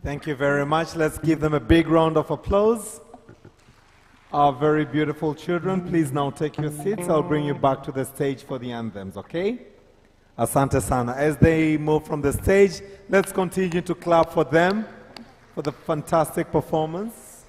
Thank you very much. Let's give them a big round of applause. Our very beautiful children, please now take your seats. I'll bring you back to the stage for the anthems, okay? Asante sana. As they move from the stage, let's continue to clap for them for the fantastic performance.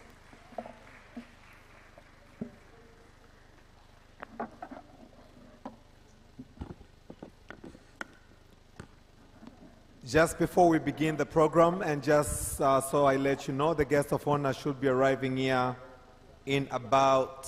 Just before we begin the program, and just so I let you know, the guest of honor should be arriving here in about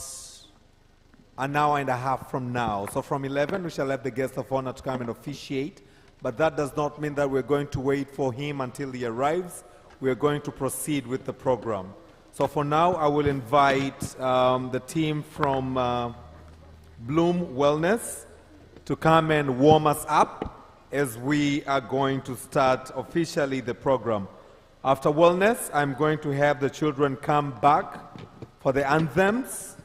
an hour and a half from now. So from 11, we shall have the guest of honor to come and officiate. But that does not mean that we're going to wait for him until he arrives. We're going to proceed with the program. So for now, I will invite the team from Bloom Wellness to come and warm us up as we are going to start officially the program. After Wellness, I'm going to have the children come back for the anthems,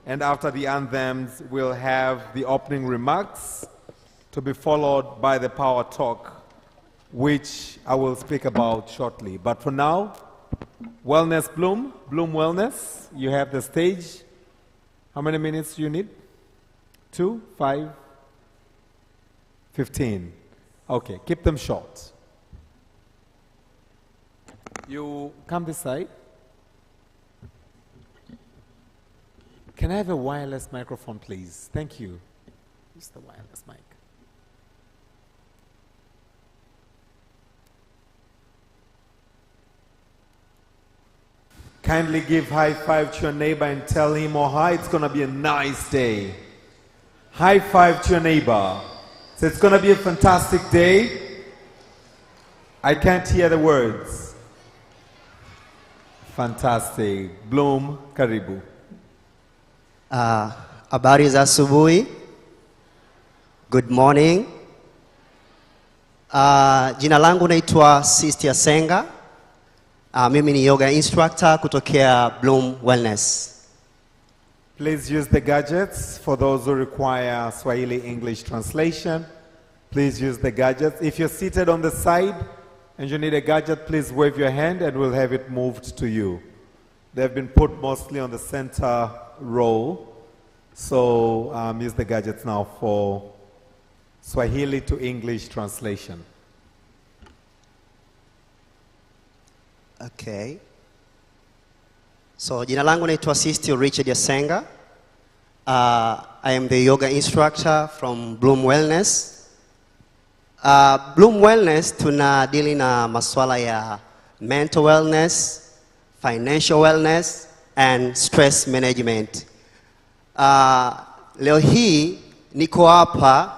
and after the anthems, we'll have the opening remarks to be followed by the power talk, which I will speak about shortly. But for now, Wellness Bloom Wellness, you have the stage. How many minutes do you need? 2, 5, 15. Okay, keep them short. You come this side. Can I have a wireless microphone, please? Thank you. Use the wireless mic. Kindly give high five to your neighbor and tell him or her it's going to be a nice day. High five to your neighbor. So it's going to be a fantastic day. I can't hear the words. Fantastic. Bloom, karibu. Habari za asubuhi. Good morning. Jina langu naitwa Sister Senga. Mimi ni yoga instructor kutokea Bloom Wellness. Please use the gadgets. For those who require Swahili English translation, please use the gadgets. If you're seated on the side and you need a gadget, please wave your hand and we'll have it moved to you. They've been put mostly on the center row. So use the gadgets now for Swahili to English translation. Okay. So, jina langu naitwa Sister Richard Yasenga. I am the yoga instructor from Bloom Wellness. Bloom Wellness tunadili na maswala ya mental wellness, financial wellness, and stress management. Leo hii niko hapa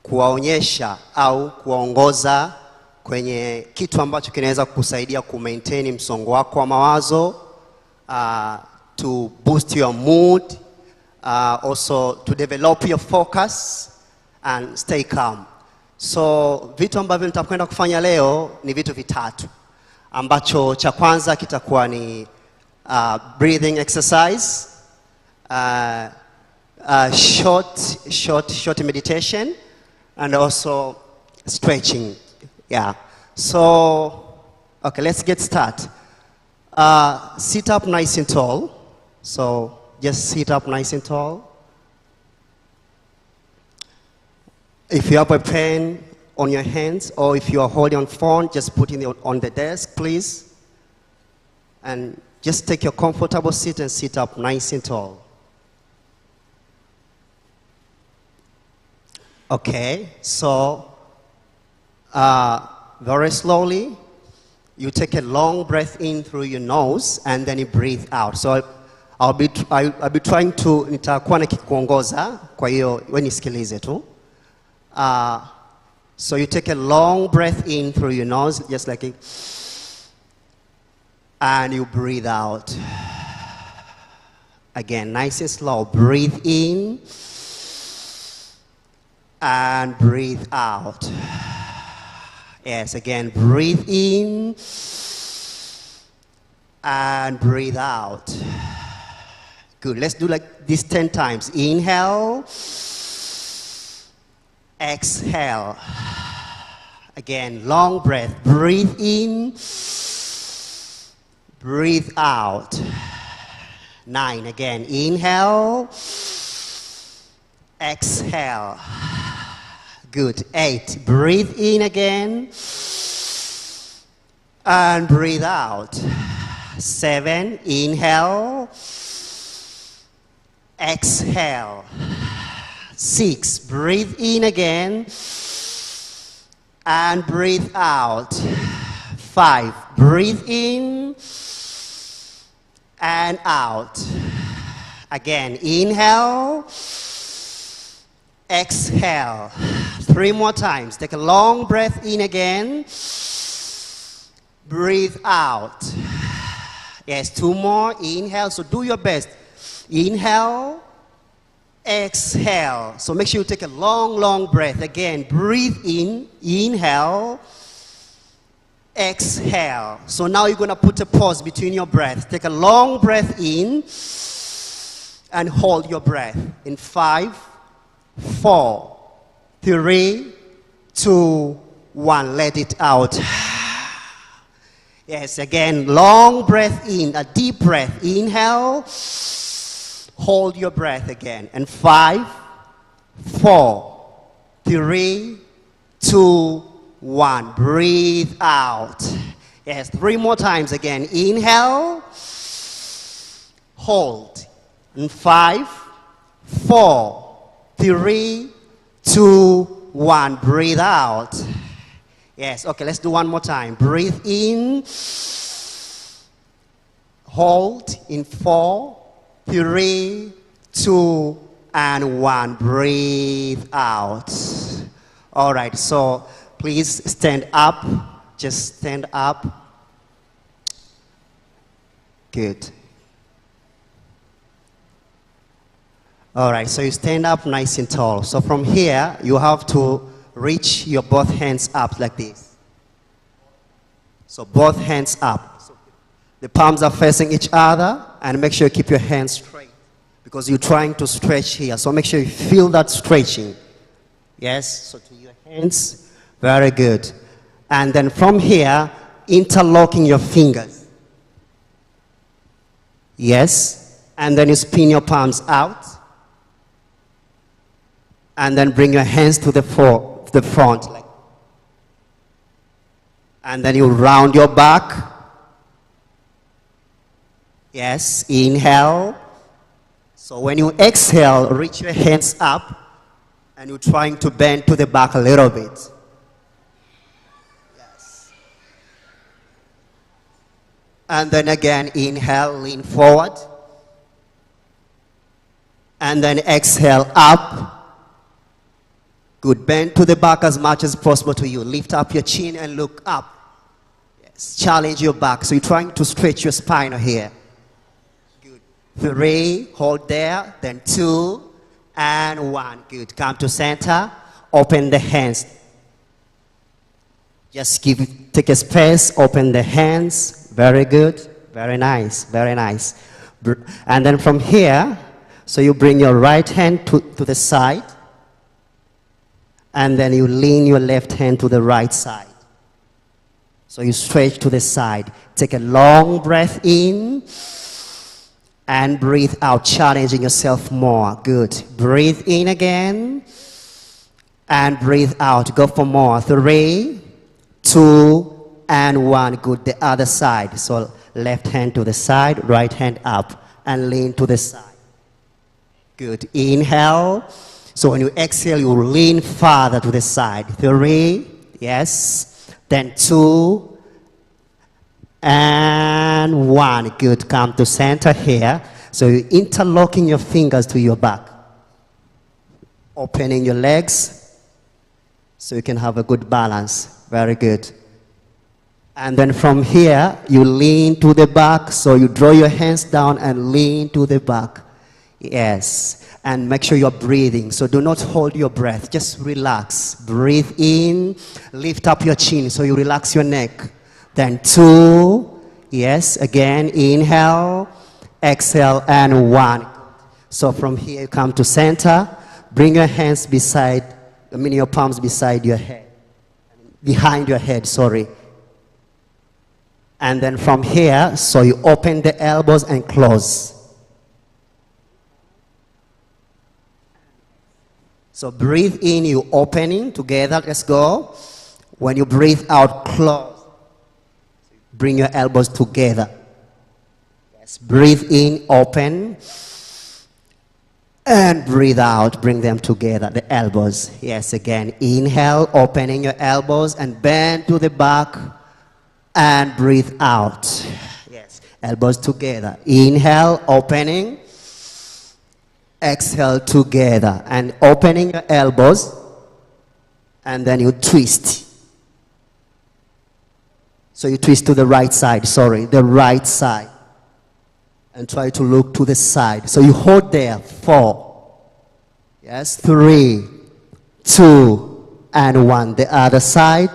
kuwaonyesha au kuwaongoza kwenye kitu ambacho kinaweza kukusaidia kumaintain msongo wako wa mawazo, to boost your mood, also to develop your focus and stay calm. So vitu ambavyo nitakwenda kufanya leo ni vitu vitatu, ambacho cha kwanza kitakuwa ni breathing exercise, short meditation, and also stretching. Yeah. So, okay, let's get started. Sit up nice and tall. So, just sit up nice and tall. If you have a pen on your hands, or if you are holding on phone, just put it on the desk, please. And just take your comfortable seat and sit up nice and tall. Okay, so very slowly, you take a long breath in through your nose and then you breathe out. So I'll be trying to, nitakuwa nikikuongoza, kwa hiyo wewe nisikilize tu. So you take a long breath in through your nose, just like it, and you breathe out. Again, nice and slow. Breathe in and breathe out. Yes, again, breathe in and breathe out. Good, let's do like this 10 times. Inhale, exhale. Again, long breath. Breathe in. Breathe out. 9. Again, inhale. Exhale. Good. 8. Breathe in again. And breathe out. 7. Inhale. Exhale. 6. Breathe in again. And breathe out. 5. Breathe in. And out. Again, inhale. Exhale. 3 more times. Take a long breath in again. Breathe out. Yes, 2 more. Inhale. So do your best. Inhale. Exhale. So make sure you take a long, long breath. Again, breathe in. Inhale. Exhale. So now you're going to put a pause between your breaths. Take a long breath in and hold your breath. In 5, 4, 3, 2, 1. Let it out. Yes, again, long breath in, a deep breath. Inhale. Hold your breath again. And 5, 4, 3, 2, 1. Breathe out. Yes, 3 more times again. Inhale. Hold. And 5, 4, 3, 2, 1. Breathe out. Yes, okay, let's do 1 more time. Breathe in. Hold in 4, 3, 2, and 1. Breathe out. All right, so please stand up. Just stand up. Good. All right, so you stand up nice and tall. So from here, you have to reach your both hands up like this. So both hands up. The palms are facing each other, and make sure you keep your hands straight because you're trying to stretch here. So make sure you feel that stretching. Yes, so to your hands. Very good. And then from here, interlocking your fingers. Yes. And then you spin your palms out. And then bring your hands to the front. Like. And then you round your back. Yes, inhale. So when you exhale, reach your hands up. And you're trying to bend to the back a little bit. Yes. And then again, inhale, lean forward. And then exhale, up. Good. Bend to the back as much as possible to you. Lift up your chin and look up. Yes. Challenge your back. So you're trying to stretch your spine here. Good. 3. Hold there. Then 2. And 1. Good. Come to center. Open the hands. Just take a space. Open the hands. Very good. Very nice. Very nice. And then from here, so you bring your right hand to the side. And then you lean your left hand to the right side. So you stretch to the side. Take a long breath in. And breathe out, challenging yourself more. Good. Breathe in again. And breathe out. Go for more. 3, 2, and 1. Good. The other side. So left hand to the side, right hand up. And lean to the side. Good. Inhale. So when you exhale, you lean farther to the side. 3, yes. Then 2, and 1. Good. Come to center here. So you're interlocking your fingers to your back. Opening your legs so you can have a good balance. Very good. And then from here, you lean to the back. So you draw your hands down and lean to the back. Yes. And make sure you're breathing. So do not hold your breath. Just relax. Breathe in. Lift up your chin so you relax your neck. Then 2. Yes. Again. Inhale. Exhale. And 1. So from here you come to center. Bring your hands your palms beside your head. behind your head, sorry. And then from here, so you open the elbows and close. So breathe in, you opening together, let's go. When you breathe out, close. Bring your elbows together. Yes, breathe in, open. And breathe out, bring them together, the elbows. Yes, again, inhale, opening your elbows and bend to the back and breathe out. Yes, elbows together. Inhale, opening. Exhale together and opening your elbows and then you twist. So you twist to the right side, sorry, the right side. And try to look to the side. So you hold there, 4. Yes, 3, 2, and 1. The other side.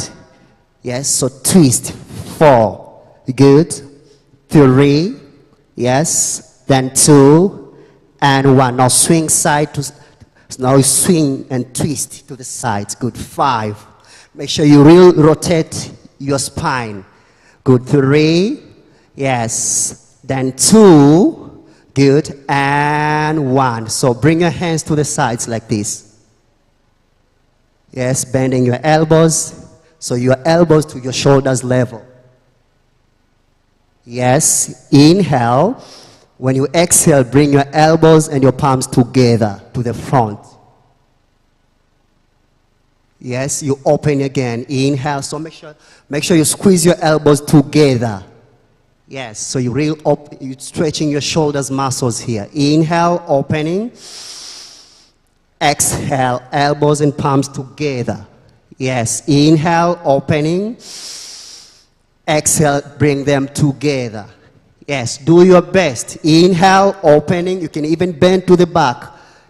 Yes, so twist, 4. Good. 3, yes, then 2, and 1. Now swing side to, now you swing and twist to the sides. Good. 5. Make sure you rotate your spine. Good. 3, yes. Then 2, good, and 1. So bring your hands to the sides like this. Yes, bending your elbows. So your elbows to your shoulders level. Yes, inhale. When you exhale, bring your elbows and your palms together to the front. Yes, you open again. Inhale. So make sure you squeeze your elbows together. Yes, so you're stretching your shoulders muscles here. Inhale, opening. Exhale, elbows and palms together. Yes, inhale, opening. Exhale, bring them together. Yes, do your best. Inhale, opening. You can even bend to the back.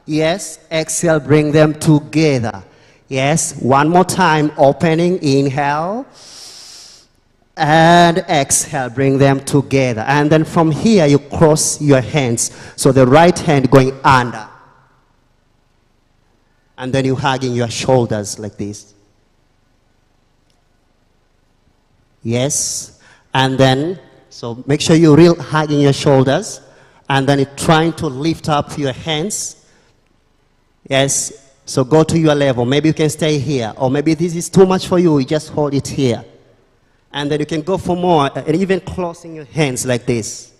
Yes, exhale, bring them together. Yes, one more time, opening. Inhale. And exhale, bring them together. And then from here, you cross your hands. So the right hand going under. And then you hugging your shoulders like this. Yes. And then, so make sure you're real hugging your shoulders. And then you're trying to lift up your hands. Yes. So go to your level. Maybe you can stay here. Or maybe this is too much for you. You just hold it here. And then you can go for more, and even closing your hands like this.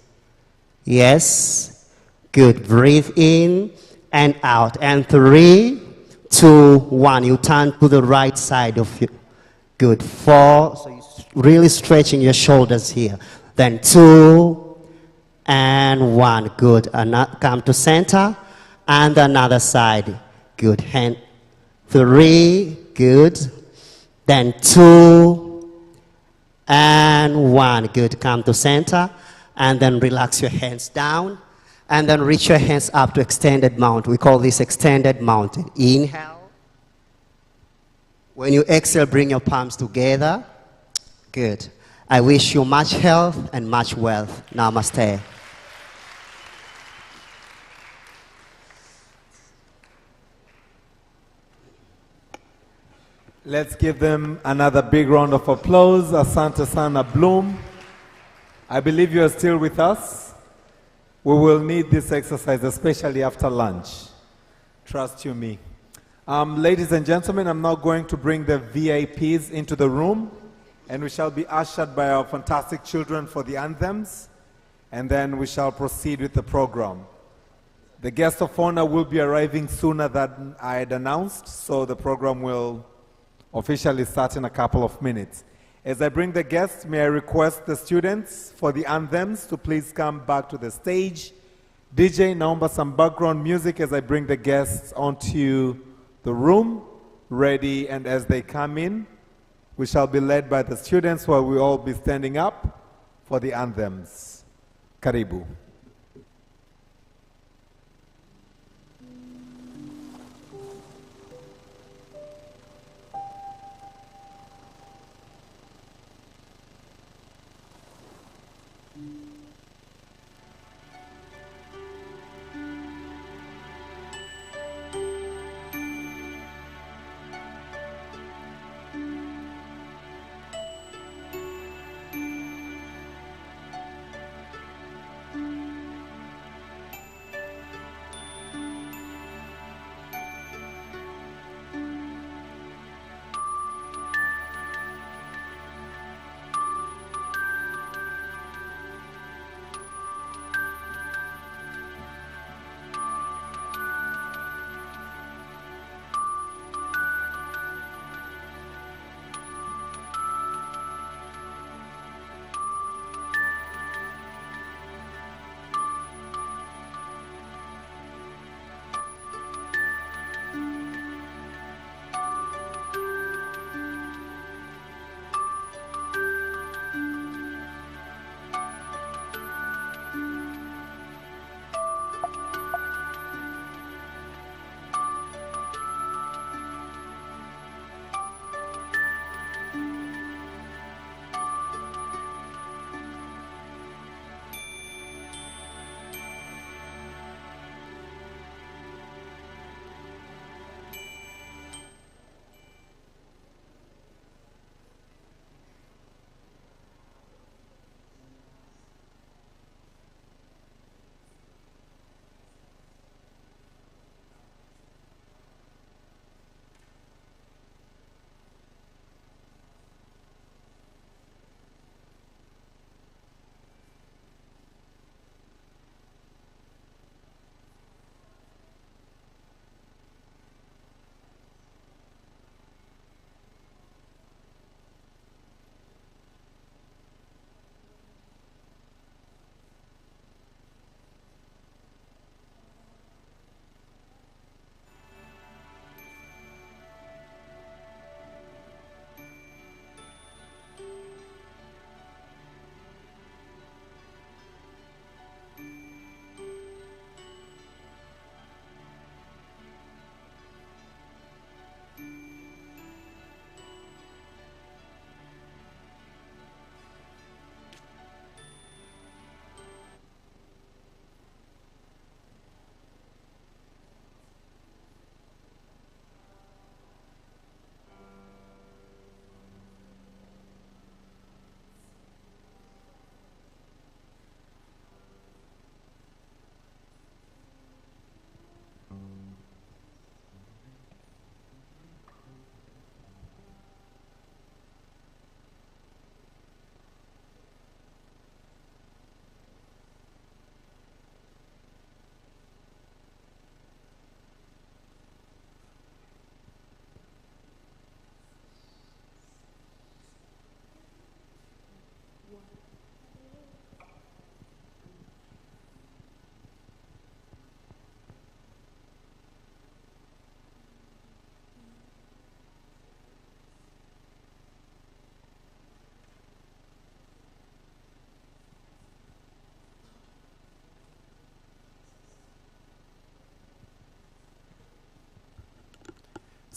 Yes. Good. Breathe in and out. And 3, 2, 1. You turn to the right side of you. Good. 4. So you're really stretching your shoulders here. Then 2 and 1. Good. Come to center. And another side. Good. Hand. 3. Good. Then 2. And 1, good, come to center, and then relax your hands down, and then reach your hands up to extended mount. We call this extended mountain. Inhale. When you exhale, bring your palms together. Good. I wish you much health and much wealth. Namaste. Let's give them another big round of applause. Asante Sana Bloom. I believe you are still with us. We will need this exercise, especially after lunch. Trust you me. Ladies and gentlemen, I'm now going to bring the VIPs into the room, and we shall be ushered by our fantastic children for the anthems, and then we shall proceed with the program. The guest of honor will be arriving sooner than I had announced, so the program will officially start in a couple of minutes. As I bring the guests, may I request the students for the anthems to please come back to the stage. DJ, naomba some background music as I bring the guests onto the room, ready, and as they come in, we shall be led by the students while we all be standing up for the anthems. Karibu.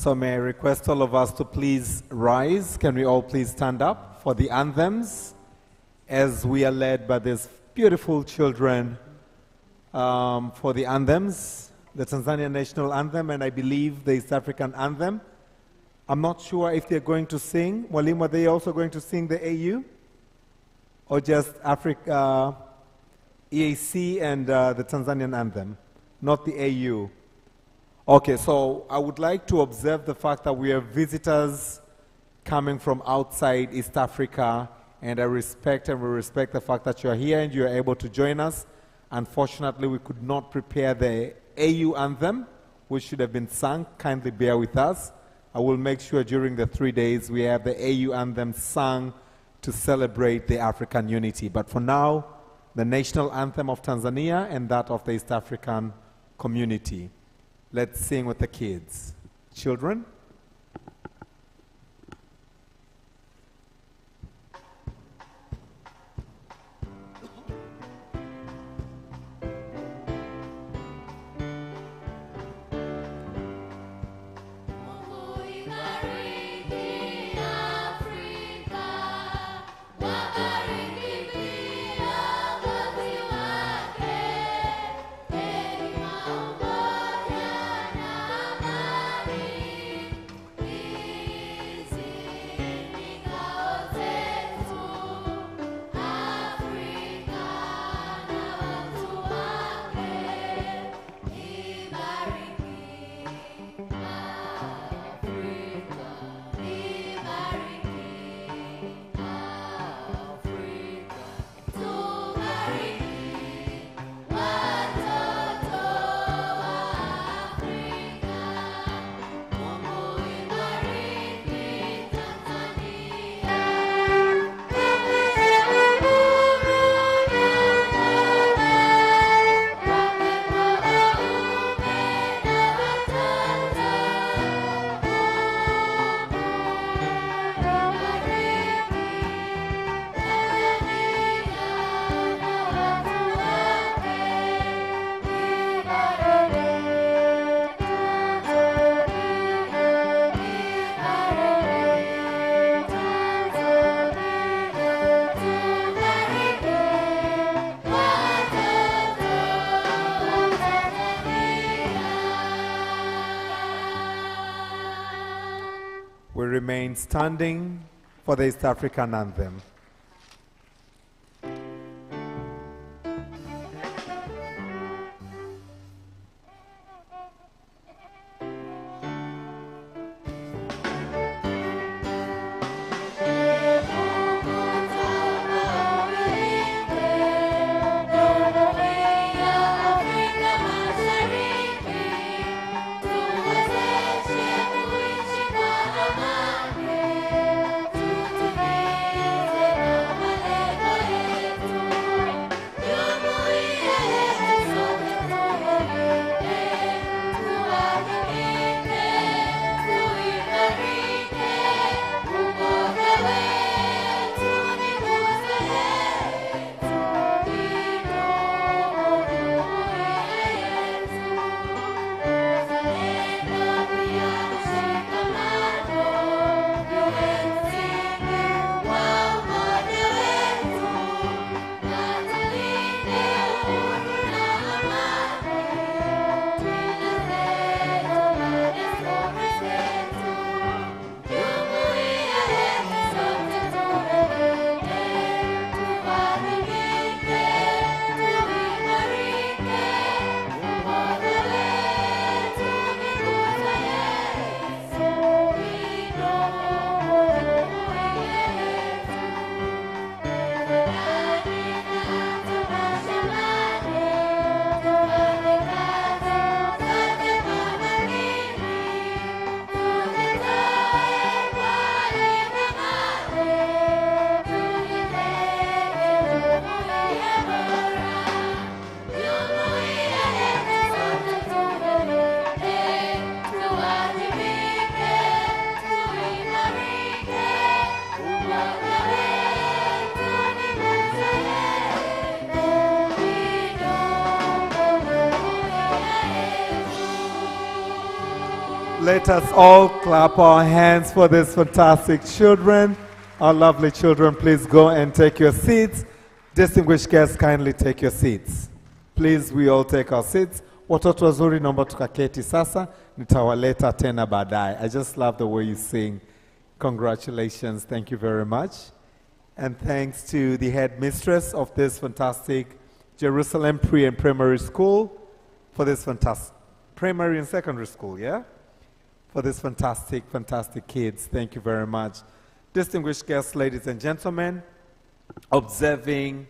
So may I request all of us to please rise? Can we all please stand up for the anthems as we are led by these beautiful children for the anthems, the Tanzania National Anthem, and I believe the East African Anthem. I'm not sure if they're going to sing. Mwalimu, are they also going to sing the AU? Or just Africa, EAC and the Tanzanian Anthem, not the AU? Okay, so I would like to observe the fact that we are visitors coming from outside East Africa, and I respect and we respect the fact that you are here and you are able to join us. Unfortunately, we could not prepare the AU anthem, which should have been sung. Kindly bear with us. I will make sure during the 3 days we have the AU anthem sung to celebrate the African unity. But for now, the national anthem of Tanzania and that of the East African community. Let's sing with the kids. Children? We remain standing for the East African anthem. Tuwezeshe kuishi kwa amani, tutumize Let us all clap our hands for these fantastic children. Our lovely children, please go and take your seats. Distinguished guests, kindly take your seats. Please, we all take our seats. Watoto wazuri, naomba tukaketi sasa. Nitawaleta tena baadaye. I just love the way you sing. Congratulations. Thank you very much. And thanks to the headmistress of this fantastic Jerusalem Pre and Primary School for this fantastic primary and secondary school, yeah? For this fantastic, fantastic kids. Thank you very much. Distinguished guests, ladies and gentlemen, observing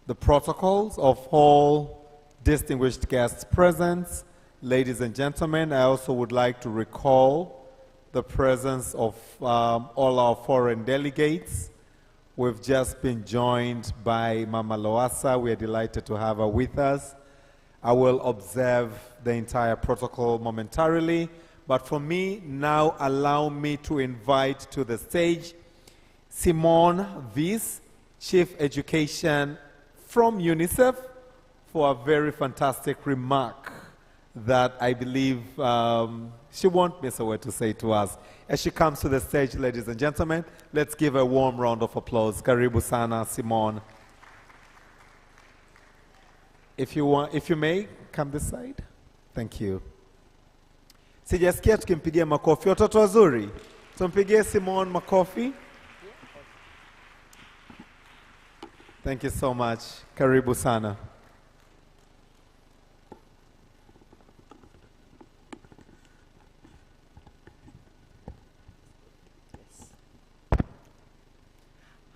the protocols of all distinguished guests present, ladies and gentlemen, I also would like to recall the presence of all our foreign delegates. We've just been joined by Mama Loasa. We are delighted to have her with us. I will observe the entire protocol momentarily, but for me, now allow me to invite to the stage Simone Vies, Chief Education from UNICEF, for a very fantastic remark that I believe she won't miss a word to say to us. As she comes to the stage, ladies and gentlemen, let's give a warm round of applause. Karibu sana, Simone. If you may, come this side. Thank you. Sijasikia tukimpigia makofi. Watoto wazuri, tumpigie Simone makofi. Thank you so much. Karibu sana.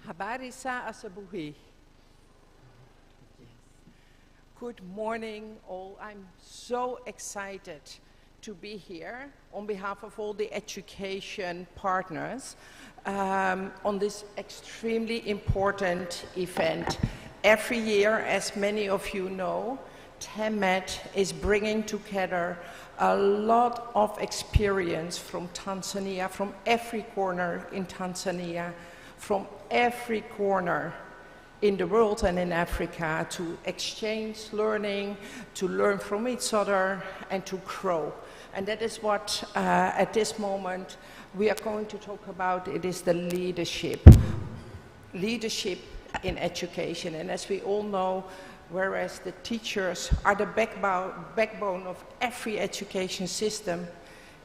Habari za asubuhi. Good morning, all. I'm so excited to be here on behalf of all the education partners on this extremely important event. Every year, as many of you know, TEMET is bringing together a lot of experience from Tanzania, from every corner in Tanzania, from every corner in the world and in Africa, to exchange learning, to learn from each other, and to grow. And that is what, at this moment, we are going to talk about. It is the leadership in education. And as we all know, whereas the teachers are the backbone of every education system,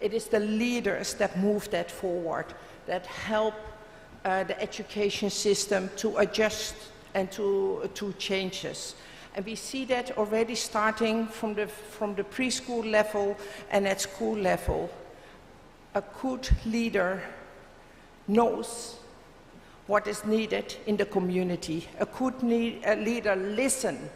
it is the leaders that move that forward, that help the education system to adjust and to changes. And we see that already starting from the preschool level and at school level. A good leader knows what is needed in the community. A good leader listens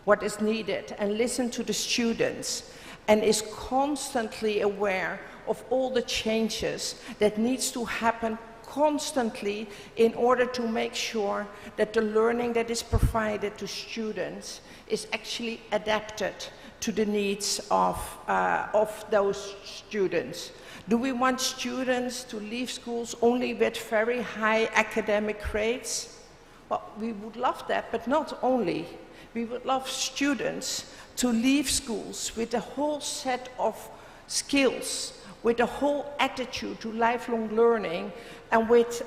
what is needed and listen to the students and is constantly aware of all the changes that needs to happen constantly in order to make sure that the learning that is provided to students is actually adapted to the needs of those students. Do we want students to leave schools only with very high academic grades? Well, we would love that, but not only. We would love students to leave schools with a whole set of skills, with a whole attitude to lifelong learning, and with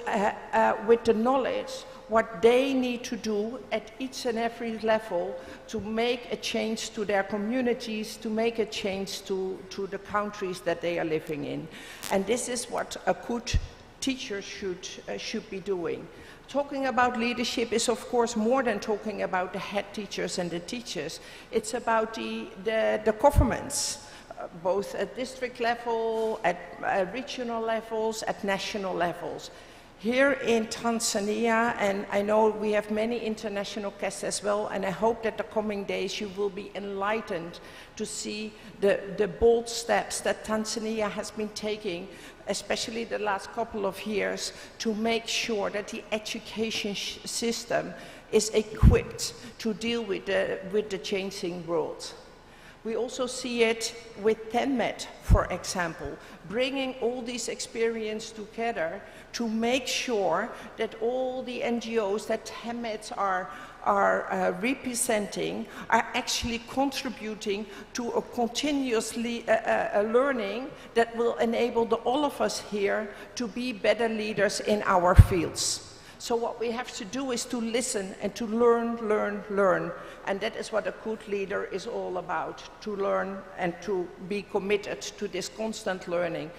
the knowledge what they need to do at each and every level to make a change to their communities, to make a change to the countries that they are living in. And this is what a good teacher should be doing. Talking about leadership is, of course, more than talking about the head teachers and the teachers. It's about the governments, both at district level, at regional levels, at national levels. Here in Tanzania, and I know we have many international guests as well, and I hope that the coming days you will be enlightened to see the bold steps that Tanzania has been taking, especially the last couple of years, to make sure that the education system is equipped to deal with the changing world. We also see it with TENMET, for example, bringing all these experience together to make sure that all the NGOs that TENMET are representing are actually contributing to a continuously learning that will enable all of us here to be better leaders in our fields. So what we have to do is to listen and to learn. And that is what a good leader is all about, to learn and to be committed to this constant learning.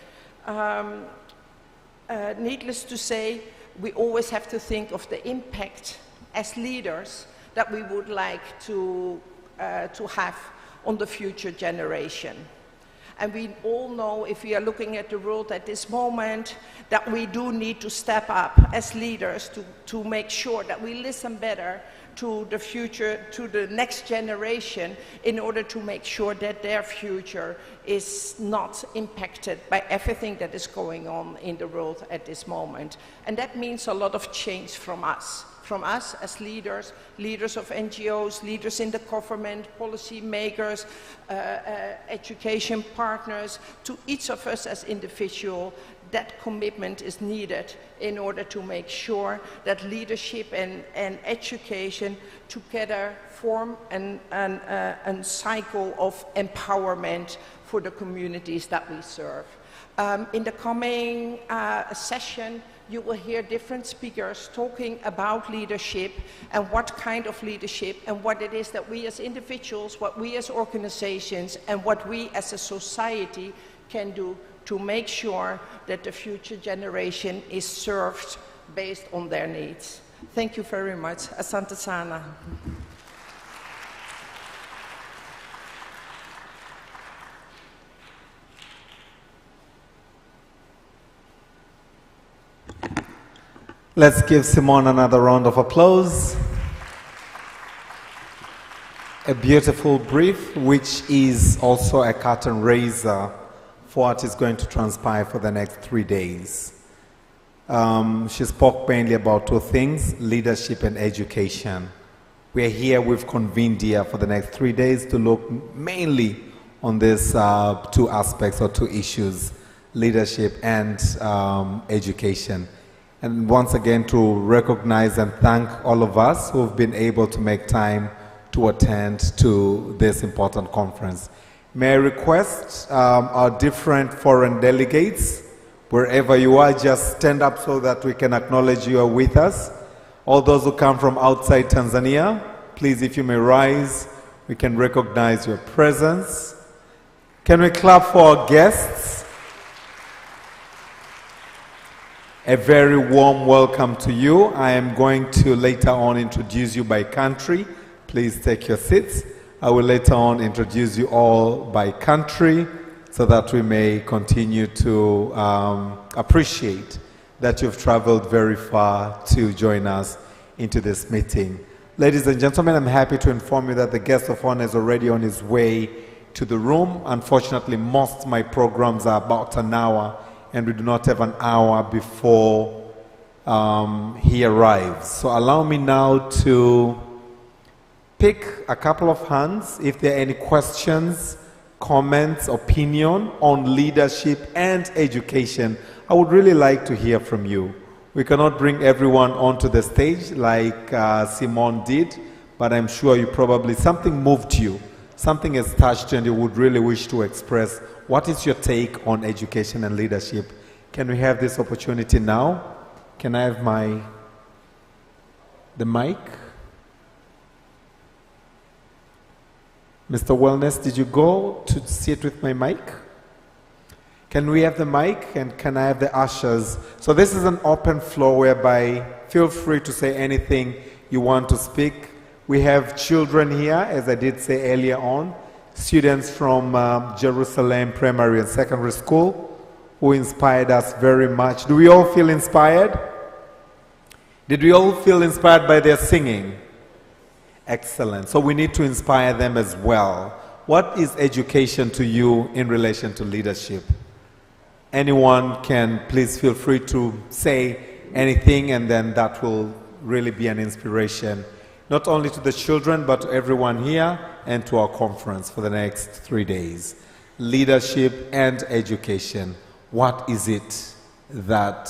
Needless to say, we always have to think of the impact as leaders that we would like to have on the future generation. And we all know, if we are looking at the world at this moment, that we do need to step up as leaders to make sure that we listen better to the future, to the next generation, in order to make sure that their future is not impacted by everything that is going on in the world at this moment. And that means a lot of change from us. From us as leaders, leaders of NGOs, leaders in the government, policy makers, education partners, to each of us as individuals. That commitment is needed in order to make sure that leadership and education together form a cycle of empowerment for the communities that we serve. In the coming session, you will hear different speakers talking about leadership and what kind of leadership and what it is that we as individuals, what we as organizations, and what we as a society can do to make sure that the future generation is served based on their needs. Thank you very much. Asante sana. Let's give Simone another round of applause. A beautiful brief, which is also a curtain raiser for what is going to transpire for the next 3 days. She spoke mainly about two things, leadership and education. We're here, we've convened here for the next 3 days to look mainly on these two aspects or two issues, leadership and education. And once again, to recognize and thank all of us who've been able to make time to attend to this important conference. May I request our different foreign delegates, wherever you are, just stand up so that we can acknowledge you are with us. All those who come from outside Tanzania, please, if you may rise, we can recognize your presence. Can we clap for our guests? A very warm welcome to you. I am going to later on introduce you by country. Please take your seats. I will later on introduce you all by country so that we may continue to appreciate that you've traveled very far to join us into this meeting. Ladies and gentlemen, I'm happy to inform you that the guest of honor is already on his way to the room. Unfortunately, most of my programs are about an hour, and we do not have an hour before he arrives. So allow me now to pick a couple of hands if there are any questions, comments, opinion on leadership and education. I would really like to hear from you. We cannot bring everyone onto the stage like Simone did, but I'm sure you probably, something moved you, something has touched you and you would really wish to express. What is your take on education and leadership? Can we have this opportunity now? Can I have the mic? Mr. Wellness, did you go to sit with my mic? Can we have the mic and can I have the ushers? So this is an open floor whereby feel free to say anything you want to speak. We have children here, as I did say earlier on, students from Jerusalem Primary and Secondary School who inspired us very much. Do we all feel inspired? Did we all feel inspired by their singing? Excellent. So we need to inspire them as well. What is education to you in relation to leadership? Anyone can please feel free to say anything, and then that will really be an inspiration not only to the children, but to everyone here and to our conference for the next 3 days. Leadership and education. What is it that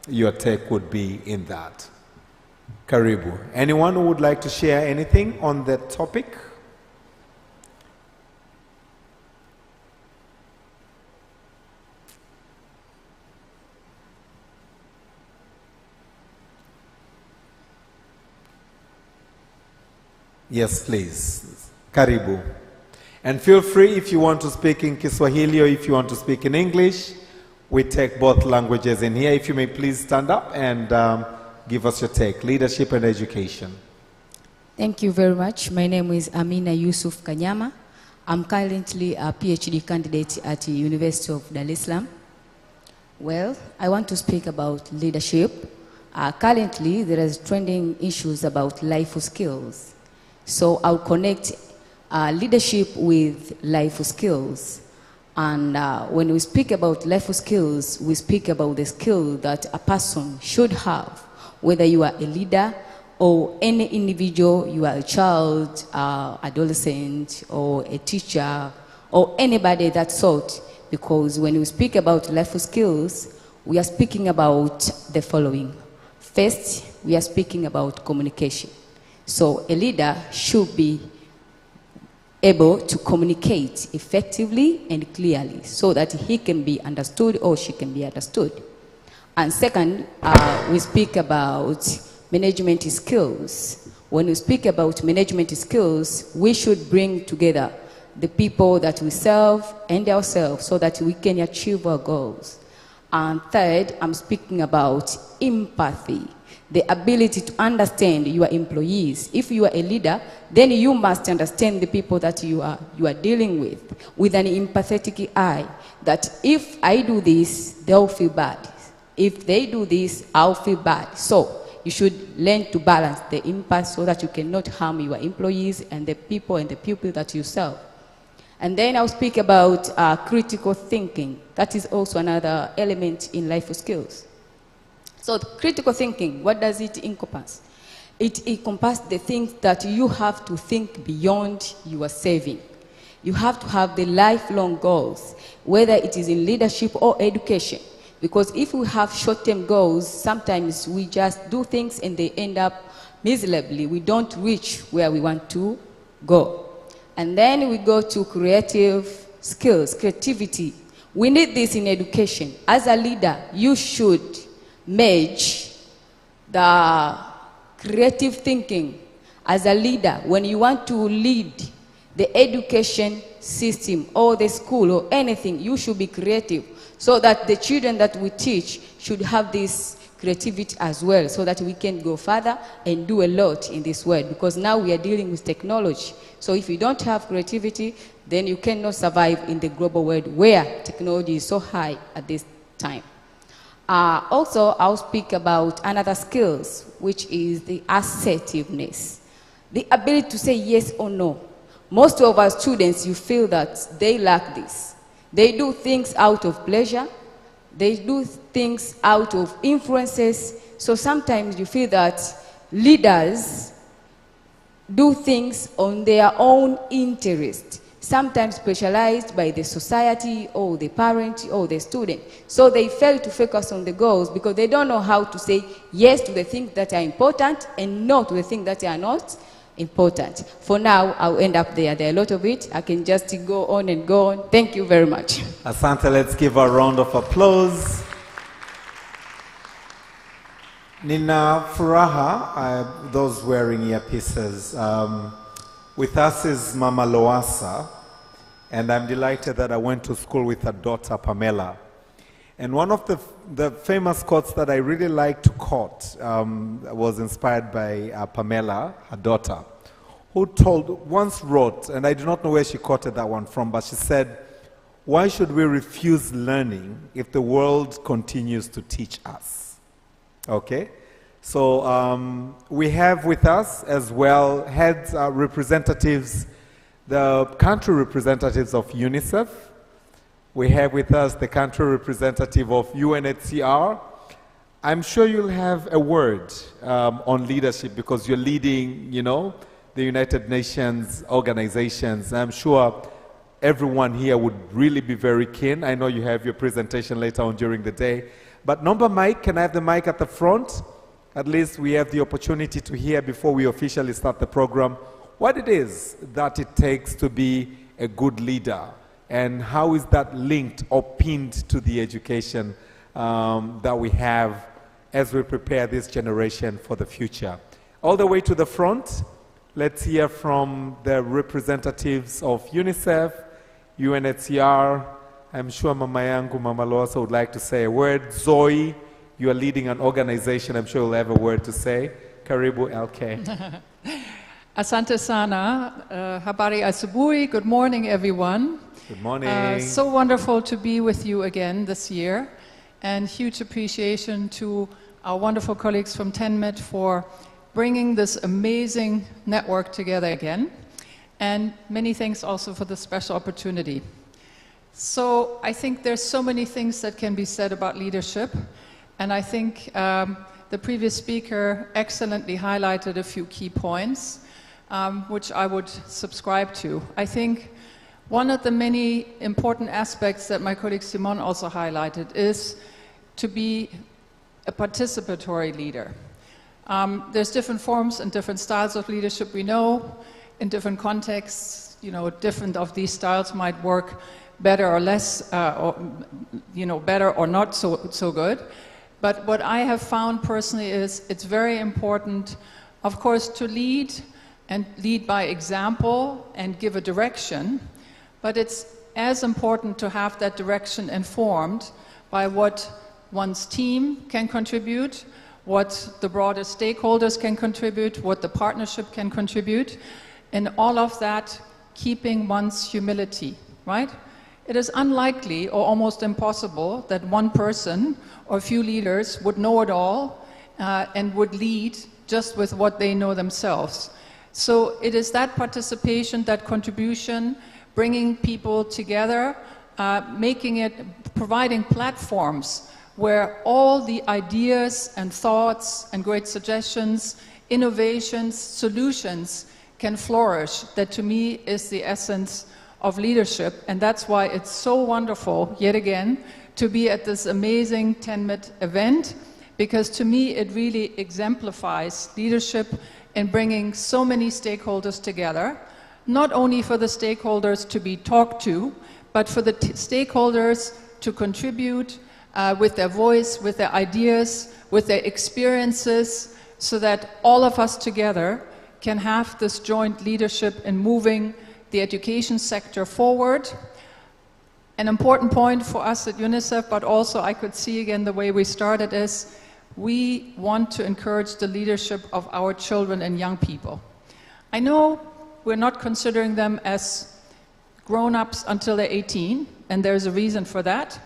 your take would be in that? Karibu. Anyone who would like to share anything on that topic? Yes, please. Karibu. And feel free if you want to speak in Kiswahili or if you want to speak in English. We take both languages in here. If you may please stand up and give us your take. Leadership and education. Thank you very much. My name is Amina Yusuf Kanyama. I'm currently a PhD candidate at the University of Dar es Salaam. Well, I want to speak about leadership. Currently, there is trending issues about life skills. So I'll connect leadership with life skills. And when we speak about life skills, we speak about the skill that a person should have, whether you are a leader or any individual, you are a child, adolescent, or a teacher, or anybody that sort. Because when we speak about life skills, we are speaking about the following. First, we are speaking about communication. So a leader should be able to communicate effectively and clearly so that he can be understood or she can be understood. And second, we speak about management skills. When we speak about management skills, we should bring together the people that we serve and ourselves so that we can achieve our goals. And third, I'm speaking about empathy. The ability to understand your employees. If you are a leader, then you must understand the people that you are dealing with an empathetic eye. That if I do this, they'll feel bad. If they do this, I'll feel bad. So you should learn to balance the impact so that you cannot harm your employees and the people that you serve. And then I'll speak about critical thinking. That is also another element in life skills. So critical thinking, what does it encompass? It encompasses the things that you have to think beyond your saving. You have to have the lifelong goals, whether it is in leadership or education. Because if we have short-term goals, sometimes we just do things and they end up miserably. We don't reach where we want to go. And then we go to creative skills, creativity. We need this in education. As a leader, you should merge the creative thinking. As a leader, when you want to lead the education system or the school or anything, you should be creative so that the children that we teach should have this creativity as well so that we can go further and do a lot in this world, because now we are dealing with technology. So if you don't have creativity, then you cannot survive in the global world where technology is so high at this time. Also, I'll speak about another skills, which is the assertiveness. The ability to say yes or no. Most of our students, you feel that they lack this. They do things out of pleasure. They do things out of influences. So sometimes you feel that leaders do things on their own interest, sometimes specialized by the society or the parent or the student. So they fail to focus on the goals because they don't know how to say yes to the things that are important and no to the things that are not important. For now, I'll end up there. There are a lot of it. I can just go on and go on. Thank you very much. Asante, let's give a round of applause. Nina Furaha, those wearing earpieces. With us is Mama Loasa, and I'm delighted that I went to school with her daughter, Pamela. And one of the famous quotes that I really like to quote was inspired by Pamela, her daughter, who once wrote, and I do not know where she quoted that one from, but she said, "Why should we refuse learning if the world continues to teach us?" Okay? So we have with us as well heads, representatives, the country representatives of UNICEF. We have with us the country representative of UNHCR, I'm sure you'll have a word on leadership because you're leading, the United Nations organizations. I'm sure everyone here would really be very keen. I know you have your presentation later on during the day. But Nomba Mike, can I have the mic at the front? At least we have the opportunity to hear before we officially start the program what it is that it takes to be a good leader and how is that linked or pinned to the education that we have as we prepare this generation for the future. All the way to the front, let's hear from the representatives of UNICEF, UNHCR. I'm sure Mama Yangu, Mama Loasa would like to say a word. Zoe, you are leading an organization. I'm sure you'll have a word to say. Karibu LK. Asante sana. Habari asubuhi. Good morning, everyone. Good morning. So wonderful to be with you again this year. And huge appreciation to our wonderful colleagues from TENMET for bringing this amazing network together again. And many thanks also for the special opportunity. So I think there's so many things that can be said about leadership. And I think the previous speaker excellently highlighted a few key points, which I would subscribe to. I think one of the many important aspects that my colleague Simon also highlighted is to be a participatory leader. There's different forms and different styles of leadership, we know. In different contexts, different of these styles might work better or less, better or not so good. But what I have found personally is it's very important, of course, to lead and lead by example and give a direction. But it's as important to have that direction informed by what one's team can contribute, what the broader stakeholders can contribute, what the partnership can contribute, and all of that keeping one's humility, right? It is unlikely or almost impossible that one person or a few leaders would know it all and would lead just with what they know themselves. So it is that participation, that contribution, bringing people together, providing platforms where all the ideas and thoughts and great suggestions, innovations, solutions can flourish. That to me is the essence of leadership, and that's why it's so wonderful, yet again, to be at this amazing TENMET event, because to me it really exemplifies leadership in bringing so many stakeholders together, not only for the stakeholders to be talked to, but for the stakeholders to contribute with their voice, with their ideas, with their experiences, so that all of us together can have this joint leadership in moving the education sector forward. An important point for us at UNICEF, but also I could see again the way we started is we want to encourage the leadership of our children and young people. I know we're not considering them as grown-ups until they're 18, and there's a reason for that.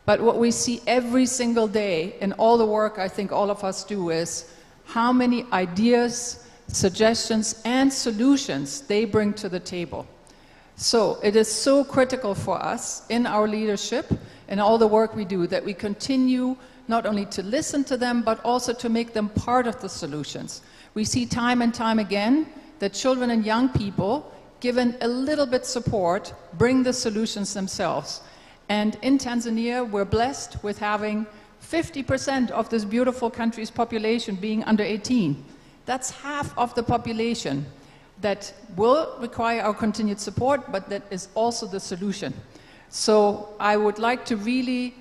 But what we see every single day in all the work I think all of us do is how many ideas, suggestions, and solutions they bring to the table. So it is so critical for us in our leadership and all the work we do that we continue not only to listen to them, but also to make them part of the solutions. We see time and time again that children and young people, given a little bit support, bring the solutions themselves. And in Tanzania, we're blessed with having 50% of this beautiful country's population being under 18. That's half of the population that will require our continued support, but that is also the solution. So I would like to really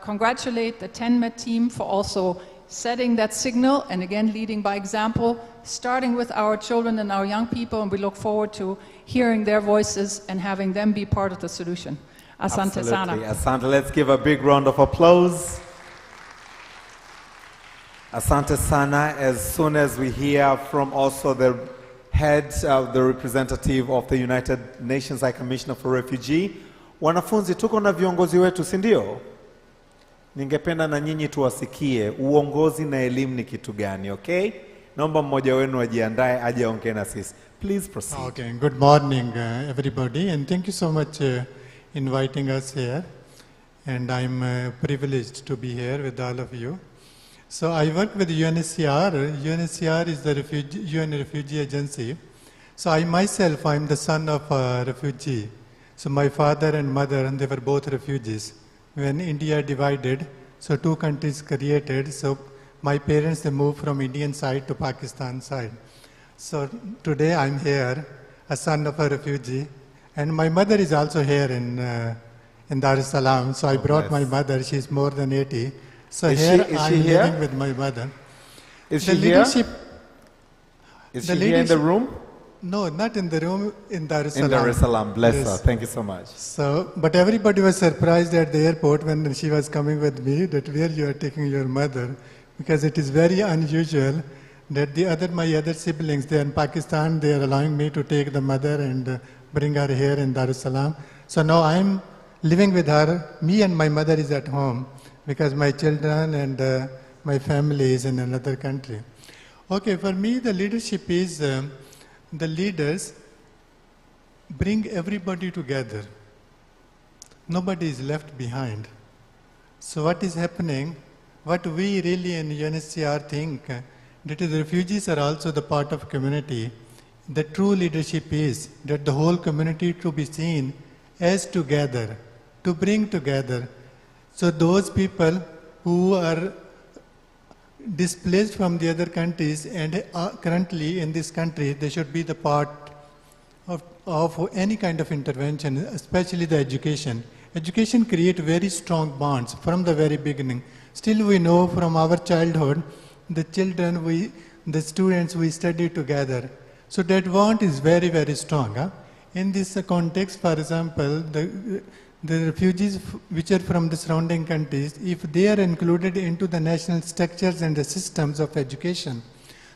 congratulate the TENMET team for also setting that signal and again leading by example, starting with our children and our young people, and we look forward to hearing their voices and having them be part of the solution. Asante sana. Asante, let's give a big round of applause. Asante sana. As soon as we hear from also the head, the representative of the United Nations High Commissioner for Refugee, wanafunzi tuko na viongozi wetu, si ndio? Ningependa na nyinyi tuwasikie uongozi na elimu ni kitu gani, okay? Naomba mmoja wenu ajiandae aje aongee na sisi. Please proceed. Okay, good morning everybody, and thank you so much inviting us here. and I'm privileged to be here with all of you. So I work with UNHCR. UNHCR is the UN Refugee Agency. So I myself, I'm the son of a refugee. So my father and mother, they were both refugees. When India divided, so two countries created. So my parents, they moved from Indian side to Pakistan side. So today I'm here, a son of a refugee, and my mother is also here in Dar es Salaam. So I brought my mother. She's more than 80. So Is here she I'm here? living with my mother. Is The she here? leadership. Is the she here in the leadership- room? No, not in the room, in Dar es In Salaam. Dar es Salaam. Bless Yes. her. Thank you so much. So, but everybody was surprised at the airport when she was coming with me that where you are taking your mother, because it is very unusual that my other siblings, they are in Pakistan, they are allowing me to take the mother and bring her here in Dar es Salaam. So now I'm living with her. Me and my mother is at home because my children and my family is in another country. Okay, for me the leadership is the leaders bring everybody together. Nobody is left behind. So what is happening, what we really in UNHCR think, that the refugees are also the part of community. The true leadership is that the whole community to be seen as together, to bring together. So those people who are displaced from the other countries and are currently in this country, they should be the part of any kind of intervention, especially the education. Education creates very strong bonds from the very beginning. Still we know from our childhood, the children, the students, we study together. So that bond is very, very strong. Huh? In this context, for example, the refugees which are from the surrounding countries, if they are included into the national structures and the systems of education,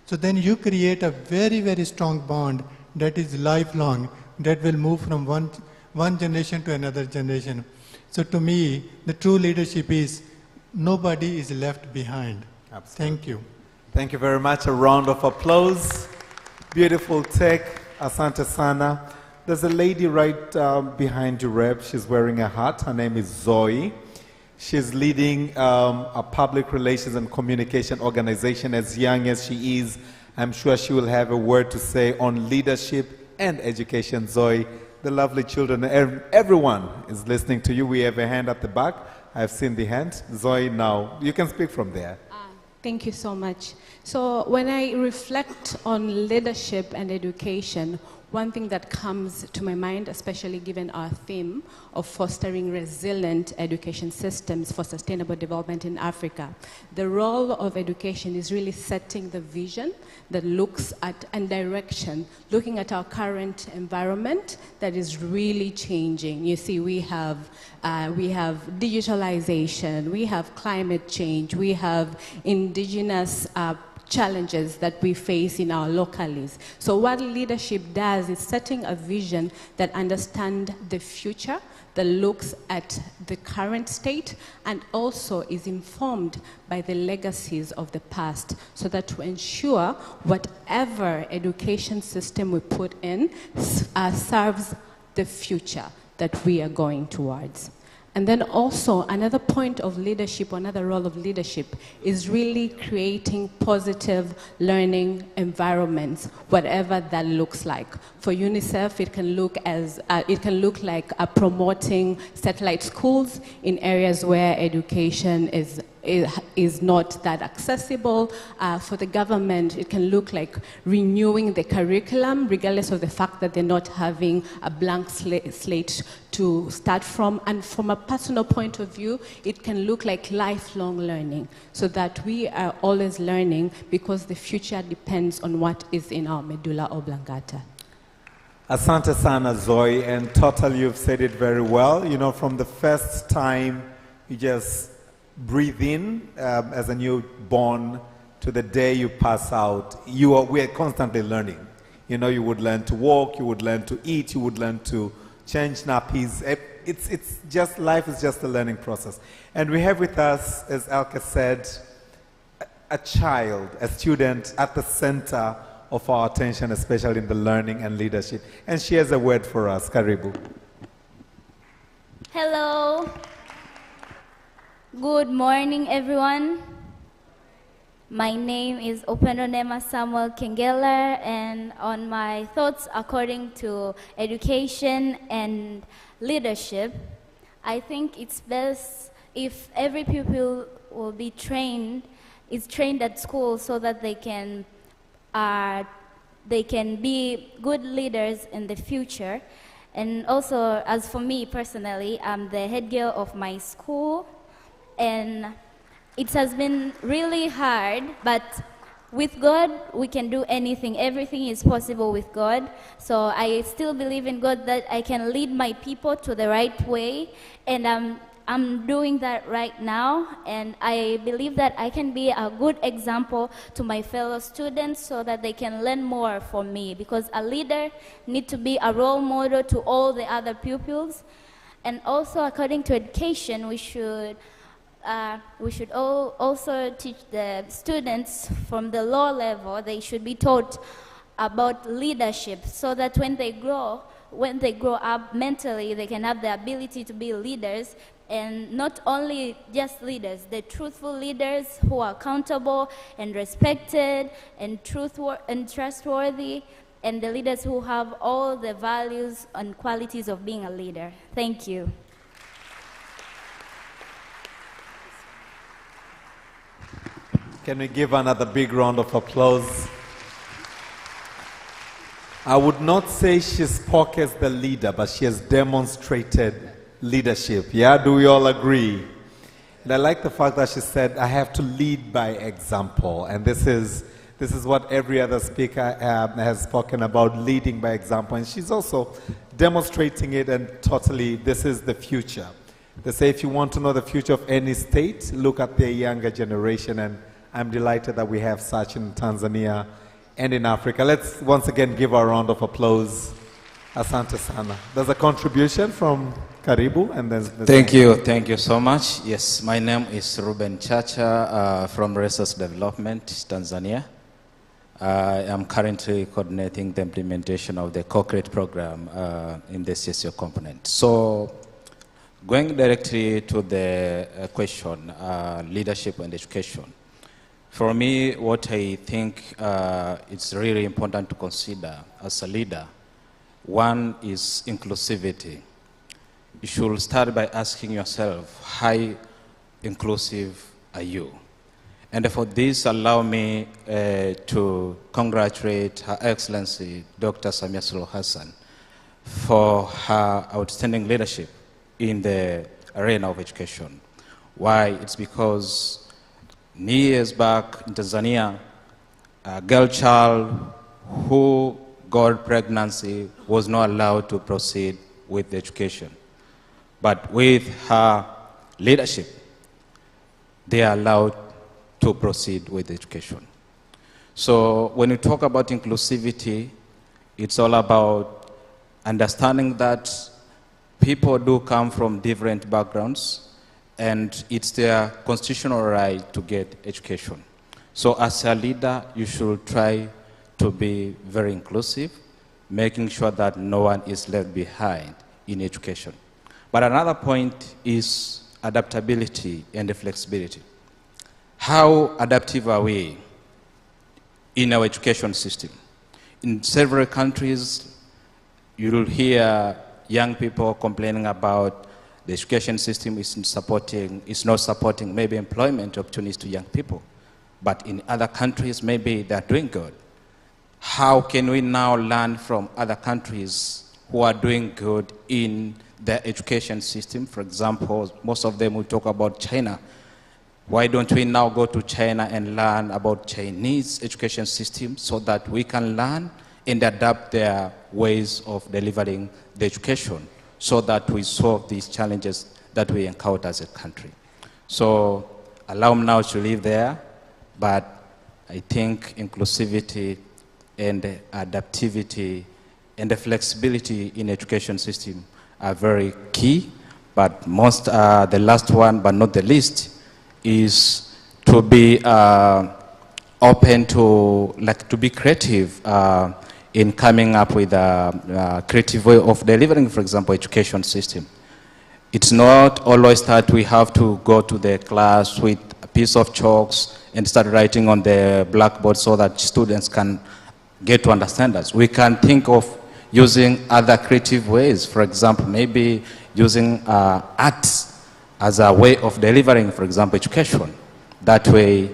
so then you create a very, very strong bond that is lifelong, that will move from one generation to another generation. So to me, the true leadership is nobody is left behind. Absolutely. Thank you. Thank you very much. A round of applause. Beautiful take. Asante Sana. There's a lady right behind you, Reb. She's wearing a hat. Her name is Zoe. She's leading a public relations and communication organization. As young as she is, I'm sure she will have a word to say on leadership and education. Zoe, the lovely children, everyone is listening to you. We have a hand at the back. I've seen the hand. Zoe, now you can speak from there. Thank you so much. So when I reflect on leadership and education, one thing that comes to my mind, especially given our theme of fostering resilient education systems for sustainable development in Africa, the role of education is really setting the vision that looks at and direction, looking at our current environment that is really changing. You see, we have digitalization, we have climate change, we have indigenous challenges that we face in our localities. So what leadership does is setting a vision that understands the future, that looks at the current state, and also is informed by the legacies of the past, so that to ensure whatever education system we put in serves the future that we are going towards. And then also another point of leadership, another role of leadership is really creating positive learning environments, whatever that looks like. For UNICEF, it can look like promoting satellite schools in areas where education is not that accessible. For the government, it can look like renewing the curriculum, regardless of the fact that they're not having a blank slate to start from. And from a personal point of view, it can look like lifelong learning, so that we are always learning, because the future depends on what is in our medulla oblongata. Asante Sana, Zoe, and totally you've said it very well. You know, from the first time you just breathe in as a newborn to the day you pass out, we are constantly learning. You know, you would learn to walk, you would learn to eat, you would learn to change nappies. It's just, life is just a learning process. And we have with us, as Elke said, a child, a student at the center of our attention, especially in the learning and leadership. And she has a word for us. Karibu. Hello. Good morning, everyone. My name is Opendonema Samuel Kengeler, and on my thoughts according to education and leadership, I think it's best if every pupil will be trained at school so that they can be good leaders in the future. And also, as for me personally, I'm the head girl of my school, and it has been really hard, but with God, we can do anything. Everything is possible with God. So I still believe in God that I can lead my people to the right way, and I'm doing that right now, and I believe that I can be a good example to my fellow students so that they can learn more from me, because a leader needs to be a role model to all the other pupils. And also, according to education, we should also teach the students from the lower level. They should be taught about leadership so that when they grow up mentally, they can have the ability to be leaders, and not only just leaders, the truthful leaders who are accountable and respected and trustworthy, and the leaders who have all the values and qualities of being a leader. Thank you. Can we give another big round of applause? I would not say she spoke as the leader, but she has demonstrated leadership. Yeah, do we all agree? And I like the fact that she said, I have to lead by example. And this is what every other speaker has spoken about, leading by example. And she's also demonstrating it, and totally, this is the future. They say if you want to know the future of any state, look at the younger generation, and I'm delighted that we have such in Tanzania and in Africa. Let's once again give a round of applause. Asante sana. There's a contribution from Karibu, and then thank you so much. Yes, my name is Ruben Chacha from Resource Development, Tanzania. I am currently coordinating the implementation of the COCREATE program in the CSO component. So, going directly to the question, leadership and education. For me, what I think it's really important to consider as a leader, one is inclusivity. You should start by asking yourself, how inclusive are you? And for this, allow me to congratulate Her Excellency, Dr. Samia Suluhu Hassan, for her outstanding leadership in the arena of education. Why? It's because years back in Tanzania, a girl child who got pregnancy was not allowed to proceed with education. But with her leadership, they are allowed to proceed with education. So when we talk about inclusivity, it's all about understanding that people do come from different backgrounds, and it's their constitutional right to get education. So as a leader, you should try to be very inclusive, making sure that no one is left behind in education. But another point is adaptability and flexibility. How adaptive are we in our education system? In several countries, you will hear young people complaining about the education system is not supporting maybe employment opportunities to young people. But in other countries, maybe they're doing good. How can we now learn from other countries who are doing good in their education system? For example, most of them will talk about China. Why don't we now go to China and learn about Chinese education system so that we can learn and adapt their ways of delivering the education, so that we solve these challenges that we encounter as a country. So allow me now to leave there, but I think inclusivity and adaptivity and the flexibility in education system are very key. But the last one, but not the least, is to be open to be creative in coming up with a creative way of delivering, for example, education system. It's not always that we have to go to the class with a piece of chalks and start writing on the blackboard so that students can get to understand us. We can think of using other creative ways. For example, maybe using arts as a way of delivering, for example, education. That way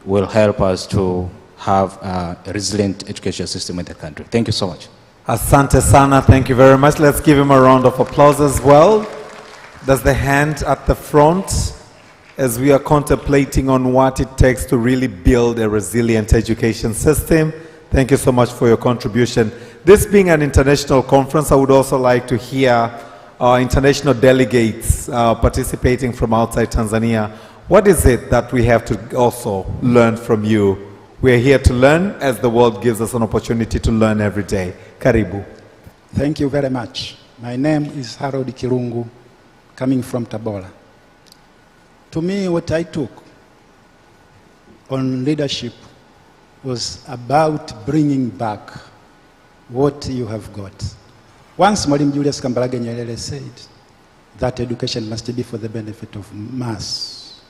will help us to have a resilient education system in the country. Thank you so much. Asante sana, thank you very much. Let's give him a round of applause as well. There's the hand at the front as we are contemplating on what it takes to really build a resilient education system. Thank you so much for your contribution. This being an international conference, I would also like to hear our international delegates participating from outside Tanzania. What is it that we have to also learn from you? We are here to learn as the world gives us an opportunity to learn every day. Karibu. Thank you very much. My name is Harold Kirungu, coming from Tabora. To me, what I took on leadership was about bringing back what you have got. Once Mwalimu Julius Kambarage Nyerere said that education must be for the benefit of mass.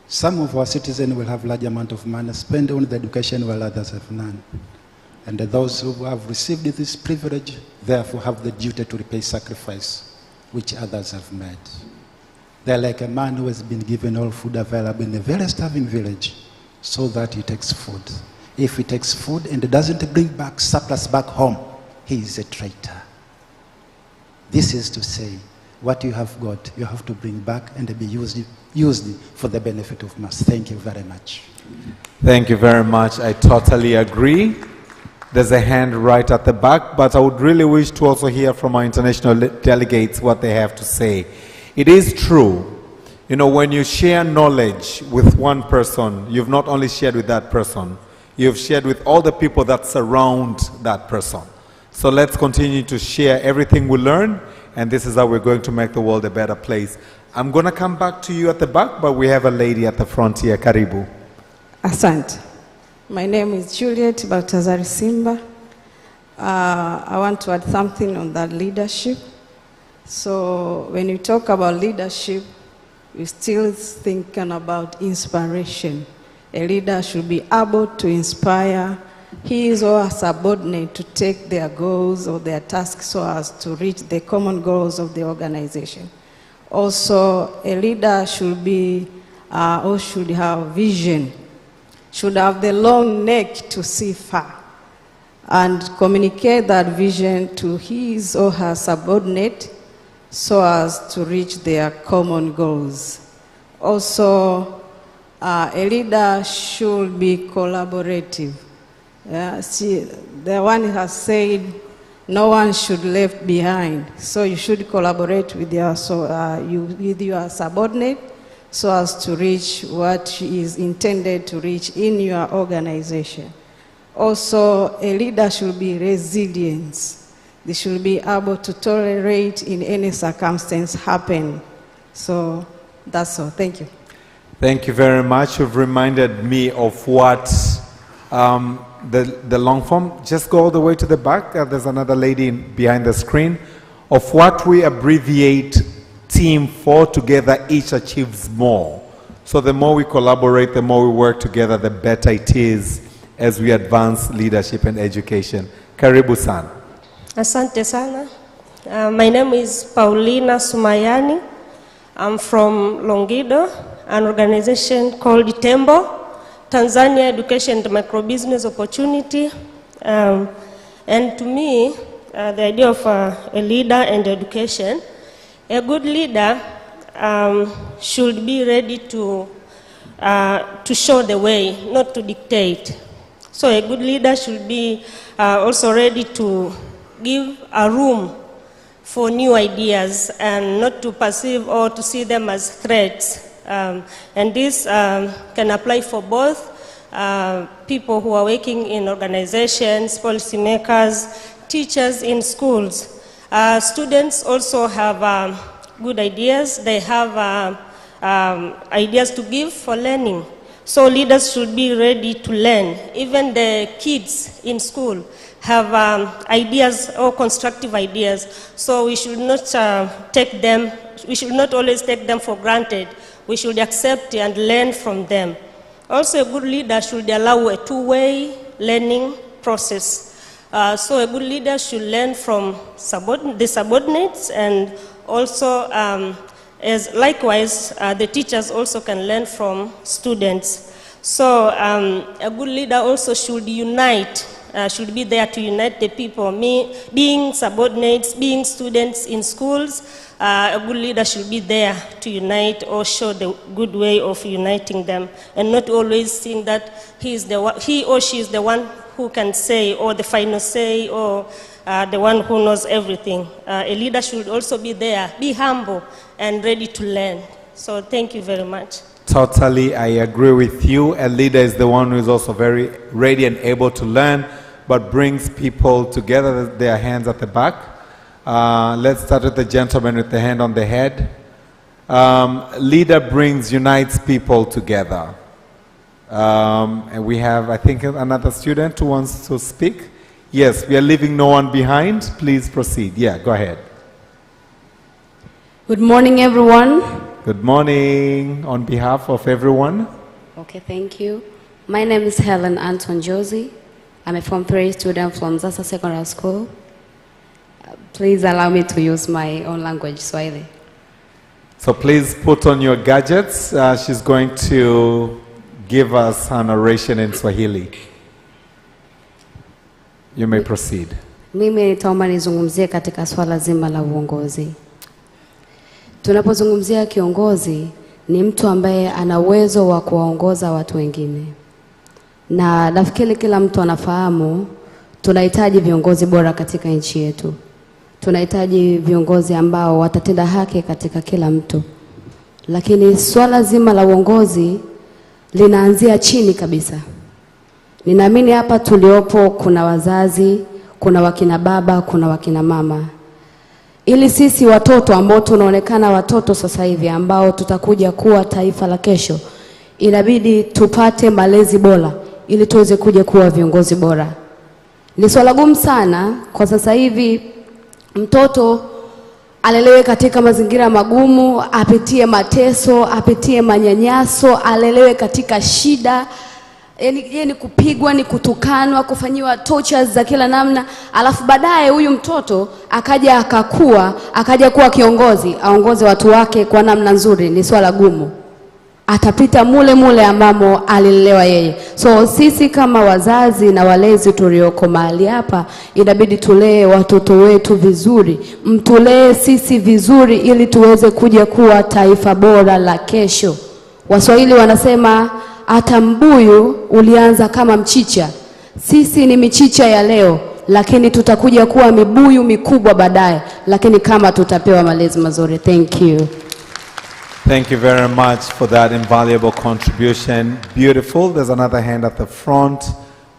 Some of our citizens will have large amount of money spent on the education while others have none. And those who have received this privilege, therefore, have the duty to repay sacrifice which others have made. They're like a man who has been given all food available in a very starving village so that he takes food. If he takes food and doesn't bring back surplus back home, he is a traitor. This is to say, what you have got, you have to bring back and be used for the benefit of mass. Thank you very much. Thank you very much. I totally agree. There's a hand right at the back, but I would really wish to also hear from our international delegates what they have to say. It is true, you know, when you share knowledge with one person, you've not only shared with that person, you've shared with all the people that surround that person. So let's continue to share everything we learn, and this is how we're going to make the world a better place. I'm going to come back to you at the back, but we have a lady at the front here. Karibu. Asante. My name is Juliet Baltazar Simba. I want to add something on that leadership. So when you talk about leadership, we're still thinking about inspiration. A leader should be able to inspire his or her subordinate to take their goals or their tasks so as to reach the common goals of the organization. Also, a leader should be or should have vision, should have the long neck to see far and communicate that vision to his or her subordinate so as to reach their common goals. Also, a leader should be collaborative. See, the one has said no one should be left behind. So you should collaborate with your, with your subordinate so as to reach what is intended to reach in your organization. Also, a leader should be resilient. They should be able to tolerate in any circumstance happen. So that's all. Thank you. Thank you very much. You've reminded me of what the long form. Just go all the way to the back. There's another lady behind the screen. Of what we abbreviate team for, together each achieves more. So the more we collaborate, the more we work together, the better it is as we advance leadership and education. Karibu san. Asante sana. My name is Paulina Sumayani. I'm from Longido, an organization called Tembo, Tanzania Education and Microbusiness Opportunity. And to me, the idea of a leader and education, a good leader should be ready to show the way, not to dictate. So a good leader should be also ready to give a room for new ideas and not to perceive or to see them as threats. And this can apply for both people who are working in organizations, policymakers, teachers in schools. Students also have good ideas. They have ideas to give for learning. So leaders should be ready to learn. Even the kids in school have ideas or constructive ideas. So we should not we should not always take them for granted. We should accept and learn from them. Also, a good leader should allow a two-way learning process. So a good leader should learn from the subordinates, and also, as likewise, the teachers also can learn from students. So a good leader also should unite, should be there to unite the people. Being subordinates, being students in schools, a good leader should be there to unite or show the good way of uniting them, and not always think that he or she is the one who can say, or the final say, or the one who knows everything. A leader should also be there, be humble and ready to learn. So thank you very much. Totally, I agree with you. A leader is the one who is also very ready and able to learn, but brings people together, their hands at the back. Let's start with the gentleman with the hand on the head. Leader unites people together. And we have, I think, another student who wants to speak. Yes, we are leaving no one behind. Please proceed. Yeah, go ahead. Good morning, everyone. Good morning on behalf of everyone. Okay, thank you. My name is Helen Anton Josie. I'm a Form 3 student from Zasa Secondary School. Please allow me to use my own language, Swahili. So please put on your gadgets. She's going to give us an oration in Swahili. You may proceed. Mimi nitaomba nizungumzie katika swala zima la uongozi. Tunapozungumzia kiongozi, ni mtu ambaye ana uwezo wa kuwaongoza watu wengine. Na nafikiri kila mtu anafahamu tunahitaji viongozi bora katika nchi yetu. Tunahitaji viongozi ambao watatenda haki katika kila mtu. Lakini swala zima la uongozi linaanzia chini kabisa. Ninaamini hapa tuliopo kuna wazazi, kuna wakina baba, kuna wakina mama. Ili sisi watoto ambao tunaonekana watoto sasa hivi ambao tutakuja kuwa taifa la kesho, inabidi tupate malezi bora ili tuweze kuja kuwa viongozi bora. Ni swala gumu sana kwa sasa hivi mtoto alelewe katika mazingira magumu, apitie mateso, apitie manyanyaso, alelewe katika shida. Yani kupigwa, ni kutukanwa, kufanyiwa tortures za kila namna, alafu baadaye huyu mtoto akaja akakua, akaja kuwa kiongozi, aongoze watu wake kwa namna nzuri. Ni swala gumu. Atapita mule ambamo alilelewa yeye. So sisi kama wazazi na walezi tulioko mahali hapa, inabidi tulee watoto wetu vizuri, mtulee sisi vizuri ili tuweze kuja kuwa taifa bora la kesho. Waswahili wanasema hata mbuyu ulianza kama mchicha. Sisi ni michicha ya leo, lakini tutakuja kuwa mibuyu mikubwa baadaye, lakini kama tutapewa malezi mazuri. Thank you. Thank you very much for that invaluable contribution. Beautiful. There's another hand at the front.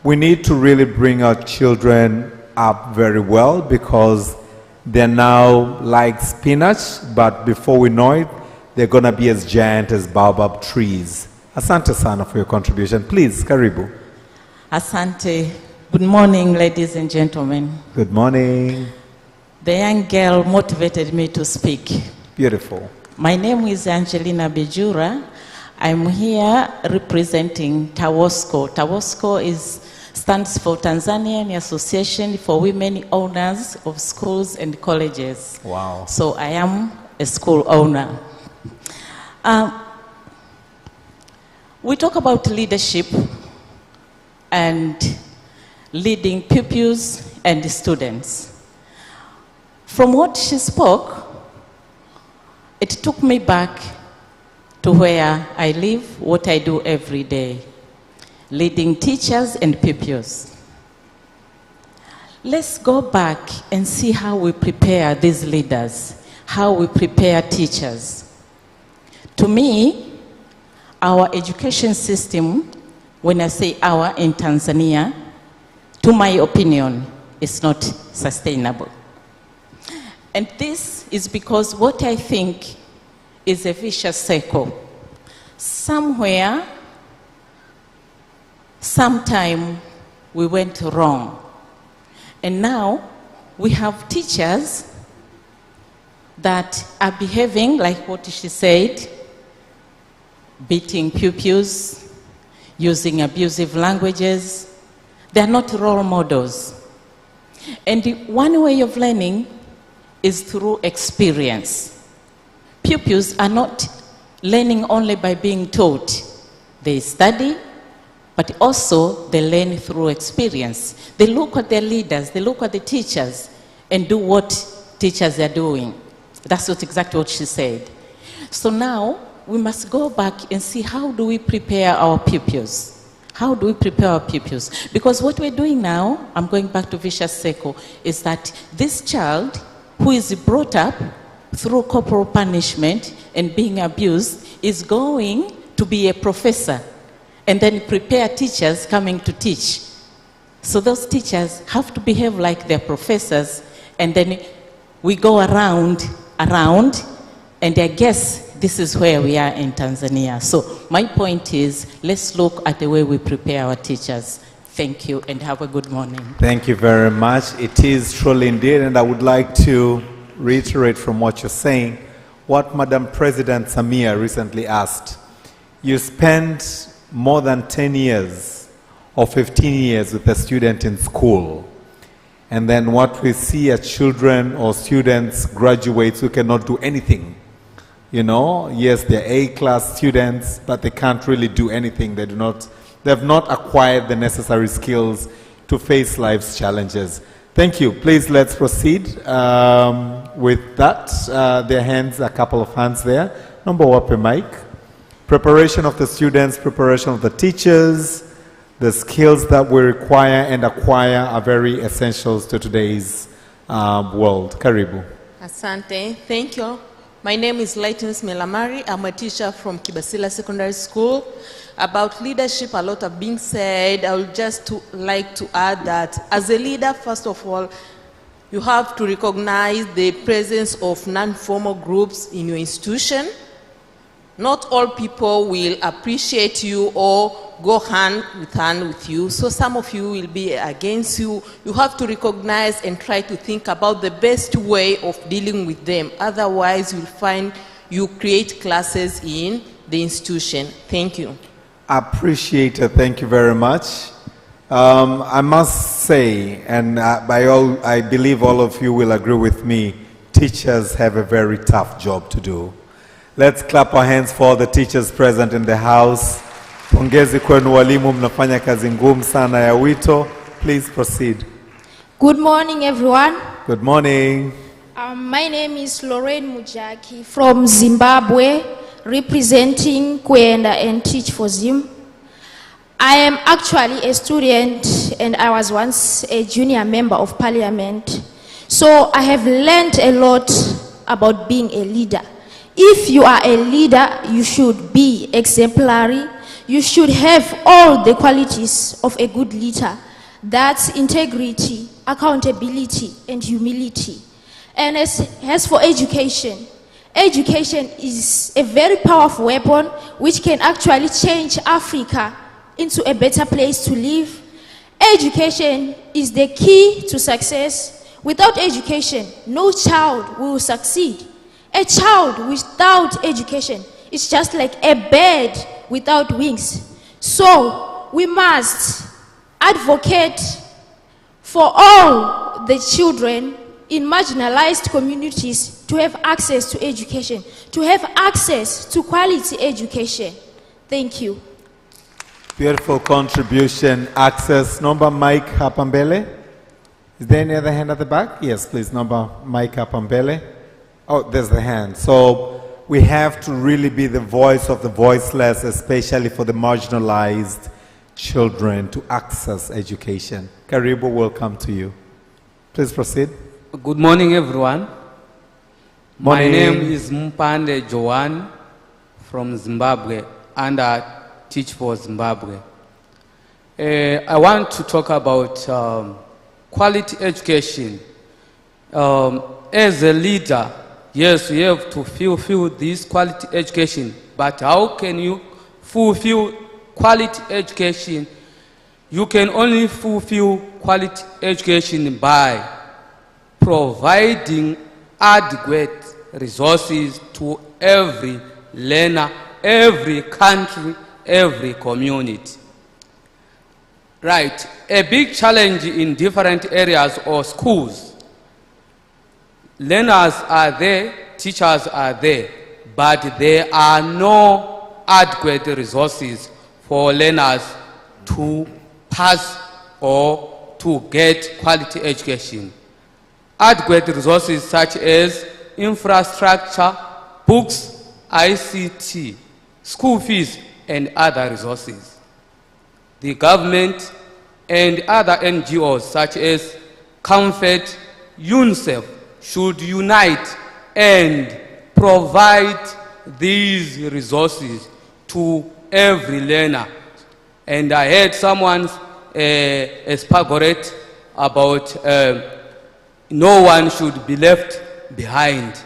We need to really bring our children up very well because they're now like spinach, but before we know it, they're going to be as giant as baobab trees. Asante sana for your contribution. Please, karibu. Asante. Good morning, ladies and gentlemen. Good morning. The young girl motivated me to speak. Beautiful. My name is Angelina Bejura. I'm here representing TAWOSCO. TAWOSCO stands for Tanzanian Association for Women Owners of Schools and Colleges. Wow. So I am a school owner. We talk about leadership and leading pupils and students. From what she spoke, it took me back to where I live, what I do every day, leading teachers and pupils. Let's go back and see how we prepare these leaders, how we prepare teachers. To me, our education system, when I say our in Tanzania, to my opinion, is not sustainable. And this is because what I think is a vicious circle. Somewhere sometime we went wrong. And now we have teachers that are behaving like what she said, beating pupils, using abusive languages. They are not role models. And the one way of learning is through experience. Pupils are not learning only by being taught. They study, but also they learn through experience. They look at their leaders, they look at the teachers, and do what teachers are doing. That's exactly what she said. So now we must go back and see how do we prepare our pupils. How do we prepare our pupils? Because what we're doing now, I'm going back to Vicious Circle, is that this child who is brought up through corporal punishment and being abused is going to be a professor and then prepare teachers coming to teach. So those teachers have to behave like their professors, and then we go around, and I guess this is where we are in Tanzania. So my point is, let's look at the way we prepare our teachers. Thank you, and have a good morning. Thank you very much. It is truly indeed, and I would like to reiterate from what you're saying, what Madam President Samia recently asked. You spend more than 10 years or 15 years with a student in school, and then what we see as children or students, graduates who cannot do anything. You know, yes, they're A-class students, but they can't really do anything. They have not acquired the necessary skills to face life's challenges. Thank you. Please, let's proceed with that. Their hands, a couple of hands there. Number one, Mike. Preparation of the students, preparation of the teachers, the skills that we require and acquire are very essential to today's world. Karibu. Asante. Thank you. My name is Lightness Melamari. I'm a teacher from Kibasila Secondary School. About leadership, a lot have been said. I would just like to add that as a leader, first of all, you have to recognize the presence of non-formal groups in your institution. Not all people will appreciate you or go hand with you. So some of you will be against you. You have to recognize and try to think about the best way of dealing with them. Otherwise, you'll find you create classes in the institution. Thank you. Appreciate it. Thank you very much. I must say, and I believe all of you will agree with me, teachers have a very tough job to do. Let's clap our hands for the teachers present in the house. Pongezi kwenu walimu, mnafanya kazi ngumu sana ya wito. Please proceed. Good morning, everyone. Good morning. My name is Lorraine Mujaki from Zimbabwe, representing Kwenda and Teach for Zim. I am actually a student and I was once a junior member of parliament. So I have learned a lot about being a leader. If you are a leader, you should be exemplary. You should have all the qualities of a good leader. That's integrity, accountability, and humility. And as for education, education is a very powerful weapon which can actually change Africa into a better place to live. Education is the key to success. Without education, no child will succeed. A child without education is just like a bird without wings. So we must advocate for all the children in marginalized communities to have access to education, to have access to quality education. Thank you. Beautiful contribution. Access. Number Mike Hapambele. Is there any other hand at the back? Yes, please. Number Mike Hapambele. Oh, there's the hand. So we have to really be the voice of the voiceless, especially for the marginalized children to access education. Karibu will come to you. Please proceed. Good morning, everyone. Morning. My name is Mpande Joan from Zimbabwe, and I teach for Zimbabwe. I want to talk about quality education. As a leader, yes, you have to fulfill this quality education, but how can you fulfill quality education You can only fulfill quality education by providing adequate resources to every learner, every country, every community. Right, a big challenge in different areas or schools. Learners are there, teachers are there, but there are no adequate resources for learners to pass or to get quality education. Adequate resources such as infrastructure, books, ICT, school fees, and other resources. The government and other NGOs such as Comfort, UNICEF should unite and provide these resources to every learner. And I heard someone expagorate about no one should be left behind.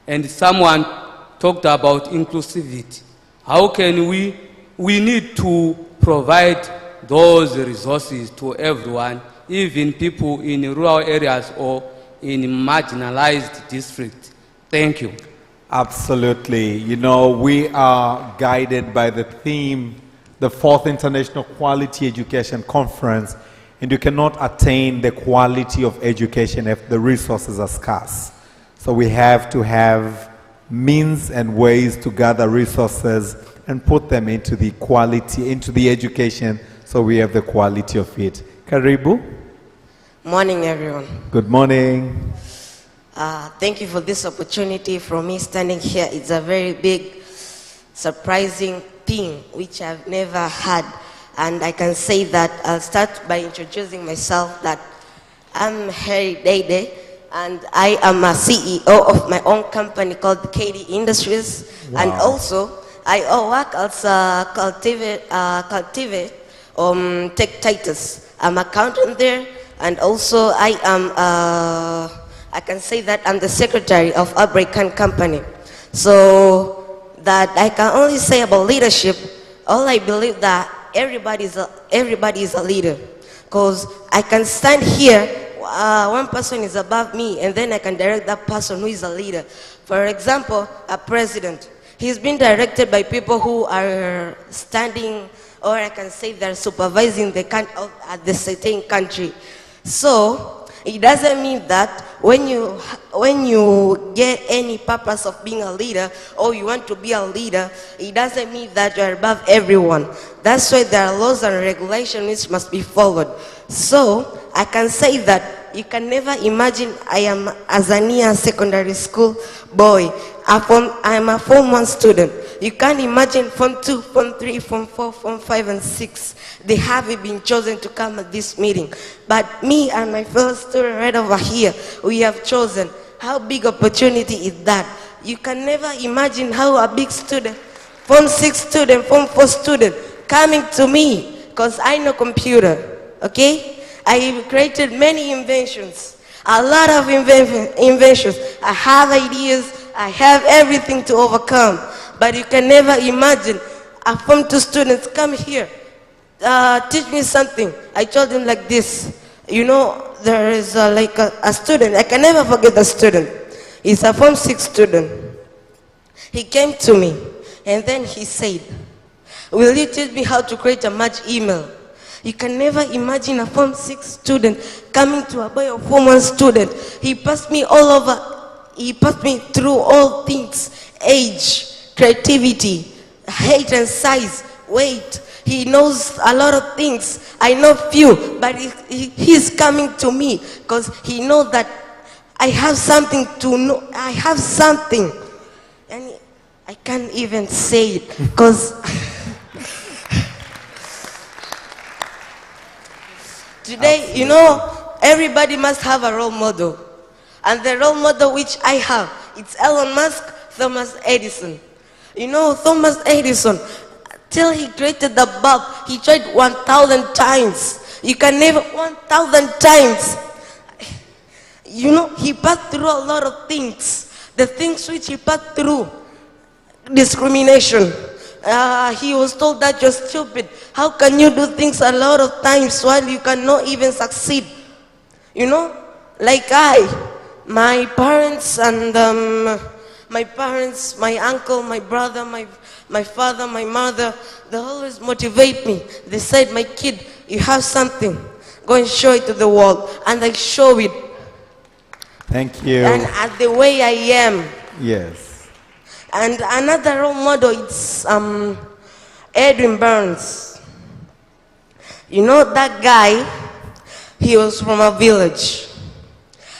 And someone talked about inclusivity. How can we need to provide those resources to everyone, even people in rural areas or in marginalized districts. Thank you. Absolutely. You know, we are guided by the theme, the 4th International Quality Education Conference, and you cannot attain the quality of education if the resources are scarce. So we have to have means and ways to gather resources and put them into the quality, into the education, so we have the quality of it. Karibu. Morning, everyone. Good morning. Thank you for this opportunity. For me standing here, it's a very big, surprising thing which I've never had. And I can say that I'll start by introducing myself, that I'm Harry Dede, and I am a CEO of my own company called KD Industries. Wow. And also, I work as a cultivate Tech Titus. I'm an accountant there, and also I am, I can say that I'm the secretary of Abraham Company. So that I can only say about leadership, all I believe that everybody is a leader. Because I can stand here, one person is above me, and then I can direct that person who is a leader. For example, a president. He's been directed by people who are standing, or I can say they're supervising the certain country. So it doesn't mean that when you get any purpose of being a leader, or you want to be a leader, it doesn't mean that you're above everyone. That's why there are laws and regulations which must be followed. So I can say that you can never imagine I am Azania Secondary School boy. I'm a Form 1 student. You can't imagine Form 2, Form 3, Form 4, Form 5, and 6. They haven't been chosen to come at this meeting. But me and my fellow student right over here, we have chosen. How big opportunity is that? You can never imagine how a big student, Form 6 student, Form 4 student, coming to me, because I know computer, okay? I created many inventions, a lot of inventions. I have ideas, I have everything to overcome. But you can never imagine a Form 2 students come here, teach me something. I told him like this, you know, there is like a student, I can never forget the student. He's a Form 6 student. He came to me and then he said, will you teach me how to create a match email? You can never imagine a Form 6 student coming to a boy of Form 1 student. He passed me all over, he passed me through all things, age, creativity, height and size, weight. He knows a lot of things. I know few, but he's coming to me because he knows that I have something to know. I have something. And I can't even say it because today, you know, everybody must have a role model. And the role model which I have, it's Elon Musk, Thomas Edison. You know, Thomas Edison, till he created the bulb, he tried 1,000 times. You can never, 1,000 times. You know, he passed through a lot of things. The things which he passed through, discrimination, He was told that you're stupid. How can you do things a lot of times while you cannot even succeed? You know, like my parents and my uncle, my brother, my father, my mother, they always motivate me. They said, my kid, you have something. Go and show it to the world. And I show it. Thank you. And at the way I am. Yes. And another role model is Edwin Burns. You know that guy, he was from a village.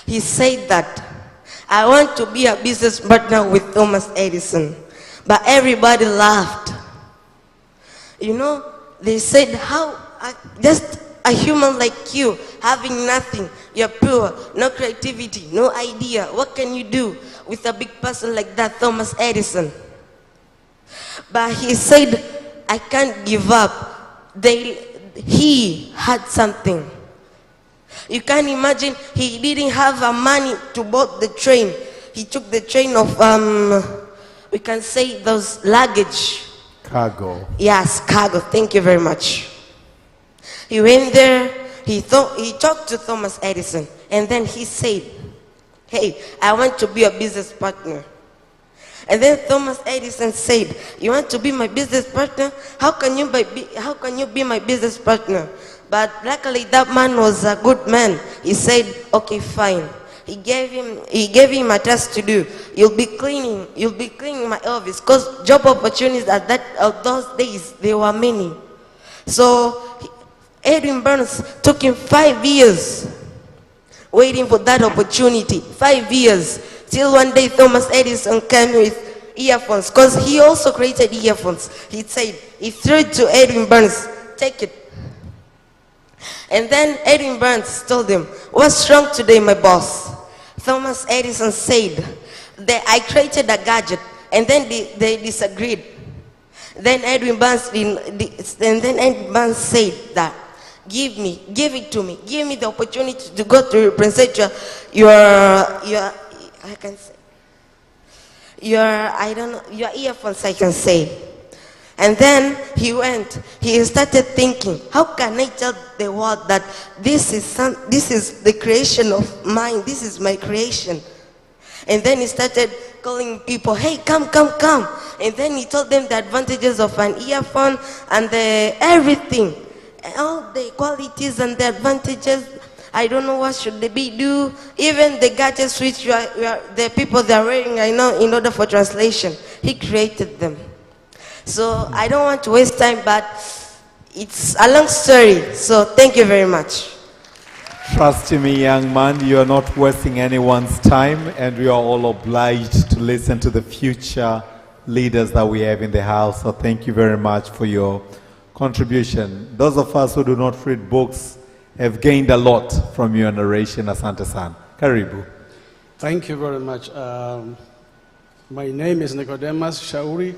He said that, I want to be a business partner with Thomas Edison. But everybody laughed. You know, they said, how, just a human like you, having nothing, you're poor, no creativity, no idea. What can you do with a big person like that, Thomas Edison? But he said, I can't give up. He had something. You can imagine he didn't have money to board the train. He took the train of, we can say those luggage. Cargo. Yes, cargo. Thank you very much. He went there, he talked to Thomas Edison, and then he said, hey, I want to be a business partner. And then Thomas Edison said, you want to be my business partner? How can you be my business partner? But luckily that man was a good man. He said, okay, fine. He gave him a task to do. You'll be cleaning my office, because job opportunities at those days, there were many. So Edwin Burns took him 5 years waiting for that opportunity. 5 years. Till one day Thomas Edison came with earphones, because he also created earphones. He said, he threw it to Edwin Burns, take it. And then Edwin Burns told him, what's wrong today, my boss? Thomas Edison said, I created a gadget, and then they disagreed. Then Edwin Burns said that, give it to me. Give me the opportunity to go to represent your earphones, I can say. And then he started thinking, how can I tell the world that this is the creation of mine, this is my creation? And then he started calling people, hey, come. And then he told them the advantages of an earphone and everything. All the qualities and the advantages. I don't know what should they do. Even the gadgets which the people they are wearing right now in order for translation. He created them. So I don't want to waste time, but it's a long story. So thank you very much. Trust me, young man, you are not wasting anyone's time, and we are all obliged to listen to the future leaders that we have in the house. So thank you very much for your contribution. Those of us who do not read books have gained a lot from your narration, Asante-san. Karibu. Thank you very much. My name is Nicodemus Shauri.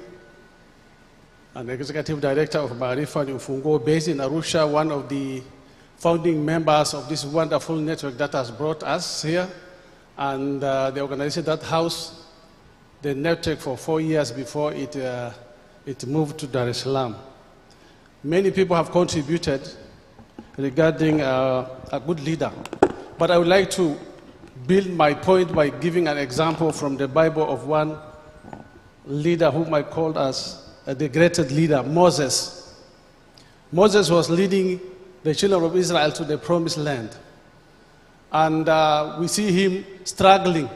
I'm the Executive Director of Maarifa Ufunguo, based in Arusha, one of the founding members of this wonderful network that has brought us here. And the organization that housed the network for 4 years before it moved to Dar es Salaam. Many people have contributed regarding a good leader. But I would like to build my point by giving an example from the Bible of one leader whom I called as the greatest leader, Moses. Moses was leading the children of Israel to the promised land. And we see him struggling,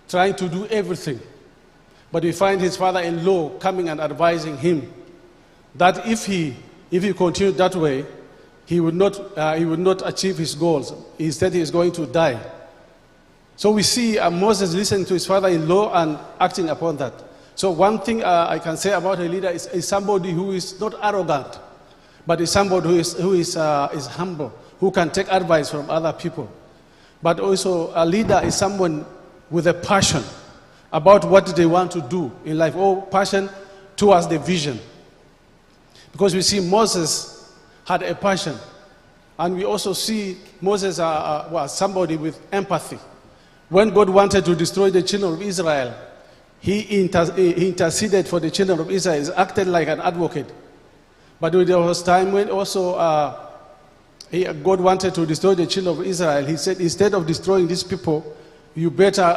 trying to do everything. But we find his father-in-law coming and advising him that if he continued that way, he would not achieve his goals. Instead, he is going to die. So we see Moses listening to his father-in-law and acting upon that. So one thing I can say about a leader is somebody who is not arrogant, but is somebody who is humble, who can take advice from other people. But also a leader is someone with a passion about what they want to do in life, or passion towards the vision. Because we see Moses had a passion, and we also see Moses was somebody with empathy. When God wanted to destroy the children of Israel, he interceded for the children of Israel. He acted like an advocate. But there was time when also God wanted to destroy the children of Israel. He said, instead of destroying these people, you better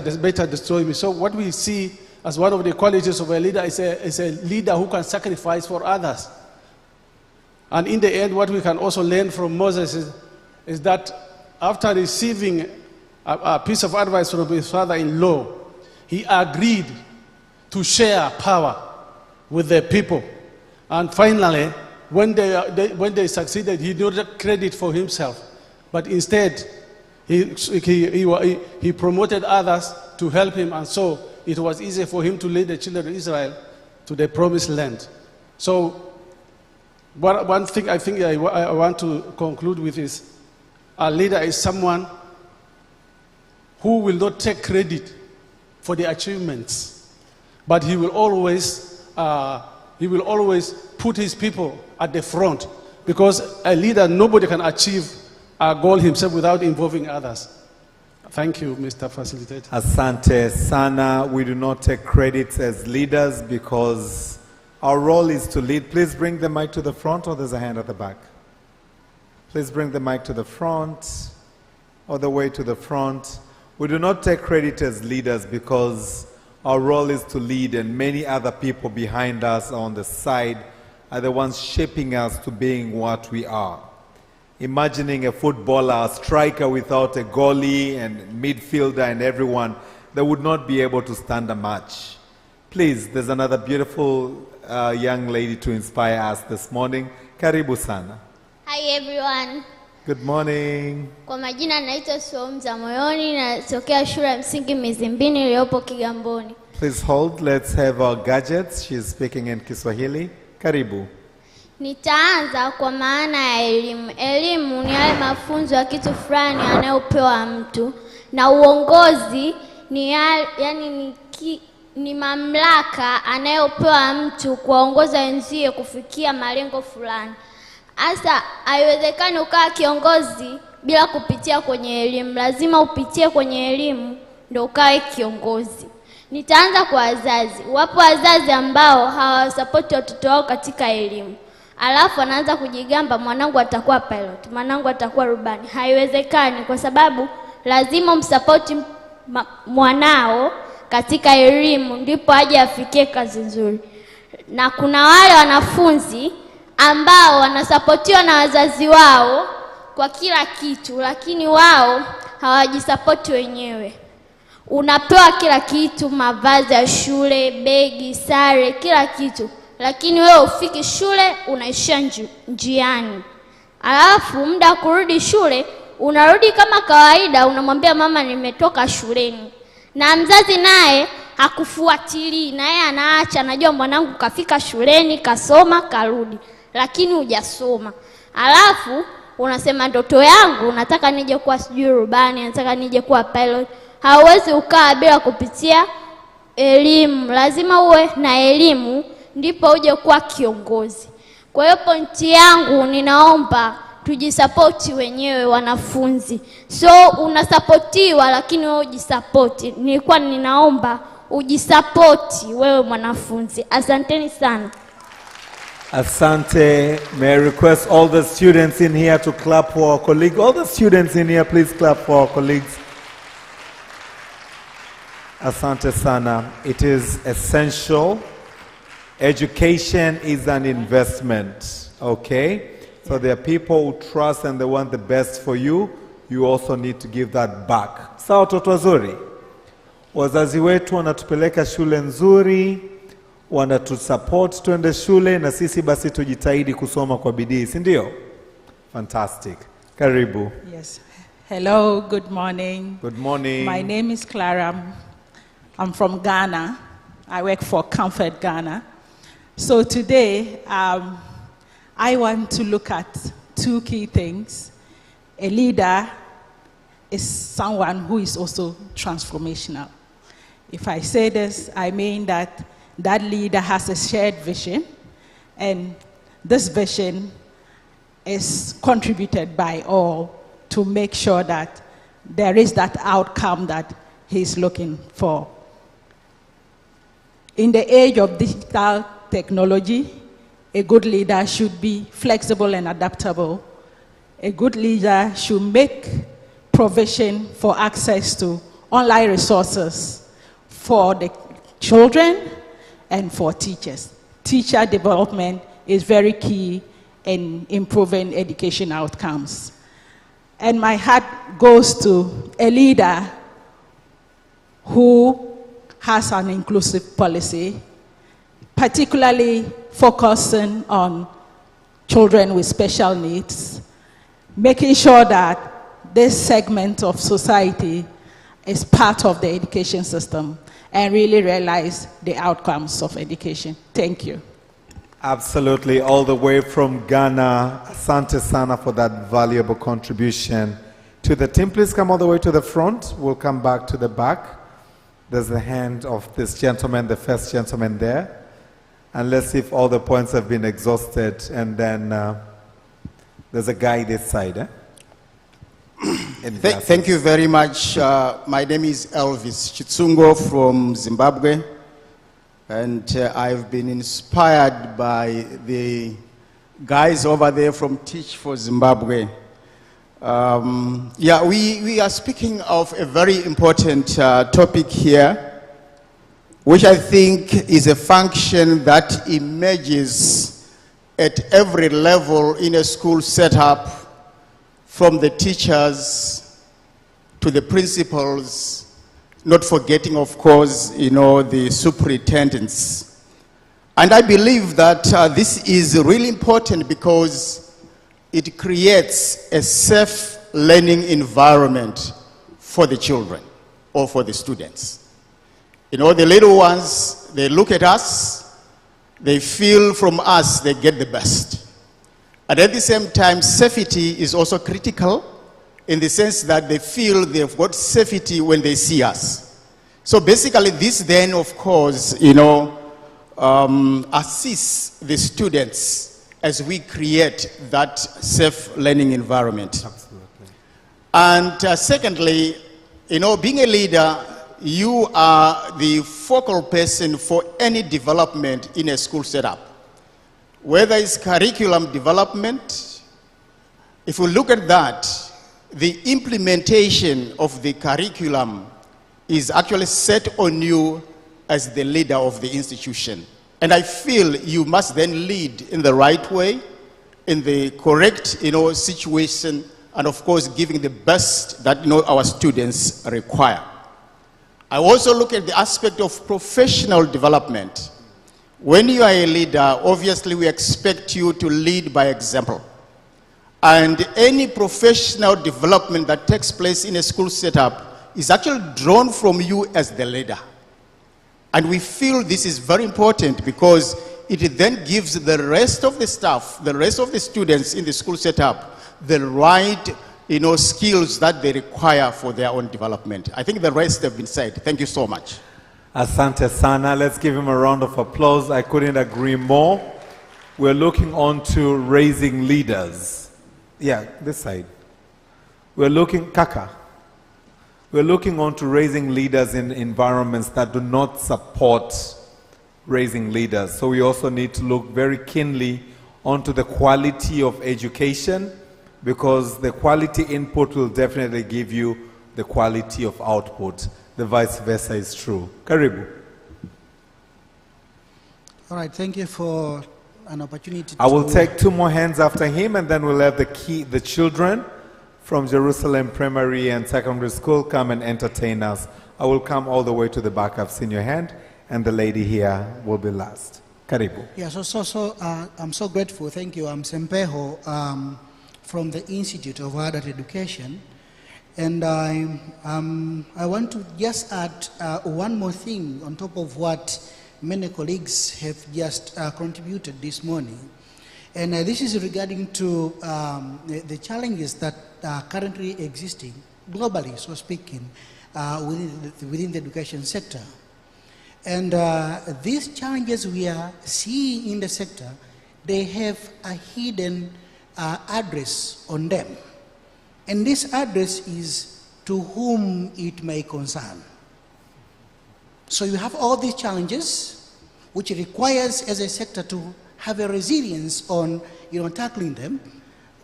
destroy me. So what we see as one of the qualities of a leader is a leader who can sacrifice for others. And in the end, what we can also learn from Moses is that after receiving a piece of advice from his father-in-law, he agreed to share power with the people. And finally, when they succeeded, he did not credit for himself, but instead, he promoted others to help him, and so it was easy for him to lead the children of Israel to the promised land. So, one thing I think I want to conclude with is, a leader is someone who will not take credit for the achievements, but he will always put his people at the front, because a leader, nobody can achieve a goal himself without involving others. Thank you, Mr. Facilitator. Asante sana. We do not take credits as leaders because our role is to lead. Please bring the mic to the front, or there's a hand at the back. Please bring the mic to the front, all the way to the front. We do not take credit as leaders because our role is to lead, and many other people behind us on the side are the ones shaping us to being what we are. Imagining a footballer, a striker without a goalie and midfielder and everyone, they would not be able to stand a match. Please, there's another beautiful young lady to inspire us this morning. Karibu sana. Hi everyone. Good morning. Kwa majina naitwa Somza Moyoni, natokea shule ya msingi Mizimbini iliyopo Kigamboni. Please hold. Let's have our gadgets. She's speaking in Kiswahili. Karibu. Nitaanza kwa maana ya elimu. Elimu ni yale mafunzo ya kitu fulani anayopewa mtu, na uongozi ni ni mamlaka anayopewa mtu kuongoza wenzie kufikia malengo fulani. Asa haiwezekani ukawa kiongozi bila kupitia kwenye elimu. Lazima upitie kwenye elimu ndio ukawe kiongozi. Nitaanza kwa wazazi. Wapo wazazi ambao hawasapoti watoto wao katika elimu. Alafu anaanza kujigamba, mwanangu atakuwa pilot, mwanangu atakuwa rubani. Haiwezekani, kwa sababu lazima umsapoti mwanao katika elimu ndipo aje afikie kazi nzuri. Na kuna wale wanafunzi ambao wanasapotiwa na wazazi wao kwa kila kitu, lakini wao hawajisapoti wenyewe. Unapewa kila kitu, mavazi ya shule, begi, sare, kila kitu, lakini wewe ufiki shule unaishia njiani. Alafu muda kurudi shule unarudi kama kawaida, unamwambia mama nimetoka shuleni, na mzazi naye hakufuatilii, naye anaacha, anajua mwanangu kafika shuleni, kasoma, karudi, lakini hujasoma. Alafu unasema ndoto yangu nataka nije kuwa sijui rubani, nataka nije kuwa pilot. Hauwezi ukaa bila kupitia elimu. Lazima uwe na elimu ndipo uje kuwa kiongozi. Kwa hiyo pointi yangu, ninaomba tujisapoti wenyewe wanafunzi. So unasapotiwa lakini wewe ujisapoti. Nilikuwa ninaomba ujisapoti wewe mwanafunzi. Asanteni sana. Asante. May I request all the students in here to clap for our colleague. All the students in here, please clap for our colleagues. Asante sana. It is essential. Education is an investment, okay? So there are people who trust and they want the best for you. You also need to give that back. Sawa watoto wazuri? Wazazi wetu wanatupeleka shule nzuri, wanatusupport tuende shule, na sisi basi tujitahidi kusoma kwa bidii, si ndio? Fantastic. Karibu. Yes. Hello, good morning. Good morning. My name is Clara. I'm from Ghana. I work for Comfort Ghana. So today, I want to look at two key things. A leader is someone who is also transformational. If I say this, I mean that that leader has a shared vision, and this vision is contributed by all to make sure that there is that outcome that he's looking for. In the age of digital technology, a good leader should be flexible and adaptable. A good leader should make provision for access to online resources for the children and for teachers. Teacher development is very key in improving education outcomes. And my heart goes to a leader who has an inclusive policy, particularly focusing on children with special needs, making sure that this segment of society is part of the education system and really realize the outcomes of education. Thank you. Absolutely, all the way from Ghana. Asante sana for that valuable contribution to the team. Please come all the way to the front. We'll come back to the back. There's the hand of this gentleman, the first gentleman there. And let's see if all the points have been exhausted. And then there's a guy this side. Eh? Thank you very much. My name is Elvis Chitsungo from Zimbabwe. And I've been inspired by the guys over there from Teach for Zimbabwe. Yeah, we are speaking of a very important topic here, which I think is a function that emerges at every level in a school setup, from the teachers to the principals, not forgetting, of course, the superintendents. And I believe that this is really important because it creates a safe learning environment for the children or for the students. The little ones, they look at us, they feel from us they get the best. And at the same time, safety is also critical in the sense that they feel they've got safety when they see us. So basically this then, of course, assists the students as we create that safe learning environment. Absolutely. And secondly, being a leader, you are the focal person for any development in a school setup. Whether it's curriculum development, if we look at that, the implementation of the curriculum is actually set on you as the leader of the institution. And I feel you must then lead in the right way, in the correct, situation, and of course giving the best that our students require. I also look at the aspect of professional development. When you are a leader, obviously we expect you to lead by example. And any professional development that takes place in a school setup is actually drawn from you as the leader. And we feel this is very important because it then gives the rest of the staff, the rest of the students in the school setup, the right skills that they require for their own development. I think the rest have been said. Thank you so much. Asante sana. Let's give him a round of applause. I couldn't agree more. We're looking on to raising leaders. Yeah, this side. We're looking, Kaka. We're looking on to raising leaders in environments that do not support raising leaders. So we also need to look very keenly onto the quality of education, because the quality input will definitely give you the quality of output. The vice versa is true. Karibu. All right, thank you for an opportunity. I will take two more hands after him, and then we'll have the children from Jerusalem Primary and Secondary School come and entertain us. I will come all the way to the back. I've seen your hand, and the lady here will be last. Karibu. Yeah, I'm so grateful. Thank you. I'm Sempeho from the Institute of Adult Education. And I want to just add one more thing on top of what many colleagues have just contributed this morning. And this is regarding to the challenges that are currently existing globally, so speaking, within the education sector. And these challenges we are seeing in the sector, they have a hidden address on them. And this address is to whom it may concern. So you have all these challenges, which requires as a sector to have a resilience on tackling them.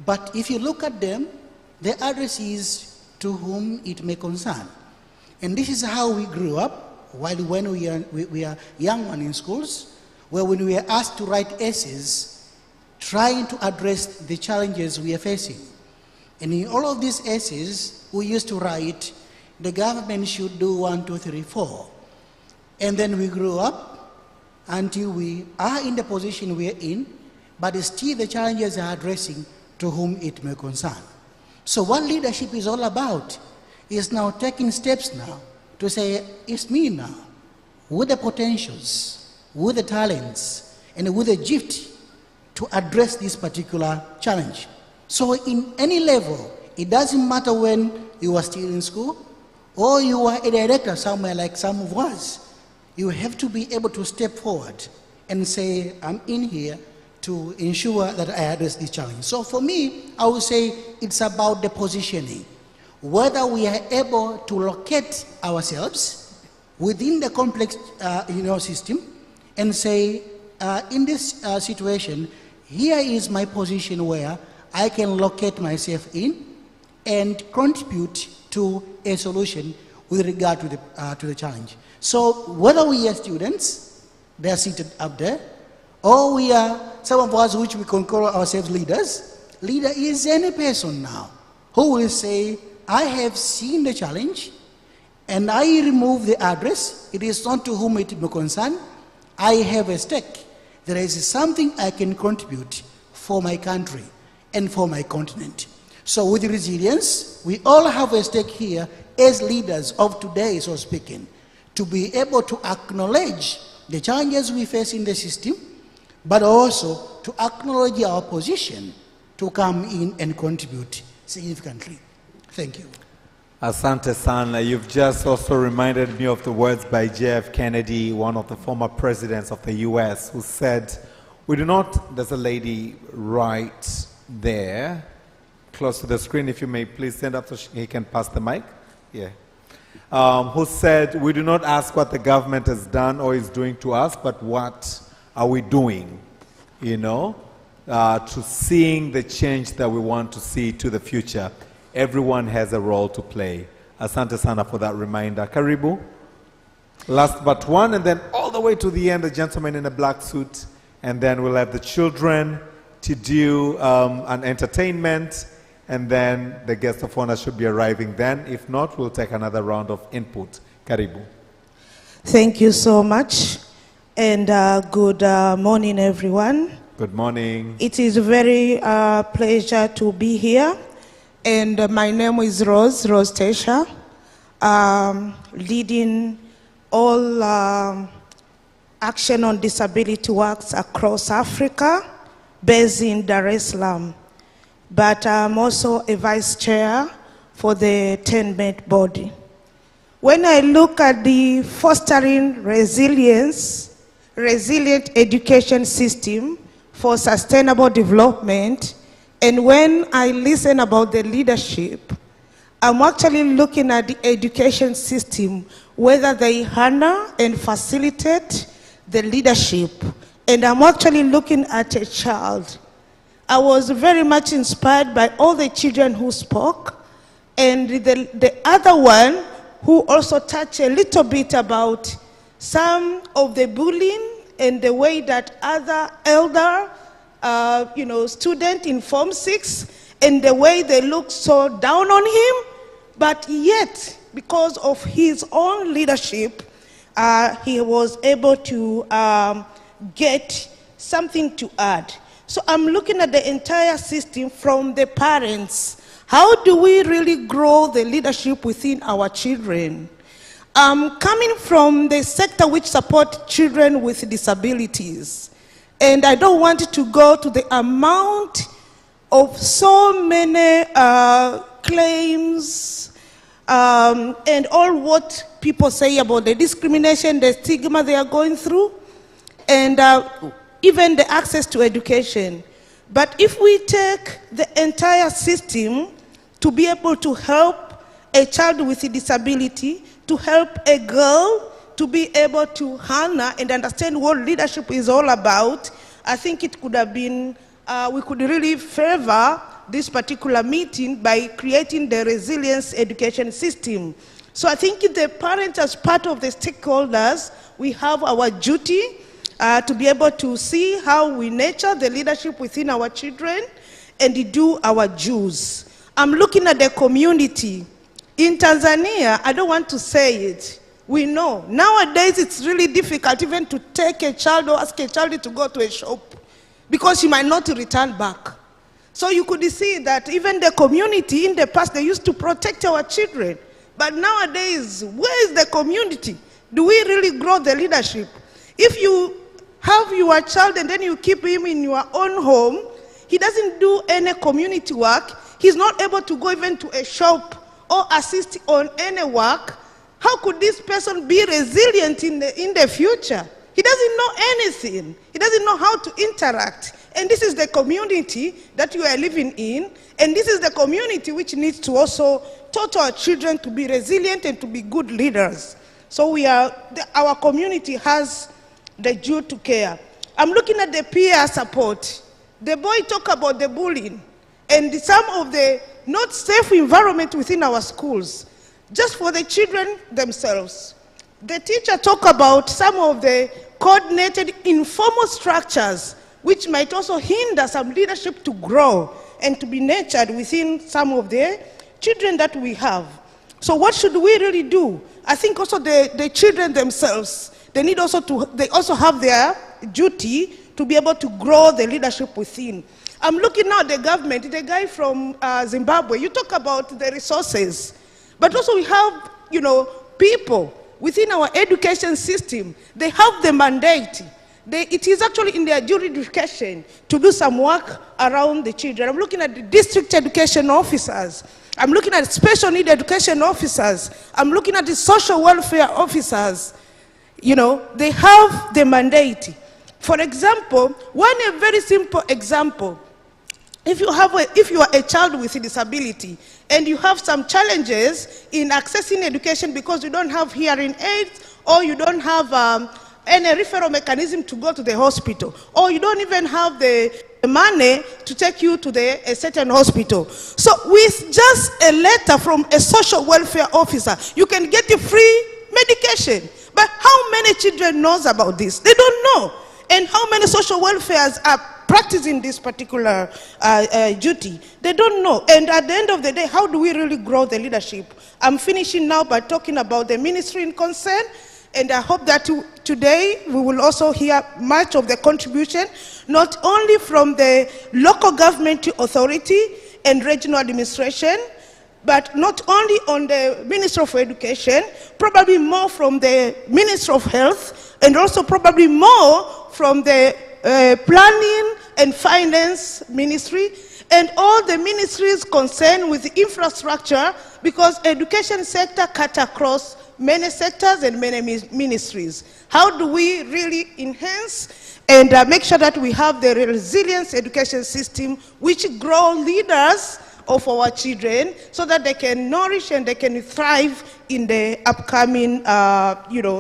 But if you look at them, the address is to whom it may concern. And this is how we grew up when we are young one in schools, where when we are asked to write essays, trying to address the challenges we are facing. And in all of these essays, we used to write, the government should do 1, 2, 3, 4. And then we grew up until we are in the position we are in, but still the challenges are addressing to whom it may concern. So what leadership is all about is now taking steps now to say, it's me now, with the potentials, with the talents, and with the gift to address this particular challenge. So in any level, it doesn't matter when you are still in school or you are a director somewhere like some of us, you have to be able to step forward and say, I'm in here to ensure that I address this challenge. So for me, I would say it's about the positioning. Whether we are able to locate ourselves within the complex system and say, in this situation, here is my position where I can locate myself in and contribute to a solution with regard to the challenge. So whether we are students, they are seated up there, or we are, some of us which we can call ourselves leaders, leader is any person now who will say, I have seen the challenge and I remove the address. It is not to whom it may concern. I have a stake. There is something I can contribute for my country and for my continent. So with resilience, we all have a stake here as leaders of today, so speaking, to be able to acknowledge the challenges we face in the system, but also to acknowledge our position to come in and contribute significantly. Thank you. Asante sana. You've just also reminded me of the words by JF Kennedy, one of the former presidents of the US, who said, we do not, there's a lady right there, close to the screen, if you may please stand up so he can pass the mic. Yeah. Who said, we do not ask what the government has done or is doing to us, but what are we doing, to seeing the change that we want to see to the future. Everyone has a role to play. Asante sana for that reminder. Karibu. Last but one, and then all the way to the end, the gentleman in a black suit, and then we'll have the children to do an entertainment, and then the guest of honor should be arriving then. If not, we'll take another round of input. Karibu. Thank you so much, and good morning, everyone. Good morning. It is a very pleasure to be here, and my name is Rose Tesha, leading all action on disability works across Africa, based in Dar es Salaam. But I'm also a vice chair for the 10-member body. When I look at the fostering resilient education system for sustainable development, and when I listen about the leadership, I'm actually looking at the education system, whether they honor and facilitate the leadership. And I'm actually looking at a child. I was very much inspired by all the children who spoke, and the other one who also touched a little bit about some of the bullying and the way that other elder, student in Form 6, and the way they look so down on him, but yet, because of his own leadership, he was able to get something to add. So I'm looking at the entire system from the parents. How do we really grow the leadership within our children? Coming from the sector which supports children with disabilities, and I don't want to go to the amount of so many claims and all what people say about the discrimination, the stigma they are going through, and even the access to education. But if we take the entire system to be able to help a child with a disability, to help a girl to be able to honor and understand what leadership is all about, I think it could have been, we could really favor this particular meeting by creating the resilience education system. So I think the parents, as part of the stakeholders, we have our duty to be able to see how we nurture the leadership within our children and do our dues. I'm looking at the community. In Tanzania, I don't want to say it. We know. Nowadays, it's really difficult even to take a child or ask a child to go to a shop because she might not return back. So you could see that even the community in the past, they used to protect our children. But nowadays, where is the community? Do we really grow the leadership? If you have your child and then you keep him in your own home, he doesn't do any community work. He's not able to go even to a shop or assist on any work. How could this person be resilient in the future? He doesn't know anything. He doesn't know how to interact. And this is the community that you are living in. And this is the community which needs to also teach our children to be resilient and to be good leaders. So our community has the due to care. I'm looking at the peer support. The boy talked about the bullying and some of the not safe environment within our schools, just for the children themselves. The teacher talked about some of the coordinated informal structures which might also hinder some leadership to grow and to be nurtured within some of the children that we have. So what should we really do? I think also the children themselves, they also have their duty to be able to grow the leadership within. I'm looking now at the government, the guy from Zimbabwe, you talk about the resources, but also we have, people within our education system, they have the mandate. It is actually in their jurisdiction to do some work around the children. I'm looking at the district education officers. I'm looking at special need education officers. I'm looking at the social welfare officers. They have the mandate. For example, a very simple example. If you are a child with a disability and you have some challenges in accessing education because you don't have hearing aids or you don't have any referral mechanism to go to the hospital, or you don't even have the money to take you to a certain hospital. So with just a letter from a social welfare officer, you can get a free medication. But how many children knows about this? They don't know. And how many social welfares are practicing this particular duty? They don't know. And at the end of the day, how do we really grow the leadership? I'm finishing now by talking about the ministry in concern. And I hope that today we will also hear much of the contribution, not only from the local government authority and regional administration, but not only on the Ministry of Education, probably more from the Ministry of Health, and also probably more from the Planning and Finance Ministry, and all the ministries concerned with infrastructure, because education sector cut across many sectors and many ministries. How do we really enhance and make sure that we have the resilience education system which grow leaders of our children so that they can nourish and they can thrive in the upcoming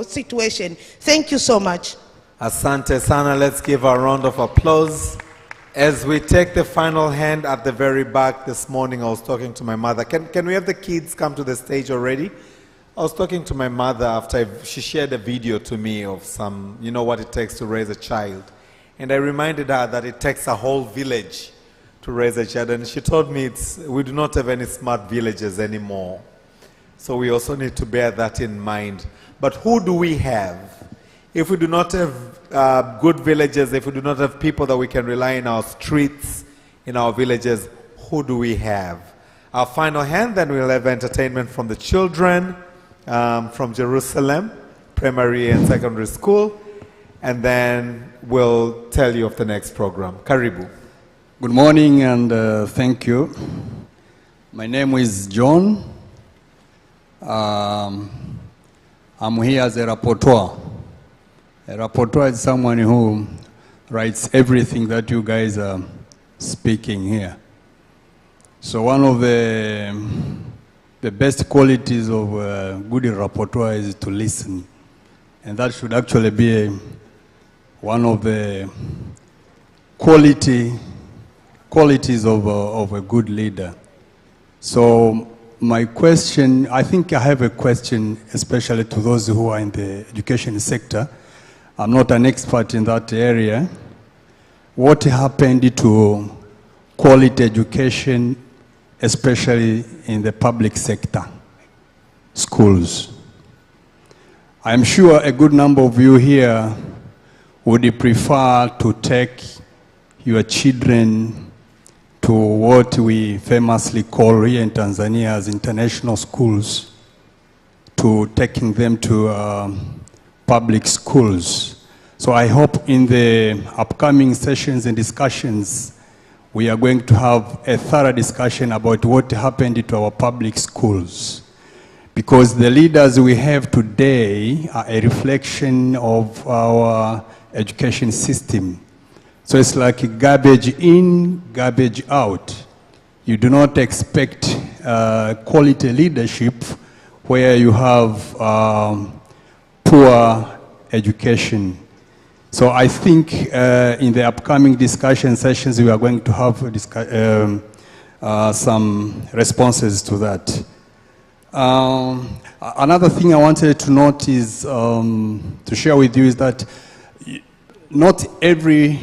situation? Thank you so much. Asante sana. Let's give a round of applause. As we take the final hand at the very back this morning, I was talking to my mother. Can we have the kids come to the stage already? I was talking to my mother after she shared a video to me of some, what it takes to raise a child. And I reminded her that it takes a whole village to raise a child. And she told me we do not have any smart villages anymore. So we also need to bear that in mind. But who do we have? If we do not have good villages, if we do not have people that we can rely in our streets, in our villages, who do we have? Our final hand, then we'll have entertainment from the children, from Jerusalem, primary and secondary school, and then we'll tell you of the next program. Karibu. Good morning and thank you. My name is John. I'm here as a rapporteur. A rapporteur is someone who writes everything that you guys are speaking here. So one of the best qualities of a good rapporteur is to listen. And that should actually be one of the qualities of a good leader. So my question, I think I have a question especially to those who are in the education sector. I'm not an expert in that area. What happened to quality education, especially in the public sector, schools? I'm sure a good number of you here would prefer to take your children to what we famously call here in Tanzania as international schools, to taking them to public schools. So I hope in the upcoming sessions and discussions, we are going to have a thorough discussion about what happened to our public schools. Because the leaders we have today are a reflection of our education system. So it's like garbage in, garbage out. You do not expect quality leadership where you have poor education. So I think in the upcoming discussion sessions, we are going to have some responses to that. Another thing I wanted to note is, to share with you, is that not every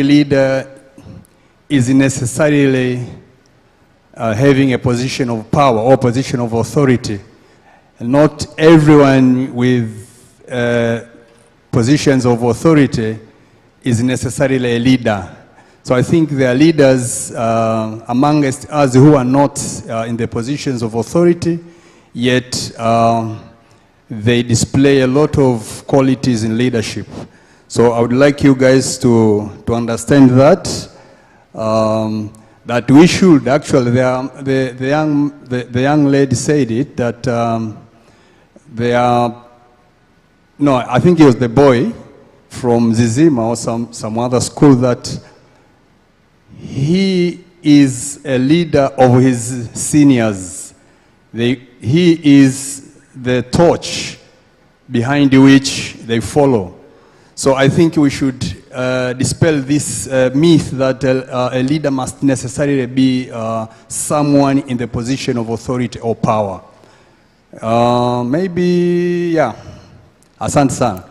leader is necessarily having a position of power or position of authority. Not everyone with positions of authority is necessarily a leader. So I think there are leaders amongst us who are not in the positions of authority, yet they display a lot of qualities in leadership. So I would like you guys to understand that, that we should actually, the young lady said it, that they are, no, I think it was the boy from Zizima or some other school, that he is a leader of his seniors. He is the torch behind which they follow. So I think we should dispel this myth that a leader must necessarily be someone in the position of authority or power. Maybe, yeah. Asante sana.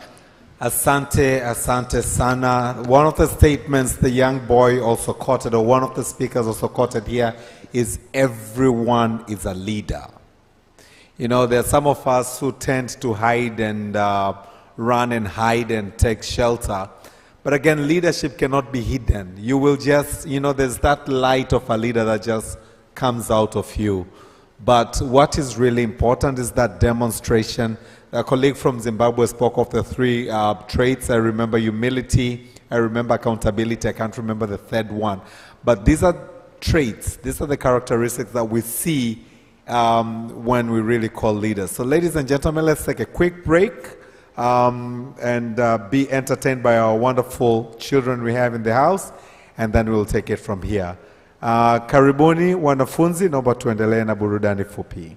Asante sana. One of the statements the young boy also quoted, or one of the speakers also quoted here, is everyone is a leader. You know, there are some of us who tend to hide and run and hide and take shelter. But again, leadership cannot be hidden. You will just, you know, there's that light of a leader that just comes out of you. But what is really important is that demonstration. A colleague from Zimbabwe spoke of the three traits. I remember humility, I remember accountability, I can't remember the third one. But these are traits, these are the characteristics that we see when we really call leaders. So ladies and gentlemen, let's take a quick break and be entertained by our wonderful children we have in the house, and then we'll take it from here. Karibuni wanafunzi, naomba tuendelee na burudani fupi.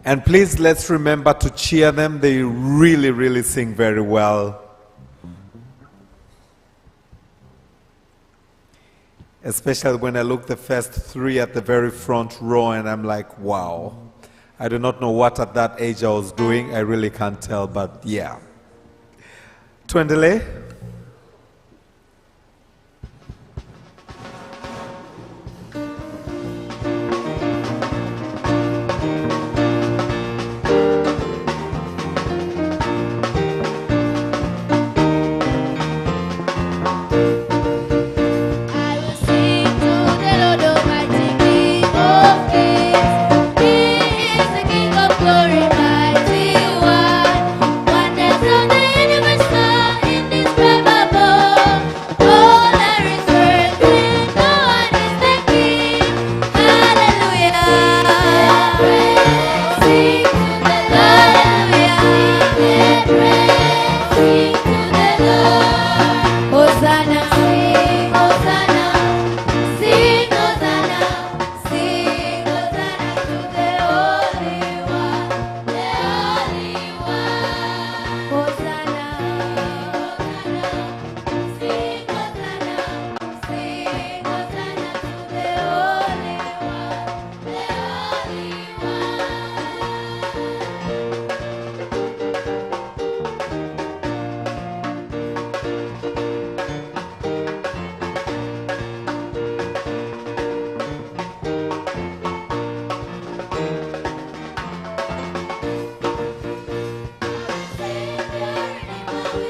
And please, let's remember to cheer them. They really, really sing very well. Especially when I look the first three at the very front row and I'm like, wow. I do not know what at that age I was doing. I really can't tell, but yeah. Tuendelee. Glory, mighty one, wonders of the universe, in this Sing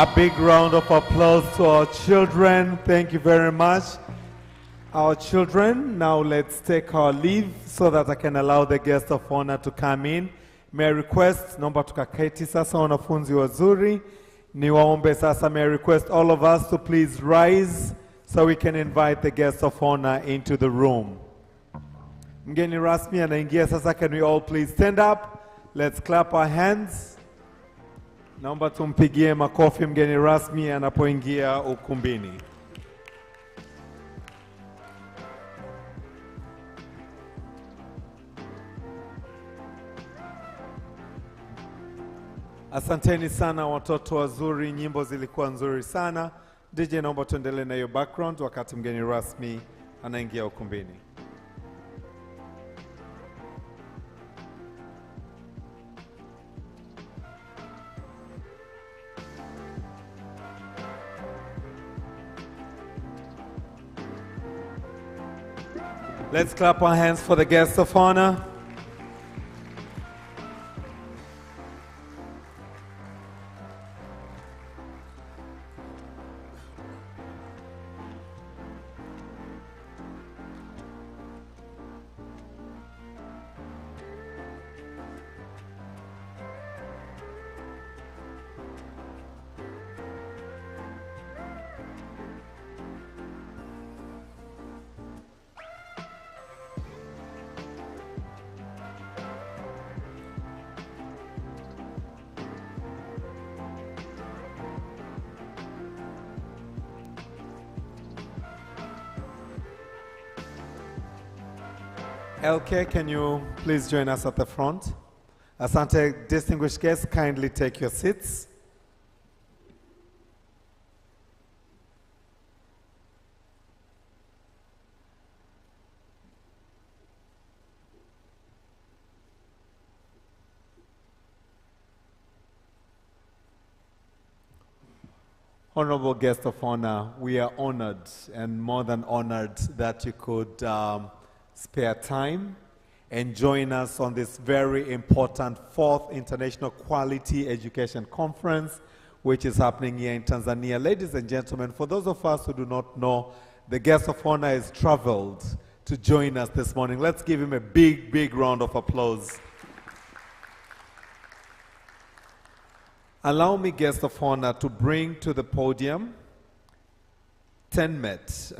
A big round of applause to our children. Thank you very much. Our children, now let's take our leave so that I can allow the guest of honor to come in. May I request, naomba tukaketi sasa wanafunzi wazuri. Niwaombe sasa, may I request all of us to please rise so we can invite the guest of honor into the room. Mgeni rasmi anaingia sasa, can we all please stand up? Let's clap our hands. Naomba tumpigie makofi mgeni rasmi anapoingia ukumbini. Asanteni sana watoto wazuri, nyimbo zilikuwa nzuri sana. DJ, naomba tuendelee na hiyo background wakati mgeni rasmi anaingia ukumbini. Let's clap our hands for the guest of honor. LK, can you please join us at the front? Asante, distinguished guests, kindly take your seats. Honorable guest of honor, we are honored and more than honored that you could spare time and join us on this very important 4th International Quality Education Conference, which is happening here in Tanzania. Ladies and gentlemen, for those of us who do not know, the guest of honor has traveled to join us this morning. Let's give him a big, big round of applause. Allow me, guest of honor, to bring to the podium TENMET.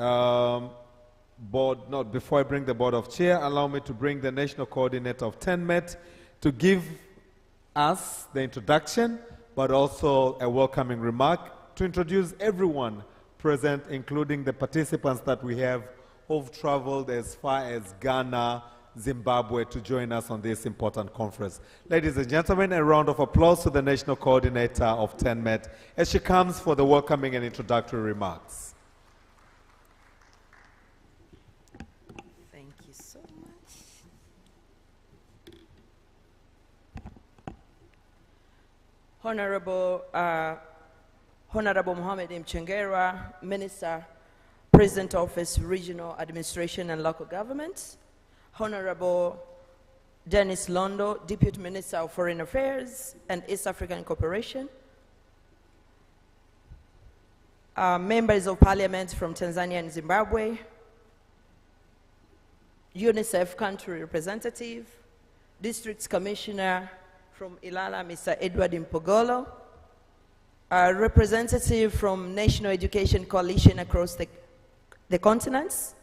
Before I bring the board of chair, allow me to bring the national coordinator of TENMET to give us the introduction, but also a welcoming remark to introduce everyone present, including the participants that we have who've traveled as far as Ghana, Zimbabwe to join us on this important conference. Ladies and gentlemen, a round of applause to the national coordinator of TENMET as she comes for the welcoming and introductory remarks. Honorable Mohamed Mchengerwa, Minister, President Office, Regional Administration and Local Government. Honorable Dennis Londo, Deputy Minister of Foreign Affairs and East African Cooperation. Members of Parliament from Tanzania and Zimbabwe. UNICEF Country Representative, Districts Commissioner from Ilala, Mr. Edward Mpogolo, a representative from National Education Coalition across the continents,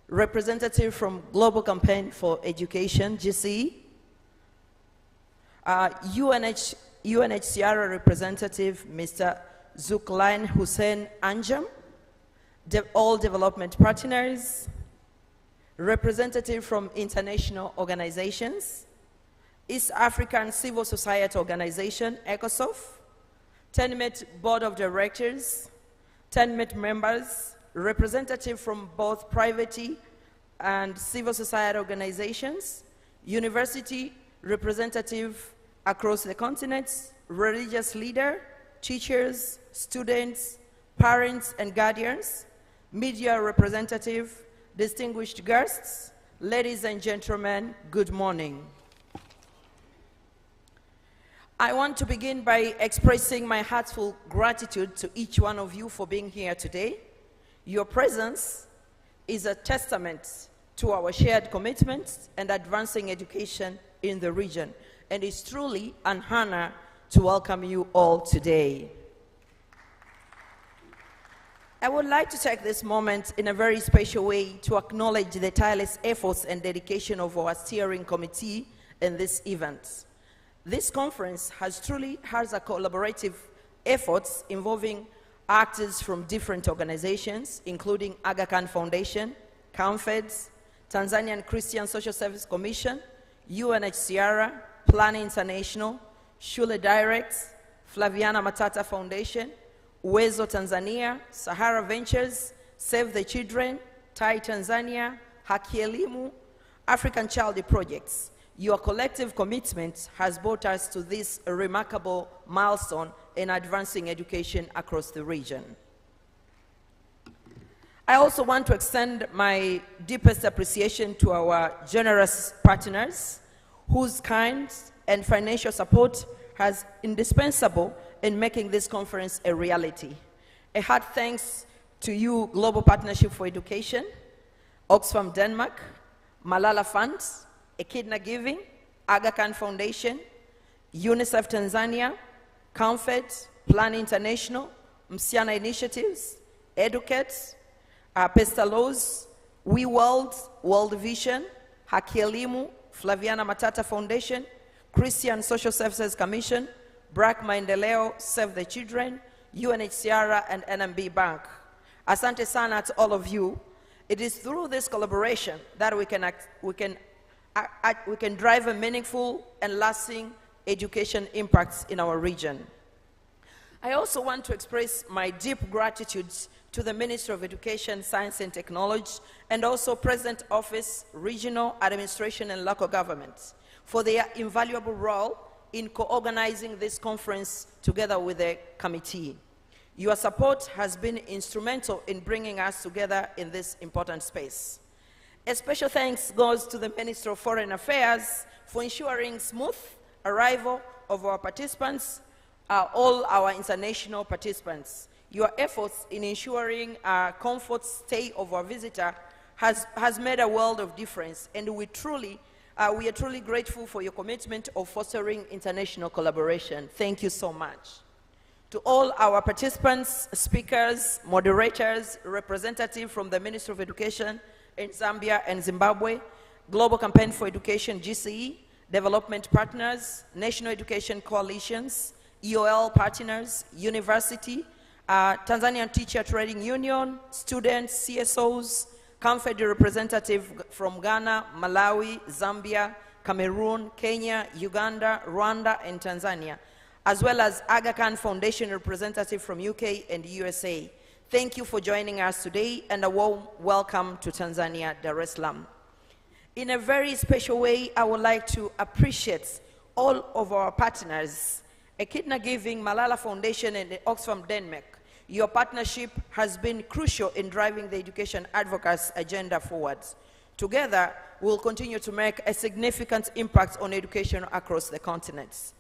representative from Global Campaign for Education, GCE, UNHCR representative, Mr. Zulkarnain Hussein Anjam, all development partners, representative from international organizations, East African Civil Society Organization, ECOSOF, TENMET Board of Directors, TENMET members, representative from both private and civil society organizations, university representative across the continents, religious leader, teachers, students, parents and guardians, media representative, distinguished guests, ladies and gentlemen, good morning. I want to begin by expressing my heartfelt gratitude to each one of you for being here today. Your presence is a testament to our shared commitments and advancing education in the region, and it's truly an honor to welcome you all today. I would like to take this moment in a very special way to acknowledge the tireless efforts and dedication of our steering committee in this event. This conference has a collaborative efforts involving actors from different organizations, including Aga Khan Foundation, CAMFEDS, Tanzanian Christian Social Service Commission, UNHCR, Plan International, Shule Direct, Flaviana Matata Foundation, Uwezo Tanzania, Sahara Ventures, Save the Children, TAI Tanzania, Haki Elimu, African Child Projects. Your collective commitment has brought us to this remarkable milestone in advancing education across the region. I also want to extend my deepest appreciation to our generous partners whose kind and financial support has indispensable in making this conference a reality. A heart thanks to you, Global Partnership for Education, Oxfam Denmark, Malala Funds, Echidna Giving, Aga Khan Foundation, UNICEF Tanzania, CAMFED, Plan International, Msichana Initiatives, Educate, Pestalos, We World, World Vision, Haki Elimu, Flaviana Matata Foundation, Christian Social Services Commission, BRAC Maendeleo, Save the Children, UNHCR, and NMB Bank. Asante sana to all of you. It is through this collaboration that we can drive a meaningful and lasting education impacts in our region. I also want to express my deep gratitude to the Ministry of Education, Science and Technology, and also President Office, Regional Administration and Local Governments for their invaluable role in co-organizing this conference together with the committee. Your support has been instrumental in bringing us together in this important space. A special thanks goes to the Minister of Foreign Affairs for ensuring smooth arrival of our participants, all our international participants. Your efforts in ensuring a comfort stay of our visitor has made a world of difference, and we are truly grateful for your commitment of fostering international collaboration. Thank you so much. To all our participants, speakers, moderators, representatives from the Ministry of Education in Zambia and Zimbabwe, Global Campaign for Education, GCE, development partners, national education coalitions, EOL partners, university, Tanzanian Teacher Trading Union, students, CSOs, CAMFED representative from Ghana, Malawi, Zambia, Cameroon, Kenya, Uganda, Rwanda, and Tanzania, as well as Aga Khan Foundation representative from UK and USA. Thank you for joining us today, and a warm welcome to Tanzania, Dar es Salaam. In a very special way, I would like to appreciate all of our partners, Echidna Giving, Malala Foundation, and the Oxfam Denmark. Your partnership has been crucial in driving the education advocacy agenda forward. Together, we'll continue to make a significant impact on education across the continent.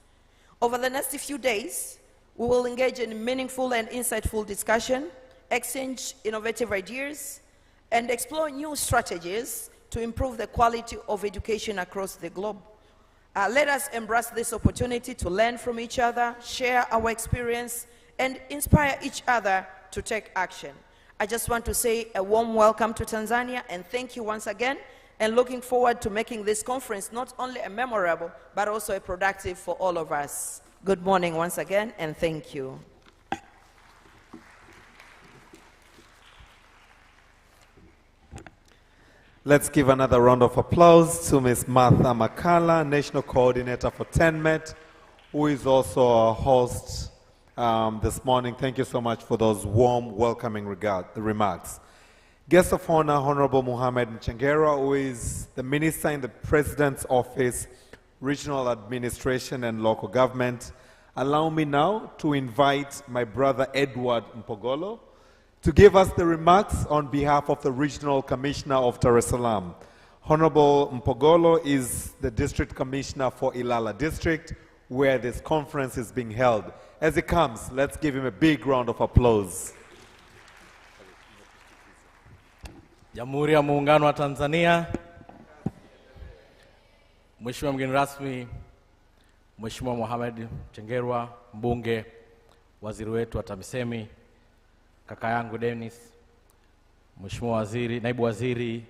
Over the next few days, we will engage in meaningful and insightful discussion, exchange innovative ideas, and explore new strategies to improve the quality of education across the globe. Let us embrace this opportunity to learn from each other, share our experience, and inspire each other to take action. I just want to say a warm welcome to Tanzania, and thank you once again, and looking forward to making this conference not only a memorable, but also a productive for all of us. Good morning once again, and thank you. Let's give another round of applause to Ms. Martha Makala, National Coordinator for TENMET, who is also our host this morning. Thank you so much for those warm, welcoming remarks. Guest of honor, Honorable Muhammad Mchengera, who is the Minister in the President's Office, Regional Administration and Local Government. Allow me now to invite my brother Edward Mpogolo to give us the remarks on behalf of the Regional Commissioner of Dar es Salaam. Honorable Mpogolo is the District Commissioner for Ilala District, where this conference is being held. As he comes, let's give him a big round of applause. Jamhuri ya Muungano wa Tanzania, Mheshimiwa mgeni rasmi, Mheshimiwa Mohamed Mchengerwa, mbunge, waziri wetu wa TAMISEMI, kaka yangu Dennis, Mheshimiwa waziri, naibu waziri,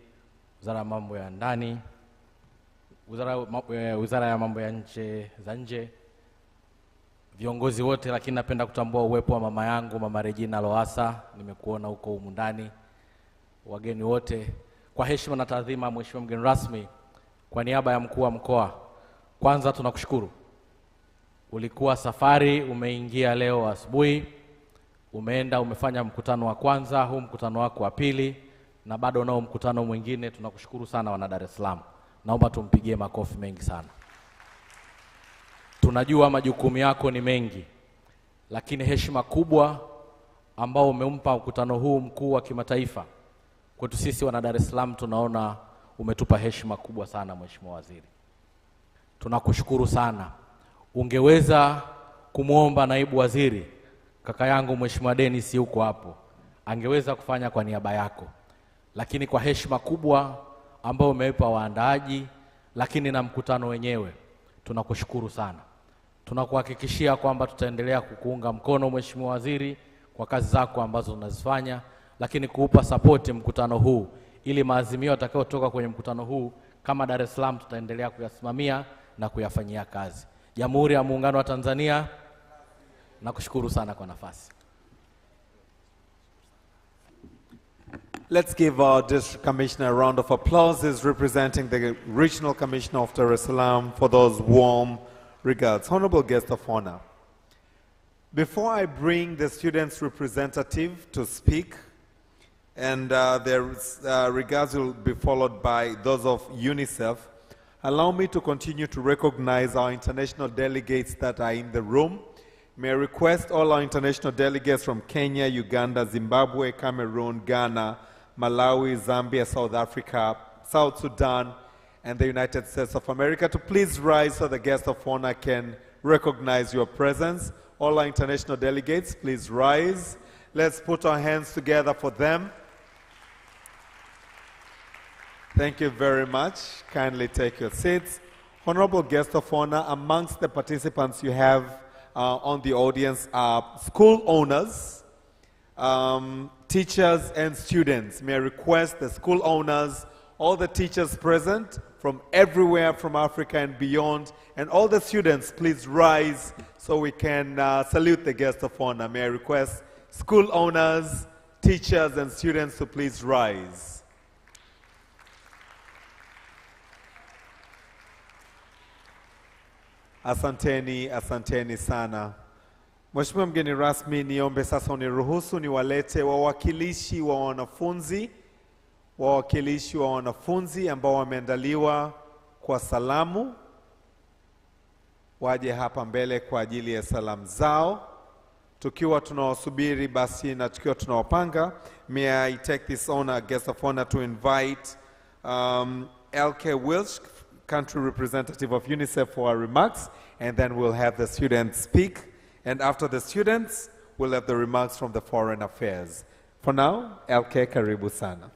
Wizara ya Mambo ya Ndani, Wizara ya Mambo ya Nje, viongozi wote, lakini napenda kutambua uwepo wa mama yangu, Mama Regina Lowassa, nimekuona huko humu ndani, wageni wote. Kwa heshima na taadhima, Mheshimiwa mgeni rasmi, kwa niaba ya mkuu wa mkoa, kwanza tunakushukuru. Ulikuwa safari, umeingia leo asubuhi, umeenda umefanya mkutano wa kwanza, huu mkutano wako wa pili, na bado nao mkutano mwingine. Tunakushukuru sana wana Dar es Salaam. Naomba tumpigie makofi mengi sana. Tunajua majukumu yako ni mengi, lakini heshima kubwa ambao umeumpa mkutano huu mkuu wa kimataifa, kwetu sisi wana Dar es Salaam tunaona umetupa heshima kubwa sana Mheshimiwa Waziri. Tunakushukuru sana. Ungeweza kumuomba naibu waziri, kaka yangu Mheshimiwa Dennis yuko hapo, angeweza kufanya kwa niaba yako. Lakini kwa heshima kubwa ambao umeipa waandaaji, lakini na mkutano wenyewe, tunakushukuru sana. Tunakuhakikishia kwamba tutaendelea kukuunga mkono Mheshimiwa Waziri kwa kazi zako ambazo unazifanya, lakini kuupa support mkutano huu ili maazimio yatakayotoka kwenye mkutano huu kama Dar es Salaam tutaendelea kuyasimamia na kuyafanyia kazi. Jamhuri ya Muungano wa Tanzania, nakushukuru sana kwa nafasi. Let's give our District Commissioner a round of applause. He's representing the Regional Commissioner of Dar es Salaam for those warm regards. Honorable guest of honor, before I bring the students' representative to speak, and their regards will be followed by those of UNICEF, allow me to continue to recognize our international delegates that are in the room. May I request all our international delegates from Kenya, Uganda, Zimbabwe, Cameroon, Ghana, Malawi, Zambia, South Africa, South Sudan, and the United States of America to please rise so the guest of honor can recognize your presence. All our international delegates, please rise. Let's put our hands together for them. Thank you very much. Kindly take your seats. Honorable guest of honor, amongst the participants you have on the audience are school owners, teachers, and students. May I request the school owners, all the teachers present from everywhere from Africa and beyond, and all the students, please rise so we can salute the guest of honor. May I request school owners, teachers, and students to please rise. Asanteni, asanteni sana. Mheshimiwa mgeni rasmi, niombe sasa uniruhusu niwalete wawakilishi wa wanafunzi ambao wameandaliwa kwa salamu. Waje hapa mbele kwa ajili ya salamu zao. Tukiwa tunawasubiri basi na tukiwa tunawapanga, may I take this honor, guest of honor, to invite LK Wilch, country representative of UNICEF, for our remarks, and then we'll have the students speak. And after the students, we'll have the remarks from the Foreign Affairs. For now, LK, karibu sana.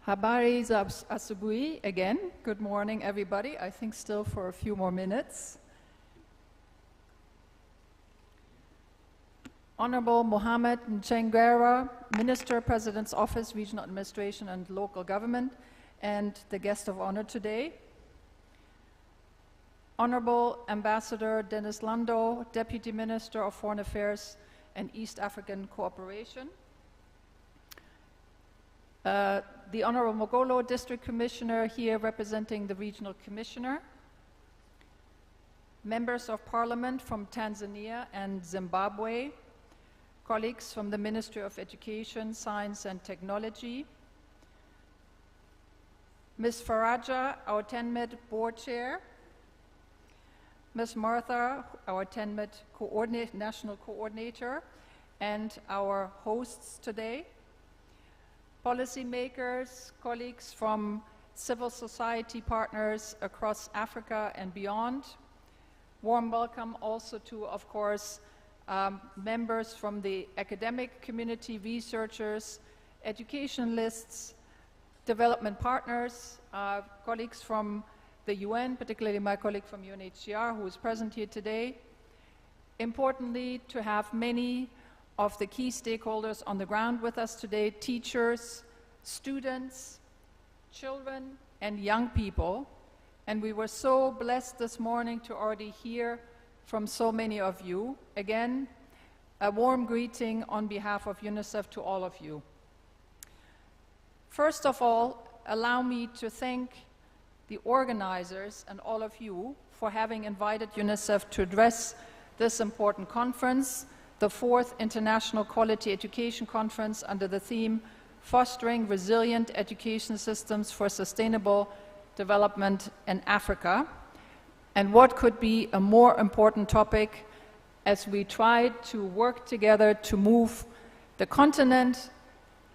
Habari za asubuhi again. Good morning, everybody. I think still for a few more minutes. Honorable Mohamed Mchengerwa, Minister, President's Office, Regional Administration and Local Government, and the guest of honor today. Honorable Ambassador Dennis Londo, Deputy Minister of Foreign Affairs and East African Cooperation. The Honorable Mogolo District Commissioner here representing the Regional Commissioner. Members of Parliament from Tanzania and Zimbabwe. Colleagues from the Ministry of Education, Science and Technology. Ms. Faraja, our TENMED Board Chair. Ms. Martha, our TENMET national coordinator, and our hosts today, policymakers, colleagues from civil society partners across Africa and beyond. Warm welcome also to, of course, members from the academic community, researchers, educationalists, development partners, colleagues from the UN, particularly my colleague from UNHCR who is present here today. Importantly, to have many of the key stakeholders on the ground with us today, teachers, students, children, and young people. And we were so blessed this morning to already hear from so many of you. Again, a warm greeting on behalf of UNICEF to all of you. First of all, allow me to thank the organizers and all of you for having invited UNICEF to address this important conference, the 4th International Quality Education Conference under the theme Fostering Resilient Education Systems for Sustainable Development in Africa. And what could be a more important topic as we try to work together to move the continent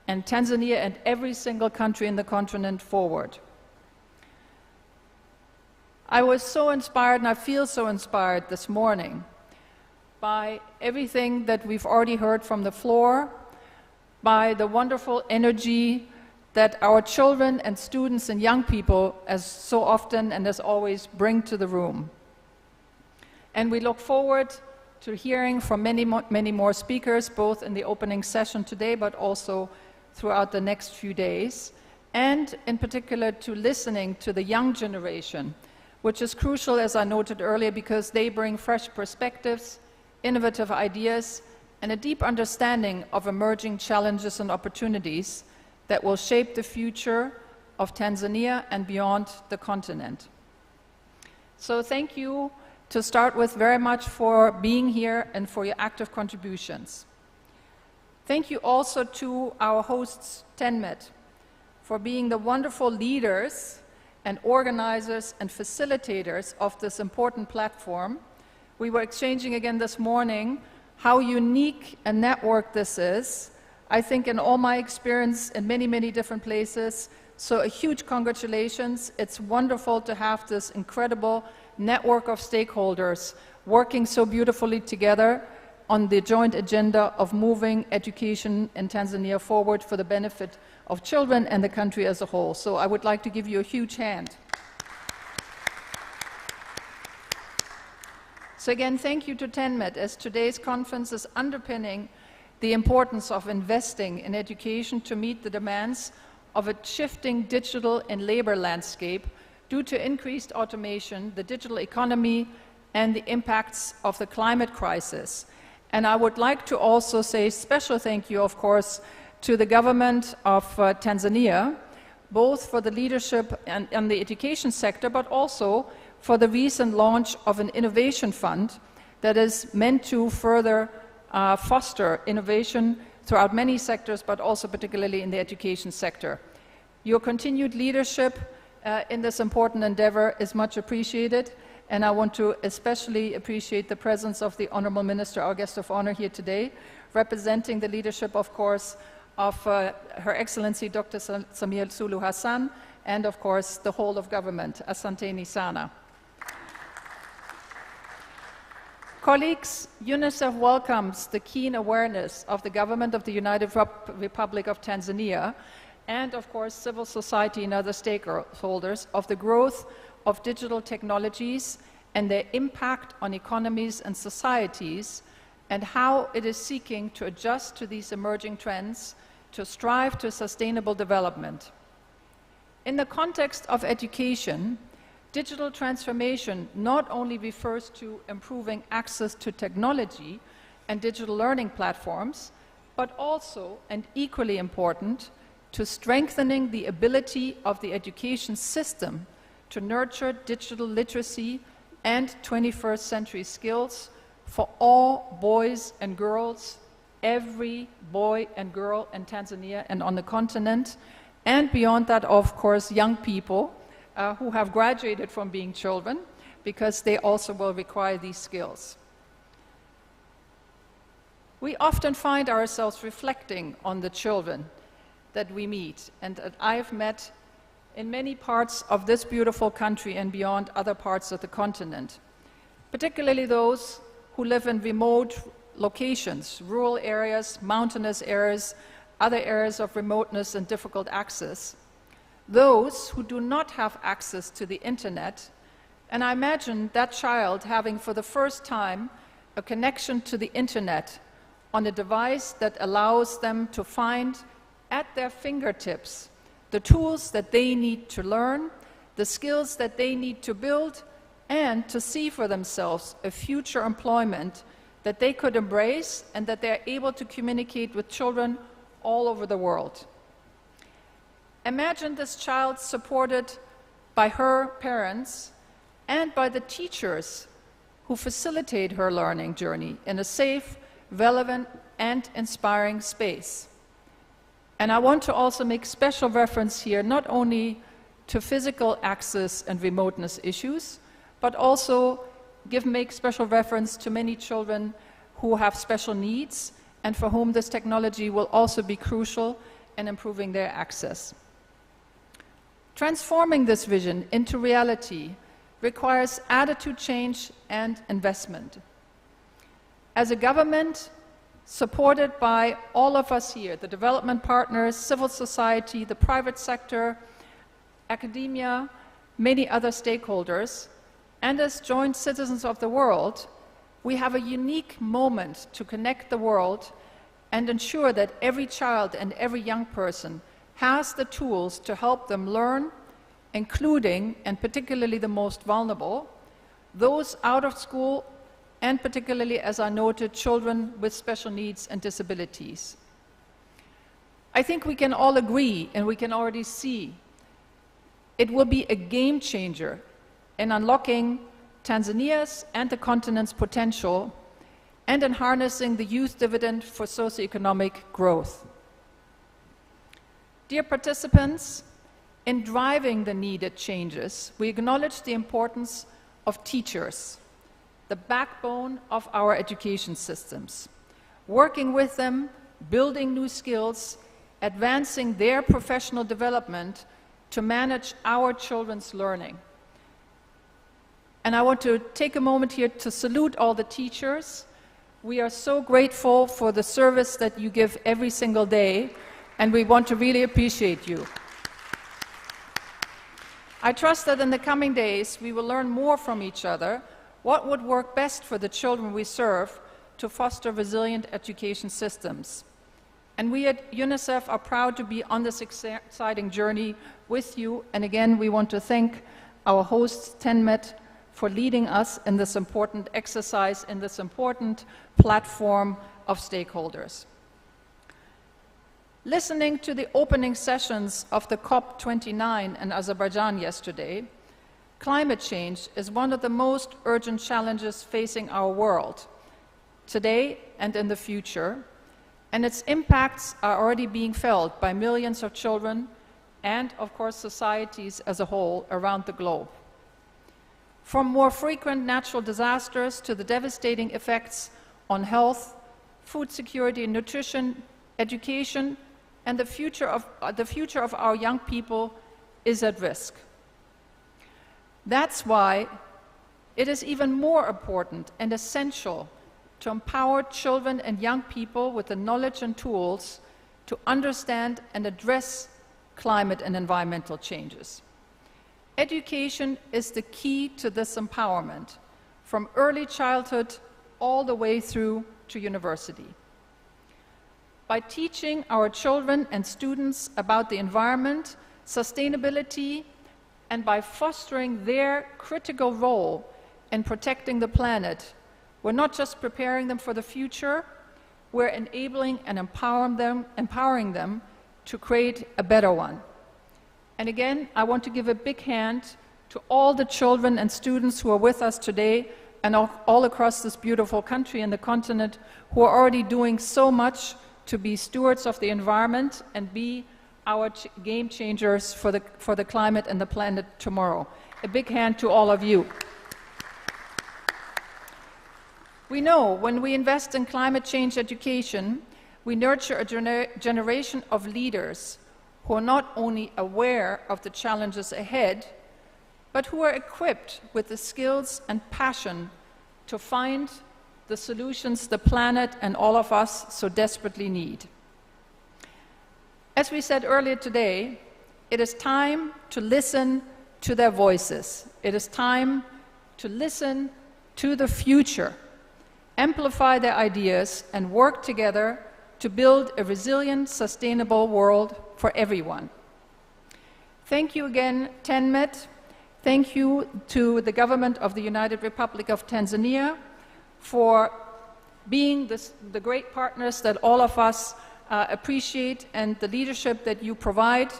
and Tanzania and every single country in the continent forward. I was so inspired, and I feel so inspired this morning by everything that we've already heard from the floor, by the wonderful energy that our children and students and young people, as so often and as always, bring to the room. And we look forward to hearing from many more speakers, both in the opening session today, but also throughout the next few days, and in particular to listening to the young generation, which is crucial, as I noted earlier, because they bring fresh perspectives, innovative ideas, and a deep understanding of emerging challenges and opportunities that will shape the future of Tanzania and beyond the continent. So thank you to start with very much for being here and for your active contributions. Thank you also to our hosts, TENMET, for being the wonderful leaders and organizers and facilitators of this important platform. We were exchanging again this morning how unique a network this is. I think in all my experience in many, many different places, so a huge congratulations. It's wonderful to have this incredible network of stakeholders working so beautifully together on the joint agenda of moving education in Tanzania forward for the benefit of children and the country as a whole. So I would like to give you a huge hand. So again, thank you to TENMET, as today's conference is underpinning the importance of investing in education to meet the demands of a shifting digital and labor landscape due to increased automation, the digital economy, and the impacts of the climate crisis. And I would like to also say special thank you, of course, to the government of Tanzania, both for the leadership in the education sector, but also for the recent launch of an innovation fund that is meant to further foster innovation throughout many sectors, but also particularly in the education sector. Your continued leadership in this important endeavor is much appreciated, and I want to especially appreciate the presence of the Honorable Minister, our guest of honor here today, representing the leadership, of course, of Her Excellency Dr. Samia Suluhu Hassan, and of course the whole of government. Asanteni sana. Colleagues, UNICEF welcomes the keen awareness of the government of the United Republic of Tanzania and, of course, civil society and other stakeholders of the growth of digital technologies and their impact on economies and societies, and how it is seeking to adjust to these emerging trends to strive to sustainable development. In the context of education, digital transformation not only refers to improving access to technology and digital learning platforms, but also, and equally important, to strengthening the ability of the education system to nurture digital literacy and 21st century skills for all boys and girls, every boy and girl in Tanzania and on the continent, and beyond that, of course, young people who have graduated from being children, because they also will require these skills. We often find ourselves reflecting on the children that we meet and that I've met in many parts of this beautiful country and beyond other parts of the continent, particularly those who live in remote locations, rural areas, mountainous areas, other areas of remoteness and difficult access, those who do not have access to the internet, and I imagine that child having for the first time a connection to the internet on a device that allows them to find at their fingertips the tools that they need to learn, the skills that they need to build, and to see for themselves a future employment that they could embrace and that they're able to communicate with children all over the world. Imagine this child supported by her parents and by the teachers who facilitate her learning journey in a safe, relevant, and inspiring space. And I want to also make special reference here not only to physical access and remoteness issues, but also make special reference to many children who have special needs and for whom this technology will also be crucial in improving their access. Transforming this vision into reality requires attitude change and investment. As a government, supported by all of us here, the development partners, civil society, the private sector, academia, many other stakeholders, and as joint citizens of the world, we have a unique moment to connect the world and ensure that every child and every young person has the tools to help them learn, including, and particularly the most vulnerable, those out of school, and particularly, as I noted, children with special needs and disabilities. I think we can all agree, and we can already see, it will be a game changer in unlocking Tanzania's and the continent's potential and in harnessing the youth dividend for socioeconomic growth. Dear participants, in driving the needed changes, we acknowledge the importance of teachers, the backbone of our education systems. Working with them, building new skills, advancing their professional development to manage our children's learning. And I want to take a moment here to salute all the teachers. We are so grateful for the service that you give every single day, and we want to really appreciate you. I trust that in the coming days, we will learn more from each other what would work best for the children we serve to foster resilient education systems. And we at UNICEF are proud to be on this exciting journey with you. And again, we want to thank our host, TENMET, for leading us in this important exercise, in this important platform of stakeholders. Listening to the opening sessions of the COP29 in Azerbaijan yesterday, climate change is one of the most urgent challenges facing our world today and in the future, and its impacts are already being felt by millions of children and, of course, societies as a whole around the globe. From more frequent natural disasters to the devastating effects on health, food security and nutrition, education, and the future of our young people is at risk. That's why it is even more important and essential to empower children and young people with the knowledge and tools to understand and address climate and environmental changes. Education is the key to this empowerment, from early childhood all the way through to university. By teaching our children and students about the environment, sustainability, and by fostering their critical role in protecting the planet, we're not just preparing them for the future, we're enabling and empowering them to create a better one. And again, I want to give a big hand to all the children and students who are with us today and all across this beautiful country and the continent who are already doing so much to be stewards of the environment and be our game changers for the climate and the planet tomorrow. A big hand to all of you. We know when we invest in climate change education, we nurture a generation of leaders who are not only aware of the challenges ahead, but who are equipped with the skills and passion to find the solutions the planet and all of us so desperately need. As we said earlier today, it is time to listen to their voices. It is time to listen to the future, amplify their ideas, and work together to build a resilient, sustainable world for everyone. Thank you again, TENMET. Thank you to the government of the United Republic of Tanzania for being the great partners that all of us appreciate, and the leadership that you provide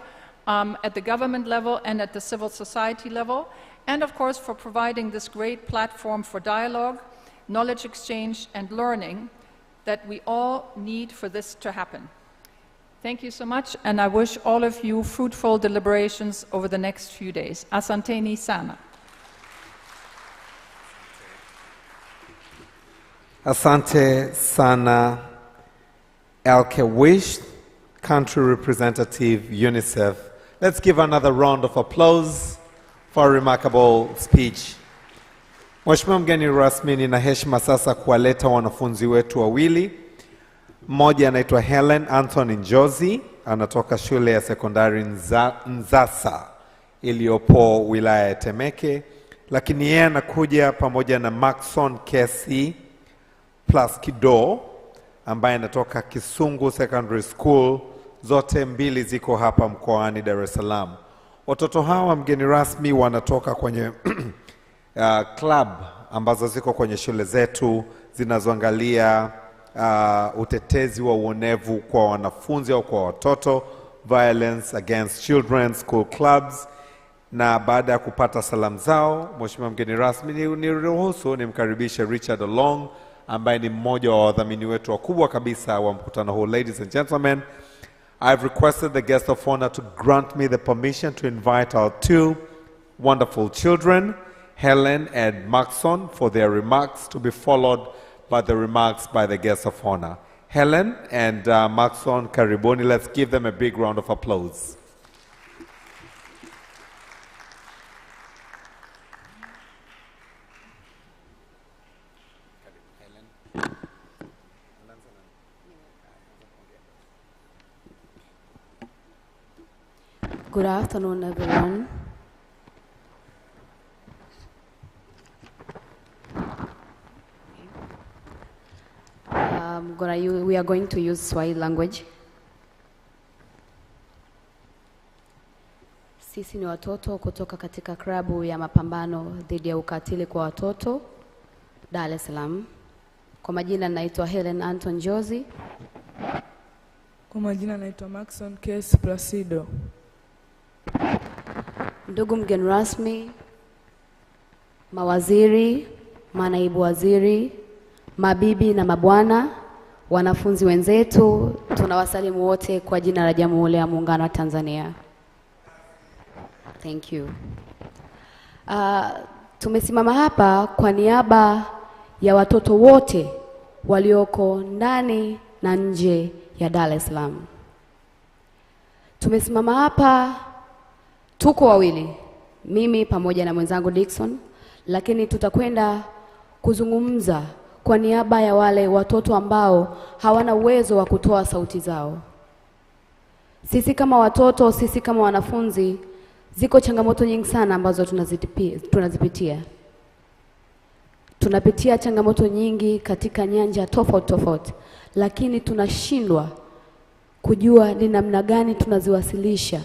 at the government level and at the civil society level, and of course for providing this great platform for dialogue, knowledge exchange, and learning that we all need for this to happen. Thank you so much, and I wish all of you fruitful deliberations over the next few days. Asanteni sana. Asante sana, Elke Wish, Country Representative, UNICEF. Let's give another round of applause for a remarkable speech. Mheshimiwa mgeni rasmi, nina heshima sasa kuwaleta wanafunzi wetu wawili. Mmoja anaitwa Helen Anthony Njozi, anatoka shule ya sekondari Nzasa iliyopo wilaya ya Temeke, lakini yeye anakuja pamoja na Maxon Kesi plus Kido ambaye anatoka Kisungu Secondary School. Zote mbili ziko hapa mkoani Dar es Salaam. Watoto hawa mgeni rasmi wanatoka kwenye club ambazo ziko kwenye shule zetu zinazoangalia utetezi wa uonevu kwa wanafunzi au kwa watoto, violence against children, school clubs. Na baada ya kupata salamu zao, Mheshimiwa mgeni rasmi, niruhusu nimkaribishe Richard Olong ambaye ni mmoja wa wadhamini wetu wakubwa kabisa wa mkutano huu. Ladies and gentlemen, I've requested the guest of honor to grant me the permission to invite our two wonderful children, Helen and Maxon, for their remarks, to be followed by the remarks by the guest of honor. Helen and Maxon, karibuni. Let's give them a big round of applause. Good afternoon, everyone. We are going to use Swahili language. Sisi ni watoto kutoka katika klabu ya mapambano dhidi ya ukatili kwa watoto Dar es Salaam. Kwa majina naitwa Helen Anton Njozi. Kwa majina naitwa Maxon Kesi Placido. Ndugu mgeni rasmi, mawaziri, manaibu waziri, mabibi na mabwana, wanafunzi wenzetu, tunawasalimu wote kwa jina la Jamhuri ya Muungano wa Tanzania. Thank you. Tumesimama hapa kwa niaba ya watoto wote walioko ndani na nje ya Dar es Salaam. Tumesimama hapa, tuko wawili, mimi pamoja na mwenzangu Dickson, lakini tutakwenda kuzungumza kwa niaba ya wale watoto ambao hawana uwezo wa kutoa sauti zao. Sisi kama watoto, sisi kama wanafunzi, ziko changamoto nyingi sana ambazo tunazipitia. Tunapitia changamoto nyingi katika nyanja tofauti, lakini tunashindwa kujua ni namna gani tunaziwasilisha.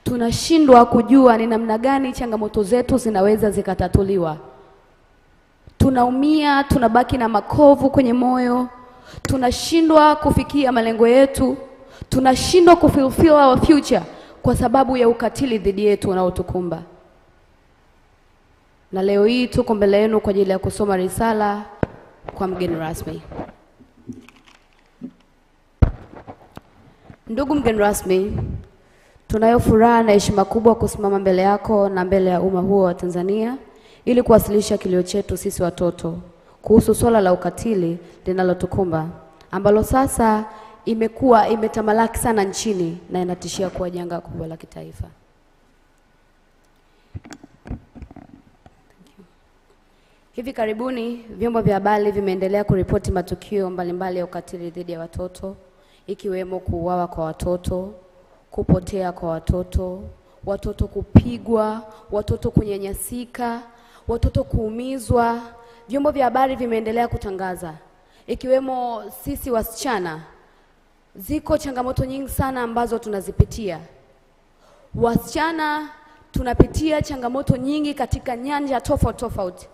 Tunashindwa kujua ni namna gani changamoto zetu zinaweza zikatatuliwa. Tunaumia, tunabaki na makovu kwenye moyo, tunashindwa kufikia malengo yetu, tunashindwa kufulfill our future kwa sababu ya ukatili dhidi yetu unaotukumba. Na leo hii tuko mbele yenu kwa ajili ya kusoma risala kwa mgeni rasmi. Ndugu mgeni rasmi, tunayo furaha na heshima kubwa kusimama mbele yako na mbele ya umma huo wa Tanzania ili kuwasilisha kilio chetu sisi watoto kuhusu swala la ukatili linalotukumba ambalo sasa imekuwa imetamalaki sana nchini na inatishia kuwa janga kubwa la kitaifa. Hivi karibuni vyombo vya habari vimeendelea kuripoti matukio mbalimbali ya ukatili dhidi ya watoto, ikiwemo kuuawa kwa watoto, kupotea kwa watoto, watoto kupigwa, watoto kunyanyasika, watoto kuumizwa. Vyombo vya habari vimeendelea kutangaza, ikiwemo sisi wasichana, ziko changamoto nyingi sana ambazo tunazipitia. Wasichana tunapitia changamoto nyingi katika nyanja tofauti.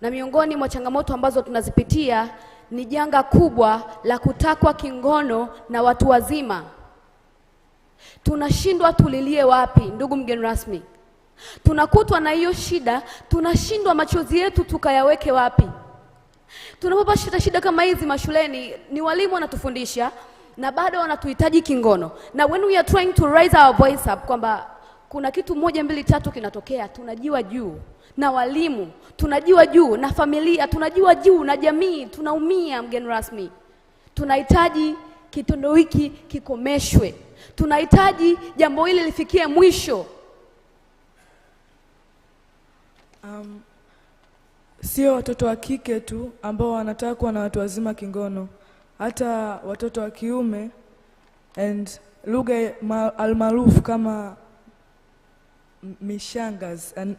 Na miongoni mwa changamoto ambazo tunazipitia ni janga kubwa la kutakwa kingono na watu wazima. Tunashindwa tulilie wapi, ndugu mgeni rasmi. Tunakutwa na hiyo shida, tunashindwa machozi yetu tukayaweke wapi. Tunapopata shida kama hizi mashuleni, ni walimu wanatufundisha na bado wanatuhitaji kingono. Na when we are trying to raise our voice up kwamba kuna kitu 1, 2, 3 kinatokea, tunajiwa juu. Na walimu tunajiwa juu, na familia tunajiwa juu, na jamii tunaumia mgeni rasmi. Tunahitaji kitendo hiki kikomeshwe. Tunahitaji jambo hili lifikie mwisho. Sio watoto wa kike tu ambao wanatakwa na watu wazima kingono, hata watoto wa kiume, and lugha almaarufu kama mishangas, and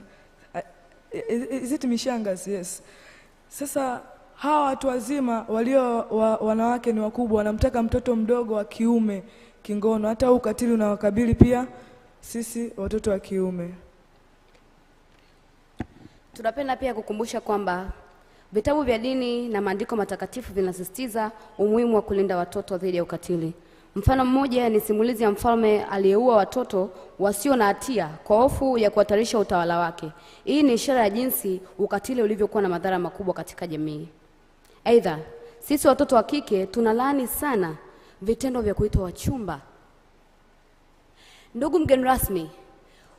is it mishangas? Yes. Sasa hawa watu wazima walio wanawake ni wakubwa, wanamtaka mtoto mdogo wa kiume kingono. Hata ukatili unawakabili pia sisi watoto wa kiume. Tunapenda pia kukumbusha kwamba vitabu vya dini na maandiko matakatifu vinasisitiza umuhimu wa kulinda watoto dhidi ya ukatili. Mfano mmoja ni simulizi ya mfalme aliyeua watoto wasio na hatia kwa hofu ya kuhatarisha utawala wake. Hii ni ishara ya jinsi ukatili ulivyokuwa na madhara makubwa katika jamii. Aidha, sisi watoto wa kike tunalaani sana vitendo vya kuitwa wachumba. Ndugu mgeni rasmi,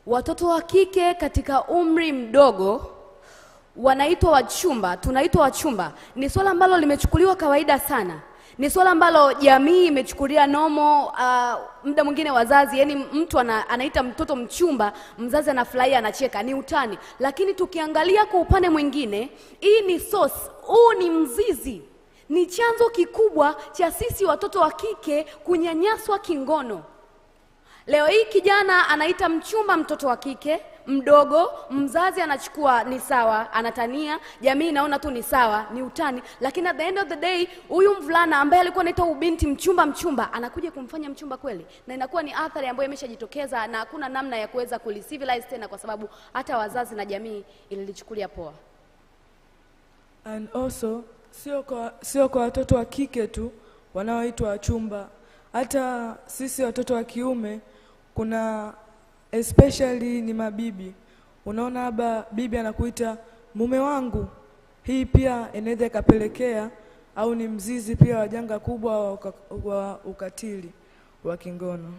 watoto wa kike katika umri mdogo wanaitwa wachumba, tunaitwa wachumba. Ni swala ambalo limechukuliwa kawaida sana. Ni swala ambalo jamii imechukulia nomo, muda mwingine wazazi, yani mtu anaita mtoto mchumba, mzazi anafurahia, anacheka, ni utani. Lakini tukiangalia kwa upande mwingine, hii ni source, huu ni mzizi, ni chanzo kikubwa cha sisi watoto wa kike kunyanyaswa kingono. Leo hii kijana anaita mchumba mtoto wa kike mdogo, mzazi anachukua ni sawa, anatania, jamii inaona tu ni sawa, ni utani. Lakini at the end of the day, huyu mvulana ambaye alikuwa anaita ubinti mchumba anakuja kumfanya mchumba kweli, na inakuwa ni athari ambayo imeshajitokeza na hakuna namna ya kuweza kulicivilize tena, kwa sababu hata wazazi na jamii ililichukulia poa. And also sio kwa watoto wa kike tu wanaoitwa wachumba, hata sisi watoto wa kiume kuna especially ni mabibi. Unaona haba bibi anakuita mume wangu. Hii pia inaweza ikapelekea au ni mzizi pia wa janga kubwa wa ukatili wa kingono.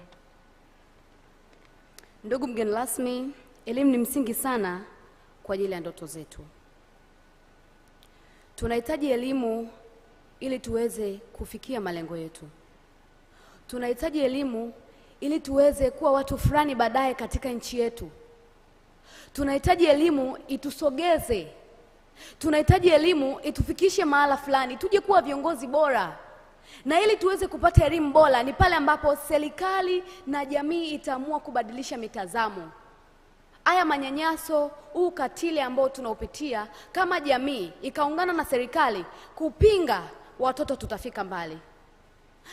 Ndugu mgeni rasmi, elimu ni msingi sana kwa ajili ya ndoto zetu. Tunahitaji elimu ili tuweze kufikia malengo yetu. Tunahitaji elimu ili tuweze kuwa watu fulani baadaye katika nchi yetu. Tunahitaji elimu itusogeze. Tunahitaji elimu itufikishe mahala fulani, tuje kuwa viongozi bora. Na ili tuweze kupata elimu bora ni pale ambapo serikali na jamii itaamua kubadilisha mitazamo. Haya manyanyaso, ukatili ambao tunaupitia, kama jamii ikaungana na serikali kupinga, watoto tutafika mbali.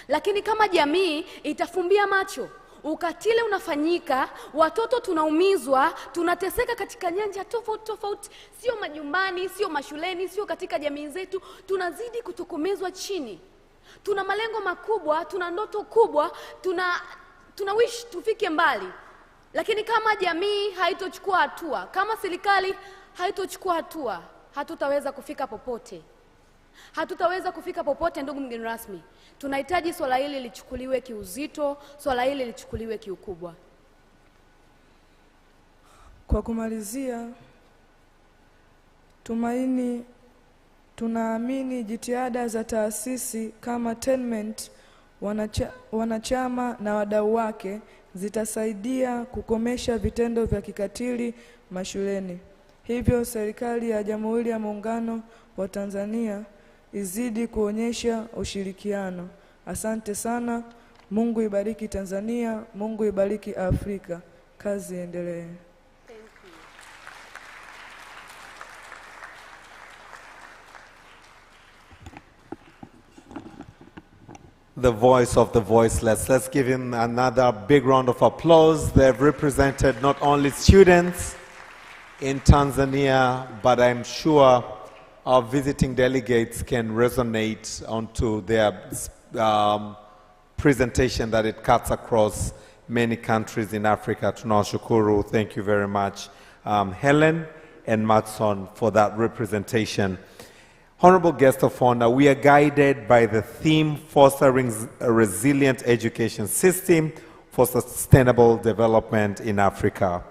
Lakini kama jamii itafumbia macho, ukatili unafanyika, watoto tunaumizwa, tunateseka katika nyanja tofauti, sio majumbani, sio mashuleni, sio katika jamii zetu, tunazidi kutokomezwa chini. Tuna malengo makubwa, tuna ndoto kubwa, tuna wish tufike mbali. Lakini kama jamii haitochukua hatua, kama serikali haitochukua hatua, hatutaweza kufika popote. Hatutaweza kufika popote, ndugu mgeni rasmi. Tunahitaji swala hili lichukuliwe kiuzito, swala hili lichukuliwe kiukubwa. Kwa kumalizia, Tumaini Tunaamini jitihada za taasisi kama TENMET, wanachama na wadau wake zitasaidia kukomesha vitendo vya kikatili mashuleni. Hivyo serikali ya Jamhuri ya Muungano wa Tanzania izidi kuonyesha ushirikiano. Asante sana. Mungu ibariki Tanzania, Mungu ibariki Afrika. Kazi iendelee. The voice of the voiceless. Let's give him another big round of applause. They've represented not only students in Tanzania, but I'm sure our visiting delegates can resonate onto their presentation that it cuts across many countries in Africa. Tunawashukuru. Thank you very much, Helen and Maxon, for that representation. Honorable guest of honor, we are guided by the theme fostering a resilient education system for sustainable development in Africa.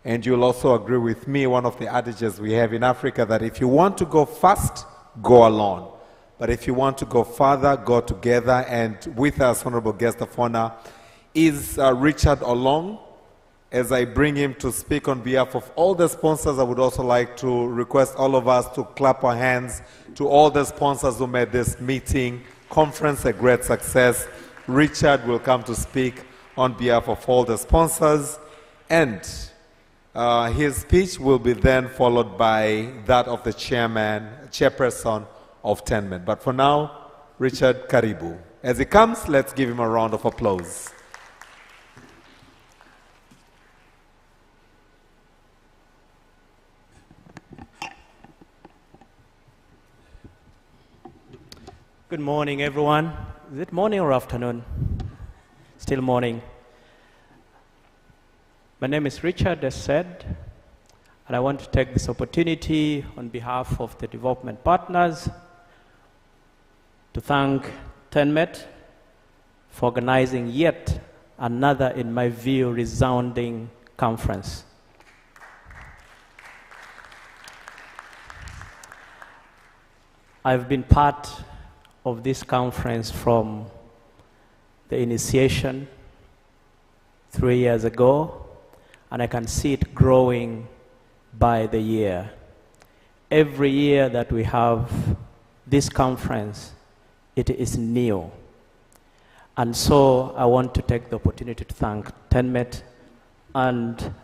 And you'll also agree with me, one of the adages we have in Africa, that if you want to go fast, go alone. But if you want to go further, go together. And with us, honorable guest of honor, is Richard Olong. As I bring him to speak on behalf of all the sponsors, I would also like to request all of us to clap our hands to all the sponsors who made this meeting, conference a great success. Richard will come to speak on behalf of all the sponsors, and his speech will be then followed by that of the chairperson of TENMET. But for now, Richard, karibu. As he comes, let's give him a round of applause. Good morning, everyone. Is it morning or afternoon? Still morning. My name is Richard, as said, and I want to take this opportunity on behalf of the development partners to thank TENMET for organizing yet another, in my view, resounding conference. I've been part of this conference from the initiation 3 years ago, and I can see it growing by the year. Every year that we have this conference, it is new. And so I want to take the opportunity to thank TENMET and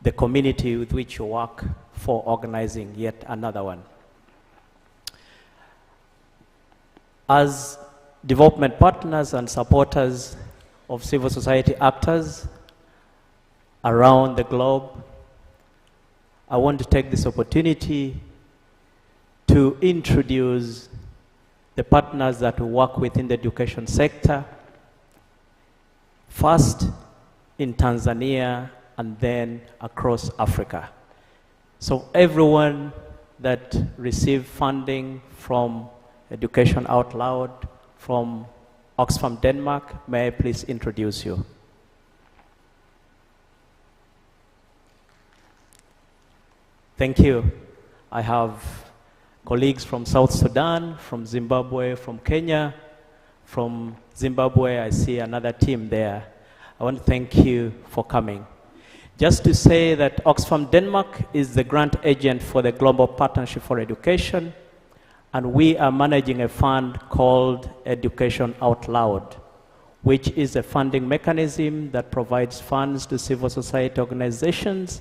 the community with which you work for organizing yet another one. As development partners and supporters of civil society actors around the globe, I want to take this opportunity to introduce the partners that we work with in the education sector, first in Tanzania and then across Africa. So everyone that received funding from Education Out Loud from Oxfam, Denmark, may I please introduce you? Thank you. I have colleagues from South Sudan, from Zimbabwe, from Kenya. From Zimbabwe, I see another team there. I want to thank you for coming. Just to say that Oxfam Denmark is the grant agent for the Global Partnership for Education, and we are managing a fund called Education Out Loud, which is a funding mechanism that provides funds to civil society organizations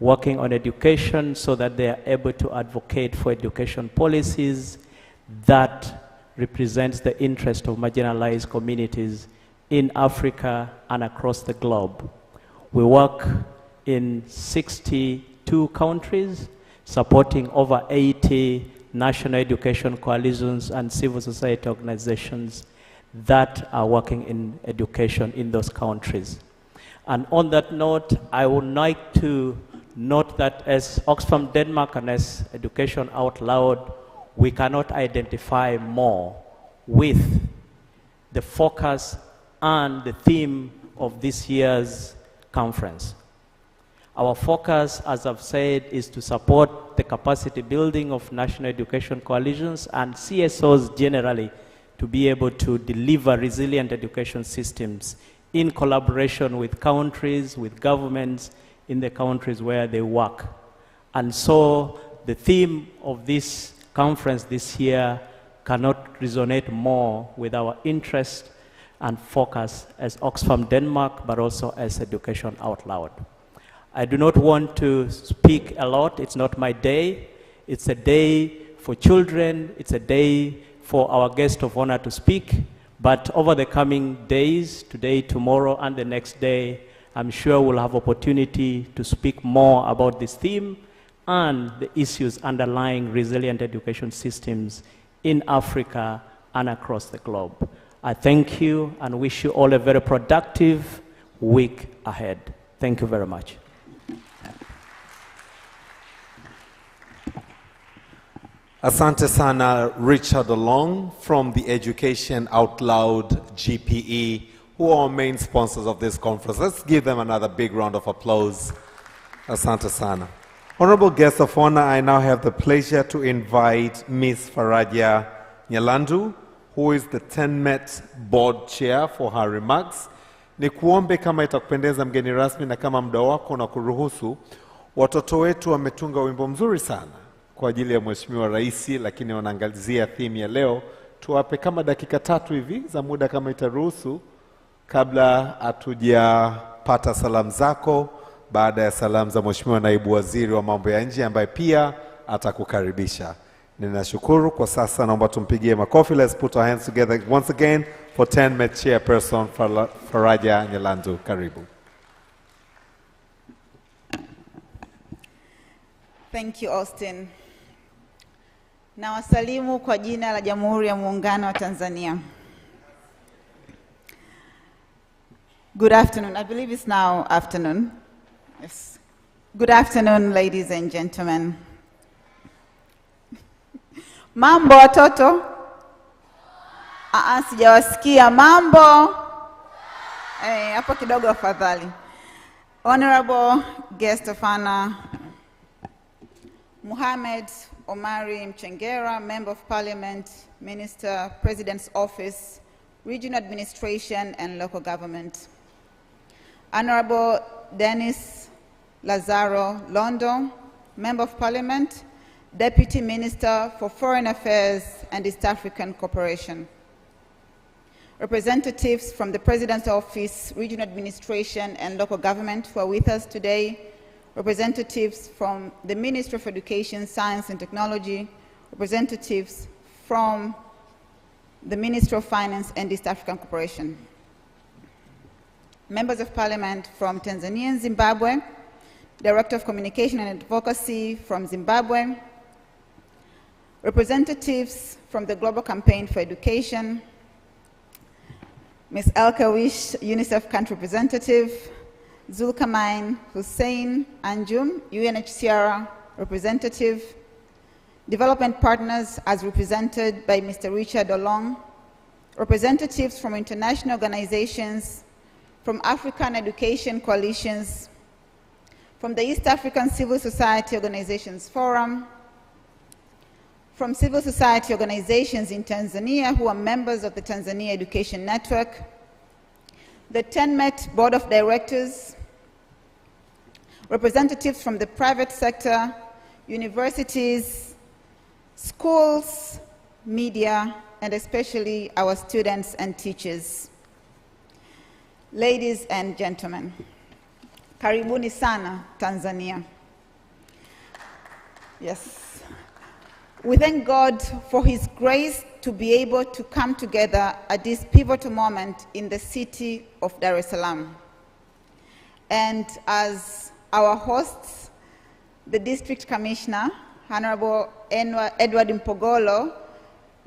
working on education so that they are able to advocate for education policies that represents the interest of marginalized communities in Africa and across the globe. We work in 62 countries, supporting over 80 national education coalitions and civil society organizations that are working in education in those countries. And on that note, I would like to note that as Oxfam Denmark and as Education Out Loud, we cannot identify more with the focus and the theme of this year's conference. Our focus, as I've said, is to support the capacity building of national education coalitions and CSOs generally to be able to deliver resilient education systems in collaboration with countries, with governments in the countries where they work. And so the theme of this conference this year cannot resonate more with our interest and focus as Oxfam Denmark, but also as Education Out Loud. I do not want to speak a lot. It's not my day. It's a day for children. It's a day for our guest of honor to speak. But over the coming days, today, tomorrow, and the next day, I'm sure we'll have opportunity to speak more about this theme and the issues underlying resilient education systems in Africa and across the globe. I thank you and wish you all a very productive week ahead. Thank you very much. Asante sana, Richard Olong from the Education Out Loud GPE, who are our main sponsors of this conference. Let's give them another big round of applause. Asante sana. Honorable guests of honor, I now have the pleasure to invite Ms. Faraja Nyalandu, who is the TENMET board chair, for her remarks. Nikuombe kama itakupendeza mgeni rasmi na kama muda wako na kuruhusu, watoto wetu wametunga wimbo mzuri sana kwa ajili ya Mheshimiwa Rais, lakini wanaangazia theme ya leo. Tuwape kama dakika 3 hivi za muda kama itaruhusu, kabla hatujapata salamu zako, baada ya salamu za Mheshimiwa Naibu Waziri wa Mambo ya Nje ambaye pia atakukaribisha. Ninashukuru. Kwa sasa naomba tumpigie makofi. Let's put our hands together once again for TENMET chairperson Faraja Nyalandu. Karibu. Thank you, Austin. Na wasalimu kwa jina la Jamhuri ya Muungano wa Tanzania. Good afternoon. I believe it's now afternoon. Yes. Good afternoon, ladies and gentlemen. Mambo watoto? Sijawasikia mambo. Hapo kidogo afadhali. Honorable guest of honor, Muhammad Omari Mchengera, Member of Parliament, Minister, President's Office, Regional Administration and Local Government. Honorable Dennis Lazaro Londo, Member of Parliament, Deputy Minister for Foreign Affairs and East African Cooperation. Representatives from the President's Office, Regional Administration and Local Government who are with us today, representatives from the Ministry of Education, Science and Technology, representatives from the Ministry of Finance and East African Cooperation. Members of Parliament from Tanzania and Zimbabwe, Director of Communication and Advocacy from Zimbabwe, representatives from the Global Campaign for Education, Ms. Elka Wish, UNICEF Country Representative, Zulkarnain Hussein Anjum, UNHCR Representative, Development Partners as represented by Mr. Richard Olong, representatives from international organizations, from African Education Coalitions, from the East African Civil Society Organizations Forum, from civil society organizations in Tanzania who are members of the Tanzania Education Network, the TENMET Board of Directors, representatives from the private sector, universities, schools, media, and especially our students and teachers. Ladies and gentlemen, karibuni sana Tanzania. Yes. We thank God for His grace to be able to come together at this pivotal moment in the city of Dar es Salaam. And as our hosts, the District Commissioner, Honorable Edward Mpogolo,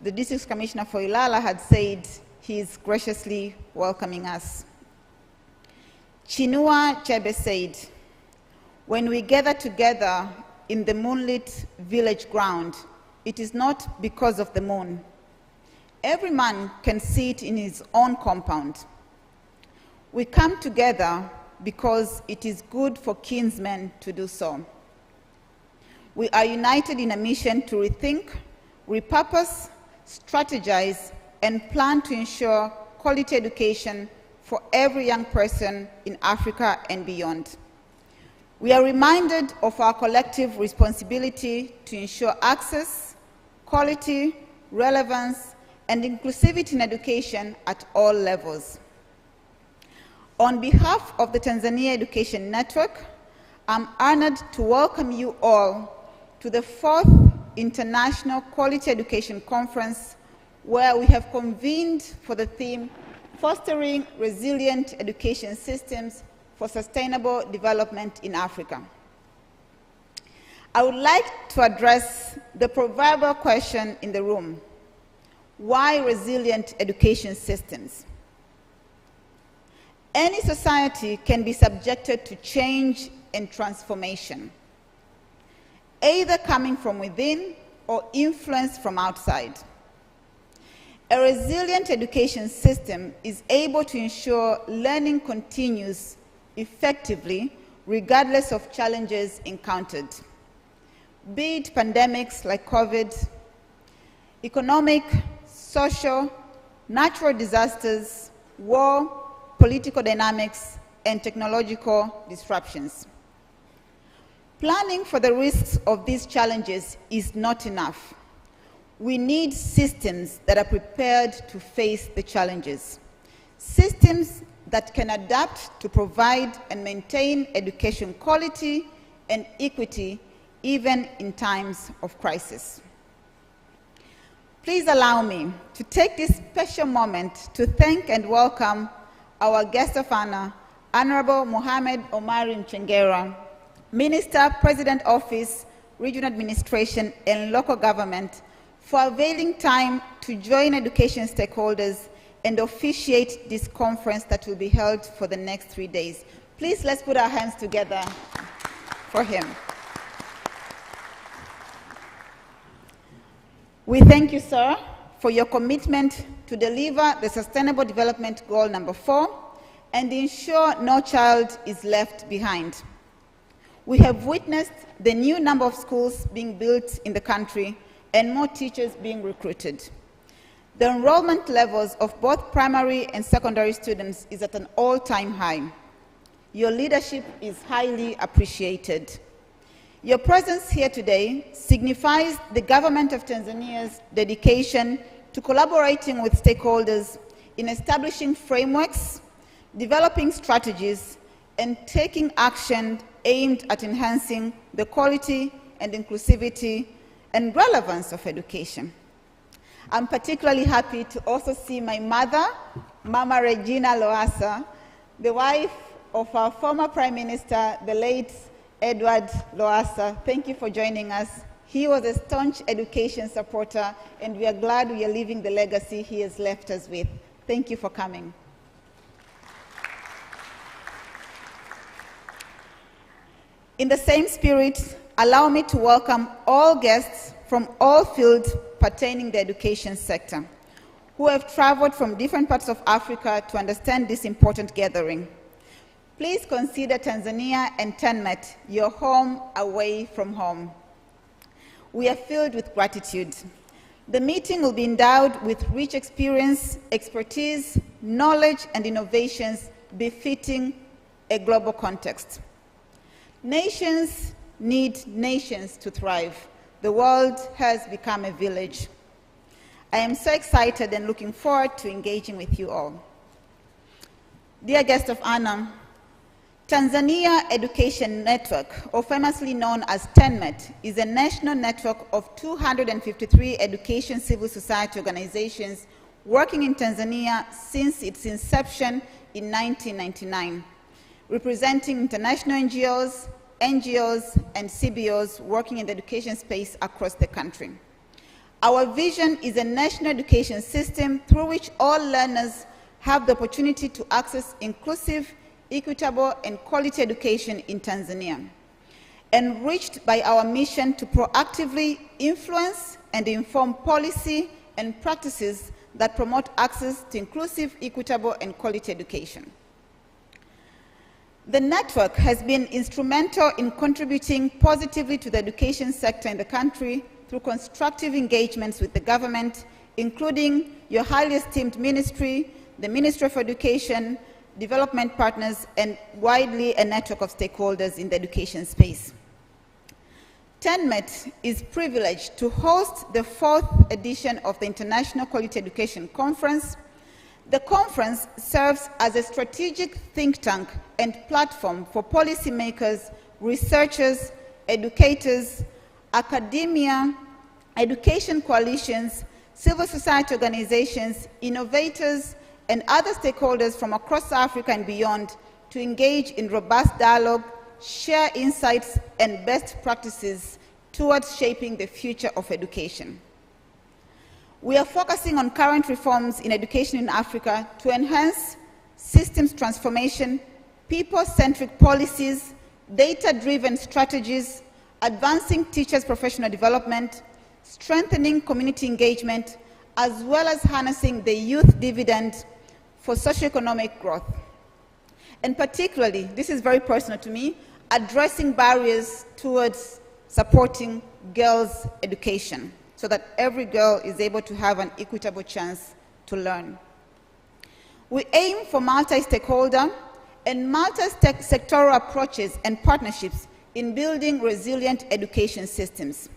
the District Commissioner for Ilala, had said he is graciously welcoming us. Chinua Achebe said, "When we gather together in the moonlit village ground, it is not because of the moon. Every man can see it in his own compound. We come together because it is good for kinsmen to do so. We are united in a mission to rethink, repurpose, strategize, and plan to ensure quality education for every young person in Africa and beyond. We are reminded of our collective responsibility to ensure access, quality, relevance, and inclusivity in education at all levels. On behalf of the Tanzania Education Network, I'm honored to welcome you all to the 4th International Quality Education Conference, where we have convened for the theme, Fostering Resilient Education Systems for Sustainable Development in Africa. I would like to address the proverbial question in the room: why resilient education systems? Any society can be subjected to change and transformation, either coming from within or influence from outside. A resilient education system is able to ensure learning continues effectively regardless of challenges encountered, be it pandemics like COVID, economic, social, natural disasters, war, political dynamics, and technological disruptions. Planning for the risks of these challenges is not enough. We need systems that are prepared to face the challenges, systems that can adapt to provide and maintain education quality and equity even in times of crisis. Please allow me to take this special moment to thank and welcome our guest of honor, Honorable Mohamed Omari Mchengerwa, Minister, President Office, Regional Administration and Local Government, for availing time to join education stakeholders and officiate this conference that will be held for the next 3 days. Please, let's put our hands together for him. We thank you, sir, for your commitment to deliver the Sustainable Development Goal number 4 and ensure no child is left behind. We have witnessed the new number of schools being built in the country and more teachers being recruited. The enrollment levels of both primary and secondary students is at an all-time high. Your leadership is highly appreciated. Your presence here today signifies the government of Tanzania's dedication to collaborating with stakeholders in establishing frameworks, developing strategies, and taking action aimed at enhancing the quality and inclusivity and relevance of education. I'm particularly happy to also see my mother, Mama Regina Lowassa, the wife of our former Prime Minister, the late Edward Lowassa. Thank you for joining us. He was a staunch education supporter, and we are glad we are leaving the legacy he has left us with. Thank you for coming. In the same spirit, allow me to welcome all guests from all fields pertaining to the education sector, who have traveled from different parts of Africa to understand this important gathering. Please consider Tanzania and TENMET your home away from home. We are filled with gratitude. The meeting will be endowed with rich experience, expertise, knowledge, and innovations befitting a global context. Nations need nations to thrive. The world has become a village. I am so excited and looking forward to engaging with you all. Dear guest of honor, Tanzania Education Network, or famously known as TENMET, is a national network of 253 education civil society organizations working in Tanzania since its inception in 1999, representing international NGOs, and CBOs working in the education space across the country. Our vision is a national education system through which all learners have the opportunity to access inclusive, equitable, and quality education in Tanzania, enriched by our mission to proactively influence and inform policy and practices that promote access to inclusive, equitable, and quality education. The network has been instrumental in contributing positively to the education sector in the country through constructive engagements with the government, including your highly esteemed ministry, the Ministry of Education, development partners, and widely a network of stakeholders in the education space. TENMET is privileged to host the 4th edition of the International Quality Education Conference. The conference serves as a strategic think tank and platform for policymakers, researchers, educators, academia, education coalitions, civil society organizations, innovators, and other stakeholders from across Africa and beyond to engage in robust dialogue, share insights and best practices towards shaping the future of education. We are focusing on current reforms in education in Africa to enhance systems transformation, people-centric policies, data-driven strategies, advancing teachers' professional development, strengthening community engagement, as well as harnessing the youth dividend for socioeconomic growth. And particularly, this is very personal to me, addressing barriers towards supporting girls' education so that every girl is able to have an equitable chance to learn. We aim for multi-stakeholder and multi-sectoral approaches and partnerships in building resilient education systems.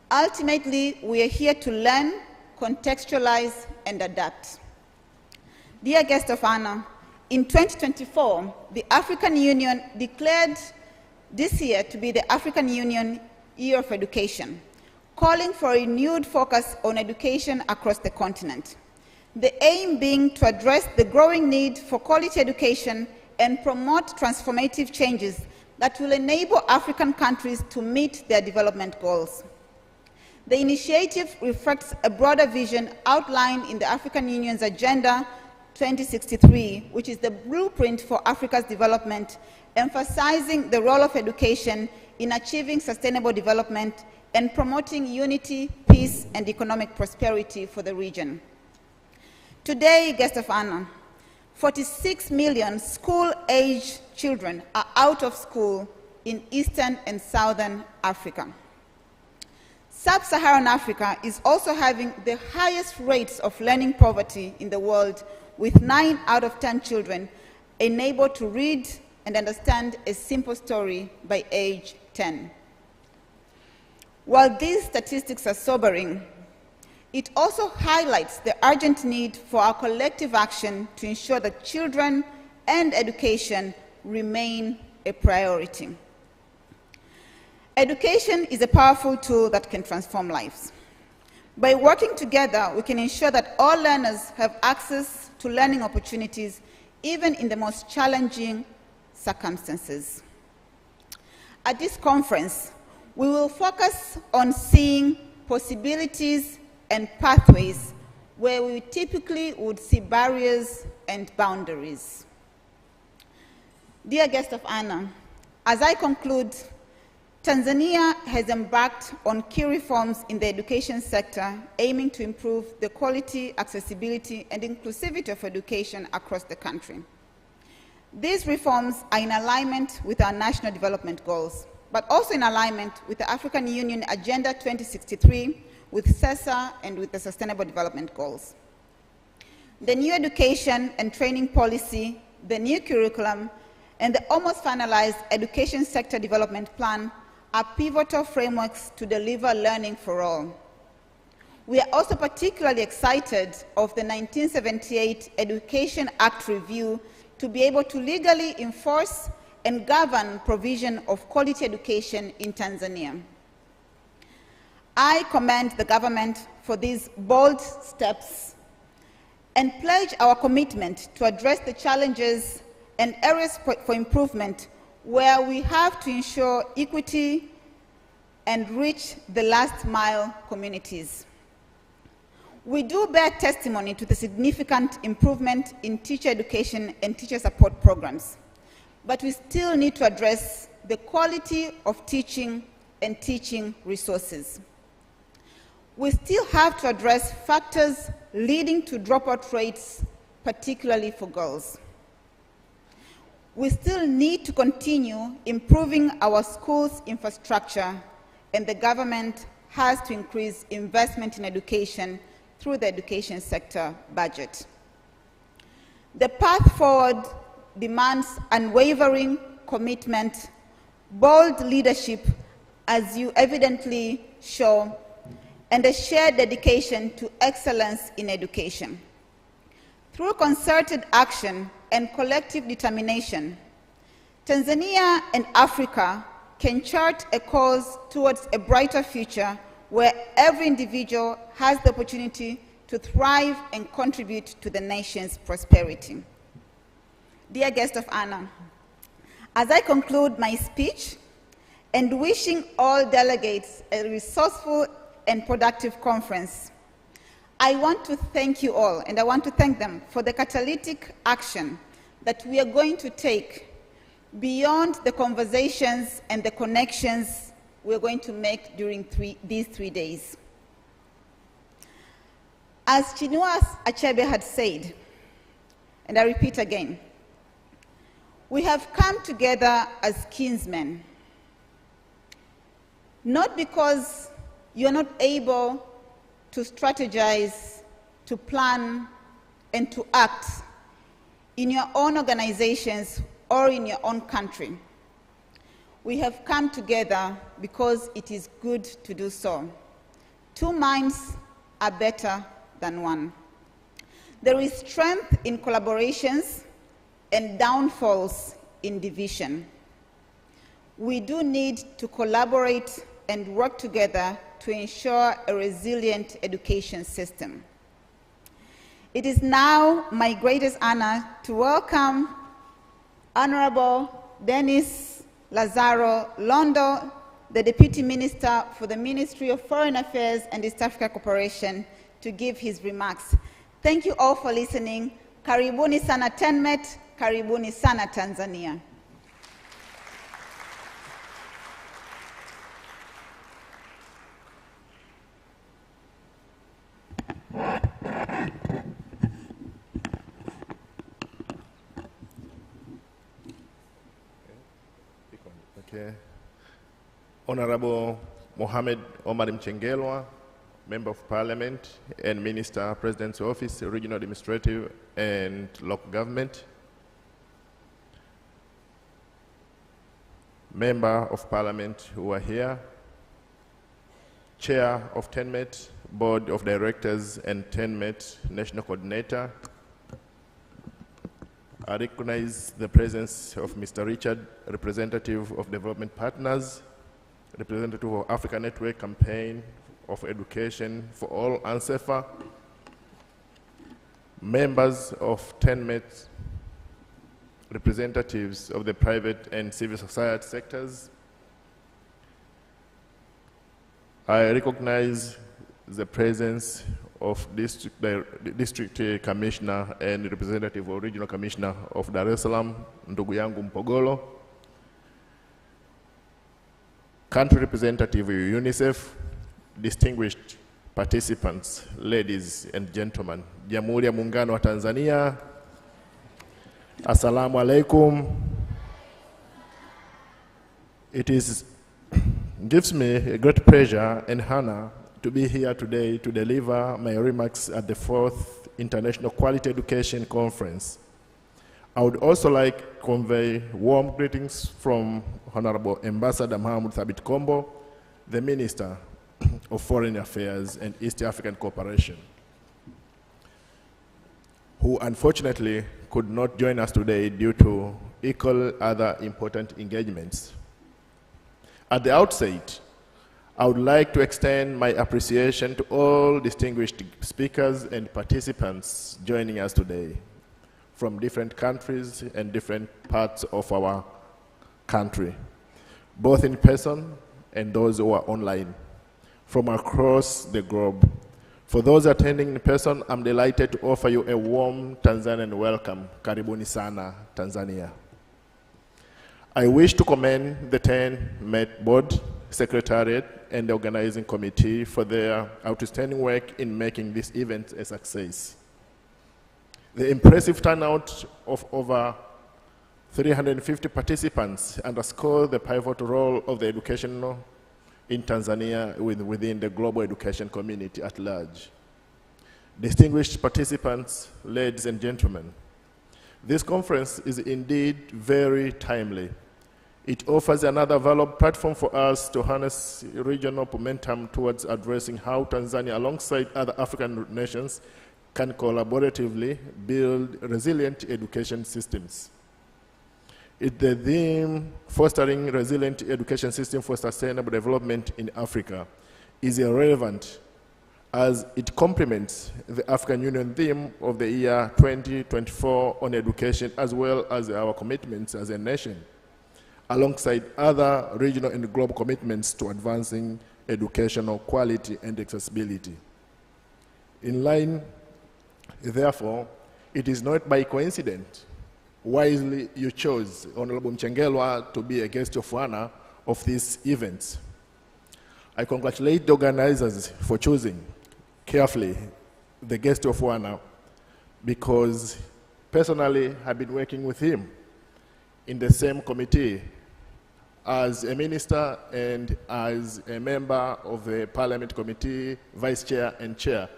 Ultimately, we are here to learn, contextualize, and adapt. Dear guest of honor, in 2024, the African Union declared this year to be the African Union Year of Education, calling for a renewed focus on education across the continent. The aim being to address the growing need for quality education and promote transformative changes that will enable African countries to meet their development goals. The initiative reflects a broader vision outlined in the African Union's Agenda 2063, which is the blueprint for Africa's development, emphasizing the role of education in achieving sustainable development and promoting unity, peace, and economic prosperity for the region. Today, guest of honor, 46 million school-age children are out of school in Eastern and Southern Africa. Sub-Saharan Africa is also having the highest rates of learning poverty in the world, with 9 out of 10 children unable to read and understand a simple story by age 10. While these statistics are sobering, it also highlights the urgent need for our collective action to ensure that children and education remain a priority. Education is a powerful tool that can transform lives. By working together, we can ensure that all learners have access to learning opportunities, even in the most challenging circumstances. At this conference, we will focus on seeing possibilities and pathways where we typically would see barriers and boundaries. Dear guest of honor, as I conclude, Tanzania has embarked on key reforms in the education sector aiming to improve the quality, accessibility, and inclusivity of education across the country. These reforms are in alignment with our national development goals, but also in alignment with the African Union Agenda 2063, with CESA, and with the Sustainable Development Goals. The new education and training policy, the new curriculum, and the almost finalized education sector development plan are pivotal frameworks to deliver learning for all. We are also particularly excited of the 1978 Education Act review to be able to legally enforce and govern provision of quality education in Tanzania. I commend the government for these bold steps and pledge our commitment to address the challenges and areas for improvement where we have to ensure equity and reach the last mile communities. We do bear testimony to the significant improvement in teacher education and teacher support programs, but we still need to address the quality of teaching and teaching resources. We still have to address factors leading to dropout rates, particularly for girls. we still need to continue improving our schools' infrastructure, and the government has to increase investment in education through the education sector budget. The path forward demands unwavering commitment, bold leadership, as you evidently show, and a shared dedication to excellence in education. Through concerted action and collective determination, Tanzania and Africa can chart a course towards a brighter future where every individual has the opportunity to thrive and contribute to the nation's prosperity. Dear guest of honor, as I conclude my speech and wishing all delegates a resourceful and productive conference, I want to thank you all, and I want to thank them for the catalytic action that we are going to take beyond the conversations and the connections we're going to make during these 3 days. As Chinua Achebe had said, and I repeat again, we have come together as kinsmen, not because you're not able to strategize, to plan, and to act in your own organizations or in your own country. We have come together because it is good to do so. Two minds are better than one. There is strength in collaborations and downfalls in division. We do need to collaborate and work together to ensure a resilient education system. It is now my greatest honor to welcome Honorable Dennis Lazaro Londo, the Deputy Minister for the Ministry of Foreign Affairs and East Africa Cooperation, to give his remarks. Thank you all for listening. Karibuni sana TENMET, karibuni sana Tanzania. Okay. Honorable Mohamed Omar Mchengelwa, Member of Parliament and Minister, President's Office, Regional Administrative and Local Government. Member of Parliament who are here, Chair of TENMET, Board of Directors and TENMET National Coordinator. I recognize the presence of Mr. Richard, representative of Development Partners, representative of Africa Network Campaign of Education for All, ANSEFA, members of TENMET, representatives of the private and civil society sectors. I recognize the presence of District Commissioner and representative or Regional Commissioner of Dar es Salaam, ndugu yangu Mpogolo, Country Representative of UNICEF, distinguished participants, ladies and gentlemen, Jamhuri ya Muungano wa Tanzania, Assalamu alaikum. It gives me a great pleasure and honor to be here today to deliver my remarks at the 4th International Quality Education Conference. I would also like to convey warm greetings from Honorable Ambassador Mahmoud Thabit Kombo, the Minister of Foreign Affairs and East African Cooperation, who unfortunately could not join us today due to equal other important engagements. At the outset, I would like to extend my appreciation to all distinguished speakers and participants joining us today from different countries and different parts of our country, both in person and those who are online from across the globe. For those attending in person, I'm delighted to offer you a warm Tanzanian welcome. Karibuni sana, Tanzania. I wish to commend the TENMET Board, Secretariat, and the organizing committee for their outstanding work in making this event a success. The impressive turnout of over 350 participants underscore the pivotal role of the educational in Tanzania within the global education community at large. Distinguished participants, ladies and gentlemen, this conference is indeed very timely. It offers another valuable platform for us to harness regional momentum towards addressing how Tanzania, alongside other African nations, can collaboratively build resilient education systems. The theme, Fostering Resilient Education System for Sustainable Development in Africa, is relevant as it complements the African Union theme of the year 2024 on education, as well as our commitments as a nation, alongside other regional and global commitments to advancing educational quality and accessibility. In line, therefore, it is not by coincidence wisely you chose Honorable Mchengerwa to be a guest of honor of these events. I congratulate the organizers for choosing carefully the guest of honor, because personally I've been working with him in the same committee as a minister and as a member of the Parliament Committee, Vice Chair and Chair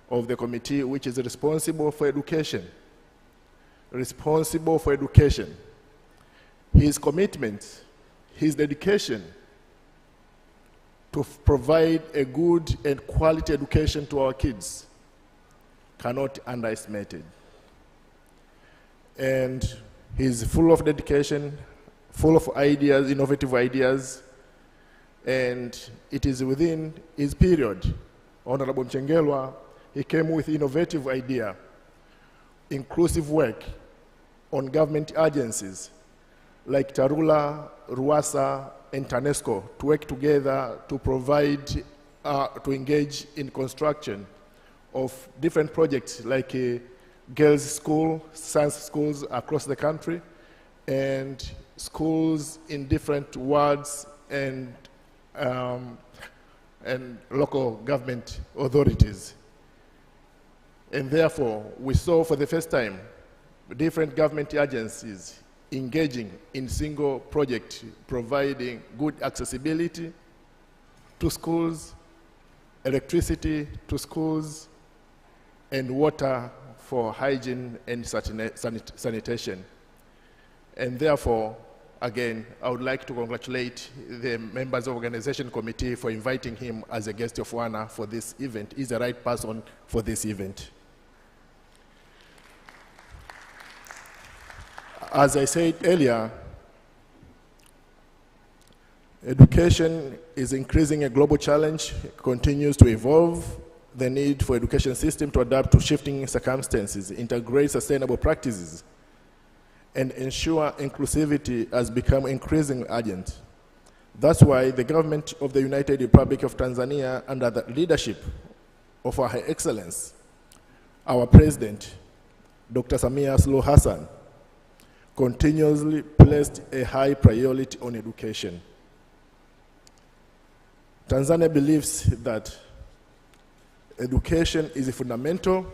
of the committee which is responsible for education. Responsible for education. His commitment, his dedication to provide a good and quality education to our kids cannot be underestimated. And he's full of dedication, full of ideas, innovative ideas, and it is within his period, Honorable Mchengerwa, he came with innovative idea, inclusive work on government agencies like Tarura, Ruasa, and TANESCO to work together to provide, to engage in construction of different projects like girls' school, science schools across the country, and schools in different wards and local government authorities. And therefore, we saw for the first time different government agencies engaging in single project, providing good accessibility to schools, electricity to schools, and water for hygiene and sanitation. And therefore, again, I would like to congratulate the members of the organization committee for inviting him as a guest of honor for this event. He's the right person for this event. As I said earlier, education is increasing a global challenge, continues to evolve. The need for education system to adapt to shifting circumstances, integrate sustainable practices, and ensure inclusivity has become increasingly urgent. That's why the government of the United Republic of Tanzania, under the leadership of Her Excellence, our President, Dr. Samia Suluhu Hassan, continuously placed a high priority on education. Tanzania believes that education is fundamental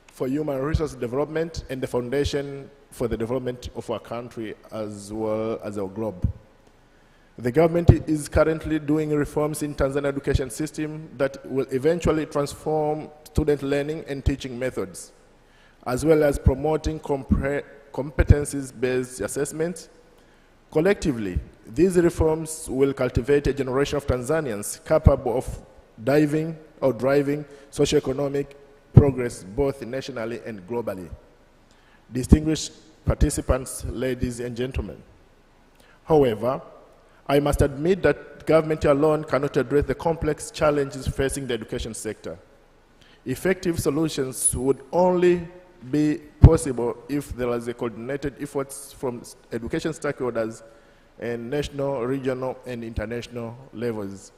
for human resource development and the foundation for the development of our country as well as our globe. The government is currently doing reforms in Tanzania education system that will eventually transform student learning and teaching methods, as well as promoting competencies-based assessments. Collectively, these reforms will cultivate a generation of Tanzanians capable of driving socioeconomic progress both nationally and globally. Distinguished participants, ladies and gentlemen. However, I must admit that government alone cannot address the complex challenges facing the education sector. Effective solutions would only be possible if there was a coordinated efforts from education stakeholders and national, regional, and international levels.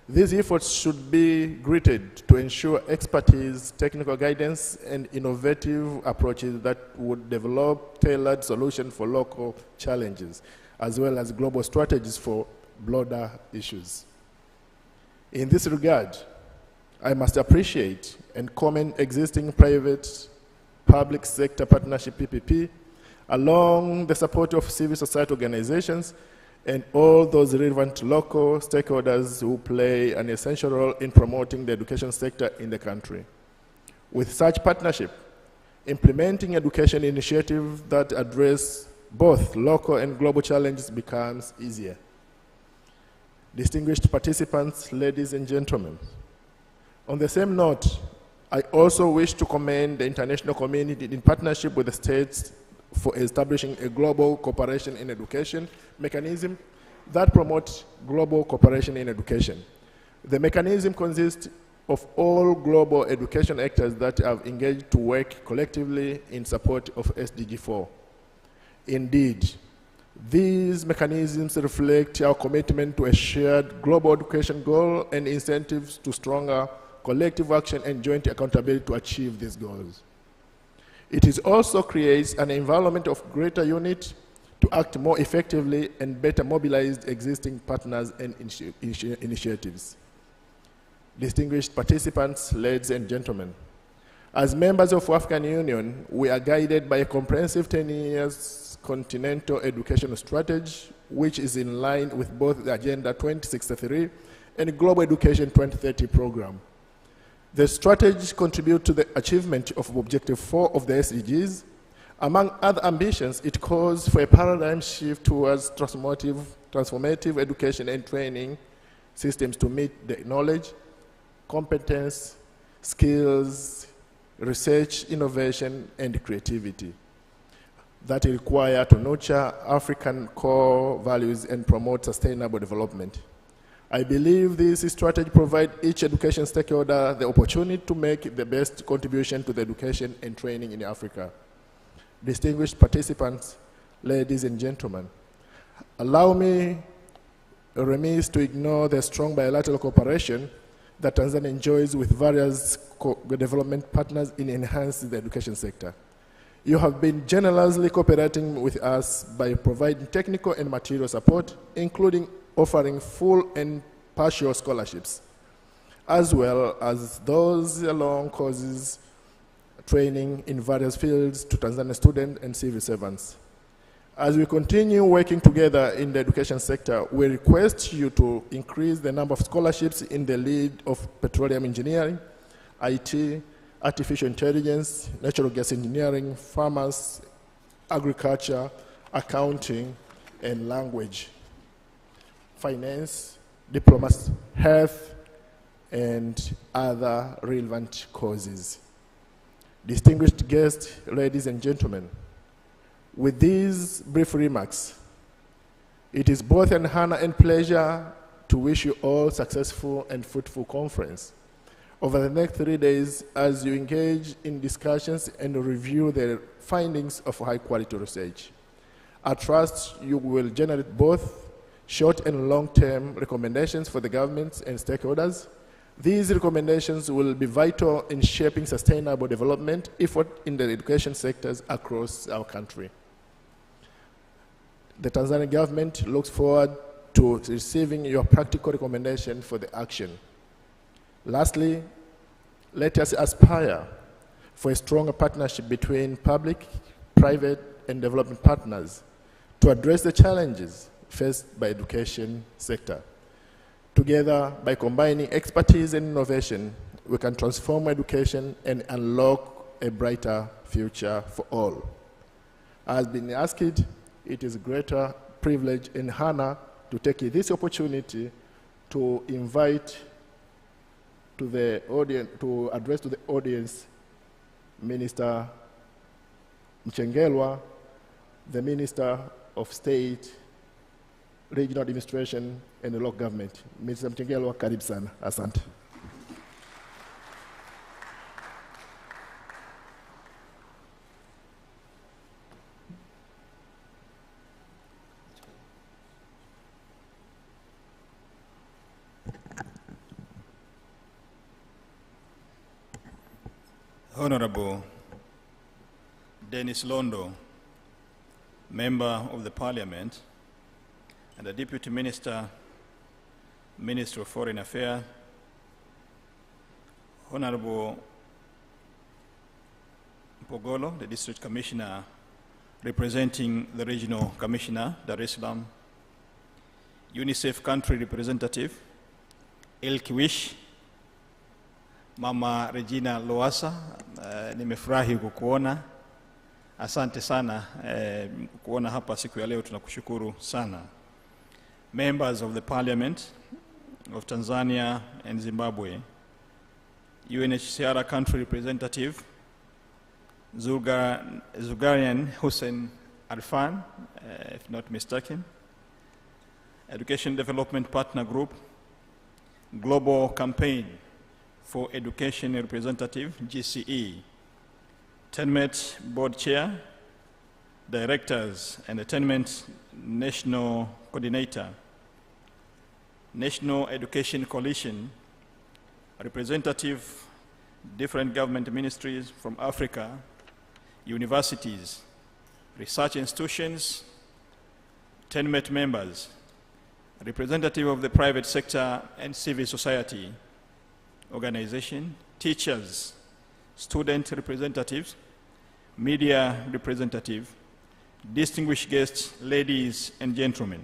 These efforts should be greeted to ensure expertise, technical guidance, and innovative approaches that would develop tailored solutions for local challenges, as well as global strategies for broader issues. In this regard, I must appreciate and commend existing private-public sector partnership PPP, along the support of civil society organizations and all those relevant local stakeholders who play an essential role in promoting the education sector in the country. With such partnership, implementing education initiatives that address both local and global challenges becomes easier. Distinguished participants, ladies and gentlemen, on the same note, I also wish to commend the international community in partnership with the states for establishing a global cooperation in education mechanism that promotes global cooperation in education. The mechanism consists of all global education actors that have engaged to work collectively in support of SDG 4. Indeed, these mechanisms reflect our commitment to a shared global education goal and incentives to stronger collective action and joint accountability to achieve these goals. It also creates an environment of greater unity to act more effectively and better mobilize existing partners and initiatives. Distinguished participants, ladies and gentlemen, as members of African Union, we are guided by a comprehensive 10-year continental education strategy, which is in line with both the Agenda 2063 and Global Education 2030 program. The strategy contributes to the achievement of Objective 4 of the SDGs. Among other ambitions, it calls for a paradigm shift towards transformative education and training systems to meet the knowledge, competence, skills, research, innovation, and creativity that require to nurture African core values and promote sustainable development. I believe this strategy provides each education stakeholder the opportunity to make the best contribution to the education and training in Africa. Distinguished participants, ladies and gentlemen, allow me remiss to ignore the strong bilateral cooperation that Tanzania enjoys with various development partners in enhancing the education sector. You have been generously cooperating with us by providing technical and material support, including offering full and partial scholarships, as well as those along courses training in various fields to Tanzanian students and civil servants. As we continue working together in the education sector, we request you to increase the number of scholarships in the lead of petroleum engineering, IT, artificial intelligence, natural gas engineering, farmers, agriculture, accounting, and language, finance, diplomacy, health, and other relevant causes. Distinguished guests, ladies and gentlemen, with these brief remarks, it is both an honor and pleasure to wish you all successful and fruitful conference. Over the next 3 days, as you engage in discussions and review the findings of high-quality research, I trust you will generate both short and long-term recommendations for the governments and stakeholders. These recommendations will be vital in shaping sustainable development effort in the education sectors across our country. The Tanzanian government looks forward to receiving your practical recommendation for the action. Lastly, let us aspire for a stronger partnership between public, private, and development partners to address the challenges faced by the education sector. Together, by combining expertise and innovation, we can transform education and unlock a brighter future for all. As been asked, it is a greater privilege and honor to take this opportunity to invite to the audience, to address to the audience, Minister Mchengerwa, the Minister of State, Regional Administration, and the Local Government. Mr. Mchengerwa, karibu sana. Asante. Honorable Dennis Londo, Member of the Parliament, and the Deputy Minister, Minister of Foreign Affairs, Honorable Mpogolo, the District Commissioner representing the Regional Commissioner, Dar es Salaam, UNICEF Country Representative, Elke Wish, Mama Regina Loasa, nimefurahi kukuona. Asante sana kuona hapa siku ya leo, tunakushukuru sana. Members of the Parliament of Tanzania and Zimbabwe, UNHCR Country Representative, Zulgarian Hussein Arfan, if not mistaken, Education Development Partner Group, Global Campaign for Education Representative, GCE, TENMET Board Chair, Directors, and the TENMET National Coordinator, National Education Coalition, representative, different government ministries from Africa, universities, research institutions, TENMET members, representative of the private sector and civil society organization, teachers, student representatives, media representatives, distinguished guests, ladies and gentlemen.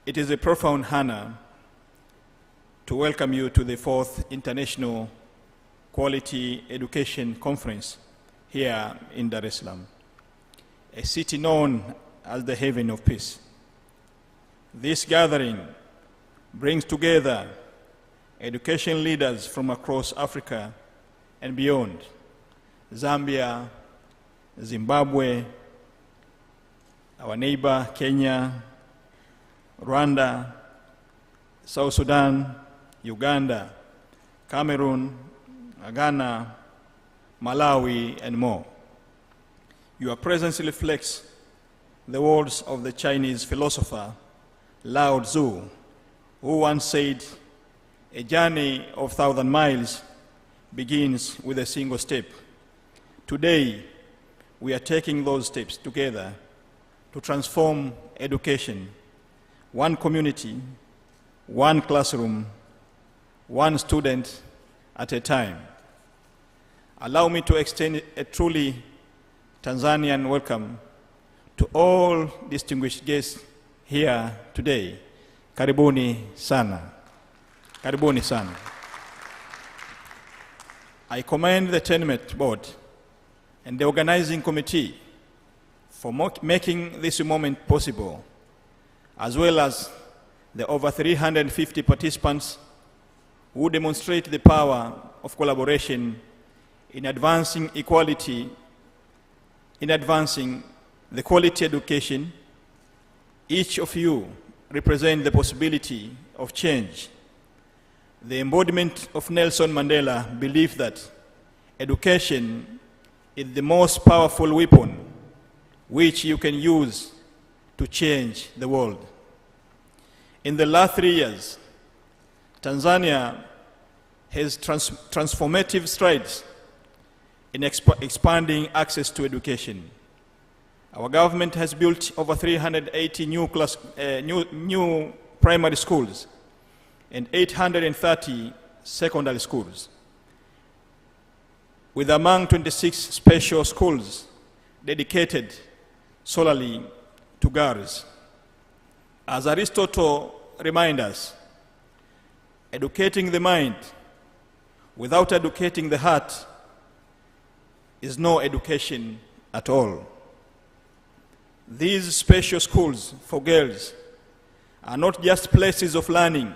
It is a profound honor to welcome you to the 4th International Quality Education Conference here in Dar es Salaam, a city known as the haven of peace. This gathering brings together education leaders from across Africa and beyond, Zambia, Zimbabwe, our neighbor Kenya, Rwanda, South Sudan, Uganda, Cameroon, Ghana, Malawi, and more. Your presence reflects the words of the Chinese philosopher Lao Tzu, who once said, "A journey of 1,000 miles begins with a single step." Today, we are taking those steps together to transform education, one community, one classroom, one student at a time. Allow me to extend a truly Tanzanian welcome to all distinguished guests here today. Karibuni sana. Karibuni sana. I commend the TENMET board and the organizing committee for making this moment possible, as well as the over 350 participants who demonstrate the power of collaboration in advancing equality, in advancing the quality education. Each of you represent the possibility of change. The embodiment of Nelson Mandela believed that education is the most powerful weapon which you can use to change the world. In the last 3 years, Tanzania has transformative strides in expanding access to education. Our government has built over 380 new primary schools and 830 secondary schools, with among 26 special schools dedicated solely to girls. As Aristotle reminds us, educating the mind without educating the heart is no education at all. These special schools for girls are not just places of learning.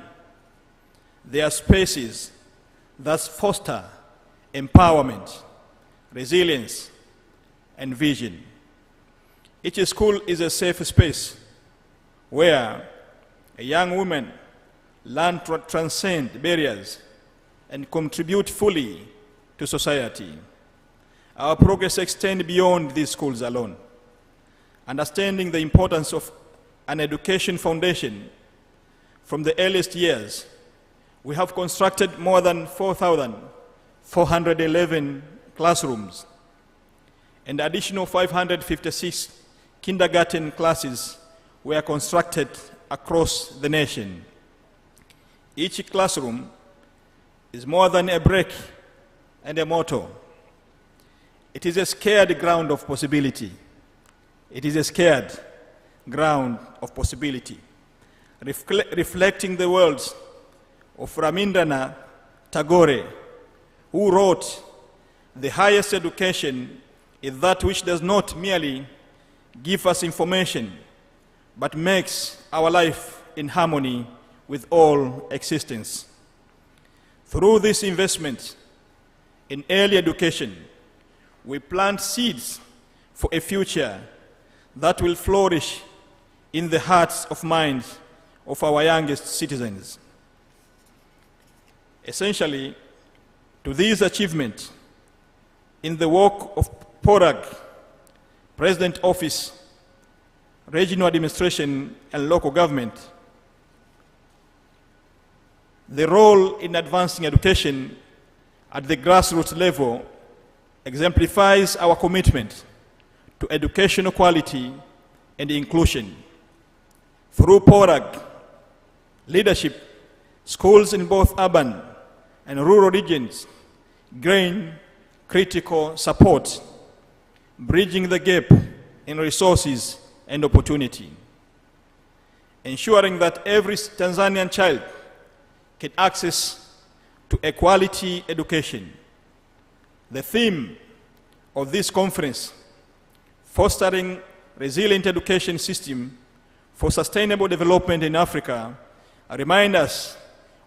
They are spaces that foster empowerment, resilience, and vision. Each school is a safe space where a young woman learns to transcend barriers and contribute fully to society. Our progress extends beyond these schools alone. Understanding the importance of an education foundation from the earliest years, we have constructed more than 4,411 classrooms and additional 556 kindergarten classes were constructed across the nation. Each classroom is more than a brick and a mortar. It is a scared ground of possibility. It is a scared ground of possibility, reflecting the words of Rabindranath Tagore, who wrote, "The highest education is that which does not merely give us information, but makes our life in harmony with all existence." Through this investment in early education, we plant seeds for a future that will flourish in the hearts and minds of our youngest citizens. Essentially, to these achievements, in the work of PORAG, President Office, Regional Administration and Local Government, the role in advancing education at the grassroots level exemplifies our commitment to educational quality and inclusion. Through PORAG leadership, schools in both urban and rural regions gain critical support, bridging the gap in resources and opportunity, ensuring that every Tanzanian child can access to a quality education. The theme of this conference, Fostering Resilient Education System for Sustainable Development in Africa, reminds us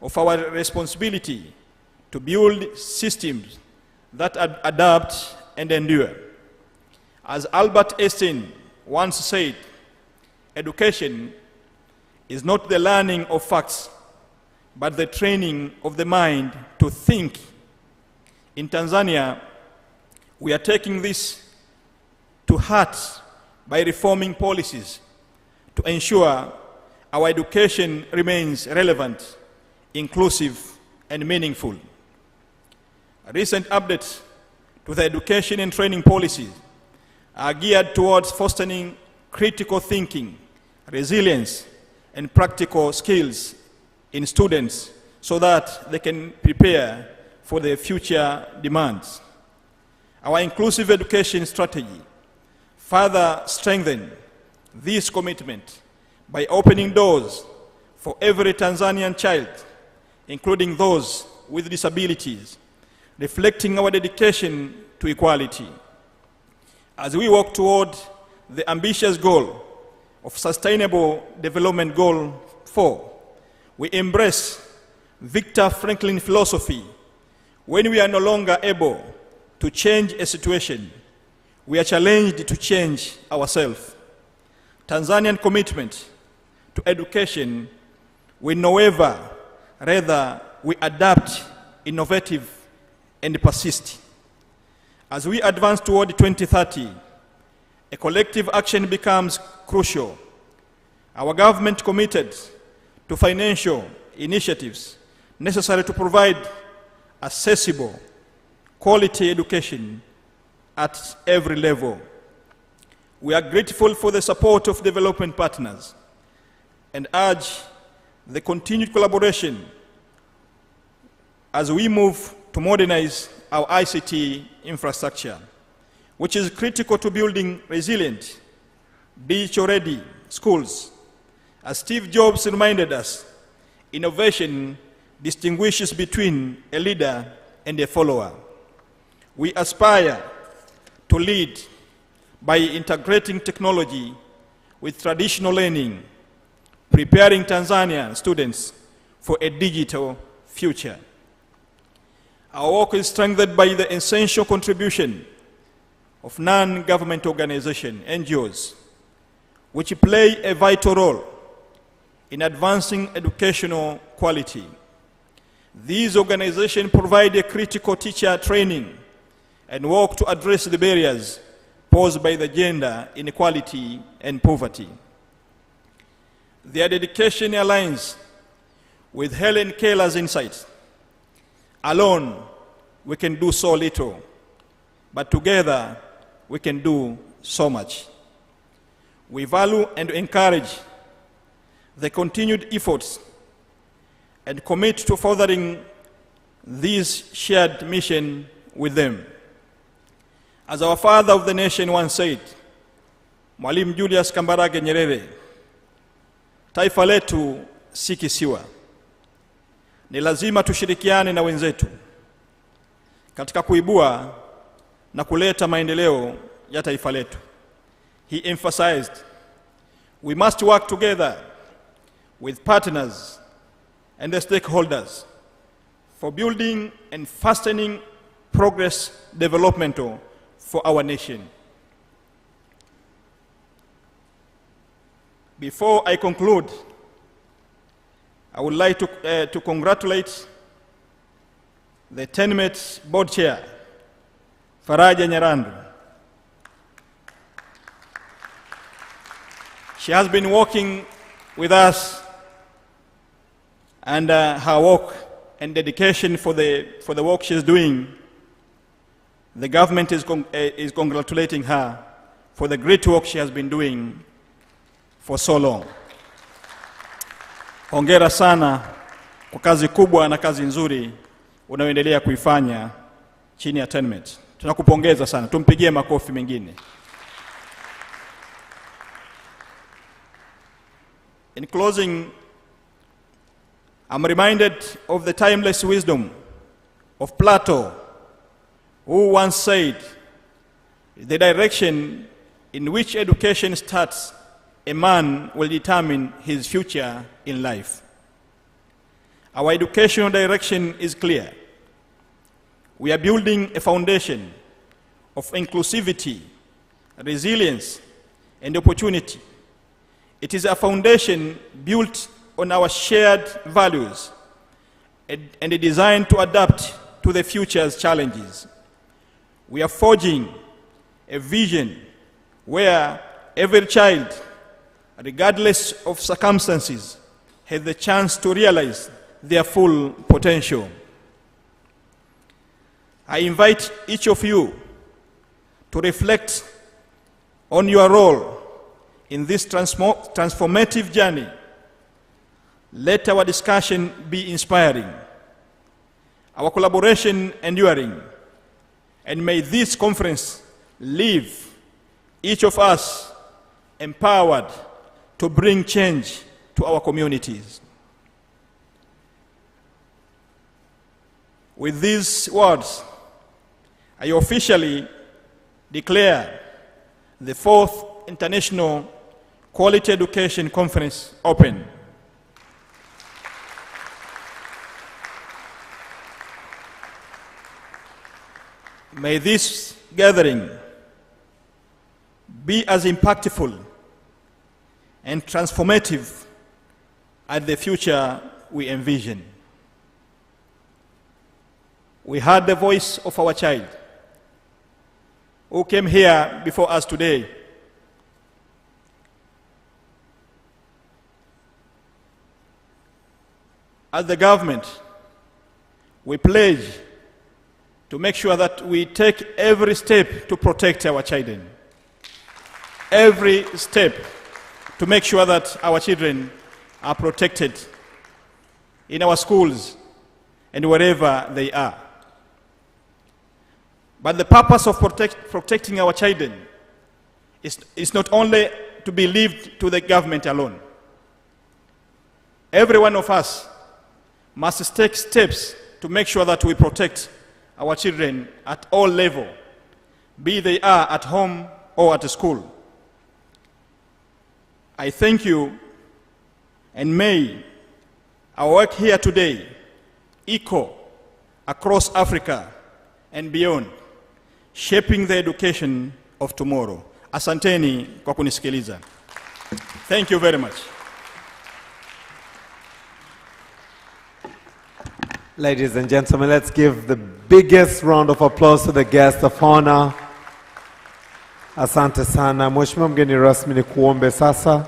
of our responsibility to build systems that adapt and endure. As Albert Einstein once said, education is not the learning of facts, but the training of the mind to think. In Tanzania, we are taking this to heart by reforming policies to ensure our education remains relevant, inclusive, and meaningful. Recent updates to the education and training policies are geared towards fostering critical thinking, resilience, and practical skills in students so that they can prepare for their future demands. Our inclusive education strategy further strengthens this commitment by opening doors for every Tanzanian child, including those with disabilities, reflecting our dedication to equality. As we work toward the ambitious goal of Sustainable Development Goal 4, we embrace Viktor Frankl philosophy. When we are no longer able to change a situation, we are challenged to change ourselves. Tanzanian commitment to education will never, rather we adapt, innovative, and persist. As we advance toward 2030, a collective action becomes crucial. Our government committed to financial initiatives necessary to provide accessible, quality education at every level. We are grateful for the support of development partners and urge the continued collaboration as we move to modernize our ICT infrastructure, which is critical to building resilient, digital-ready schools. As Steve Jobs reminded us, innovation distinguishes between a leader and a follower. We aspire to lead by integrating technology with traditional learning, preparing Tanzanian students for a digital future. Our work is strengthened by the essential contribution of non-government organizations, NGOs, which play a vital role in advancing educational quality. These organizations provide a critical teacher training and work to address the barriers posed by the gender inequality and poverty. Their dedication aligns with Helen Keller's insights. Alone, we can do so little, but together, we can do so much. We value and encourage the continued efforts and commit to furthering this shared mission with them. As our father of the nation once said, Mwalimu Julius Kambarage Nyerere, taifa letu si kisiwa. Ni lazima tushirikiane na wenzetu katika kuibua na kuleta maendeleo ya taifa letu. He emphasized, we must work together with partners and the stakeholders for building and fastening progress developmental for our nation. Before I conclude, I would like to congratulate the TENMET board chair, Faraja Nyarandu. She has been working with us, and her work and dedication for the work she's doing, the government is congratulating her for the great work she has been doing for so long. Hongera sana kwa kazi kubwa na kazi nzuri unayoendelea kuifanya chini ya TENMET. Tunakupongeza sana. Tumpigie makofi mengine. In closing, I'm reminded of the timeless wisdom of Plato, who once said, the direction in which education starts, a man will determine his future in life. Our educational direction is clear. We are building a foundation of inclusivity, resilience, and opportunity. It is a foundation built on our shared values and designed to adapt to the future's challenges. We are forging a vision where every child, regardless of circumstances, has the chance to realize their full potential. I invite each of you to reflect on your role in this transformative journey. Let our discussion be inspiring, our collaboration enduring, and may this conference leave each of us empowered to bring change to our communities. With these words, I officially declare the 4th International Quality Education Conference open. May this gathering be as impactful and transformative as the future we envision. We heard the voice of our child who came here before us today. As the government, we pledge to make sure that we take every step to protect our children. Every step to make sure that our children are protected in our schools and wherever they are. But the purpose of protecting our children is not only to be left to the government alone. Every one of us must take steps to make sure that we protect our children at all levels, be they are at home or at school. I thank you, and may our work here today echo across Africa and beyond, shaping the education of tomorrow. Asanteni kwa kunisikiliza. Thank you very much. Ladies and gentlemen, let's give the biggest round of applause to the guest of honor. Asante sana. Mheshimiwa mgeni rasmi, ni kuombe sasa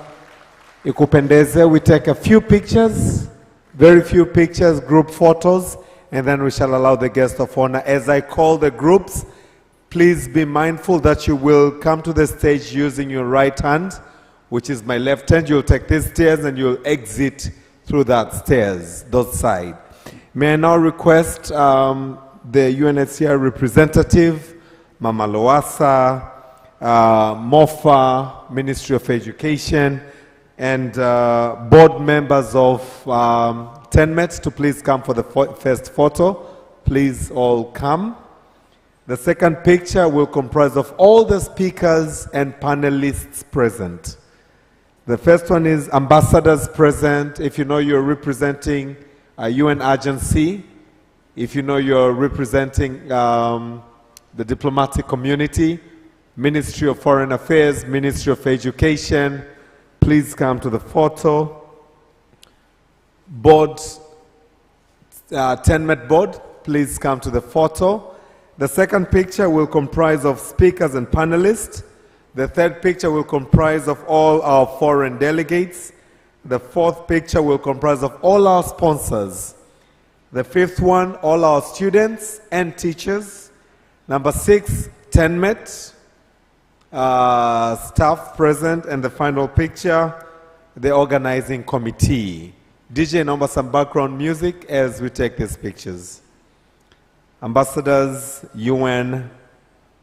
ikupendeze, we take a few pictures, very few pictures, group photos, and then we shall allow the guest of honor. As I call the groups, please be mindful that you will come to the stage using your right hand, which is my left hand. You'll take these stairs and you'll exit through that stairs, those side. May I now request the UNHCR representative, Mama Lowassa, MOFA, Ministry of Education, and board members of TENMET to please come for the first photo. Please all come. The second picture will comprise of all the speakers and panelists present. The first one is ambassadors present. If you know you're representing a UN agency, if you know you're representing the diplomatic community, Ministry of Foreign Affairs, Ministry of Education, please come to the photo. Board, TENMET board, please come to the photo. The second picture will comprise of speakers and panelists. The third picture will comprise of all our foreign delegates. The fourth picture will comprise of all our sponsors. The fifth one, all our students and teachers. Number 6, TENMET staff present. And the final picture, the organizing committee. DJ, number some background music as we take these pictures. Ambassadors, UN,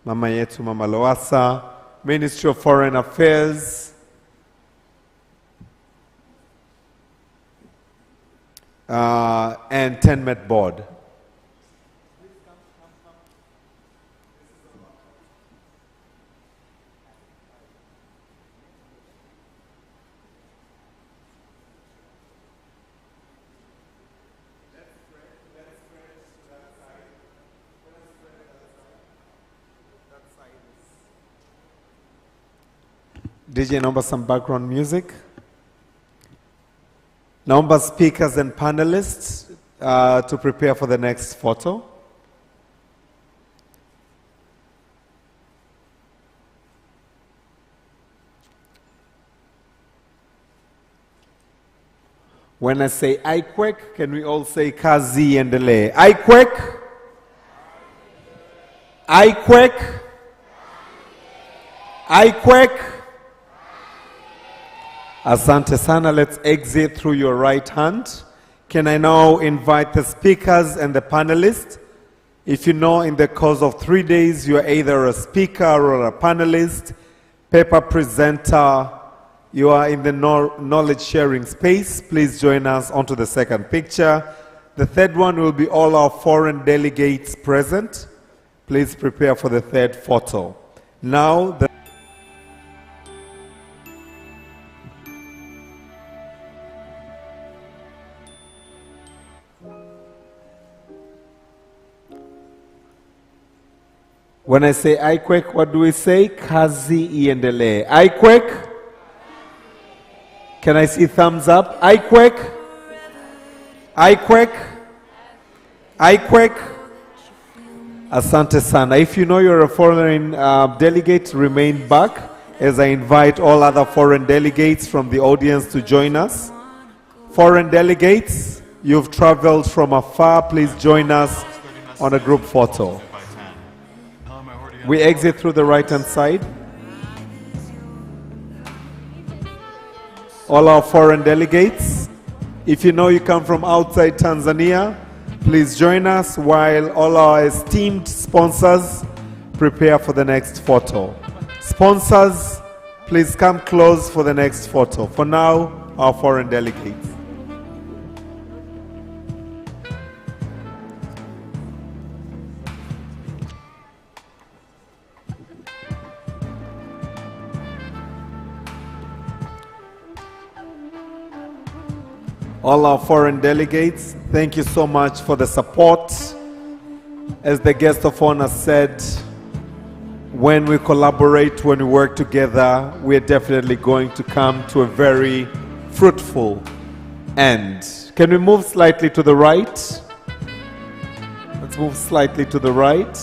Mama Yetu, Mama Lowassa, Ministry of Foreign Affairs, and TENMET board. DJ, number some background music. Number speakers and panelists to prepare for the next photo. When I say IQUEC, can we all say Kazi Endelee? IQUEC? IQUEC? IQUEC? Asante sana. Let's exit through your right hand. Can I now invite the speakers and the panelists? If you know in the course of 3 days you are either a speaker or a panelist, paper presenter, you are in the knowledge sharing space, please join us onto the second picture. The third one will be all our foreign delegates present. Please prepare for the third photo. Now, when I say IQUEC, what do we say? Kazi iendelee. IQUEC? Can I see thumbs up? IQUEC? IQUEC? IQUEC? Asante sana. If you know you're a foreign delegate, remain back as I invite all other foreign delegates from the audience to join us. Foreign delegates, you've traveled from afar, please join us on a group photo. We exit through the right-hand side. All our foreign delegates, if you know you come from outside Tanzania, please join us while all our esteemed sponsors prepare for the next photo. Sponsors, please come close for the next photo. For now, our foreign delegates. All our foreign delegates, thank you so much for the support. As the guest of honor said, when we collaborate, when we work together, we're definitely going to come to a very fruitful end. Can we move slightly to the right? Let's move slightly to the right.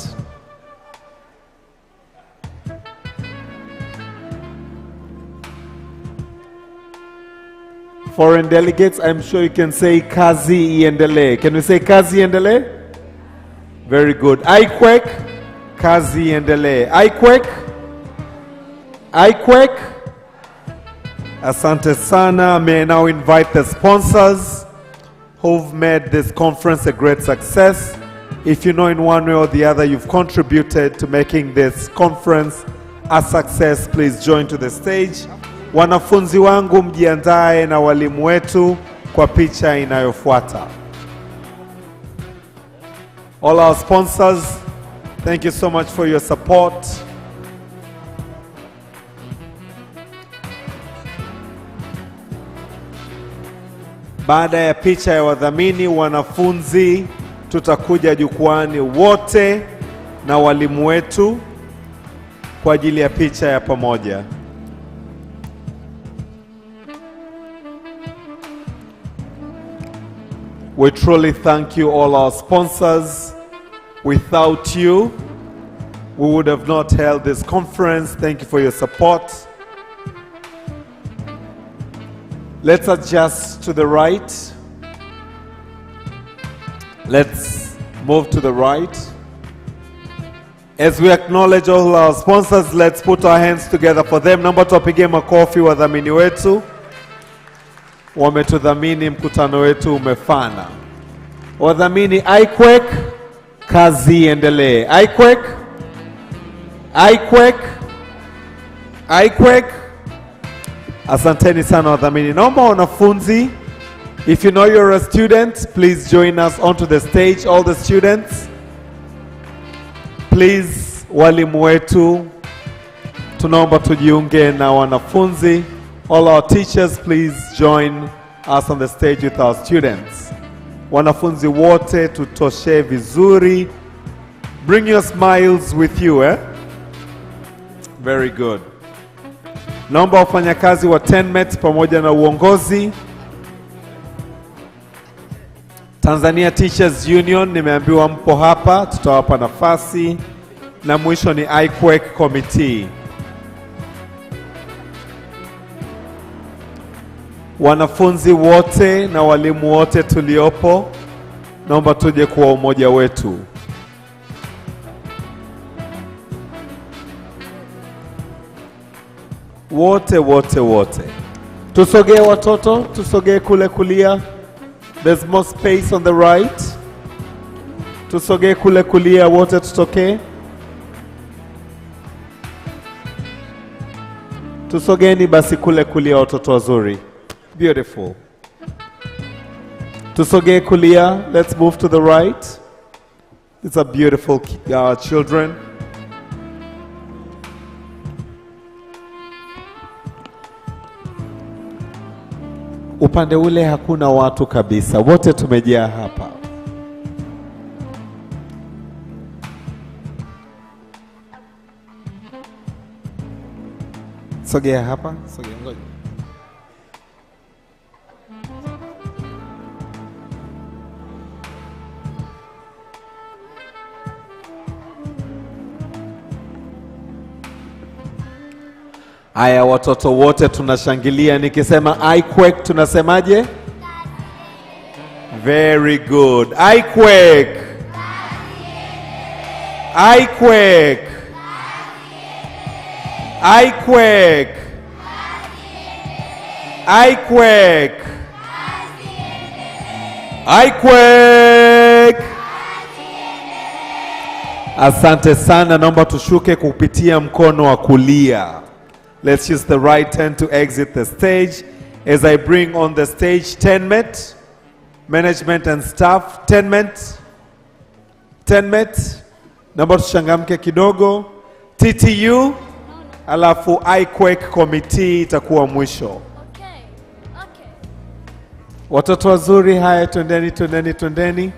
Foreign delegates, I'm sure you can say Kazi iendelee. Can we say Kazi iendelee? Very good. IQUEC, Kazi iendelee. IQUEC, IQUEC. Asante sana. May I now invite the sponsors who've made this conference a great success. If you know in one way or the other you've contributed to making this conference a success, please join to the stage. Wanafunzi wangu mjiandae na walimu wetu kwa picha inayofuata. All our sponsors, thank you so much for your support. Baada ya picha ya wadhamini, wanafunzi tutakuja jukwani wote na walimu wetu kwa ajili ya picha ya pamoja. We truly thank you, all our sponsors. Without you, we would have not held this conference. Thank you for your support. Let's adjust to the right. Let's move to the right. As we acknowledge all our sponsors, let's put our hands together for them. Naomba tuwapige makofi wadhamini wetu. Wametudhamini, mkutano wetu umefana. Wadhamini IQUEC, kazi endelee. IQUEC. Asanteni sana wadhamini. Naomba wanafunzi, if you know you're a student, please join us onto the stage. All the students, please, walimu wetu, tunaomba tujiunge na wanafunzi. All our teachers, please join us on the stage with our students. Wanafunzi wote tutoshe vizuri. Bring your smiles with you, eh? Very good. Naomba wafanyakazi wa TENMET pamoja na uongozi. Tanzania Teachers Union, nimeambiwa mpo hapa, tutawapa nafasi. Na mwisho ni IQUEC Committee. Wanafunzi wote na walimu wote tuliopo, naomba tuje kwa umoja wetu. Wote. Tusogee watoto, tusogee kule kulia. There's more space on the right. Tusogee kule kulia, wote tutokee. Tusogeni basi kule kulia watoto wazuri. Beautiful. Tusogee kulia, let's move to the right. These are beautiful children. Upande ule hakuna watu kabisa, wote tumejaa hapa. Sogea hapa, sogea ngoja. Aya, watoto wote tunashangilia. Nikisema IQUEC tunasemaje? Very good. IQUEC. IQUEC. IQUEC. IQUEC. IQUEC. Asante sana, naomba tushuke kupitia mkono wa kulia. Let's use the right hand to exit the stage. As I bring on the stage TENMET, management and staff. TENMET. Naomba tushangamke kidogo. TTU, alafu IQUEC committee itakuwa mwisho. Watoto wazuri, haya twendeni.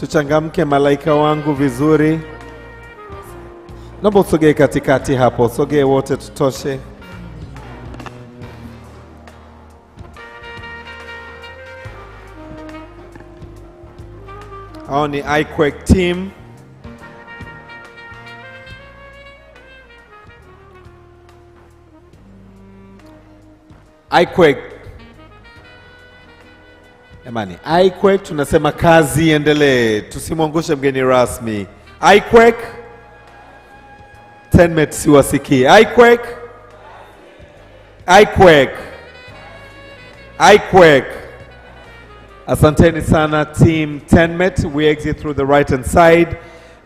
Tuchangamke malaika wangu vizuri. Naomba usogee katikati hapo, sogee wote tutoshe. Hao ni IQUEC team. IQUAC. Emani, IQUAC tunasema kazi iendelee. Tusimwangushe mgeni rasmi. IQUAC. TENMET siwasikii. IQUAC. IQUAC. IQUAC. Asanteni sana team TENMET. We exit through the right hand side.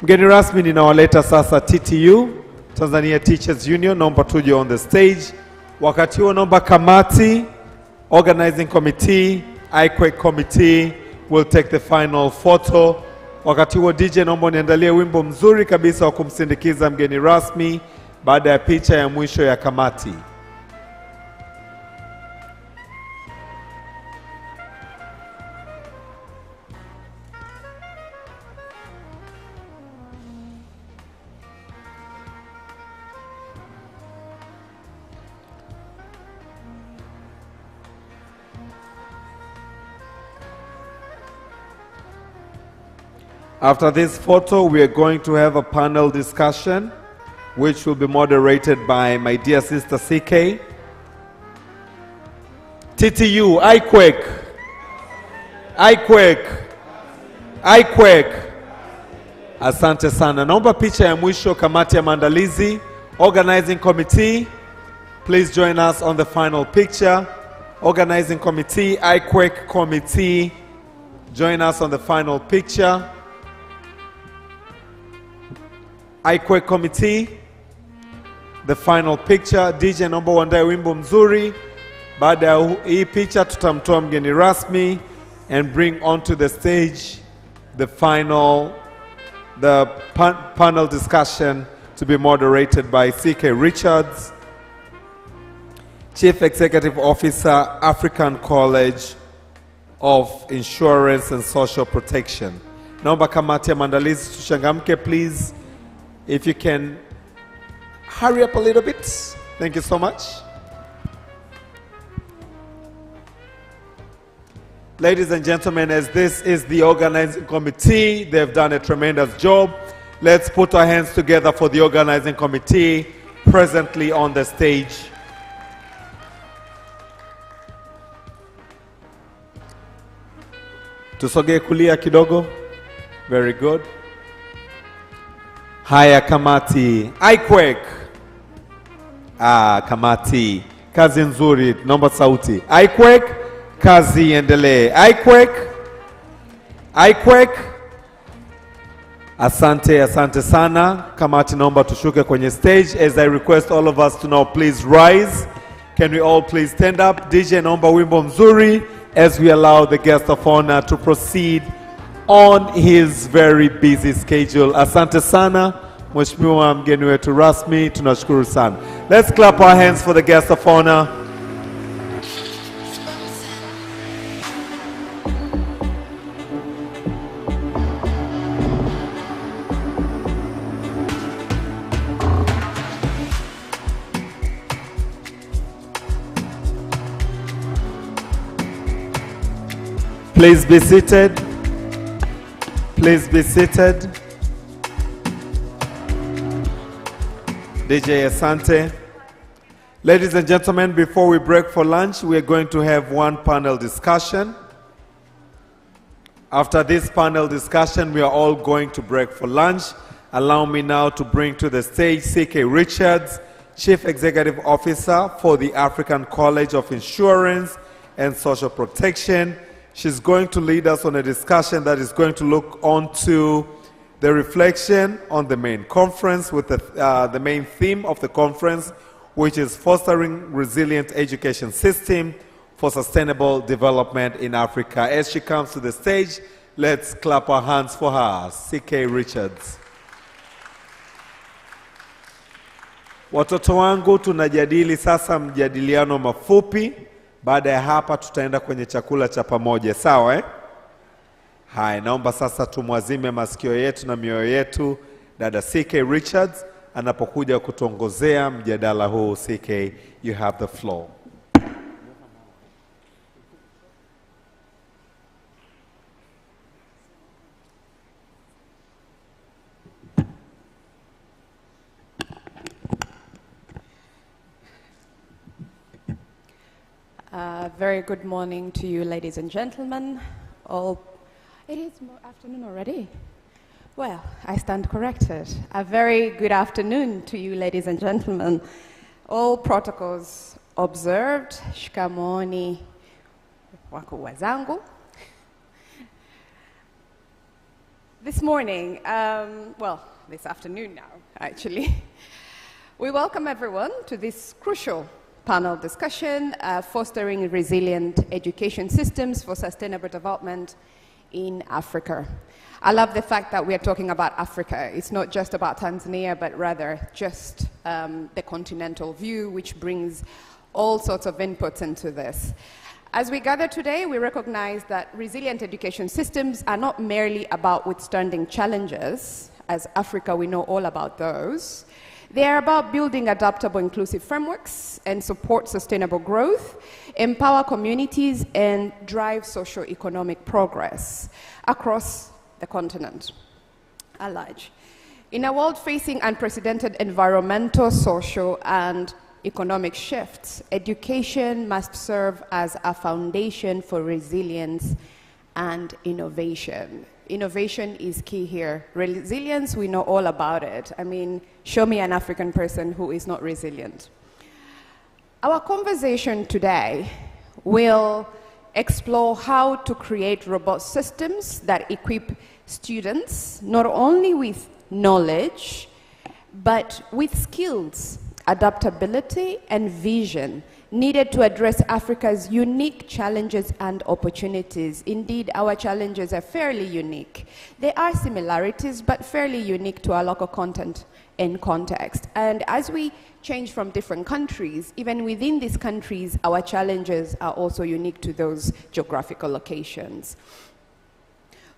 Mgeni rasmi ninawaleta sasa TTU, Tanzania Teachers Union. Naomba tuje on the stage. Wakati huo naomba kamati, organizing committee, IQUAC committee will take the final photo. Wakati huo DJ naomba niandalie wimbo mzuri kabisa wa kumsindikiza mgeni rasmi baada ya picha ya mwisho ya kamati. After this photo, we are going to have a panel discussion, which will be moderated by my dear sister CK. TTU, IQUAC. IQUAC. IQUAC. Asante sana. Naomba picha ya mwisho kamati ya maandalizi. Organizing committee, please join us on the final picture. Organizing committee, IQUAC committee, join us on the final picture. IQUAC committee, the final picture. DJ naomba uandae wimbo mzuri. Baada ya hii picha tutamtoa mgeni rasmi and bring onto the stage the final, panel discussion to be moderated by CK Richards, Chief Executive Officer, African College of Insurance and Social Protection. Naomba kamati ya maandalizi tushangamke please. If you can hurry up a little bit. Thank you so much. Ladies and gentlemen, as this is the organizing committee, they've done a tremendous job. Let's put our hands together for the organizing committee presently on the stage. Tusogee kulia kidogo. Very good. Haya kamati, IQUAC. Kamati, kazi nzuri, naomba sauti. IQUAC, kazi iendelee. IQUAC. IQUAC. Asante, asante sana. Kamati naomba tushuke kwenye stage. As I request all of us to now please rise. Can we all please stand up? DJ naomba wimbo mzuri as we allow the guest of honor to proceed on his very busy schedule. Asante sana, Mheshimiwa mgeni wetu rasmi, tunashukuru sana. Let's clap our hands for the guest of honor. Please be seated. Please be seated. DJ Asante. Ladies and gentlemen, before we break for lunch, we are going to have one panel discussion. After this panel discussion, we are all going to break for lunch. Allow me now to bring to the stage CK Richards, Chief Executive Officer for the African College of Insurance and Social Protection. She's going to lead us on a discussion that is going to look onto the reflection on the main conference with the main theme of the conference, which is fostering resilient education system for sustainable development in Africa. As she comes to the stage, let's clap our hands for her. CK Richards. Watoto wangu, tunajadili sasa mjadiliano mafupi. Baada ya hapa tutaenda kwenye chakula cha pamoja, sawa eh? Hai, naomba sasa tumwazime masikio yetu na mioyo yetu dada CK Richards anapokuja kutuongozea mjadala huu. CK, you have the floor. Very good morning to you, ladies and gentlemen. It is afternoon already. Well, I stand corrected. A very good afternoon to you, ladies and gentlemen. All protocols observed. Shikamoni wakubwa zangu. This morning, this afternoon now, actually, we welcome everyone to this crucial panel discussion, fostering resilient education systems for sustainable development in Africa. I love the fact that we are talking about Africa. It's not just about Tanzania, but rather just the continental view, which brings all sorts of inputs into this. As we gather today, we recognize that resilient education systems are not merely about withstanding challenges. As Africa, we know all about those. They are about building adaptable, inclusive frameworks and support sustainable growth, empower communities, and drive socio-economic progress across the continent at large. In a world facing unprecedented environmental, social, and economic shifts, education must serve as a foundation for resilience and innovation. Innovation is key here. Resilience, we know all about it. I mean, show me an African person who is not resilient. Our conversation today will explore how to create robust systems that equip students not only with knowledge, but with skills, adaptability, and vision needed to address Africa's unique challenges and opportunities. Indeed, our challenges are fairly unique. There are similarities, but fairly unique to our local content and context. And as we change from different countries, even within these countries, our challenges are also unique to those geographical locations.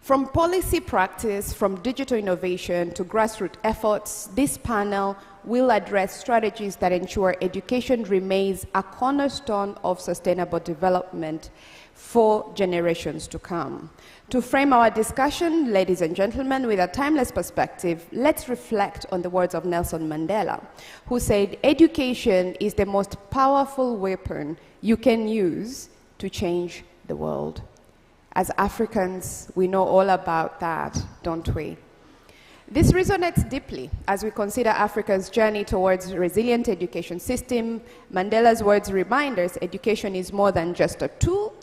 From policy practice, from digital innovation to grassroots efforts, this panel will address strategies that ensure education remains a cornerstone of sustainable development for generations to come. To frame our discussion, ladies and gentlemen, with a timeless perspective, let's reflect on the words of Nelson Mandela, who said, "Education is the most powerful weapon you can use to change the world." As Africans, we know all about that, don't we? This resonates deeply as we consider Africa's journey towards a resilient education system. Mandela's words remind us education is more than just a tool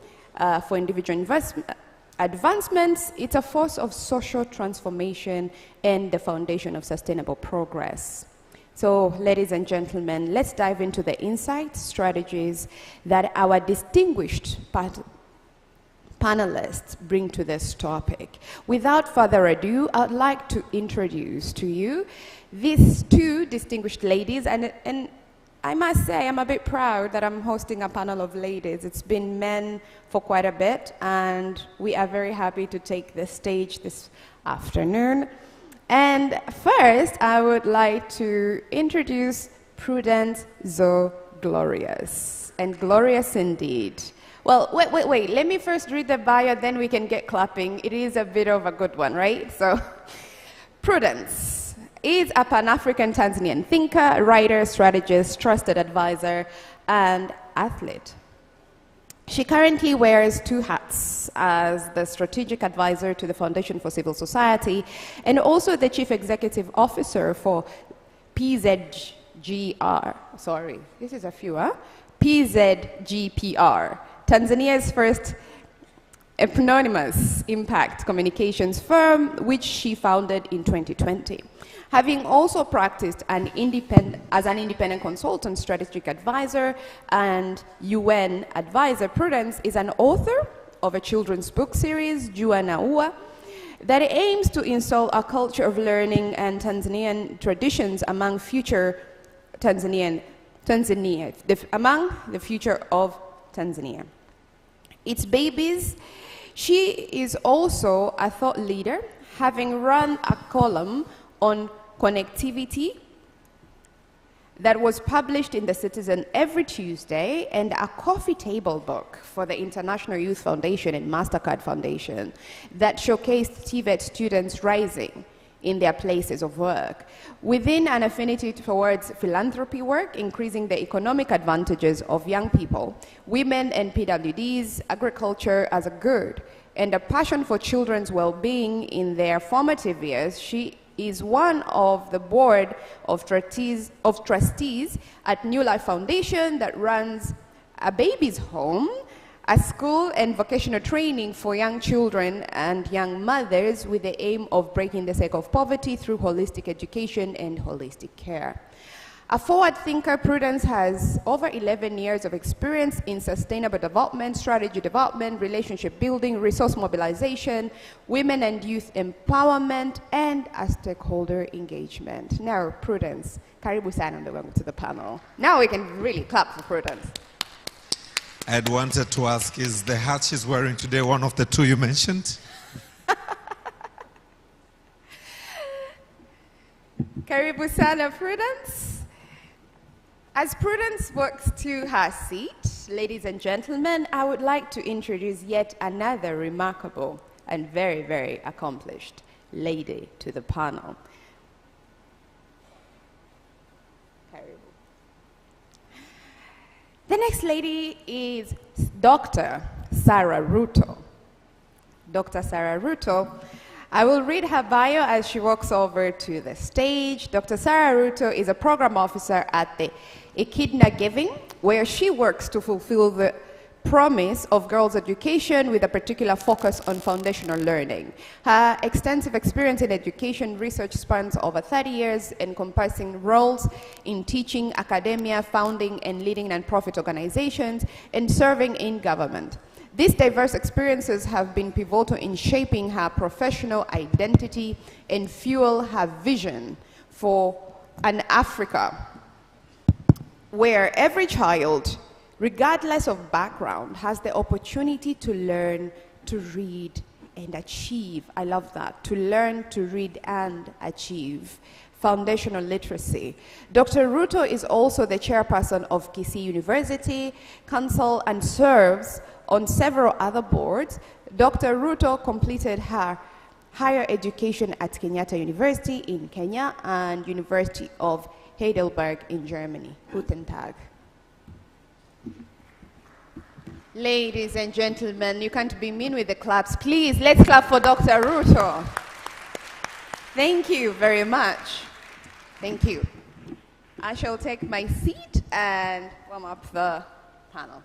for individual advancements. It's a force of social transformation and the foundation of sustainable progress. So, ladies and gentlemen, let's dive into the insights, strategies that our distinguished panelists bring to this topic. Without further ado, I'd like to introduce to you these two distinguished ladies, and I must say I'm a bit proud that I'm hosting a panel of ladies. It's been men for quite a bit, and we are very happy to take the stage this afternoon. And first, I would like to introduce Prudence Zoe Glorious, and glorious indeed. Well, wait. Let me first read the bio, then we can get clapping. It is a bit of a good one, right? So, Prudence is a Pan-African Tanzanian thinker, writer, strategist, trusted advisor, and athlete. She currently wears two hats as the strategic advisor to the Foundation for Civil Society and also the chief executive officer for PZGR. Sorry, this is a few, huh? PZGPR. Tanzania's first eponymous impact communications firm, which she founded in 2020. Having also practiced as an independent consultant, strategic advisor, and UN advisor, Prudence is an author of a children's book series, Jua na Ua, that aims to install a culture of learning and Tanzanian traditions among future among the future of Tanzania. Its babies. She is also a thought leader, having run a column on connectivity that was published in The Citizen every Tuesday, and a coffee table book for the International Youth Foundation and MasterCard Foundation that showcased TVET students rising in their places of work. Within an affinity towards philanthropy work, increasing the economic advantages of young people, women and PWDs, agriculture as a good, and a passion for children's well-being in their formative years, she is one of the board of trustees at New Life Foundation that runs a baby's home, a school and vocational training for young children and young mothers with the aim of breaking the cycle of poverty through holistic education and holistic care. A forward thinker, Prudence has over 11 years of experience in sustainable development, strategy development, relationship building, resource mobilization, women and youth empowerment, and a stakeholder engagement. Now, Prudence, karibu sana ndugu wangu to the panel. Now we can really clap for Prudence. I'd wanted to ask, is the hat she's wearing today one of the two you mentioned? Karibu sana, Prudence. As Prudence walks to her seat, ladies and gentlemen, I would like to introduce yet another remarkable and very, very accomplished lady to the panel. The next lady is Dr. Sarah Ruto. Dr. Sarah Ruto, I will read her bio as she walks over to the stage. Dr. Sarah Ruto is a program officer at the Echidna Giving, where she works to fulfill the promise of girls' education with a particular focus on foundational learning. Her extensive experience in education research spans over 30 years, encompassing roles in teaching, academia, founding, and leading nonprofit organizations, and serving in government. These diverse experiences have been pivotal in shaping her professional identity and fuel her vision for an Africa where every child, regardless of background, has the opportunity to learn, to read, and achieve. I love that. To learn, to read, and achieve. Foundational literacy. Dr. Ruto is also the chairperson of Kisii University Council and serves on several other boards. Dr. Ruto completed her higher education at Kenyatta University in Kenya and University of Heidelberg in Germany. Guten Tag. Ladies and gentlemen, you can't be mean with the claps. Please, let's clap for Dr. Ruto. Thank you very much. Thank you. I shall take my seat and warm up the panel.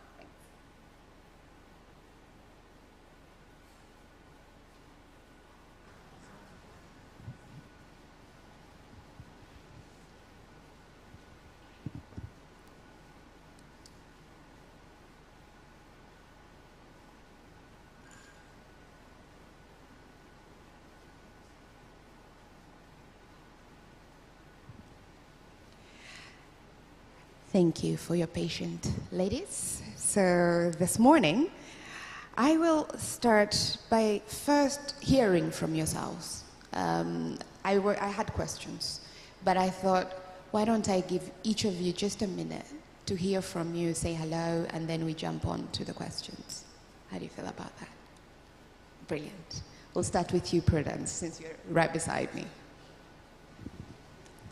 Thank you for your patience, ladies. So this morning, I will start by first hearing from yourselves. I had questions, but I thought, why don't I give each of you just a minute to hear from you, say hello, and then we jump on to the questions. How do you feel about that? Brilliant. We'll start with you, Prudence, since you're right beside me.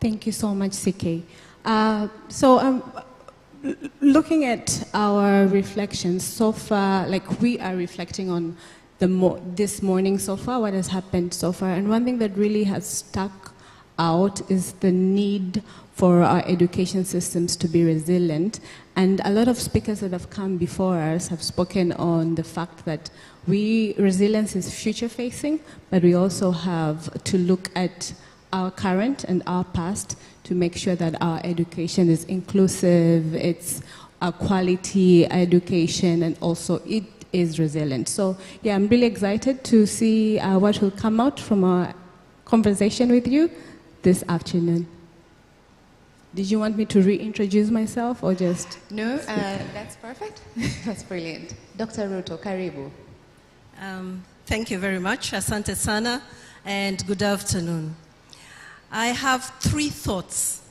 Thank you so much, CK. Looking at our reflections so far, like we are reflecting on this morning so far, what has happened so far, and one thing that really has stuck out is the need for our education systems to be resilient. And a lot of speakers that have come before us have spoken on the fact that resilience is future facing, but we also have to look at our current and our past to make sure that our education is inclusive, it's a quality education, and also it is resilient. So yeah, I'm really excited to see what will come out from our conversation with you this afternoon. Did you want me to reintroduce myself or just? No, that's perfect. That's brilliant. Dr. Ruto, karibu. Thank you very much. Asante sana, and good afternoon. I have three thoughts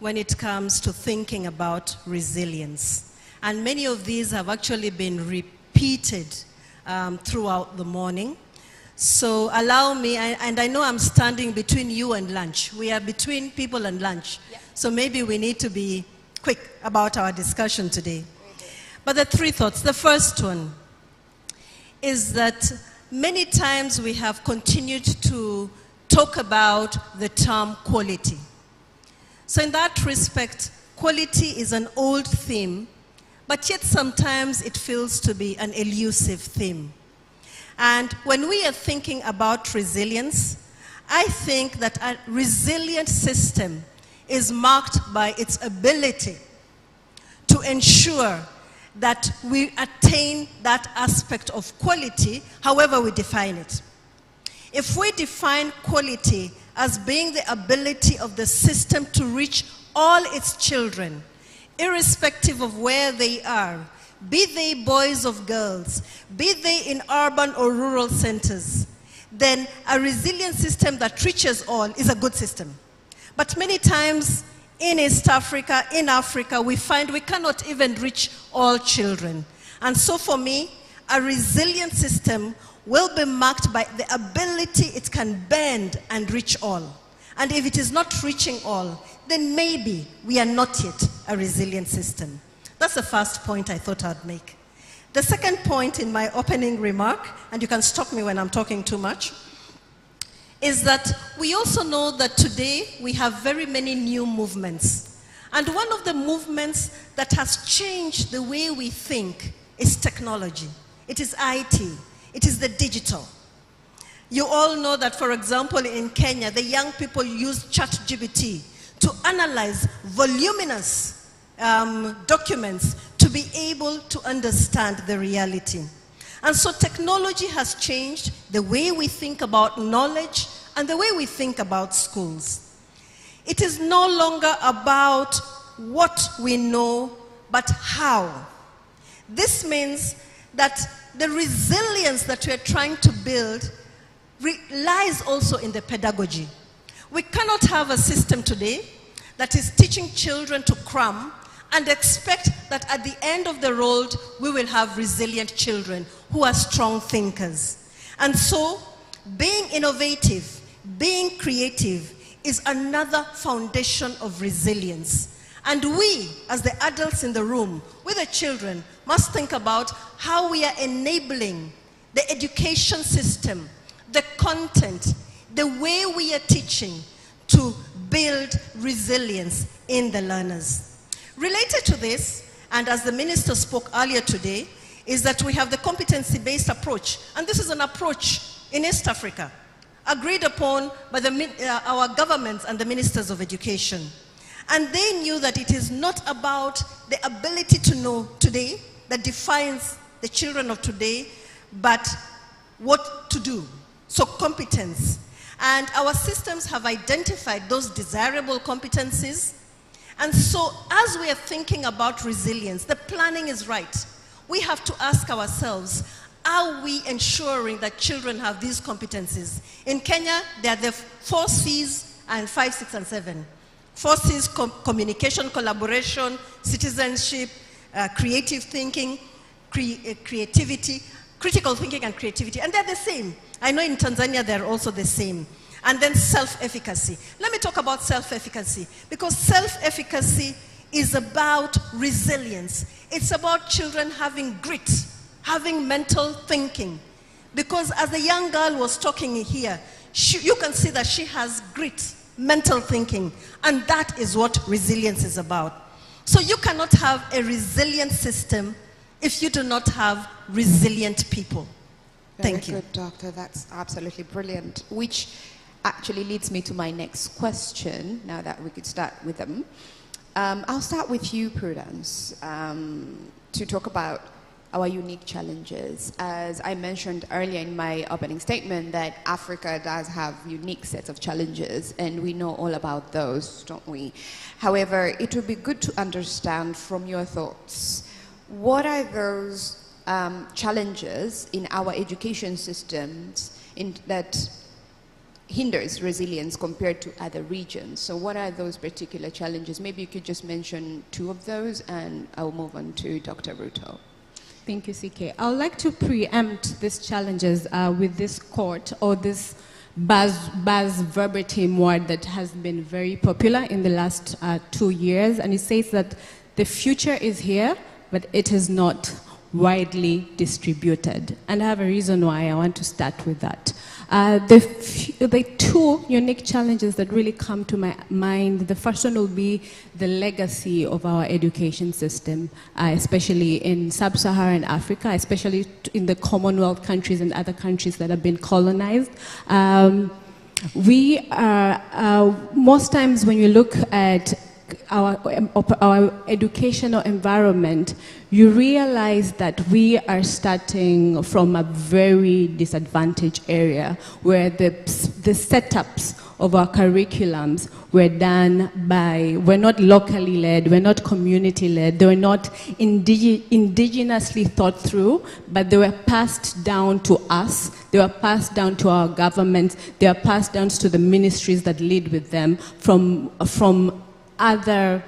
when it comes to thinking about resilience. And many of these have actually been repeated throughout the morning. So allow me, and I know I'm standing between you and lunch. We are between people and lunch. Yeah. So maybe we need to be quick about our discussion today. But the three thoughts. The first one is that many times we have continued to talk about the term quality. So in that respect, quality is an old theme, but yet sometimes it feels to be an elusive theme. And when we are thinking about resilience, I think that a resilient system is marked by its ability to ensure that we attain that aspect of quality, however we define it. If we define quality as being the ability of the system to reach all its children, irrespective of where they are, be they boys or girls, be they in urban or rural centers, then a resilient system that reaches all is a good system. But many times in East Africa, in Africa, we find we cannot even reach all children. And so for me, a resilient system will be marked by the ability it can bend and reach all. And if it is not reaching all, then maybe we are not yet a resilient system. That's the first point I thought I'd make. The second point in my opening remark, and you can stop me when I'm talking too much, is that we also know that today we have very many new movements. And one of the movements that has changed the way we think is technology. It is IT. It is the digital. You all know that, for example, in Kenya, the young people use ChatGPT to analyze voluminous documents to be able to understand the reality. And so technology has changed the way we think about knowledge and the way we think about schools. It is no longer about what we know, but how. This means that the resilience that we are trying to build lies also in the pedagogy. We cannot have a system today that is teaching children to cram and expect that at the end of the road, we will have resilient children who are strong thinkers. And so, being innovative, being creative is another foundation of resilience. And we, as the adults in the room, with the children, must think about how we are enabling the education system, the content, the way we are teaching to build resilience in the learners. Related to this, and as the minister spoke earlier today, is that we have the competency-based approach. And this is an approach in East Africa, agreed upon by our governments and the ministers of education. And they knew that it is not about the ability to know today that defines the children of today, but what to do. So competence. And our systems have identified those desirable competencies. And so as we are thinking about resilience, the planning is right. We have to ask ourselves, are we ensuring that children have these competencies? In Kenya, there are the 4 C's and 5, 6, and 7. 4 C's, communication, collaboration, citizenship, creative thinking, creativity, critical thinking and creativity. And they're the same. I know in Tanzania they're also the same. And then self-efficacy. Let me talk about self-efficacy, because self-efficacy is about resilience. It's about children having grit, having mental thinking. Because as the young girl was talking here, you can see that she has grit, mental thinking, and that is what resilience is about. So you cannot have a resilient system if you do not have resilient people. Thank you. Very good, Doctor. That's absolutely brilliant, which actually leads me to my next question, now that we could start with them. I'll start with you, Prudence, to talk about our unique challenges. As I mentioned earlier in my opening statement, that Africa does have unique sets of challenges, and we know all about those, don't we? However, it would be good to understand from your thoughts, what are those challenges in our education systems that hinders resilience compared to other regions? So what are those particular challenges? Maybe you could just mention 2 of those, and I'll move on to Dr. Ruto. Thank you, CK. I would like to preempt these challenges with this quote or this buzz verbatim word that has been very popular in the last 2 years. And it says that the future is here, but it is not widely distributed. And I have a reason why I want to start with that. The two unique challenges that really come to my mind, the first one will be the legacy of our education system, especially in sub-Saharan Africa, especially in the Commonwealth countries and other countries that have been colonized. We are, most times when you look at our educational environment, you realize that we are starting from a very disadvantaged area where the setups of our curriculums were done by, were not locally led, were not community led, they were not indigenously thought through, but they were passed down to us, they were passed down to our governments, they were passed down to the ministries that lead with them from other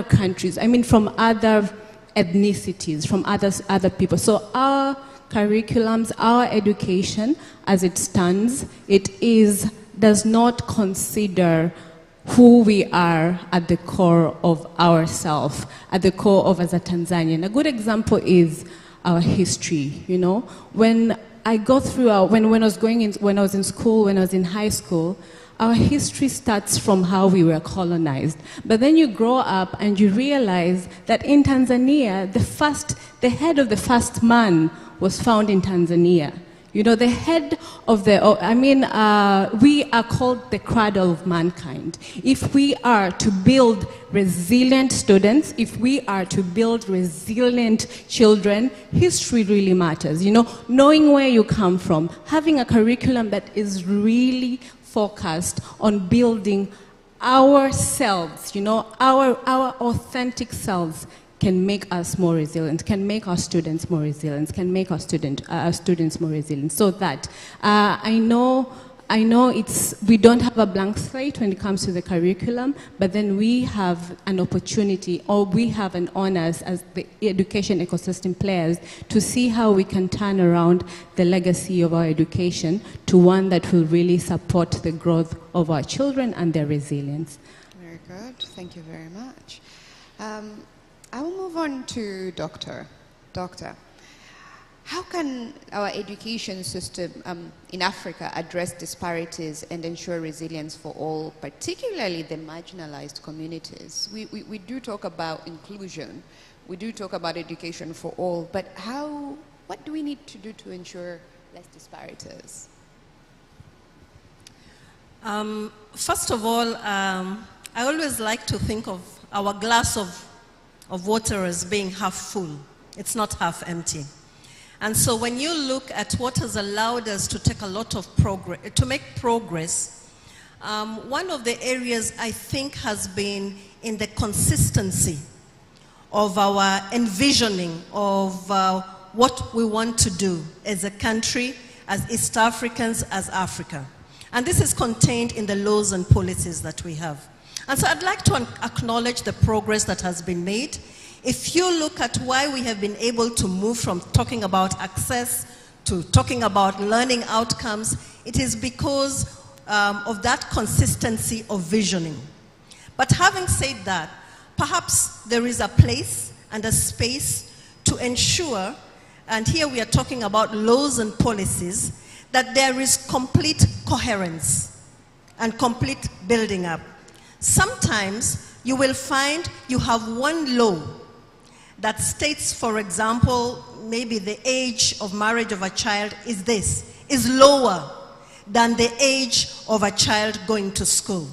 countries, I mean from other ethnicities, from other people. So our curriculums, our education as it stands, does not consider who we are at the core of ourselves, at the core of as a Tanzanian. A good example is our history, you know. When I go through when I was in school, when I was in high school, our history starts from how we were colonized. But then you grow up and you realize that in Tanzania, the head of the first man was found in Tanzania. You know, the head of we are called the cradle of mankind. If we are to build resilient students, if we are to build resilient children, history really matters. You know, knowing where you come from, having a curriculum that is really focused on building ourselves, you know, our authentic selves can make us more resilient, can make our students more resilient, can make our students more resilient. So that I know we don't have a blank slate when it comes to the curriculum, but then we have an opportunity, or we have an honor as the education ecosystem players to see how we can turn around the legacy of our education to one that will really support the growth of our children and their resilience. Very good. Thank you very much. I will move on to Doctor. How can our education system in Africa address disparities and ensure resilience for all, particularly the marginalized communities? We do talk about inclusion, we do talk about education for all, but what do we need to do to ensure less disparities? First of all, I always like to think of our glass of water as being half full. It's not half empty. And so when you look at what has allowed us to take a lot of progress, to make progress, one of the areas I think has been in the consistency of our envisioning of what we want to do as a country, as East Africans, as Africa. And this is contained in the laws and policies that we have. And so I'd like to acknowledge the progress that has been made. If you look at why we have been able to move from talking about access to talking about learning outcomes, it is because of that consistency of visioning. But having said that, perhaps there is a place and a space to ensure, and here we are talking about laws and policies, that there is complete coherence and complete building up. Sometimes you will find you have one law that states, for example, maybe the age of marriage of a child is lower than the age of a child going to school.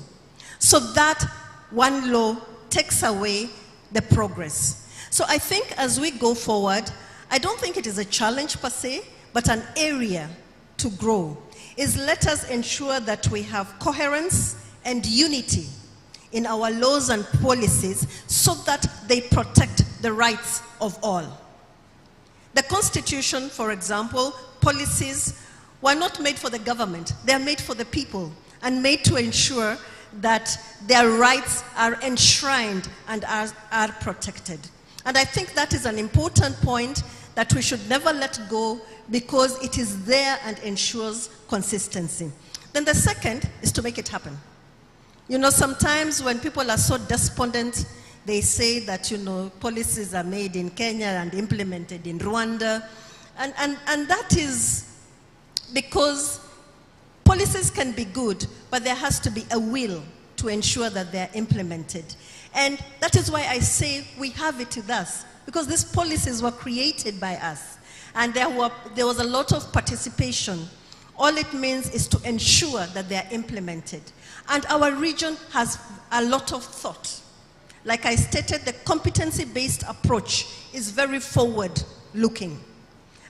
So that one law takes away the progress. So I think as we go forward, I don't think it is a challenge per se, but an area to grow, is let us ensure that we have coherence and unity in our laws and policies so that they protect the rights of all. The Constitution, for example, policies were not made for the government. They are made for the people and made to ensure that their rights are enshrined and are protected. And I think that is an important point that we should never let go because it is there and ensures consistency. Then the second is to make it happen. You know, sometimes when people are so despondent, they say that, you know, policies are made in Kenya and implemented in Rwanda. And that is because policies can be good, but there has to be a will to ensure that they're implemented. And that is why I say we have it with us, because these policies were created by us. And there was a lot of participation. All it means is to ensure that they are implemented. And our region has a lot of thought. Like I stated, the competency-based approach is very forward-looking.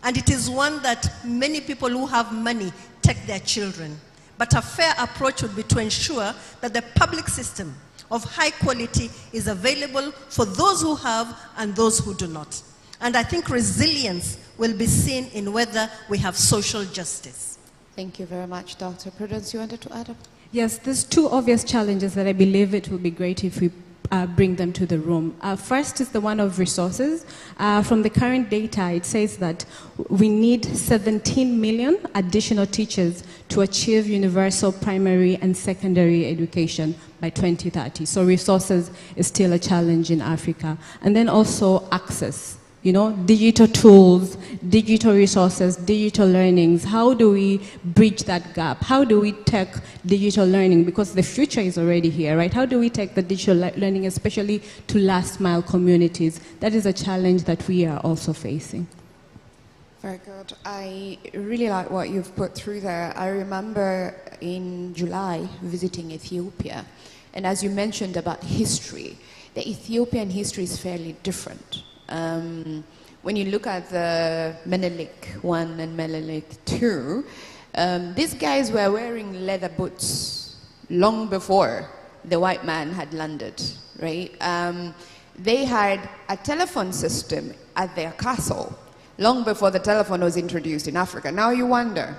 And it is one that many people who have money take their children. But a fair approach would be to ensure that the public system of high quality is available for those who have and those who do not. And I think resilience will be seen in whether we have social justice. Thank you very much, Dr. Prudence. You wanted to add up? Yes, there's two obvious challenges that I believe it would be great if we bring them to the room. First is the one of resources. From the current data, it says that we need 17 million additional teachers to achieve universal primary and secondary education by 2030. So resources is still a challenge in Africa. And then also access. You know, digital tools, digital resources, digital learnings. How do we bridge that gap? How do we take digital learning? Because the future is already here, right? How do we take the digital learning, especially to last mile communities? That is a challenge that we are also facing. Very good. I really like what you've put through there. I remember in July visiting Ethiopia. And as you mentioned about history, the Ethiopian history is fairly different. When you look at the Menelik I and Menelik II, these guys were wearing leather boots long before the white man had landed, right? They had a telephone system at their castle long before the telephone was introduced in Africa. Now you wonder,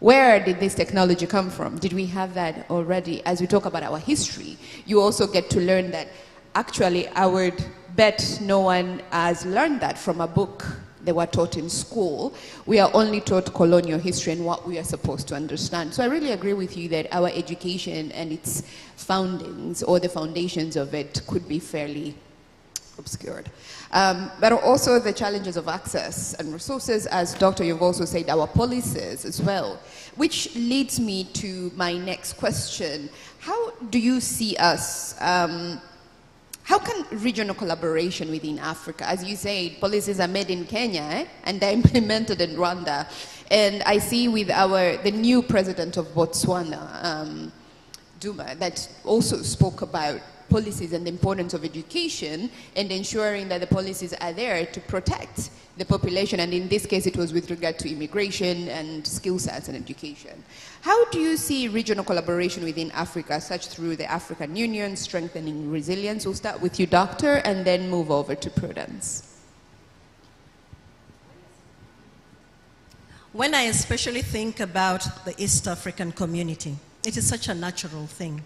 where did this technology come from? Did we have that already? As we talk about our history, you also get to learn that actually I would bet no one has learned that from a book they were taught in school. We are only taught colonial history and what we are supposed to understand. So I really agree with you that our education and its foundings or the foundations of it could be fairly obscured. But also the challenges of access and resources, as Doctor, you've also said, our policies as well, which leads me to my next question. How do you see us how can regional collaboration within Africa, as you say, policies are made in Kenya and they're implemented in Rwanda. And I see with the new president of Botswana, Duma, that also spoke about policies and the importance of education and ensuring that the policies are there to protect the population. And in this case, it was with regard to immigration and skill sets and education. How do you see regional collaboration within Africa, such through the African Union, strengthening resilience? We'll start with you, Doctor, and then move over to Prudence. When I especially think about the East African community, it is such a natural thing.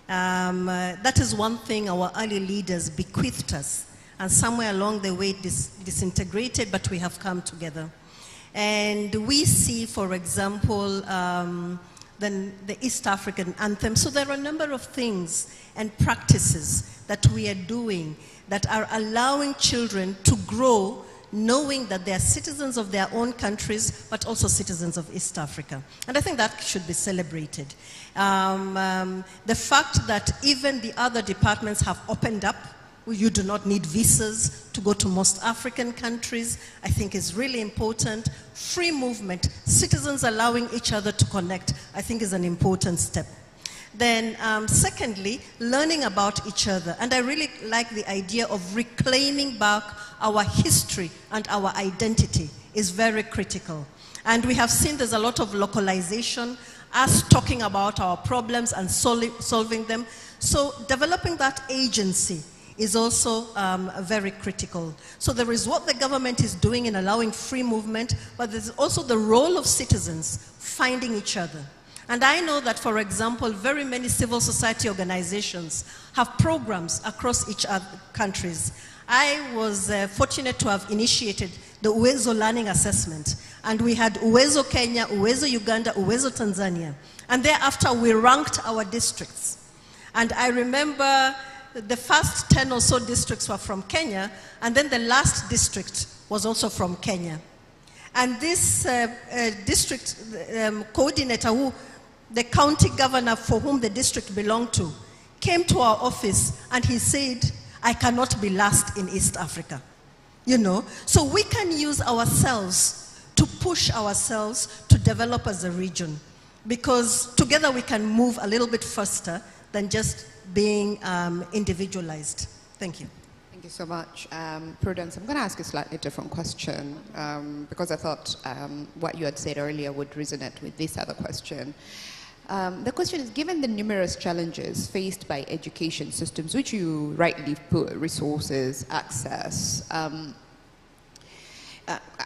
That is one thing our early leaders bequeathed us, and somewhere along the way disintegrated, but we have come together. And we see, for example, the East African anthem. So there are a number of things and practices that we are doing that are allowing children to grow knowing that they are citizens of their own countries, but also citizens of East Africa. And I think that should be celebrated. The fact that even the other departments have opened up, you do not need visas to go to most African countries, I think is really important. Free movement, citizens allowing each other to connect, I think is an important step. Then secondly, learning about each other. And I really like the idea of reclaiming back our history and our identity is very critical. And we have seen there's a lot of localization, us talking about our problems and solving them. So developing that agency is also very critical. So there is what the government is doing in allowing free movement, but there's also the role of citizens finding each other. And I know that, for example, very many civil society organizations have programs across each other countries. I was fortunate to have initiated the Uwezo Learning Assessment. And we had Uwezo Kenya, Uwezo Uganda, Uwezo Tanzania. And thereafter, we ranked our districts. And I remember the first 10 or so districts were from Kenya, and then the last district was also from Kenya. And this district coordinator, who the county governor for whom the district belonged to, came to our office and he said, I cannot be last in East Africa. You know, so we can use ourselves to push ourselves to develop as a region, because together we can move a little bit faster than just being individualized. Thank you. Thank you so much. Prudence, I'm going to ask a slightly different question because I thought what you had said earlier would resonate with this other question. The question is, given the numerous challenges faced by education systems, which you rightly put, resources, access,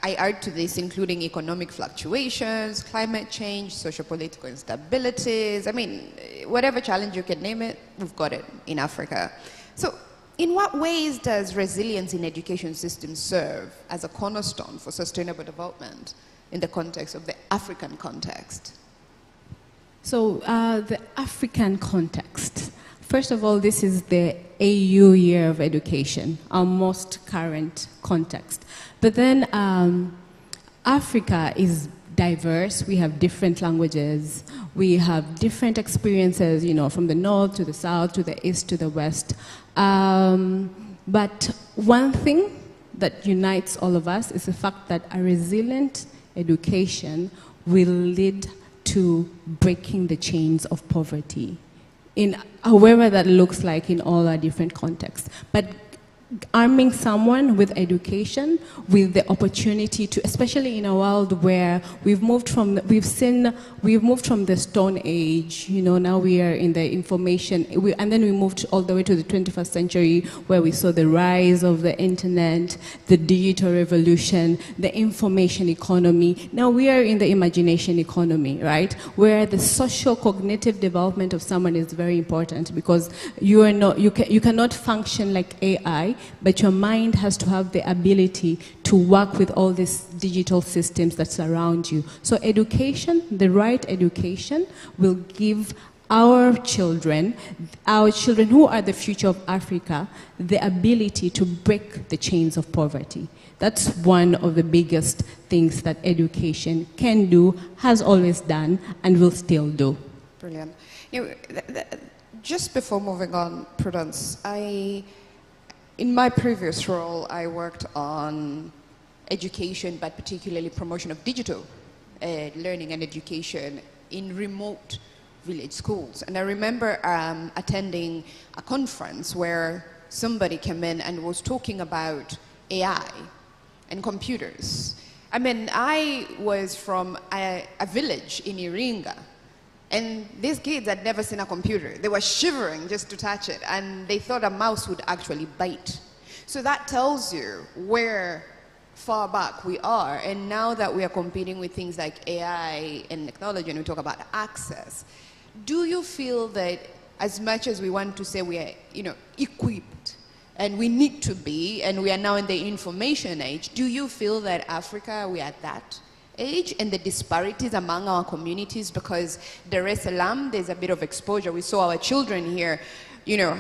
I add to this including economic fluctuations, climate change, socio-political instabilities, I mean, whatever challenge you can name it, we've got it in Africa. So in what ways does resilience in education systems serve as a cornerstone for sustainable development in the context of the African context? So the African context. First of all, this is the AU Year of Education, our most current context. But then Africa is diverse. We have different languages. We have different experiences, you know, from the north to the south, to the east to the west. But one thing that unites all of us is the fact that a resilient education will lead to breaking the chains of poverty, in however that looks like in all our different contexts. But arming someone with education, with the opportunity to, especially in a world where we've moved from the Stone Age, you know, now we are in the information, and then we moved all the way to the 21st century, where we saw the rise of the internet, the digital revolution, the information economy. Now we are in the imagination economy, right? Where the social cognitive development of someone is very important, because you cannot function like AI, but your mind has to have the ability to work with all these digital systems that surround you. So education, the right education, will give our children who are the future of Africa, the ability to break the chains of poverty. That's one of the biggest things that education can do, has always done, and will still do. Brilliant. You know, just before moving on, Prudence, in my previous role, I worked on education, but particularly promotion of digital learning and education in remote village schools. And I remember attending a conference where somebody came in and was talking about AI and computers. I mean, I was from a village in Iringa, and these kids had never seen a computer. They were shivering just to touch it, and they thought a mouse would actually bite. So that tells you where far back we are. And now that we are competing with things like AI and technology, and we talk about access, do you feel that as much as we want to say we are, you know, equipped, and we need to be, and we are now in the information age, do you feel that Africa, we are at that age, and the disparities among our communities? Because Dar es Salaam, there's a bit of exposure. We saw our children here, you know,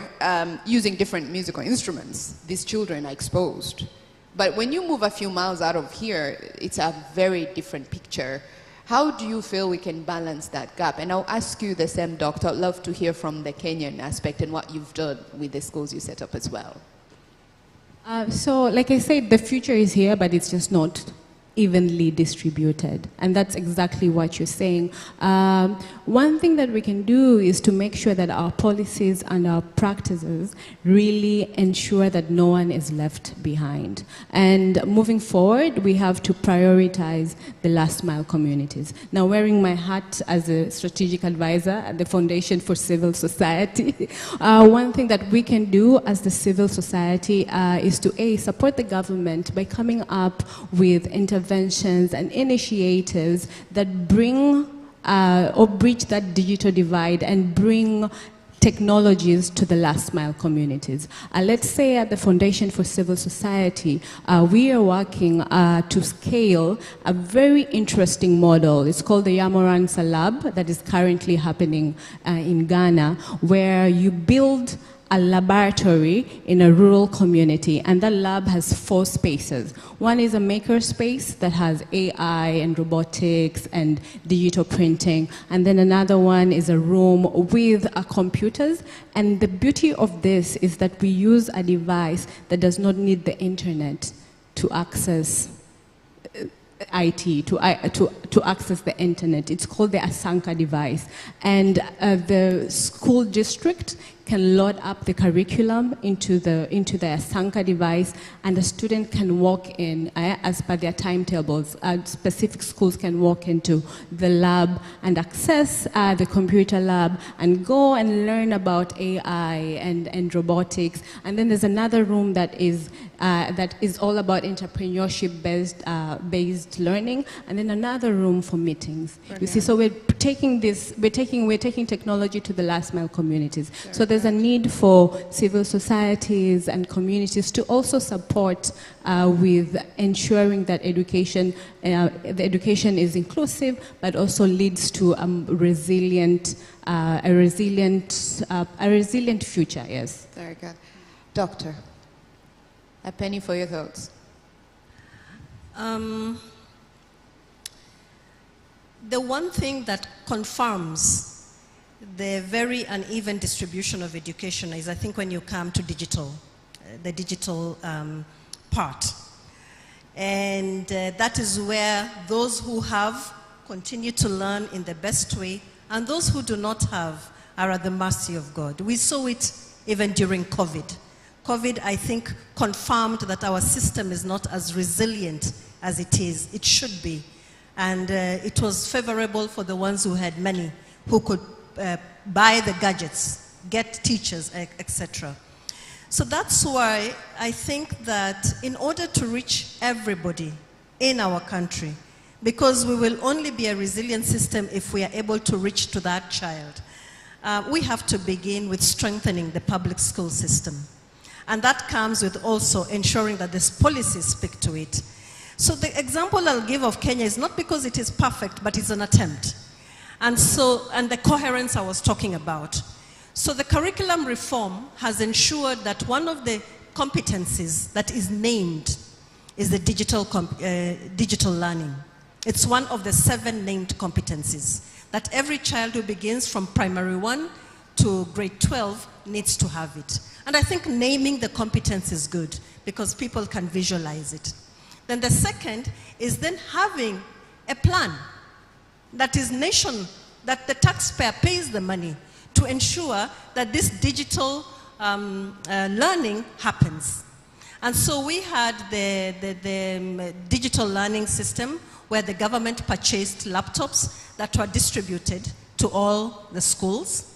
using different musical instruments. These children are exposed. But when you move a few miles out of here, it's a very different picture. How do you feel we can balance that gap? And I'll ask you the same, Doctor. I'd love to hear from the Kenyan aspect and what you've done with the schools you set up as well. So, like I said, the future is here, but it's just not evenly distributed. And that's exactly what you're saying. One thing that we can do is to make sure that our policies and our practices really ensure that no one is left behind. And moving forward, we have to prioritize the last mile communities. Now, wearing my hat as a strategic advisor at the Foundation for Civil Society, one thing that we can do as the civil society is to support the government by coming up with interventions and initiatives that bring or bridge that digital divide and bring technologies to the last mile communities. Let's say at the Foundation for Civil Society, we are working to scale a very interesting model. It's called the Yamoransa Lab that is currently happening in Ghana, where you build a laboratory in a rural community, and that lab has 4 spaces. One is a maker space that has AI and robotics and digital printing, and then another one is a room with computers. And the beauty of this is that we use a device that does not need the internet to access IT, to access the internet. It's called the Asanka device. And the school district can load up the curriculum into the Asanka device, and the student can walk in as per their timetables. Specific schools can walk into the lab and access the computer lab and go and learn about AI and robotics. And then there's another room that is all about entrepreneurship-based learning, and then another room for meetings. Brilliant. You see, so we're taking technology to the last mile communities. Sure. So there's a need for civil societies and communities to also support with ensuring that the education is inclusive, but also leads to a resilient future. Yes. Very good, Doctor. A penny for your thoughts. The one thing that confirms the very uneven distribution of education is, I think, when you come to digital, the digital part. And that is where those who have continue to learn in the best way, and those who do not have are at the mercy of God. We saw it even during COVID. COVID, I think, confirmed that our system is not as resilient as it should be. And it was favorable for the ones who had money, who could buy the gadgets, get teachers, etc. So that's why I think that in order to reach everybody in our country, because we will only be a resilient system if we are able to reach to that child, we have to begin with strengthening the public school system. And that comes with also ensuring that these policies speak to it. So the example I'll give of Kenya is not because it is perfect, but it's an attempt. And the coherence I was talking about. So the curriculum reform has ensured that one of the competencies that is named is the digital learning. It's one of the 7 named competencies that every child who begins from primary 1 to grade 12 needs to have it. And I think naming the competence is good because people can visualize it. Then the second is then having a plan that is that the taxpayer pays the money to ensure that this digital learning happens. And so we had the digital learning system where the government purchased laptops that were distributed to all the schools.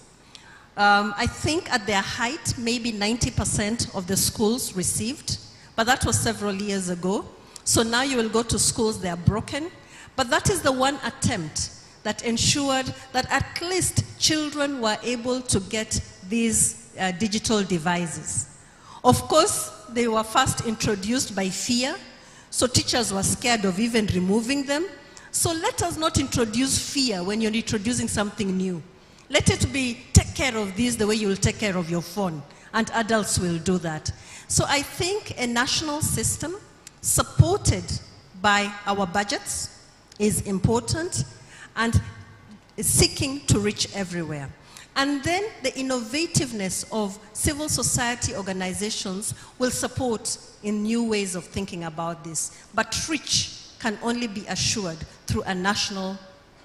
I think at their height, maybe 90% of the schools received, but that was several years ago. So now you will go to schools, they are broken. But that is the one attempt that ensured that at least children were able to get these digital devices. Of course, they were first introduced by fear, so teachers were scared of even removing them. So let us not introduce fear when you're introducing something new. Let it be, take care of this the way you will take care of your phone, and adults will do that. So I think a national system supported by our budgets is important and seeking to reach everywhere. And then the innovativeness of civil society organizations will support in new ways of thinking about this. But reach can only be assured through a national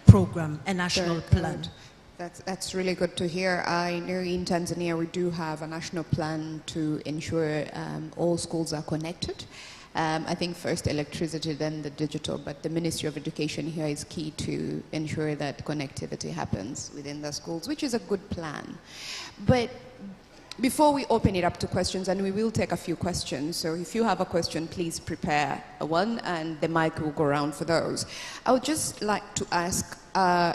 program, a national plan. That's really good to hear. I know in Tanzania we do have a national plan to ensure all schools are connected. I think first electricity, then the digital, but the Ministry of Education here is key to ensure that connectivity happens within the schools, which is a good plan. But before we open it up to questions, and we will take a few questions, so if you have a question, please prepare one, and the mic will go around for those. I would just like to ask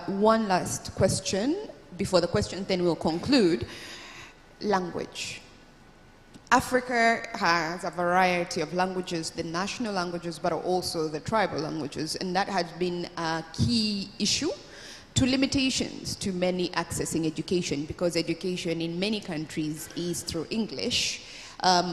one last question before the question, then we'll conclude. language. Africa has a variety of languages, the national languages, but also the tribal languages, and that has been a key issue to limitations to many accessing education, because education in many countries is through English.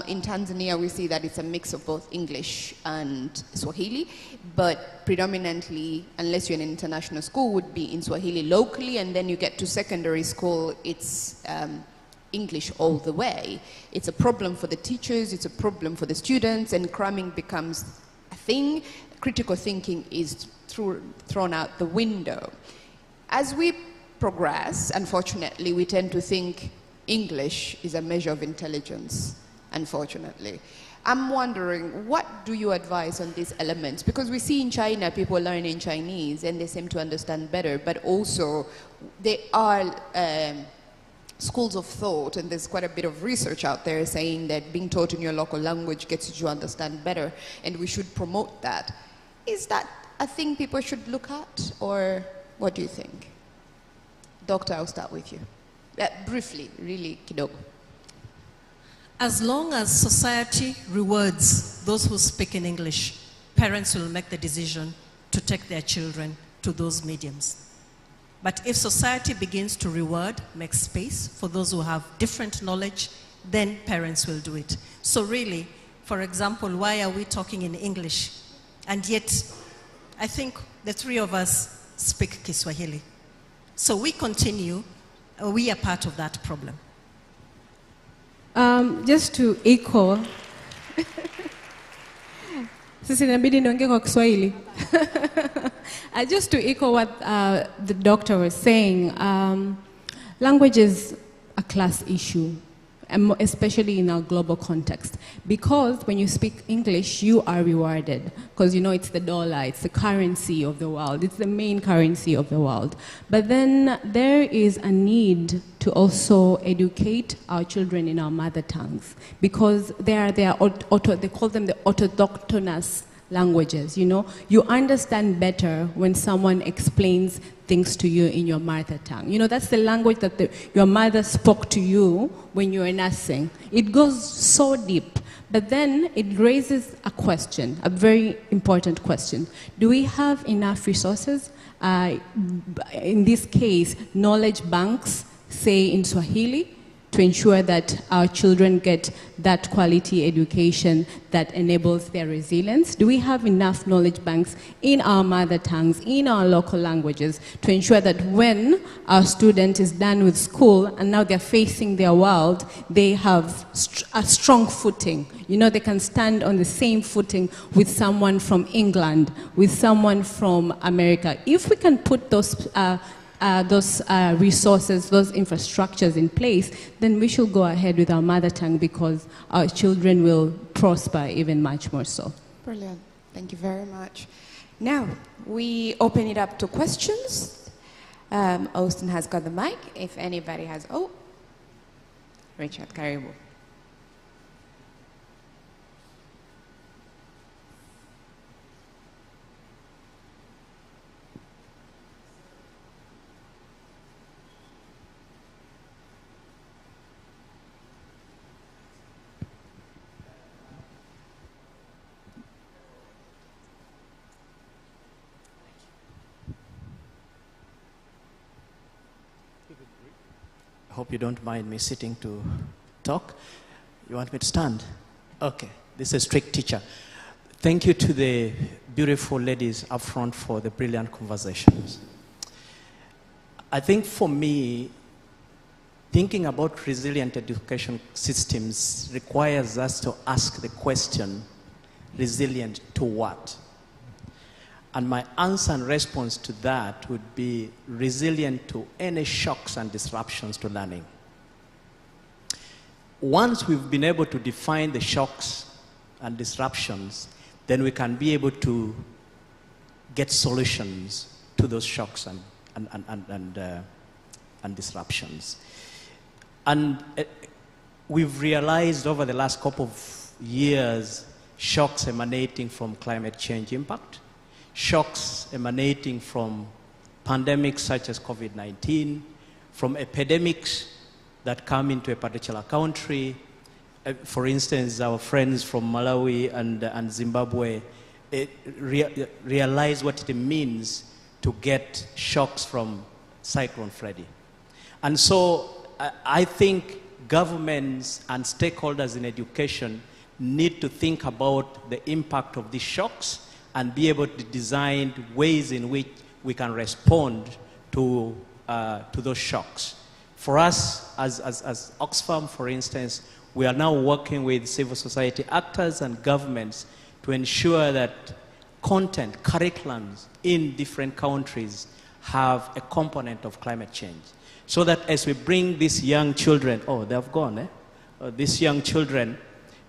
In Tanzania, we see that it's a mix of both English and Swahili, but predominantly, unless you're in an international school, would be in Swahili locally, and then you get to secondary school, it's English all the way. It's a problem for the teachers, it's a problem for the students, and cramming becomes a thing. Critical thinking is thrown out the window. As we progress, unfortunately, we tend to think English is a measure of intelligence, unfortunately. I'm wondering, what do you advise on these elements? Because we see in China people learning Chinese and they seem to understand better, but also there are schools of thought, and there's quite a bit of research out there saying that being taught in your local language gets you to understand better, and we should promote that. Is that a thing people should look at, or what do you think? Doctor, I'll start with you. Briefly, really, kidogo. As long as society rewards those who speak in English, parents will make the decision to take their children to those mediums. But if society begins to reward, make space for those who have different knowledge, then parents will do it. So really, for example, why are we talking in English? And yet, I think the three of us speak Kiswahili. So we continue, we are part of that problem. Just to echo, sisi inabidi niongee kwa Kiswahili. Just to echo what the doctor was saying, language is a class issue, especially in our global context. Because when you speak English, you are rewarded. Because you know it's the dollar, it's the currency of the world, it's the main currency of the world. But then there is a need to also educate our children in our mother tongues. Because they call them the autochthonous languages, you know. You understand better when someone explains things to you in your mother tongue. You know, that's the language that your mother spoke to you when you were nursing. It goes so deep. But then it raises a question, a very important question. Do we have enough resources? In this case, knowledge banks, say in Swahili, to ensure that our children get that quality education that enables their resilience? Do we have enough knowledge banks in our mother tongues, in our local languages, to ensure that when our student is done with school and now they're facing their world, they have a strong footing? You know, they can stand on the same footing with someone from England, with someone from America. If we can put those resources, those infrastructures in place, then we should go ahead with our mother tongue, because our children will prosper even much more so. Brilliant. Thank you very much. Now, we open it up to questions. Austin has got the mic. If anybody has... Oh, Richard, karibu. I hope you don't mind me sitting to talk. You want me to stand? Okay, this is a strict teacher. Thank you to the beautiful ladies up front for the brilliant conversations. I think for me, thinking about resilient education systems requires us to ask the question, resilient to what? And my answer and response to that would be resilient to any shocks and disruptions to learning. Once we've been able to define the shocks and disruptions, then we can be able to get solutions to those shocks and disruptions. And we've realized over the last couple of years, shocks emanating from climate change impact, shocks emanating from pandemics such as COVID-19, from epidemics that come into a particular country. For instance, our friends from Malawi and Zimbabwe realize what it means to get shocks from Cyclone Freddy. And so I think governments and stakeholders in education need to think about the impact of these shocks and be able to design ways in which we can respond to those shocks. For us, as Oxfam, for instance, we are now working with civil society actors and governments to ensure that content, curriculums in different countries have a component of climate change. So that as we bring these young children, oh, they have gone, eh? These young children,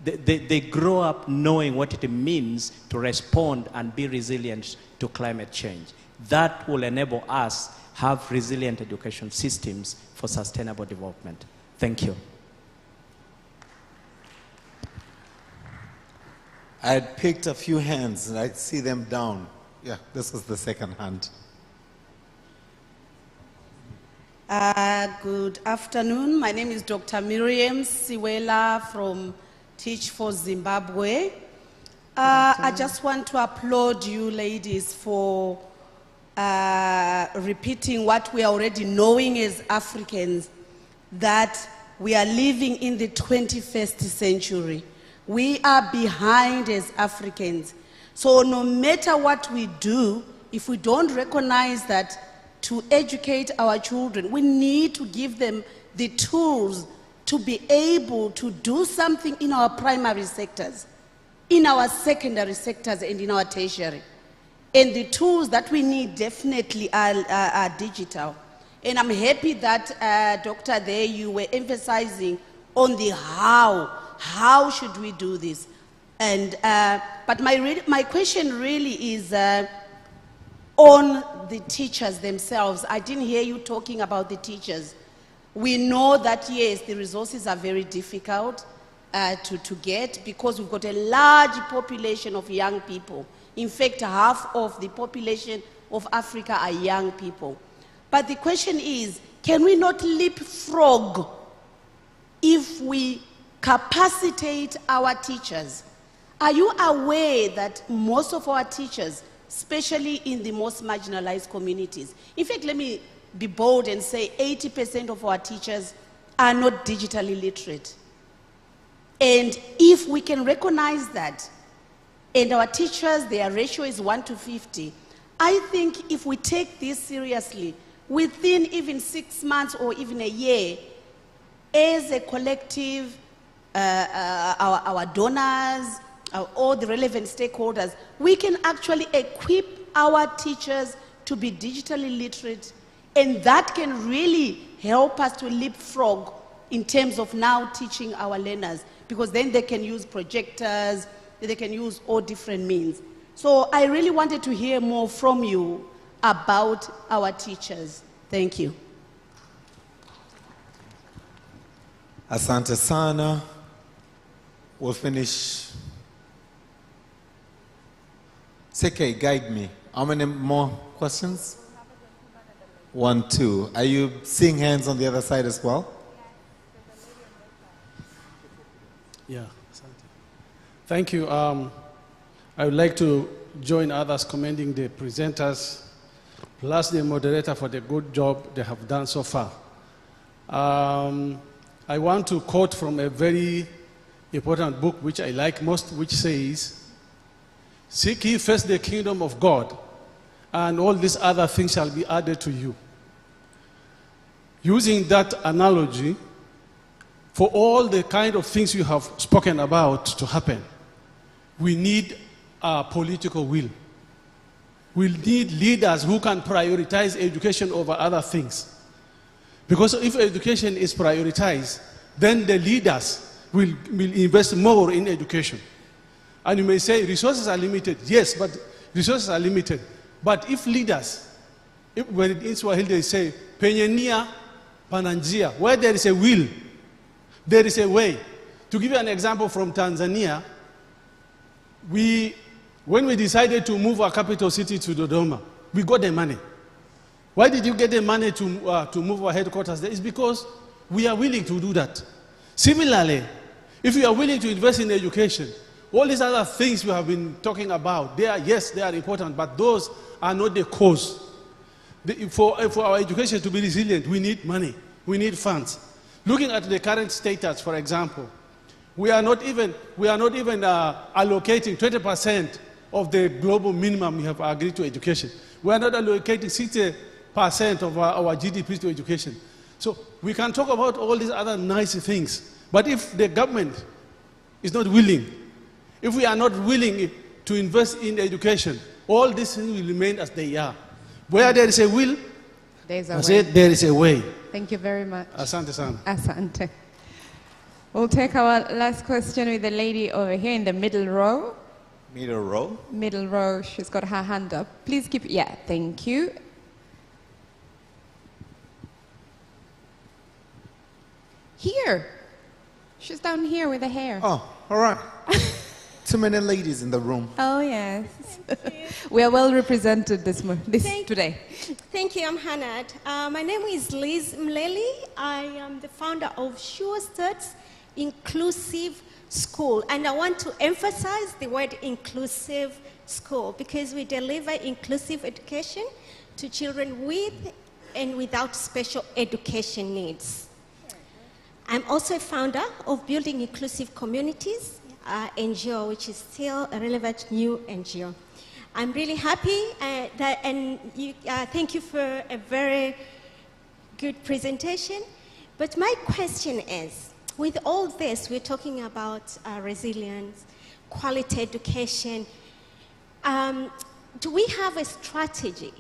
they grow up knowing what it means to respond and be resilient to climate change. That will enable us have resilient education systems for sustainable development. Thank you. I had picked a few hands and I see them down. Yeah, this was the second hand. Good afternoon. My name is Dr. Miriam Siwela from Teach for Zimbabwe. I just want to applaud you ladies for repeating what we are already knowing as Africans, that we are living in the 21st century. We are behind as Africans. So no matter what we do, if we don't recognize that to educate our children, we need to give them the tools to be able to do something in our primary sectors, in our secondary sectors, and in our tertiary. And the tools that we need definitely are digital. And I'm happy that, Doctor, there you were emphasizing on the how. How should we do this? And, but my question really is on the teachers themselves. I didn't hear you talking about the teachers. We know that, yes, the resources are very difficult to get because we've got a large population of young people. In fact, half of the population of Africa are young people. But the question is, can we not leapfrog if we capacitate our teachers? Are you aware that most of our teachers, especially in the most marginalized communities, in fact, let me be bold and say 80% of our teachers are not digitally literate. And if we can recognize that, and our teachers, their ratio is 1 to 50, I think if we take this seriously, within even 6 months or even a year, as a collective, our donors, all the relevant stakeholders, we can actually equip our teachers to be digitally literate, and that can really help us to leapfrog in terms of now teaching our learners, because then they can use projectors, they can use all different means. So I really wanted to hear more from you about our teachers. Thank you. Asante sana. We'll finish. Seke, guide me. How many more questions? 1, 2. Are you seeing hands on the other side as well? Yeah. Thank you. I would like to join others commending the presenters, plus the moderator for the good job they have done so far. I want to quote from a very important book which I like most, which says, "Seek ye first the kingdom of God, and all these other things shall be added to you." Using that analogy, for all the kind of things you have spoken about to happen, we need a political will. We need leaders who can prioritize education over other things. Because if education is prioritized, then the leaders will invest more in education. And you may say resources are limited. Yes, but resources are limited. But if leaders, when in Swahili they say, penye nia pana njia, where there is a will, there is a way. To give you an example from Tanzania, when we decided to move our capital city to Dodoma, we got the money. Why did you get the money to move our headquarters there? It's because we are willing to do that. Similarly, if we are willing to invest in education, all these other things we have been talking about, yes, they are important, but those are not the cause. For our education to be resilient, we need money, we need funds. Looking at the current status, for example, we are not even allocating 20% of the global minimum we have agreed to education. We are not allocating 60% of our GDP to education. So we can talk about all these other nice things, but if the government is not willing, if we are not willing to invest in education, all these things will remain as they are. Where there is a will, there is a way. Thank you very much. Asante sana. Asante. We'll take our last question with the lady over here in the middle row. Middle row? Middle row, she's got her hand up. Please keep, yeah, thank you. Here. She's down here with the hair. Oh, all right. Too many ladies in the room. Oh, yes. We are well represented today. Thank you, I'm Hanad. My name is Liz Mleli. I am the founder of Sure Starts Inclusive School. And I want to emphasize the word inclusive school because we deliver inclusive education to children with and without special education needs. I'm also a founder of Building Inclusive Communities, NGO, which is still a relevant new NGO. I'm really happy thank you for a very good presentation. But my question is, with all this, we're talking about resilience, quality education. Do we have a strategy?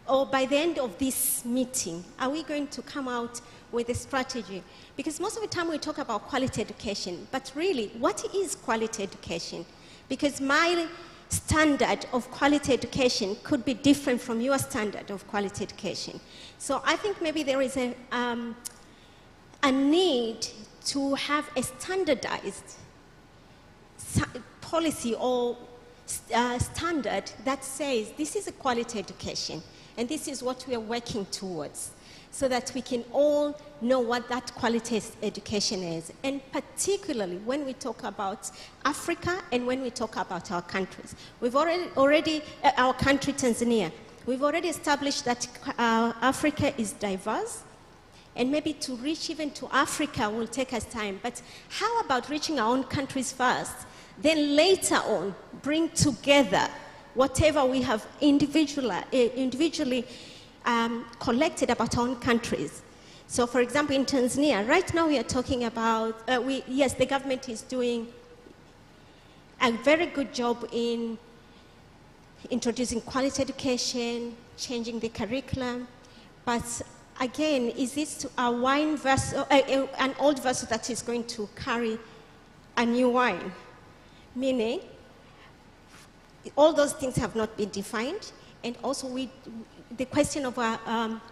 Or by the end of this meeting, are we going to come out with a strategy? Because most of the time we talk about quality education, but really, what is quality education? Because my standard of quality education could be different from your standard of quality education. So I think maybe there is a need to have a standardized policy or standard that says this is a quality education and this is what we are working towards, so that we can all know what that quality education is. And particularly when we talk about Africa and when we talk about our countries. We've already our country, Tanzania, we've already established that Africa is diverse, and maybe to reach even to Africa will take us time. But how about reaching our own countries first, then later on bring together whatever we have individually collected about our own countries. So for example, in Tanzania, right now we are talking about, yes, the government is doing a very good job in introducing quality education, changing the curriculum, but again, is this a wine vessel, an old vessel that is going to carry a new wine? Meaning, all those things have not been defined, and also the question of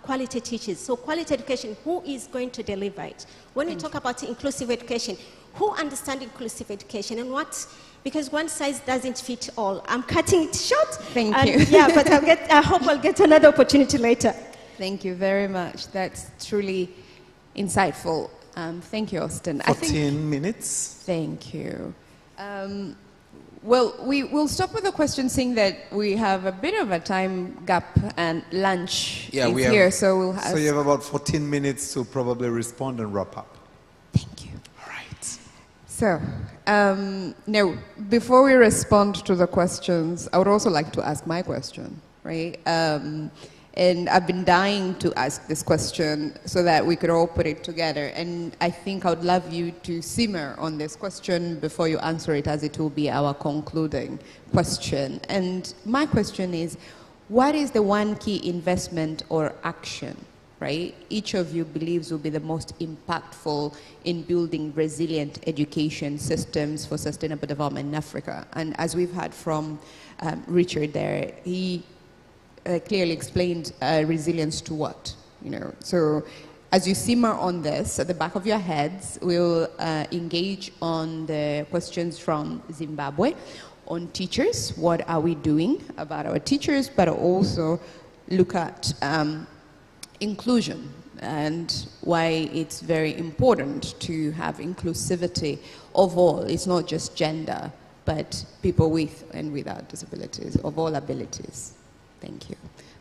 quality teachers. So quality education, who is going to deliver it? When we talk about inclusive education, who understands inclusive education and what? Because one size doesn't fit all. I'm cutting it short. Thank you. Yeah, but I hope I'll get another opportunity later. Thank you very much. That's truly insightful. Thank you, Austin. 14 minutes. Thank you. Well, we will stop with the question, seeing that we have a bit of a time gap and lunch is here, so we'll have... So you have about 14 minutes to probably respond and wrap up. Thank you. All right. So, now, before we respond to the questions, I would also like to ask my question, right? And I've been dying to ask this question so that we could all put it together. And I think I would love you to simmer on this question before you answer it, as it will be our concluding question. And my question is, what is the one key investment or action, right, each of you believes will be the most impactful in building resilient education systems for sustainable development in Africa? And as we've heard from Richard there, he clearly explained resilience to what, you know. So as you simmer on this, at the back of your heads, we'll engage on the questions from Zimbabwe on teachers. What are we doing about our teachers? But also look at inclusion, and why it's very important to have inclusivity of all. It's not just gender, but people with and without disabilities, of all abilities. Thank you.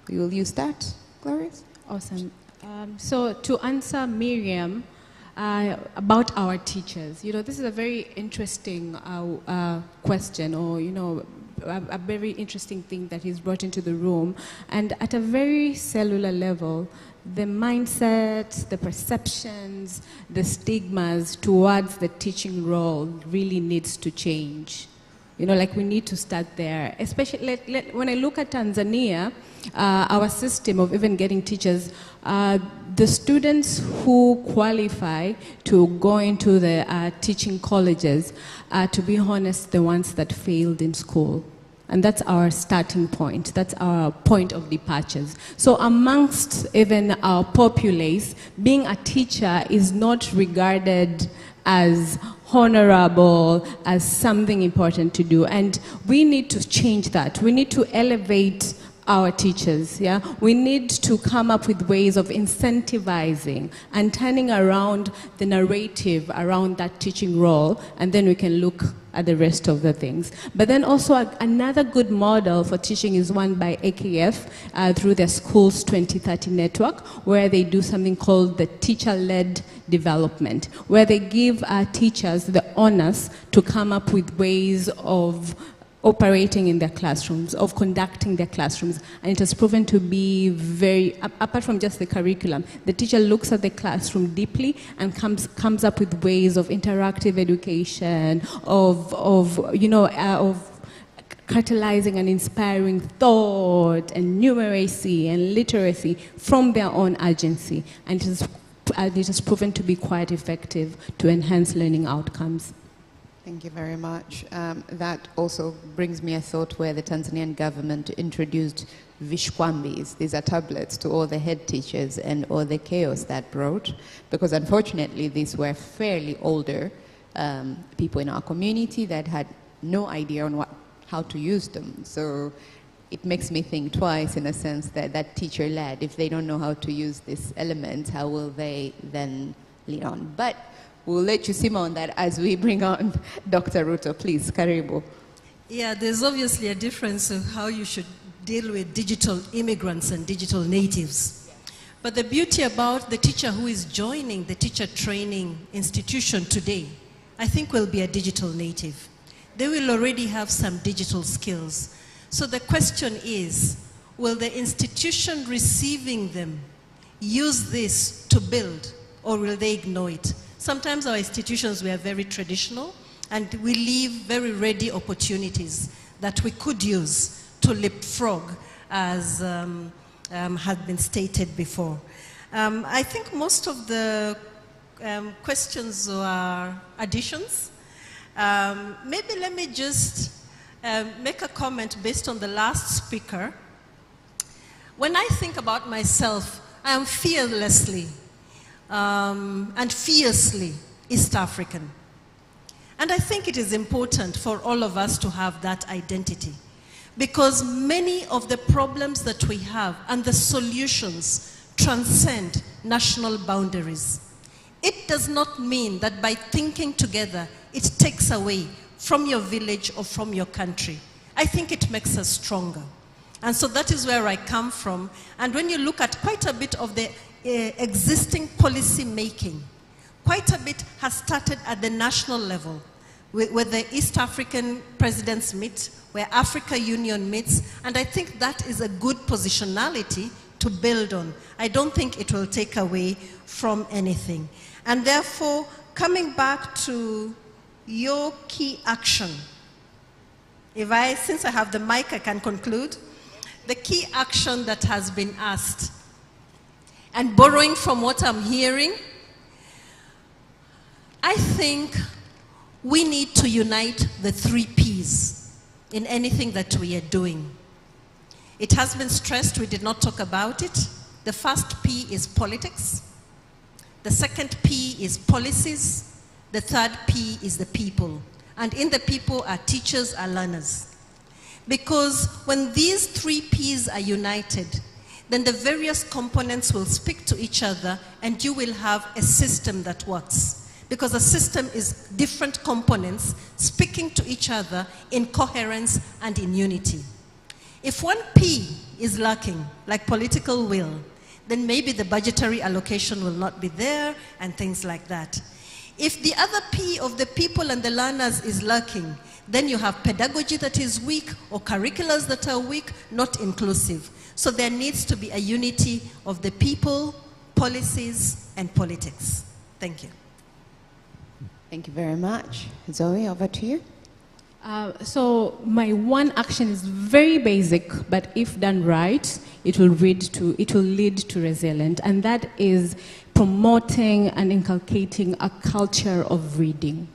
We will use that, Gloria? Awesome. So to answer Miriam about our teachers, this is a very interesting question, or, a very interesting thing that he's brought into the room. And at a very cellular level, the mindsets, the perceptions, the stigmas towards the teaching role really needs to change. We need to start there. Especially when I look at Tanzania, our system of even getting teachers, the students who qualify to go into the teaching colleges are, to be honest, the ones that failed in school. And that's our starting point. That's our point of departures. So amongst even our populace, being a teacher is not regarded as honorable, as something important to do. And we need to change that. We need to elevate our teachers, yeah? We need to come up with ways of incentivizing and turning around the narrative around that teaching role, and then we can look at the rest of the things. But then also another good model for teaching is one by AKF through their Schools 2030 network, where they do something called the teacher-led development, where they give teachers the onus to come up with ways of operating in their classrooms, of conducting their classrooms. And it has proven to be very, apart from just the curriculum, the teacher looks at the classroom deeply and comes up with ways of interactive education, of catalyzing and inspiring thought and numeracy and literacy from their own agency. And it has proven to be quite effective to enhance learning outcomes. Thank you very much. That also brings me a thought where the Tanzanian government introduced Vishkwambis. These are tablets to all the head teachers, and all the chaos that brought, because unfortunately these were fairly older people in our community that had no idea on how to use them. So it makes me think twice, in a sense, that teacher-led, if they don't know how to use these elements, how will they then lead on? But we'll let you simmer on that as we bring on Dr. Ruto. Please, karibu. Yeah, there's obviously a difference of how you should deal with digital immigrants and digital natives. But the beauty about the teacher who is joining the teacher training institution today, I think will be a digital native. They will already have some digital skills. So the question is, will the institution receiving them use this to build, or will they ignore it? Sometimes our institutions were very traditional, and we leave very ready opportunities that we could use to leapfrog, as had been stated before. I think most of the questions are additions. Maybe let me just make a comment based on the last speaker. When I think about myself, I am fearlessly and fiercely East African. And I think it is important for all of us to have that identity, because many of the problems that we have and the solutions transcend national boundaries. It does not mean that by thinking together, it takes away from your village or from your country. I think it makes us stronger. And so that is where I come from. And when you look at quite a bit of the existing policy making, quite a bit has started at the national level, where the East African presidents meet, where Africa Union meets, and I think that is a good positionality to build on. I don't think it will take away from anything. And therefore, coming back to your key action, since I have the mic, I can conclude. The key action that has been asked, and borrowing from what I'm hearing, I think we need to unite the 3 Ps in anything that we are doing. It has been stressed, we did not talk about it. The first P is politics. The second P is policies. The third P is the people. And in the people are teachers, are learners. Because when these 3 Ps are united, then the various components will speak to each other and you will have a system that works. Because a system is different components speaking to each other in coherence and in unity. If one P is lacking, like political will, then maybe the budgetary allocation will not be there and things like that. If the other P of the people and the learners is lacking, then you have pedagogy that is weak or curriculums that are weak, not inclusive. So there needs to be a unity of the people, policies, and politics. Thank you. Thank you very much. Zoe, over to you. So my one action is very basic, but if done right, it will lead to resilience, and that is promoting and inculcating a culture of reading.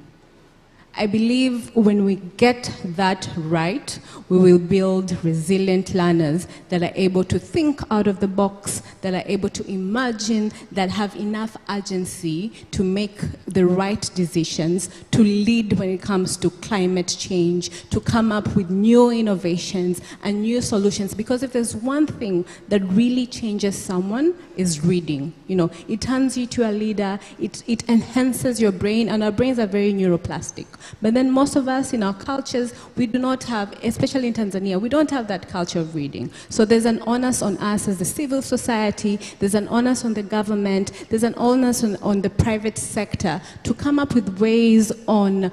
I believe when we get that right, we will build resilient learners that are able to think out of the box, that are able to imagine, that have enough agency to make the right decisions, to lead when it comes to climate change, to come up with new innovations and new solutions. Because if there's one thing that really changes someone, is reading. You know, it turns you to a leader, it enhances your brain, and our brains are very neuroplastic. But then most of us in our cultures, we do not have, especially in Tanzania, we don't have that culture of reading. So there's an onus on us as the civil society, there's an onus on the government, there's an onus on the private sector to come up with ways on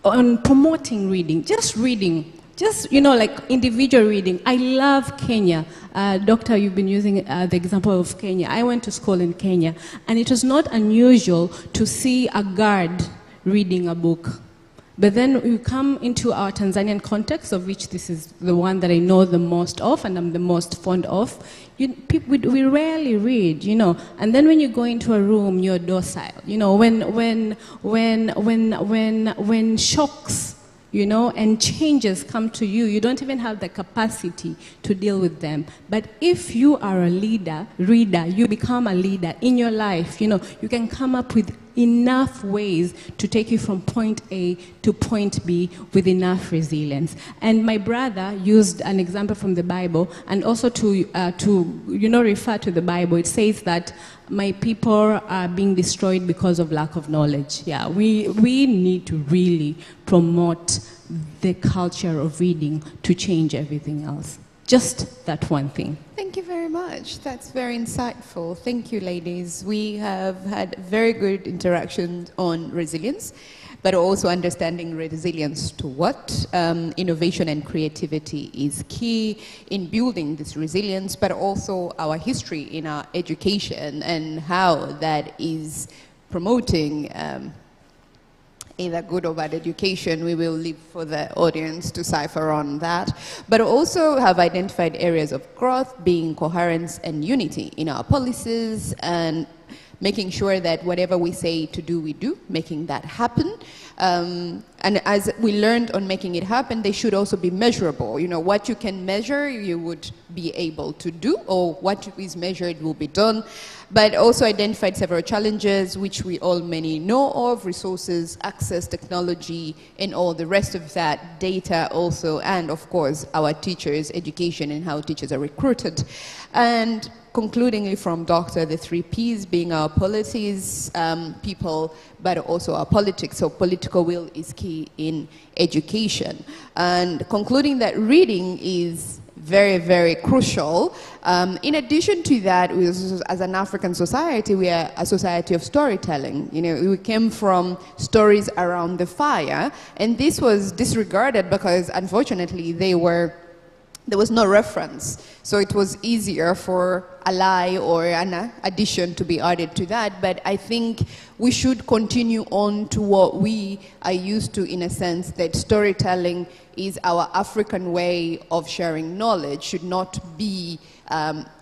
promoting reading, just reading. Just, you know, like individual reading. I love Kenya. Doctor, you've been using the example of Kenya. I went to school in Kenya, and it was not unusual to see a guard reading a book. But then you come into our Tanzanian context, of which this is the one that I know the most of and I'm the most fond of. We rarely read, you know. And then when you go into a room, you're docile. You know, when shocks, you know, and changes come to you, you don't even have the capacity to deal with them. But if you are a reader, you become a leader in your life, you know, you can come up with enough ways to take you from point A to point B with enough resilience. And my brother used an example from the Bible, and also to you know, refer to the Bible. It says that my people are being destroyed because of lack of knowledge. Yeah, we need to really promote the culture of reading to change everything else. Just that one thing. Thank you very much. That's very insightful. Thank you, ladies. We have had very good interaction on resilience, but also understanding resilience to what. Innovation and creativity is key in building this resilience, but also our history in our education and how that is promoting either good or bad education. We will leave for the audience to cipher on that, but also have identified areas of growth, being coherence and unity in our policies, and making sure that whatever we say to do, we do, making that happen. And as we learned on making it happen, they should also be measurable. You know, what you can measure, you would be able to do, or what is measured will be done. But also identified several challenges, which we all many know of: resources, access, technology, and all the rest of that, data also, and of course, our teachers, education, and how teachers are recruited. And concludingly from Doctor, the 3 Ps being our policies, people, but also our politics. So political will is key in education. And concluding that reading is very, very crucial. In addition to that, as an African society, we are a society of storytelling. You know, we came from stories around the fire, and this was disregarded because, unfortunately, there was no reference. So it was easier for a lie or an addition to be added to that. But I think we should continue on to what we are used to, in a sense that storytelling is our African way of sharing knowledge, should not be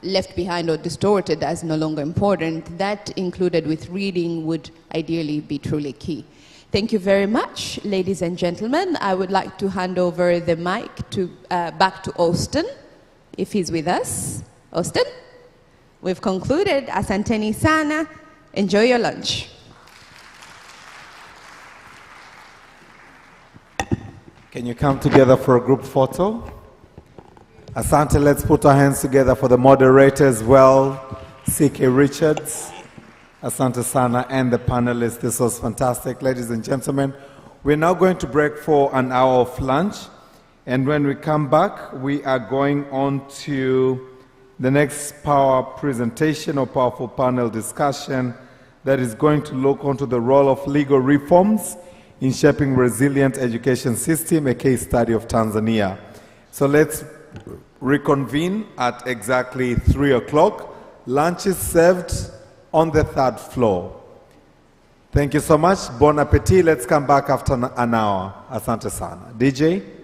left behind or distorted as no longer important. That, included with reading, would ideally be truly key. Thank you very much, ladies and gentlemen. I would like to hand over the mic back to Austin, if he's with us. Austin? We've concluded. Asanteni sana. Enjoy your lunch. Can you come together for a group photo? Asante, let's put our hands together for the moderator as well, C.K. Richards. Asante Sana, and the panelists. This was fantastic. Ladies and gentlemen, we're now going to break for an hour of lunch. And when we come back, we are going on to the next power presentation or powerful panel discussion that is going to look onto the role of legal reforms in shaping resilient education system, a case study of Tanzania. So let's reconvene at exactly 3 o'clock. Lunch is served on the 3rd floor. Thank you so much. Bon appetit. Let's come back after an hour. Asante sana. DJ?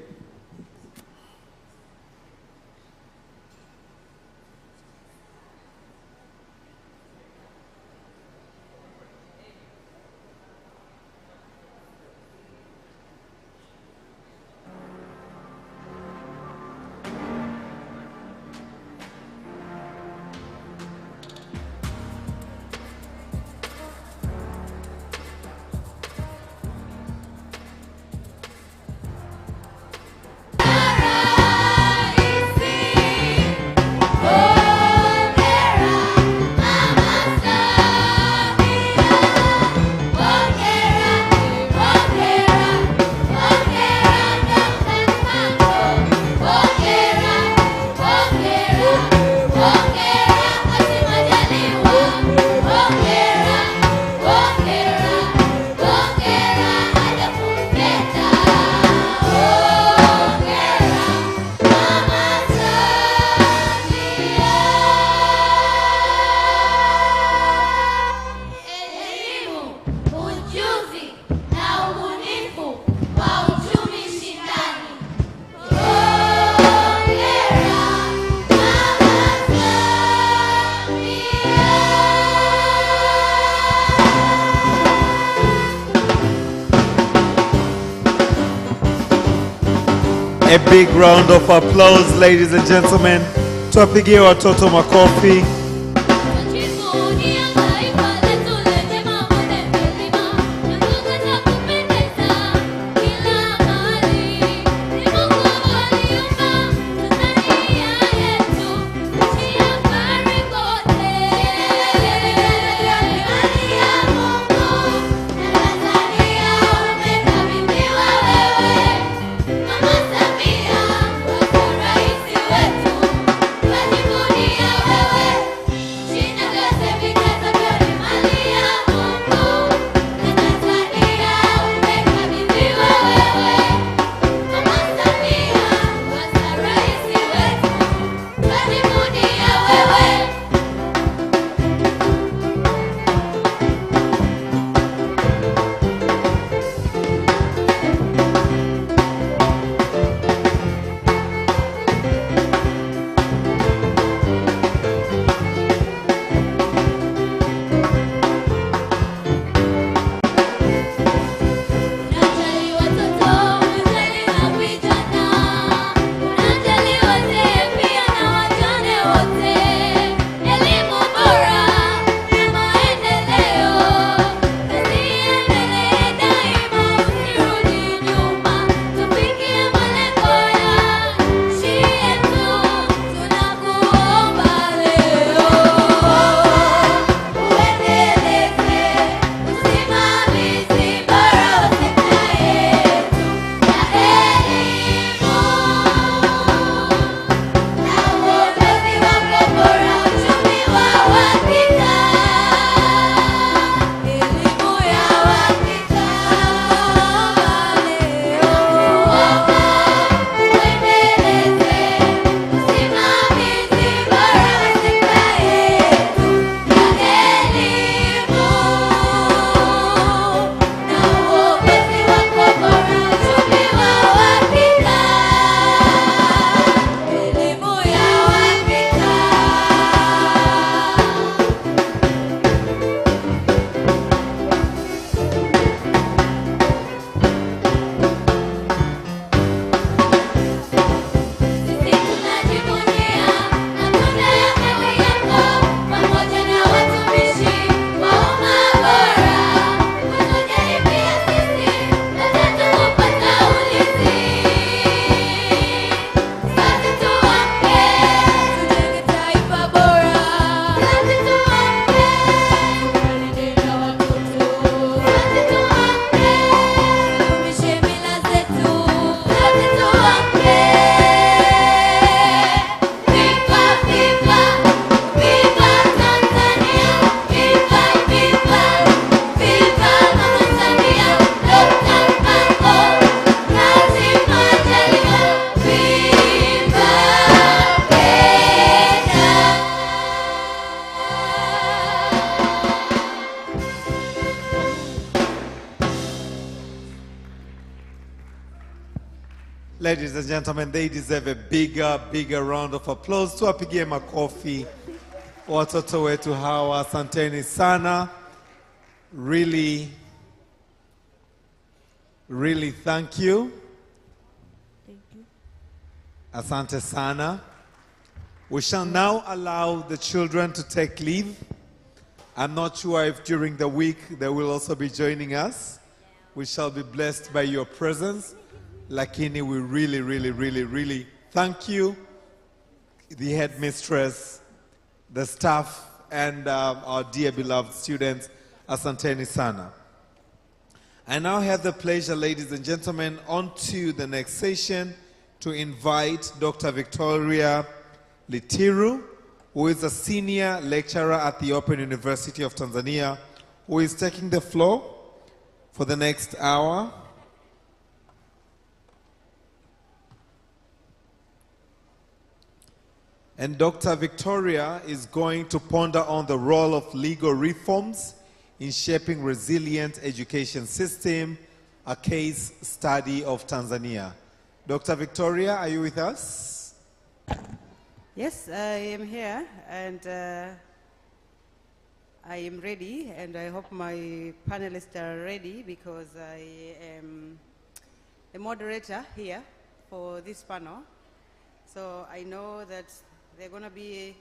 A big round of applause, ladies and gentlemen. Tuwapigie watoto makofi. Wewe Ladies and gentlemen, they deserve a bigger round of applause. Tuwapigie makofi watoto wetu hawa. Asanteni sana. Really thank you. Asante sana. We shall now allow the children to take leave. I'm not sure if during the week they will also be joining us. We shall be blessed by your presence. Lakini, we really thank you, the headmistress, the staff, and our dear beloved students. Asanteni sana. I now have the pleasure, ladies and gentlemen, on to the next session to invite Dr. Victoria Litiru, who is a senior lecturer at the Open University of Tanzania, who is taking the floor for the next hour. And Dr. Victoria is going to ponder on the role of legal reforms in shaping resilient education system, a case study of Tanzania. Dr. Victoria, are you with us? Yes, I am here, and I am ready, and I hope my panelists are ready, because I am the moderator here for this panel. So I know that there's going to be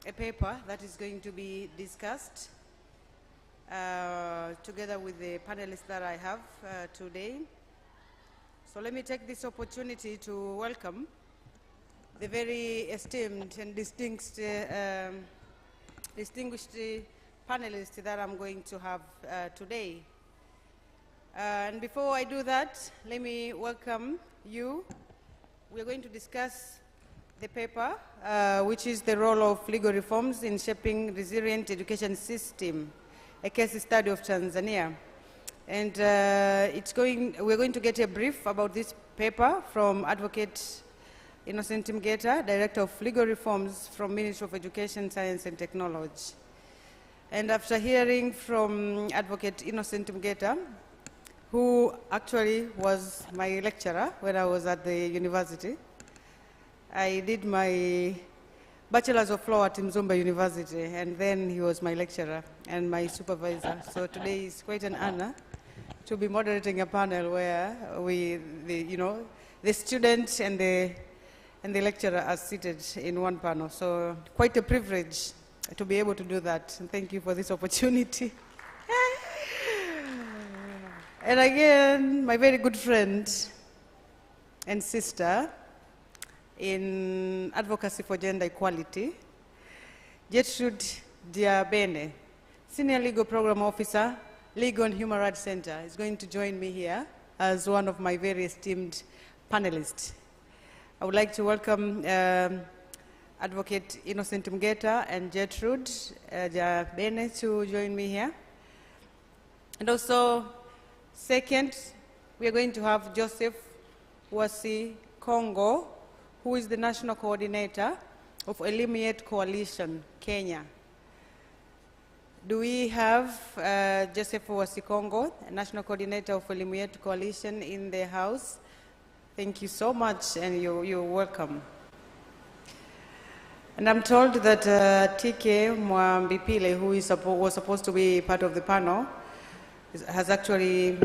a paper that is going to be discussed together with the panelists that I have today. So let me take this opportunity to welcome the very esteemed and distinguished panelists that I'm going to have today. And before I do that, let me welcome you. We're going to discuss the paper, which is the role of legal reforms in shaping resilient education system, a case study of Tanzania. And we're going to get a brief about this paper from Advocate Innocent Mgeta, Director of Legal Reforms from Ministry of Education, Science and Technology. And after hearing from Advocate Innocent Mgeta, who actually was my lecturer when I was at the university, I did my Bachelor's of Law at Mzumba University, and then he was my lecturer and my supervisor. So today is quite an honor to be moderating a panel where the student and the lecturer are seated in one panel. So quite a privilege to be able to do that. And thank you for this opportunity. And again, my very good friend and sister in advocacy for gender equality, Gertrude Diabene, Senior Legal Program Officer, Legal and Human Rights Center, is going to join me here as one of my very esteemed panelists. I would like to welcome Advocate Innocent Mgeta and Gertrude Diabene to join me here. And also, second, we are going to have Joseph Wasi Kongo, who is the National Coordinator of Eliminate Coalition, Kenya. Do we have Joseph Wasikongo, National Coordinator of Eliminate Coalition, in the house? Thank you so much, and you're welcome. And I'm told that TK Mwambipile, who was supposed to be part of the panel, has actually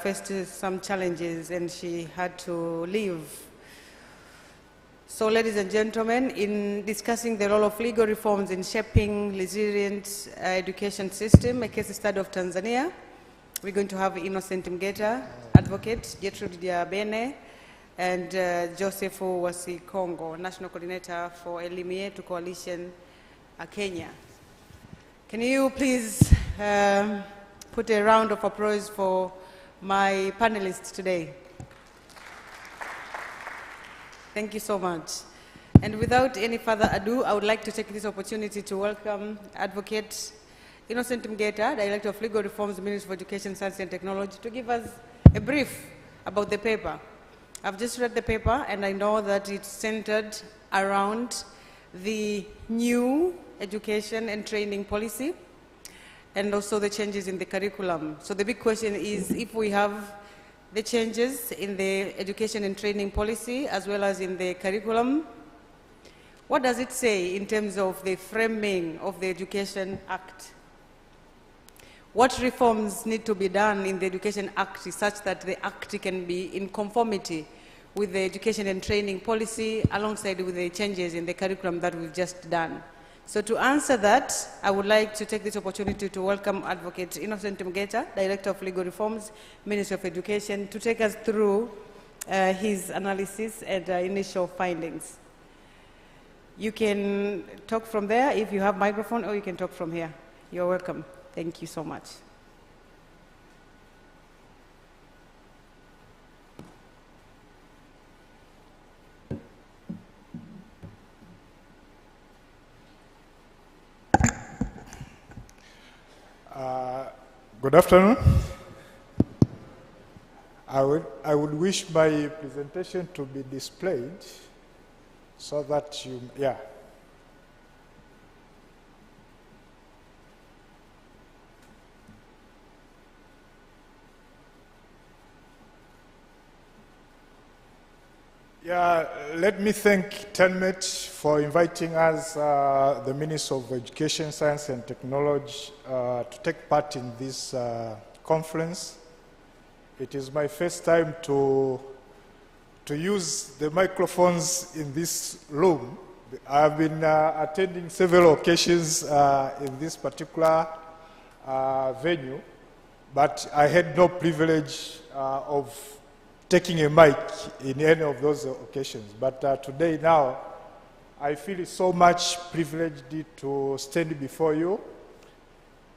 faced some challenges, and she had to leave. So, ladies and gentlemen, in discussing the role of legal reforms in shaping resilient education system, a case study of Tanzania, we're going to have Innocent Mgeta, Advocate, Gertrude Diabene, and Joseph Wasi Kongo, National Coordinator for Eliminate Coalition, Kenya. Can you please put a round of applause for my panelists today? Thank you so much. And without any further ado, I would like to take this opportunity to welcome Advocate Innocent Mgeta, Director of Legal Reforms, Ministry of Education, Science and Technology, to give us a brief about the paper. I've just read the paper, and I know that it's centered around the new education and training policy, and also the changes in the curriculum. So the big question is, if we have the changes in the education and training policy as well as in the curriculum. What does it say in terms of the framing of the Education Act? What reforms need to be done in the Education Act such that the Act can be in conformity with the education and training policy alongside with the changes in the curriculum that we've just done? So to answer that, I would like to take this opportunity to welcome Advocate Innocent Mgeta, Director of Legal Reforms, Ministry of Education, to take us through his analysis and initial findings. You can talk from there if you have microphone, or you can talk from here. You're welcome. Thank you so much. Good afternoon. I would wish my presentation to be displayed so that you, yeah. Yeah, let me thank TENMET for inviting us, the Minister of Education, Science and Technology, to take part in this conference. It is my first time to use the microphones in this room. I've been attending several occasions in this particular venue, but I had no privilege of taking a mic in any of those occasions. But today now, I feel so much privileged to stand before you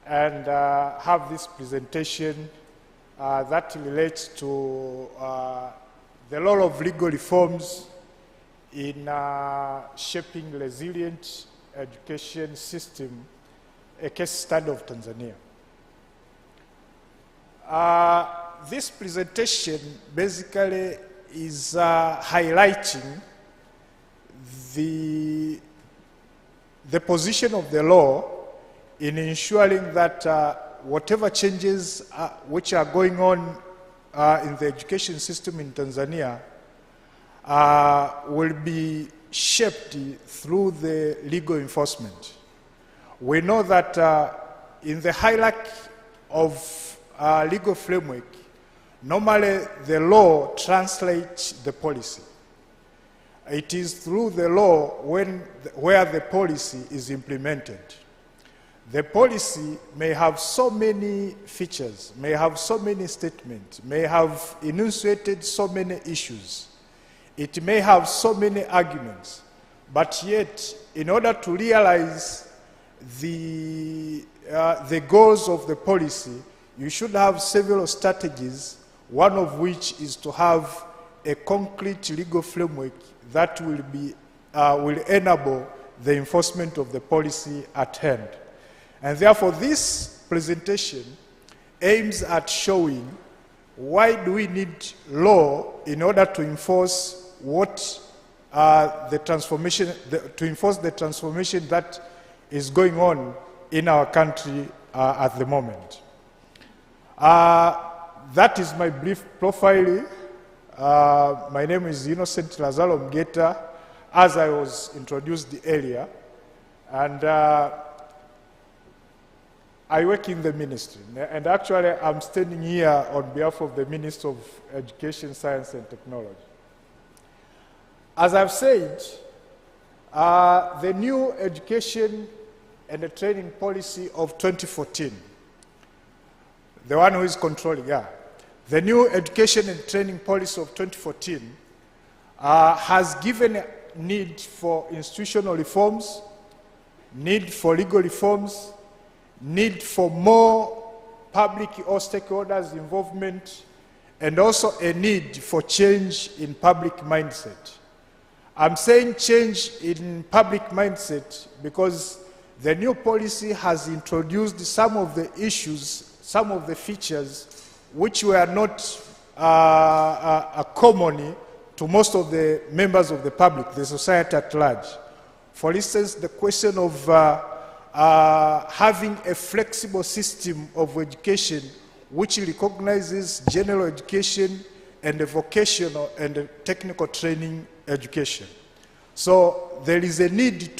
and have this presentation that relates to the role of legal reforms in shaping resilient education system, a case study of Tanzania. This presentation basically is highlighting the position of the law in ensuring that whatever changes which are going on in the education system in Tanzania will be shaped through the legal enforcement. We know that in the hierarchy of legal framework, normally the law translates the policy. It is through the law where the policy is implemented. The policy may have so many features, may have so many statements, may have enunciated so many issues. It may have so many arguments, but yet, in order to realize the goals of the policy, you should have several strategies, one of which is to have a concrete legal framework that will enable the enforcement of the policy at hand. And therefore, this presentation aims at showing why do we need law in order to enforce the transformation that is going on in our country at the moment. That is my brief profile. My name is Innocent Lazaro Mgeta, as I was introduced earlier, and I work in the ministry. And actually, I'm standing here on behalf of the Minister of Education, Science and Technology. As I've said, the new education and the training policy of 2014, the one who is controlling, the new education and training policy of 2014 has given a need for institutional reforms, need for legal reforms, need for more public or stakeholders' involvement, and also a need for change in public mindset. I'm saying change in public mindset because the new policy has introduced some of the issues, some of the features which were not common to most of the members of the public, the society at large. For instance, the question of having a flexible system of education which recognizes general education and the vocational and the technical training education. So there is a need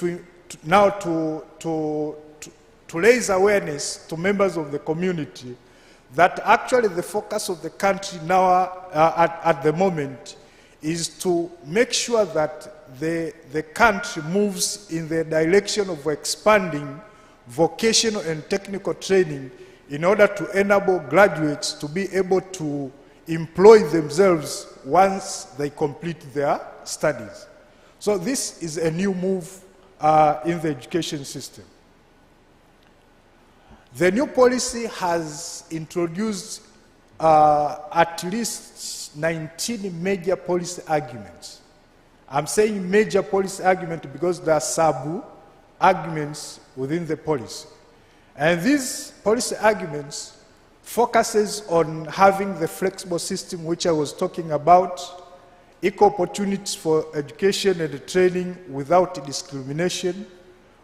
now to raise awareness to members of the community that actually the focus of the country now at the moment is to make sure that the country moves in the direction of expanding vocational and technical training in order to enable graduates to be able to employ themselves once they complete their studies. So this is a new move in the education system. The new policy has introduced at least 19 major policy arguments. I'm saying major policy argument because there are sub-arguments within the policy. And these policy arguments focuses on having the flexible system which I was talking about, equal opportunities for education and training without discrimination.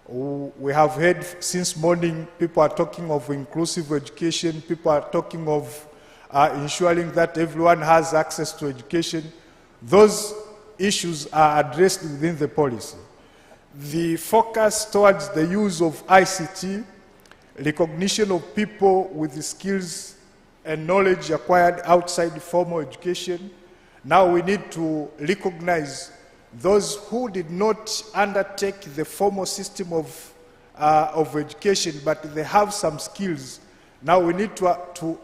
We have heard since morning people are talking of inclusive education, people are talking of ensuring that everyone has access to education. Those issues are addressed within the policy. The focus towards the use of ICT, recognition of people with the skills and knowledge acquired outside formal education. Now we need to recognize those who did not undertake the formal system of education, but they have some skills. Now we need to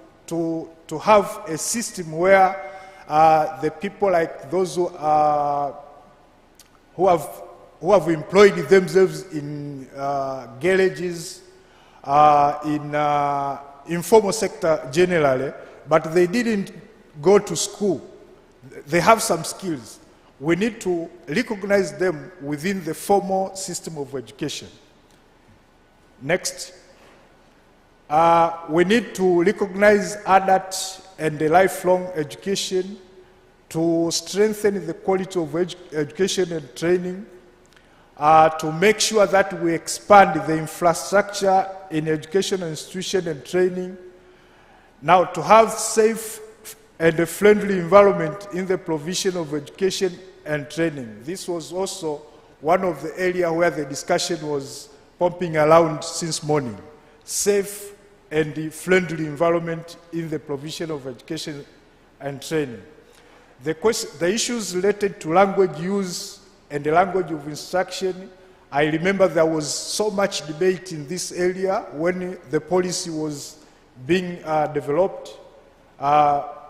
have a system where the people like those who have employed themselves in garages, in informal sector generally, but they didn't go to school. They have some skills. We need to recognize them within the formal system of education. Next, we need to recognize adult and lifelong education to strengthen the quality of education and training, to make sure that we expand the infrastructure in educational institution and training. Now, to have safe and a friendly environment in the provision of education and training. This was also one of the areas where the discussion was pumping around since morning. Safe and friendly environment in the provision of education and training. The issues related to language use and the language of instruction, I remember there was so much debate in this area when the policy was being developed.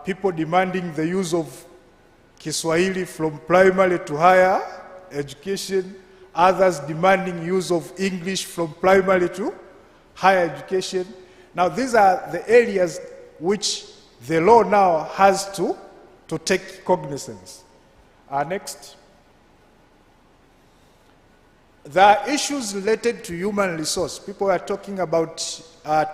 People demanding the use of Kiswahili from primary to higher education, others demanding use of English from primary to higher education. Now these are the areas which the law now has to take cognizance. Next. There are issues related to human resource. People are talking about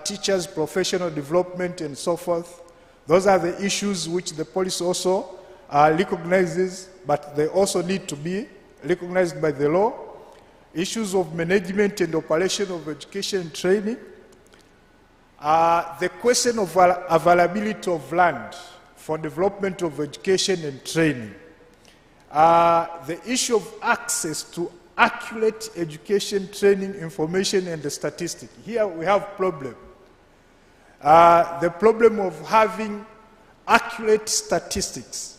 teachers' professional development and so forth. Those are the issues which the policy also recognizes, but they also need to be recognized by the law. Issues of management and operation of education and training. The question of availability of land for development of education and training. The issue of access to accurate education, training, information, and the statistics. Here we have problem. The problem of having accurate statistics.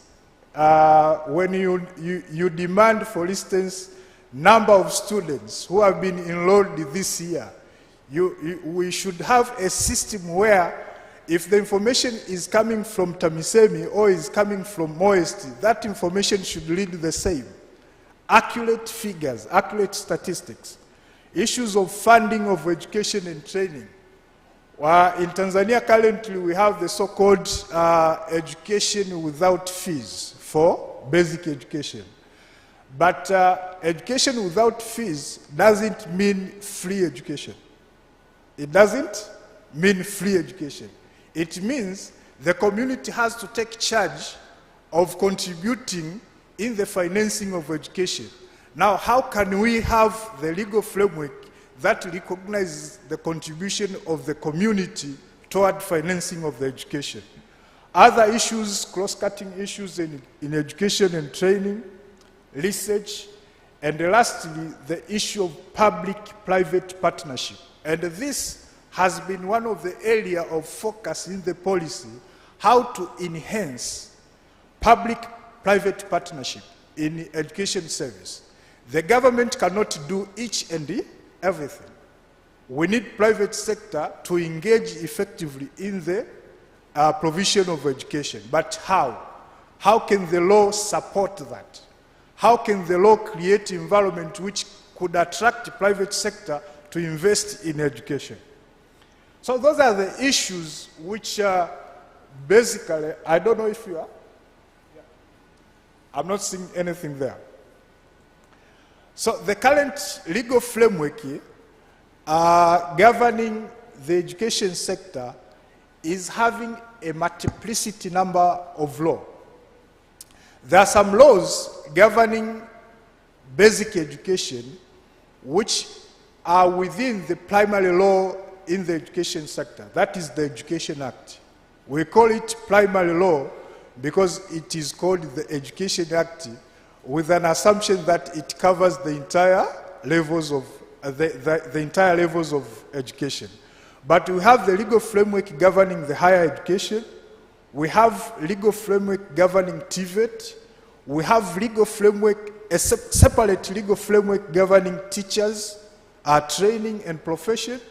When you demand, for instance, number of students who have been enrolled this year, we should have a system where if the information is coming from TAMISEMI or is coming from MOEST, that information should read the same. Accurate figures, accurate statistics. Issues of funding of education and training. In Tanzania currently we have the so-called education without fees for basic education. But education without fees doesn't mean free education. It doesn't mean free education. It means the community has to take charge of contributing in the financing of education. Now, how can we have the legal framework that recognizes the contribution of the community toward financing of the education. Other issues, cross-cutting issues in education and training, research, and lastly, the issue of public-private partnership. And this has been one of the areas of focus in the policy, how to enhance public-private partnership in education service. The government cannot do each and everything. We need private sector to engage effectively in the provision of education. But how? How can the law support that? How can the law create environment which could attract the private sector to invest in education? So those are the issues which basically, I don't know if you are. I'm not seeing anything there. So the current legal framework governing the education sector is having a multiplicity number of laws. There are some laws governing basic education which are within the primary law in the education sector. That is the Education Act. We call it primary law because it is called the Education Act with an assumption that it covers the entire levels of the entire levels of education. But we have the legal framework governing the higher education. We have legal framework governing TVET. We have legal framework, a separate legal framework governing teachers, training and profession.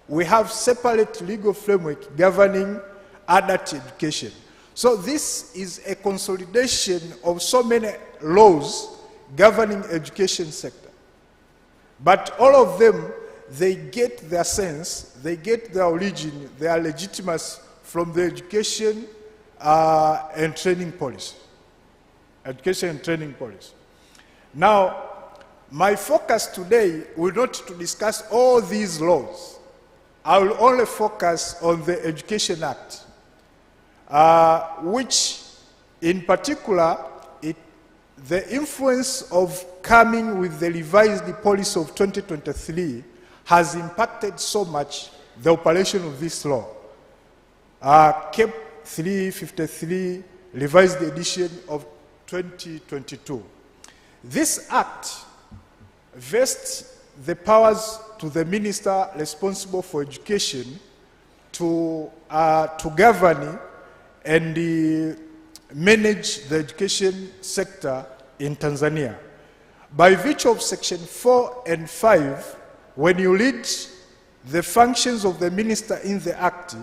We have separate legal framework governing adult education. So this is a consolidation of so many laws governing education sector. But all of them, they get their sense, they get their origin, their legitimacy from the education and training policy. Education and training policy. Now, my focus today will not to discuss all these laws. I will only focus on the Education Act, which in particular, the influence of coming with the revised policy of 2023 has impacted so much the operation of this law. CAPE 353, revised edition of 2022. This act vests the powers to the minister responsible for education to govern and manage the education sector in Tanzania. By virtue of Section 4 and 5, when you read the functions of the minister in the Act,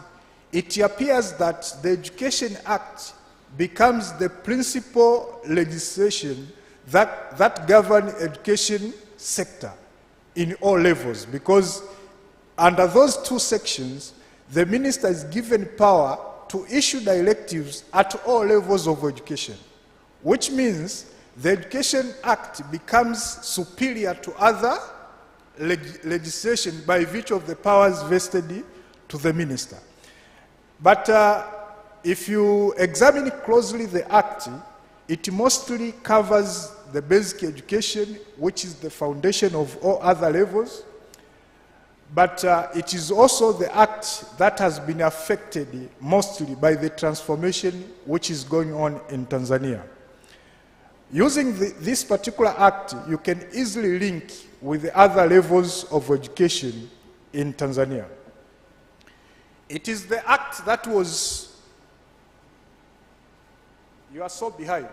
it appears that the Education Act becomes the principal legislation that governs education sector in all levels, because under those two sections, the minister is given power to issue directives at all levels of education, which means the Education Act becomes superior to other legislation by virtue of the powers vested to the minister. But if you examine closely the Act, it mostly covers the basic education, which is the foundation of all other levels. But it is also the act that has been affected mostly by the transformation which is going on in Tanzania. Using this particular act, you can easily link with the other levels of education in Tanzania. It is the act that was... You are so behind.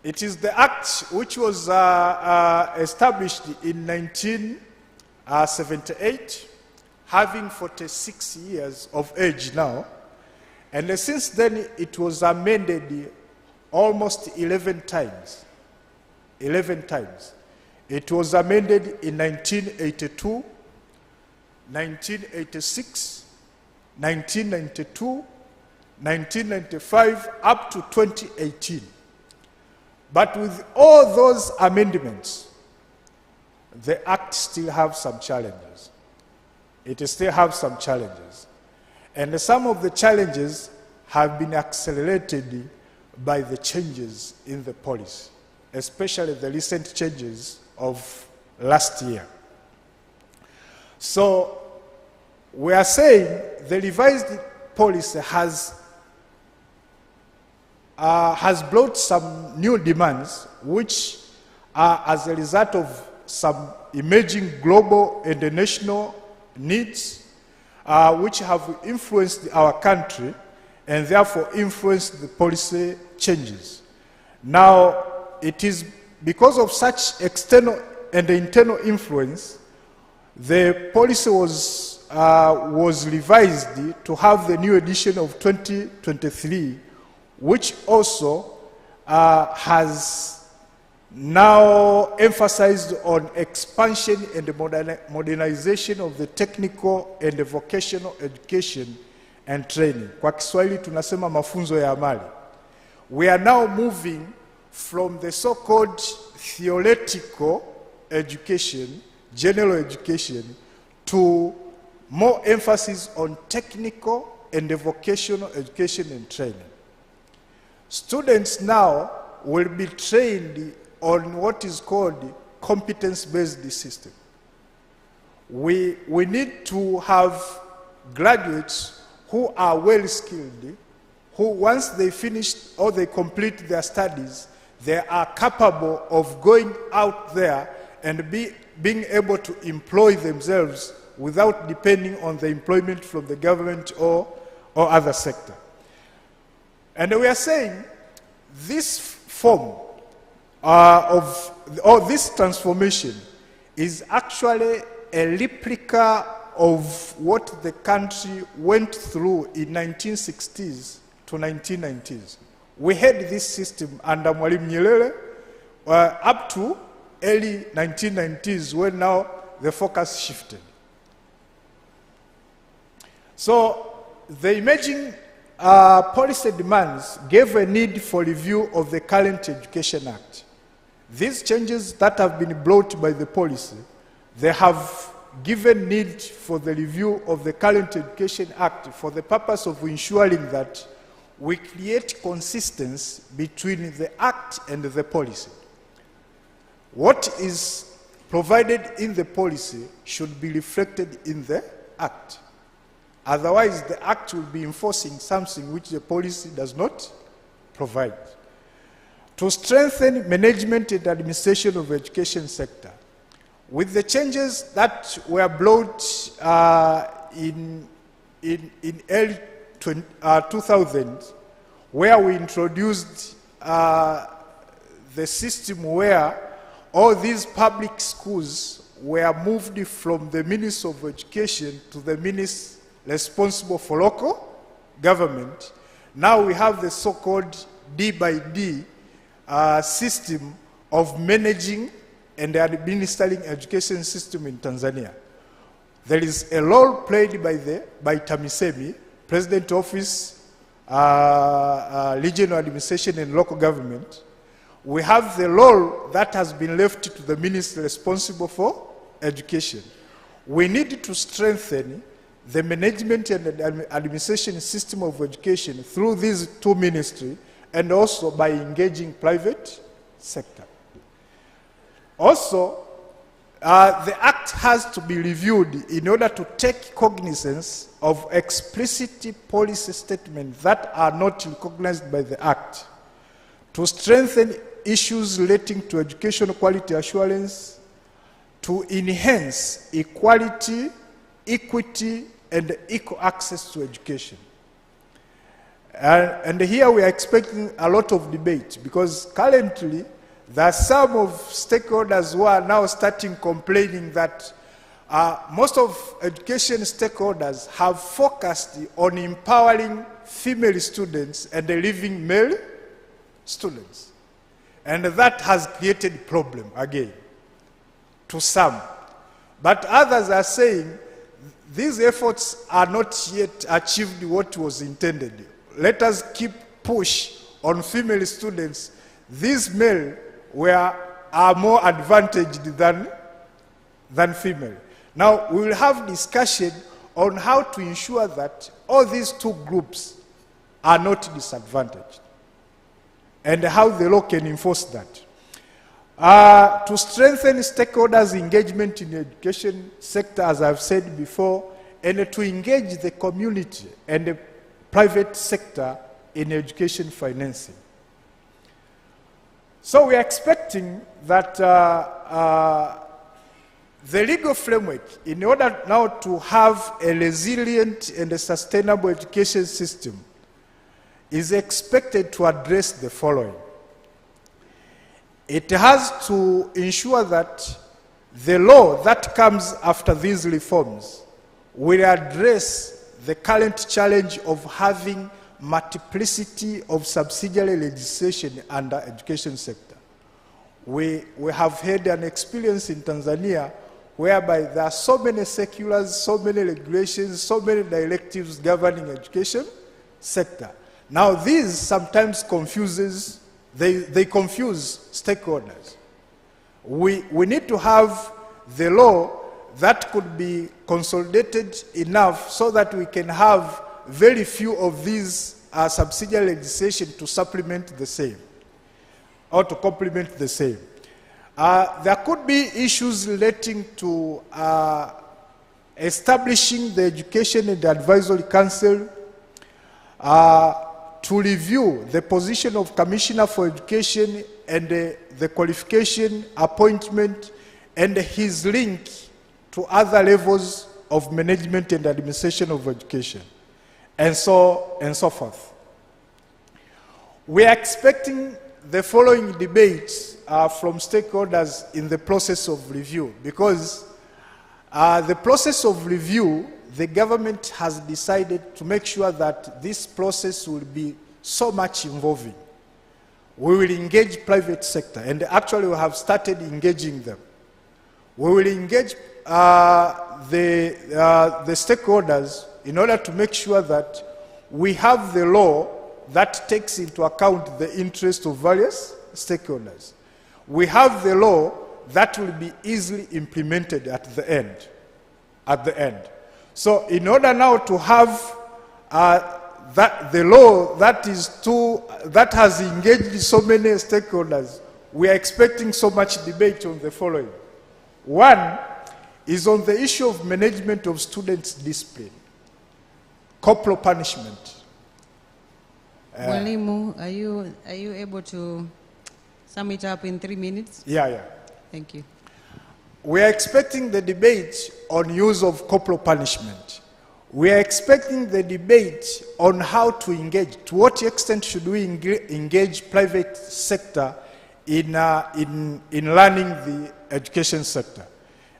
It is the act which was established in 1978, having 46 years of age now. And since then, it was amended almost 11 times. 11 times. It was amended in 1982, 1986, 1992, 1995, up to 2018. But with all those amendments, the Act still has some challenges. It still has some challenges. And some of the challenges have been accelerated by the changes in the policy, especially the recent changes of last year. So we are saying the revised policy has brought some new demands which are as a result of some emerging global and national needs which have influenced our country and therefore influenced the policy changes. Now, it is because of such external and internal influence, the policy was revised to have the new edition of 2023, which also has now emphasized on expansion and modernization of the technical and the vocational education and training. Kwa Kiswahili tunasema mafunzo ya amali. We are now moving from the so-called theoretical education, general education, to more emphasis on technical and the vocational education and training. Students now will be trained on what is called competence-based system. We need to have graduates who are well-skilled, who once they finish or they complete their studies, they are capable of going out there and being able to employ themselves without depending on the employment from the government or other sector. And we are saying this form or this transformation is actually a replica of what the country went through in 1960s to 1990s. We had this system under Mwalimu Nyerere up to early 1990s when now the focus shifted. So the emerging policy demands gave a need for review of the current Education Act. These changes that have been brought by the policy, they have given need for the review of the current Education Act for the purpose of ensuring that we create consistency between the Act and the policy. What is provided in the policy should be reflected in the Act. Otherwise, the Act will be enforcing something which the policy does not provide. To strengthen management and administration of the education sector, with the changes that were brought in early 2000, where we introduced the system where all these public schools were moved from the Ministry of Education to the ministry responsible for local government. Now we have the so-called D by D system of managing and administering education system in Tanzania. There is a role played by TAMISEMI, President Office, Regional Administration and Local Government. We have the role that has been left to the ministry responsible for education. We need to strengthen the management and administration system of education through these two ministries and also by engaging private sector. Also, the Act has to be reviewed in order to take cognizance of explicit policy statements that are not recognized by the Act, to strengthen issues relating to educational quality assurance, to enhance equality, equity, and equal access to education. And here we are expecting a lot of debate because currently there are some of stakeholders who are now starting complaining that most of education stakeholders have focused on empowering female students and leaving male students. And that has created problem again to some. But others are saying these efforts are not yet achieved what was intended. Let us keep push on female students. These male are more advantaged than female. Now we will have discussion on how to ensure that all these two groups are not disadvantaged. and how the law can enforce that. To strengthen stakeholders' engagement in the education sector, as I've said before, and to engage the community and the private sector in education financing. So we are expecting that the legal framework, in order now to have a resilient and a sustainable education system, is expected to address the following. It has to ensure that the law that comes after these reforms will address the current challenge of having multiplicity of subsidiary legislation under education sector. We have had an experience in Tanzania whereby there are so many circulars, so many regulations, so many directives governing education sector. Now these sometimes confuses, they confuse stakeholders. We need to have the law that could be consolidated enough so that we can have very few of these subsidiary legislation to supplement the same or to complement the same. There could be issues relating to establishing the Education and Advisory Council, to review the position of Commissioner for Education and the qualification, appointment, and his link to other levels of management and administration of education, and so forth. We are expecting the following debates from stakeholders in the process of review, because the process of review, the government has decided to make sure that this process will be so much involving. We will engage private sector, and actually we have started engaging them. We will engage the stakeholders in order to make sure that we have the law that takes into account the interest of various stakeholders. We have the law that will be easily implemented at the end. So in order now to have the law that has engaged so many stakeholders, we are expecting so much debate on the following. One is on the issue of management of students' discipline, corporal punishment. Mwalimu, are you able to sum it up in 3 minutes? Yeah. Thank you. We are expecting the debate on use of corporal punishment. We are expecting the debate on how to engage. To what extent should we engage private sector in learning the education sector,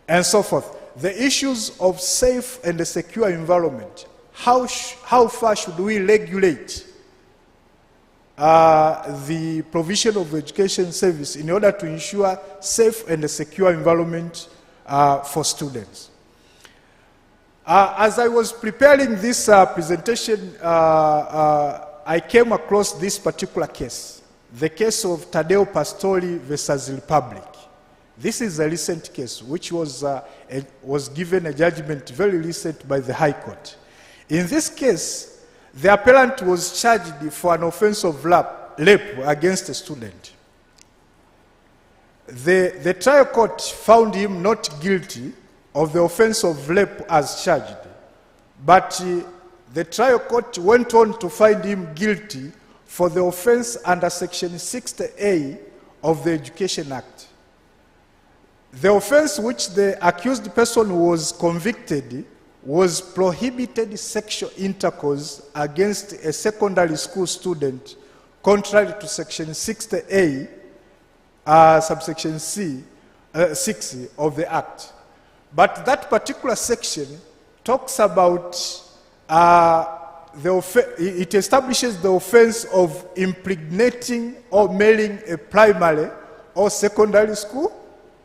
and so forth. The issues of safe and secure environment. How far should we regulate the provision of education service in order to ensure safe and secure environment for students? As I was preparing this presentation, I came across this particular case, the case of Tadeo Pastori versus Republic. This is a recent case which was given a judgment very recent by the High Court. In this case, the appellant was charged for an offense of rape against a student. The trial court found him not guilty of the offense of rape as charged, but the trial court went on to find him guilty for the offense under Section 60A of the Education Act. The offense which the accused person was convicted was prohibited sexual intercourse against a secondary school student, contrary to Section 60A, subsection 6 of the Act. But that particular section talks about, it establishes the offense of impregnating or marrying a primary or secondary school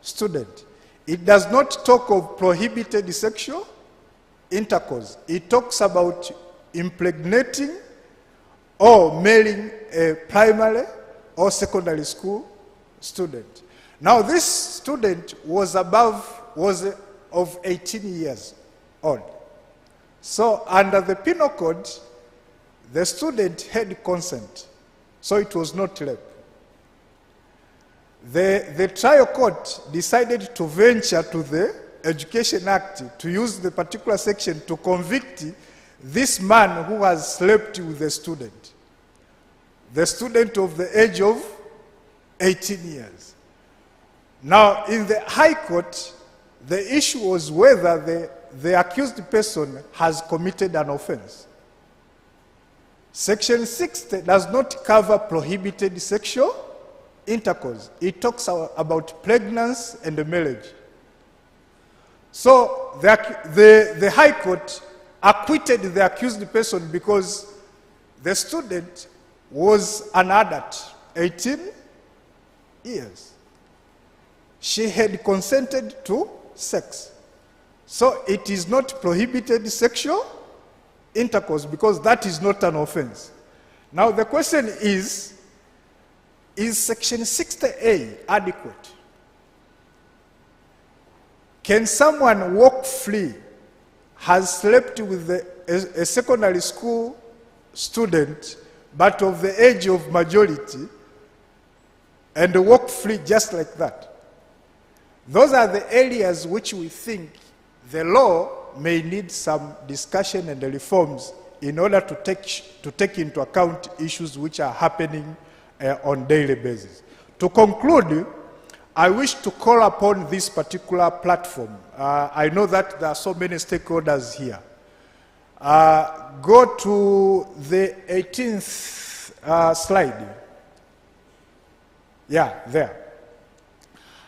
student. It does not talk of prohibited sexual intercourse. It talks about impregnating or marrying a primary or secondary school student. Now this student was of 18 years old. So under the penal code, the student had consent So it was not rape. The trial court decided to venture to the Education Act to use the particular section to convict this man who has slept with the student of the age of 18 years. Now, in the High Court, the issue was whether the accused person has committed an offense. Section 60 does not cover prohibited sexual intercourse. It talks about pregnancy and marriage. So the High Court acquitted the accused person because the student was an adult, 18 years. She had consented to sex. So it is not prohibited sexual intercourse because that is not an offense. Now the question is Section 60A adequate? Can someone walk free, has slept with a secondary school student, but of the age of majority, and walk free just like that? Those are the areas which we think the law may need some discussion and reforms in order to take into account issues which are happening on a daily basis. To conclude, I wish to call upon this particular platform. I know that there are so many stakeholders here. Go to the 18th slide. Yeah, there.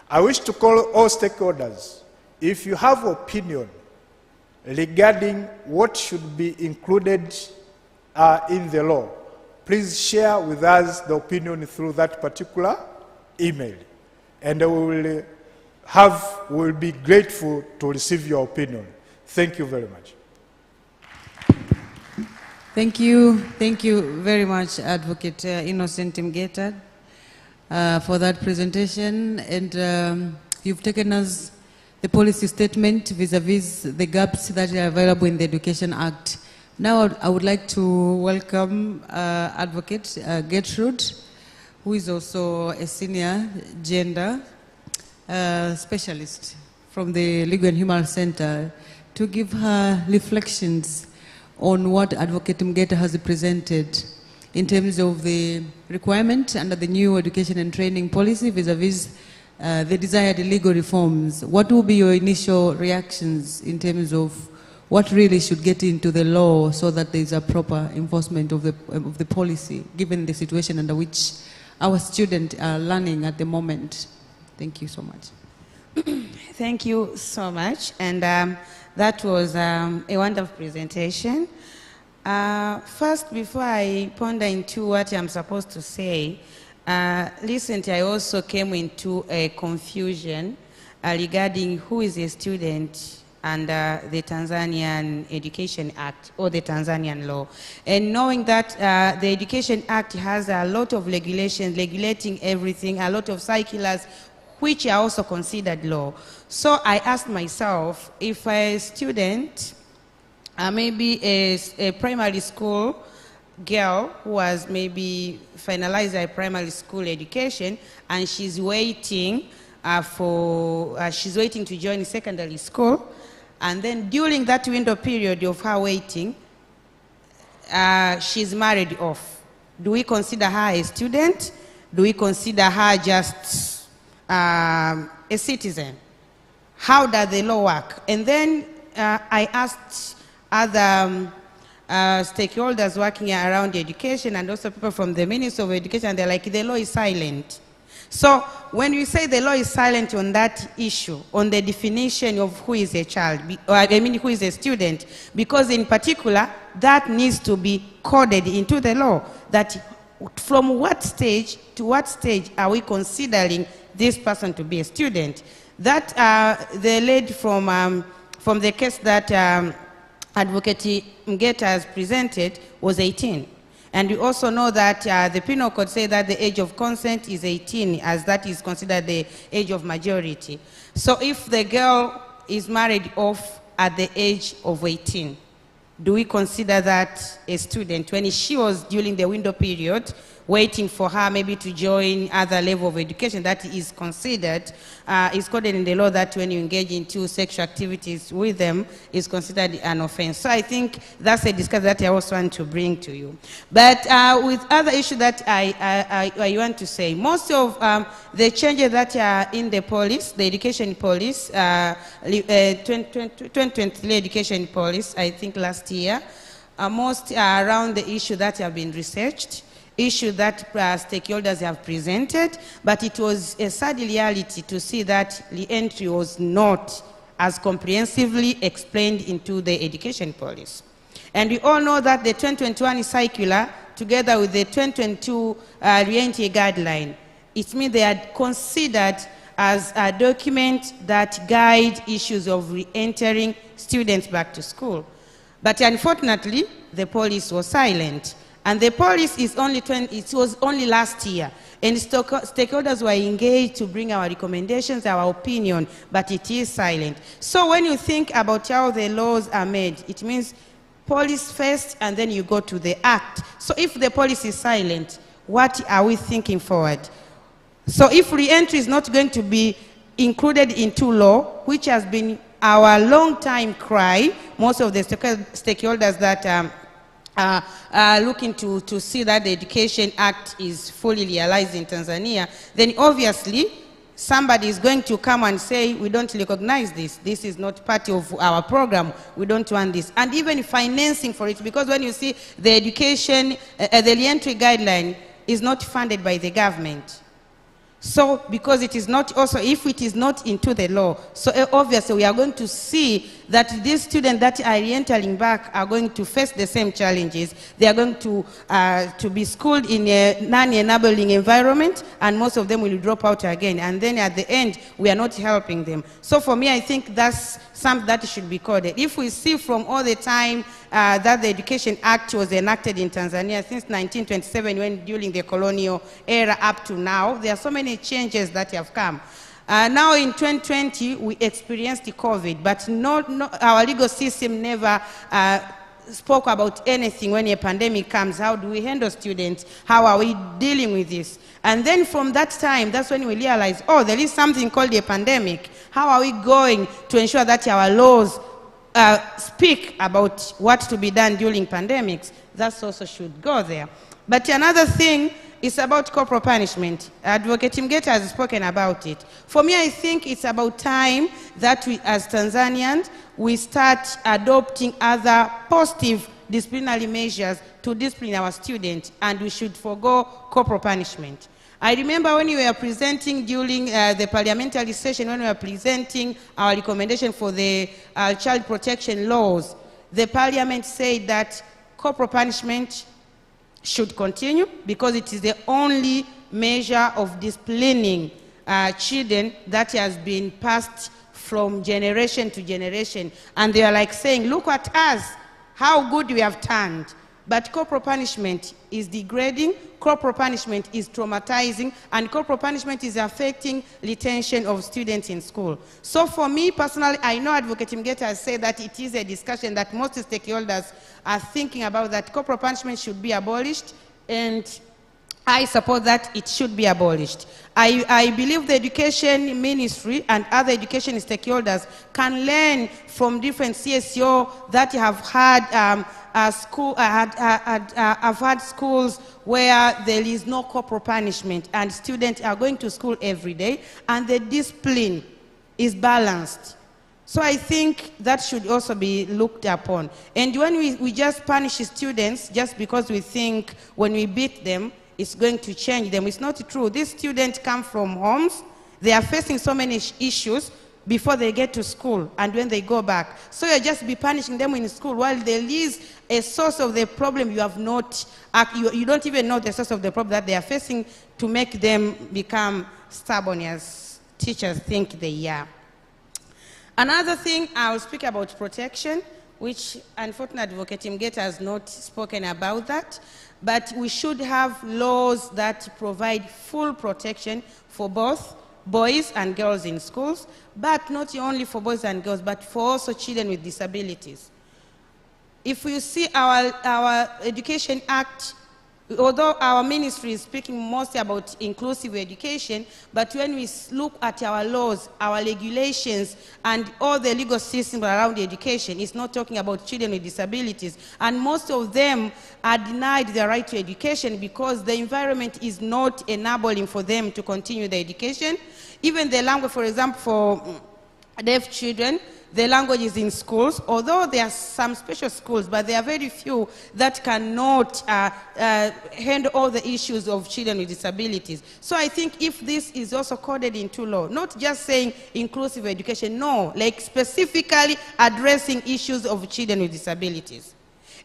I wish to call all stakeholders. If you have opinion regarding what should be included in the law, please share with us the opinion through that particular email. And we will be grateful to receive your opinion. Thank you very much. Thank you very much, Advocate Innocent Mgeta, for that presentation. And you've taken us the policy statement vis-a-vis the gaps that are available in the Education Act. Now I would like to welcome Advocate Gertrude, who is also a senior gender specialist from the Legal and Human Center, to give her reflections on what Advocate Mgeta has presented in terms of the requirement under the new education and training policy vis-a-vis the desired legal reforms. What will be your initial reactions in terms of what really should get into the law so that there is a proper enforcement of the policy, given the situation under which our students are learning at the moment? Thank you so much. Thank you so much. And that was a wonderful presentation. First, before I ponder into what I'm supposed to say, recently I also came into a confusion regarding who is a student under the Tanzanian Education Act or the Tanzanian law. And knowing that the Education Act has a lot of regulations regulating everything, a lot of circulars which are also considered law. So I asked myself, if a student, maybe a primary school girl who has maybe finalized her primary school education and she's waiting she's waiting to join secondary school, and then during that window period of her waiting, she's married off. Do we consider her a student? Do we consider her just a citizen? How does the law work? And then I asked other stakeholders working around education and also people from the Ministry of Education, they're like, the law is silent. So when we say the law is silent on that issue, on the definition of who is a child, who is a student, because in particular, that needs to be coded into the law, that from what stage to what stage are we considering this person to be a student? That the lady from the case that Advocate Mgeta has presented was 18. And we also know that the Penal Code says that the age of consent is 18, as that is considered the age of majority. So if the girl is married off at the age of 18, do we consider that a student? When she was during the window period, waiting for her maybe to join other level of education that is considered, is coded in the law that when you engage into sexual activities with them is considered an offense. So I think that's a discussion that I also want to bring to you. But with other issues that I want to say, most of the changes that are in the police, the education police, 2023 education police, I think last year, most are around the issue that have been researched, issue that stakeholders have presented, but it was a sad reality to see that re-entry was not as comprehensively explained into the education policy. And we all know that the 2021 circular, together with the 2022 re-entry guideline, it means they are considered as a document that guide issues of re-entering students back to school. But unfortunately, the police was silent. And the police is only it was only last year. And stakeholders were engaged to bring our recommendations, our opinion, but it is silent. So when you think about how the laws are made, it means police first and then you go to the act. So if the policy is silent, what are we thinking forward? So if re-entry is not going to be included into law, which has been our long-time cry, most of the stakeholders that are looking to see that the Education Act is fully realized in Tanzania, then obviously somebody is going to come and say, we don't recognize this. This is not part of our program. We don't want this. And even financing for it, because when you see the education, the re-entry guideline is not funded by the government. So, because it is not also, if it is not into the law, so obviously we are going to see that these students that are re-entering back are going to face the same challenges. They are going to be schooled in a non-enabling environment, and most of them will drop out again. And then at the end, we are not helping them. So for me, I think that's something that should be coded. If we see from all the time that the Education Act was enacted in Tanzania since 1927, when during the colonial era up to now, there are so many changes that have come. Now in 2020, we experienced the COVID, but our legal system never spoke about anything when a pandemic comes. How do we handle students? How are we dealing with this? And then from that time, that's when we realized, oh, there is something called a pandemic. How are we going to ensure that our laws speak about what to be done during pandemics? That also should go there. But another thing is about corporal punishment. Advocate Mgeta has spoken about it. For me, I think it's about time that we, as Tanzanians, we start adopting other positive disciplinary measures to discipline our students, and we should forego corporal punishment. I remember when we were presenting during the parliamentary session, when we were presenting our recommendation for the child protection laws, the parliament said that corporal punishment should continue because it is the only measure of disciplining children that has been passed from generation to generation. And they are like saying, look at us, how good we have turned. But corporal punishment is degrading, corporal punishment is traumatizing, and corporal punishment is affecting retention of students in school. So for me personally, I know Advocate Mgeta has said that it is a discussion that most stakeholders are thinking about, that corporal punishment should be abolished, and I support that it should be abolished. I believe the education ministry and other education stakeholders can learn from different CSO that have had have had schools where there is no corporal punishment and students are going to school every day and the discipline is balanced. So I think that should also be looked upon. And when we just punish students just because we think when we beat them, it's going to change them. It's not true. These students come from homes. They are facing so many issues before they get to school and when they go back. So you just be punishing them in school while there is a source of the problem you have not, you don't even know the source of the problem that they are facing to make them become stubborn as teachers think they are. Another thing, I'll speak about protection, which unfortunately Advocate Mgeta has not spoken about that. But we should have laws that provide full protection for both boys and girls in schools, but not only for boys and girls, but for also children with disabilities. If you see our Education Act although our ministry is speaking mostly about inclusive education, but when we look at our laws, our regulations, and all the legal systems around education, it's not talking about children with disabilities. And most of them are denied their right to education because the environment is not enabling for them to continue their education. Even the language, for example, for deaf children, the language is in schools, although there are some special schools, but there are very few that cannot handle all the issues of children with disabilities. So I think if this is also coded into law, not just saying inclusive education, no, like specifically addressing issues of children with disabilities.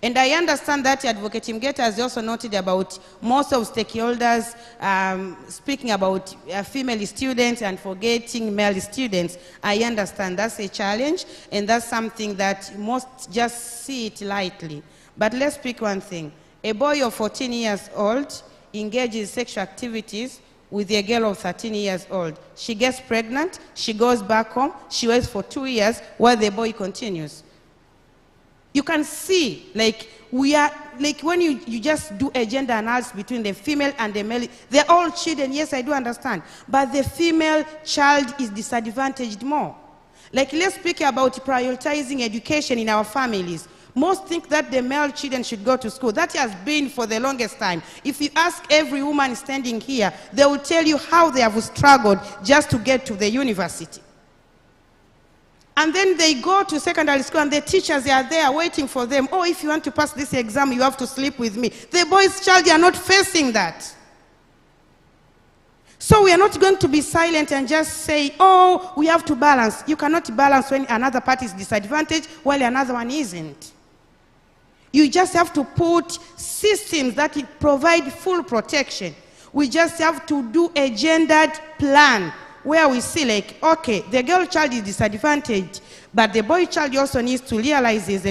And I understand that Advocate Mgeta has also noted about most of stakeholders speaking about female students and forgetting male students. I understand that's a challenge, and that's something that most just see it lightly. But let's pick one thing. A boy of 14 years old engages in sexual activities with a girl of 13 years old. She gets pregnant, she goes back home, she waits for 2 years while the boy continues. You can see, like, we are, like, when you just do a gender analysis between the female and the male, they're all children, yes, I do understand, but the female child is disadvantaged more. Like, let's speak about prioritizing education in our families. Most think that the male children should go to school. That has been for the longest time. If you ask every woman standing here, they will tell you how they have struggled just to get to the university. And then they go to secondary school and the teachers are there waiting for them. Oh, if you want to pass this exam, you have to sleep with me. The boys' child, are not facing that. So we are not going to be silent and just say, oh, we have to balance. You cannot balance when another party is disadvantaged while another one isn't. You just have to put systems that provide full protection. We just have to do a gendered plan where we see, like, okay, the girl child is disadvantaged, but the boy child also needs to realize his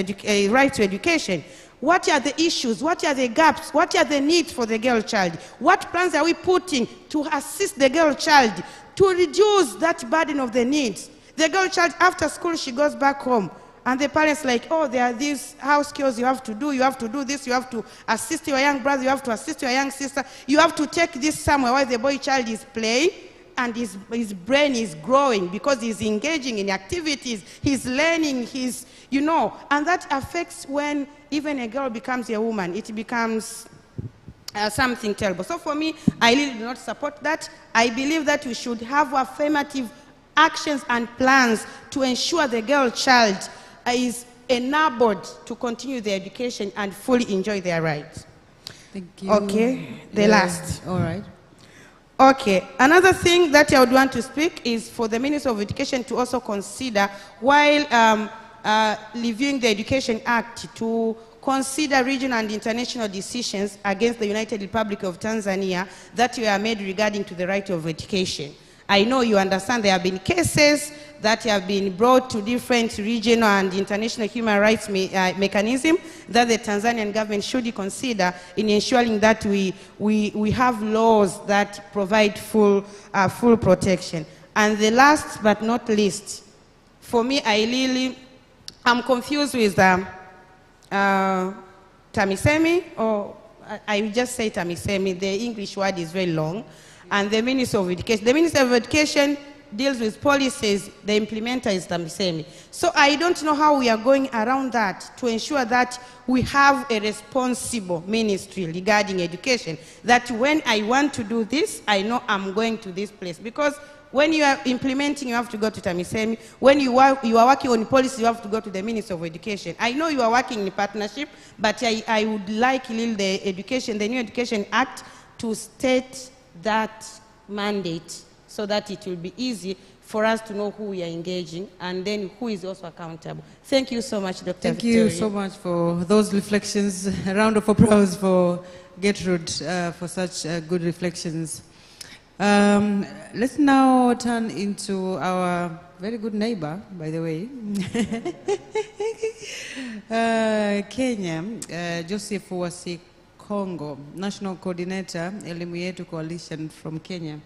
right to education. What are the issues? What are the gaps? What are the needs for the girl child? What plans are we putting to assist the girl child to reduce that burden of the needs? The girl child, after school, she goes back home. And the parents like, oh, there are these house chores you have to do this, you have to assist your young brother, you have to assist your young sister, you have to take this somewhere where the boy child is playing, and his brain is growing because he's engaging in activities, he's learning, he's, you know, and that affects when even a girl becomes a woman, it becomes something terrible. So for me, I really do not support that. I believe that we should have affirmative actions and plans to ensure the girl child is enabled to continue their education and fully enjoy their rights. Thank you. Okay, the last. All right. Okay, another thing that I would want to speak is for the Minister of Education to also consider, while reviewing the Education Act, to consider regional and international decisions against the United Republic of Tanzania that were made regarding to the right of education. I know you understand there have been cases that have been brought to different regional and international human rights mechanisms that the Tanzanian government should consider in ensuring that we have laws that provide full protection. And the last but not least, for me, I'm confused with TAMISEMI, or I will just say TAMISEMI, the English word is very long, and the Minister of Education. The Minister of Education deals with policies, the implementer is TAMISEMI. So I don't know how we are going around that to ensure that we have a responsible ministry regarding education, that when I want to do this, I know I'm going to this place. Because when you are implementing, you have to go to TAMISEMI. When you are working on policy, you have to go to the Minister of Education. I know you are working in partnership, but I would like the new Education Act to state that mandate so that it will be easy for us to know who we are engaging and then who is also accountable. Thank you so much, Dr. Thank Victoria. you so much for those reflections. A round of applause for Gertrude for such good reflections. Let's now turn into our very good neighbor, by the way, Kenya, Joseph Wasi Congo, National Coordinator, Elimu Yetu Coalition from Kenya.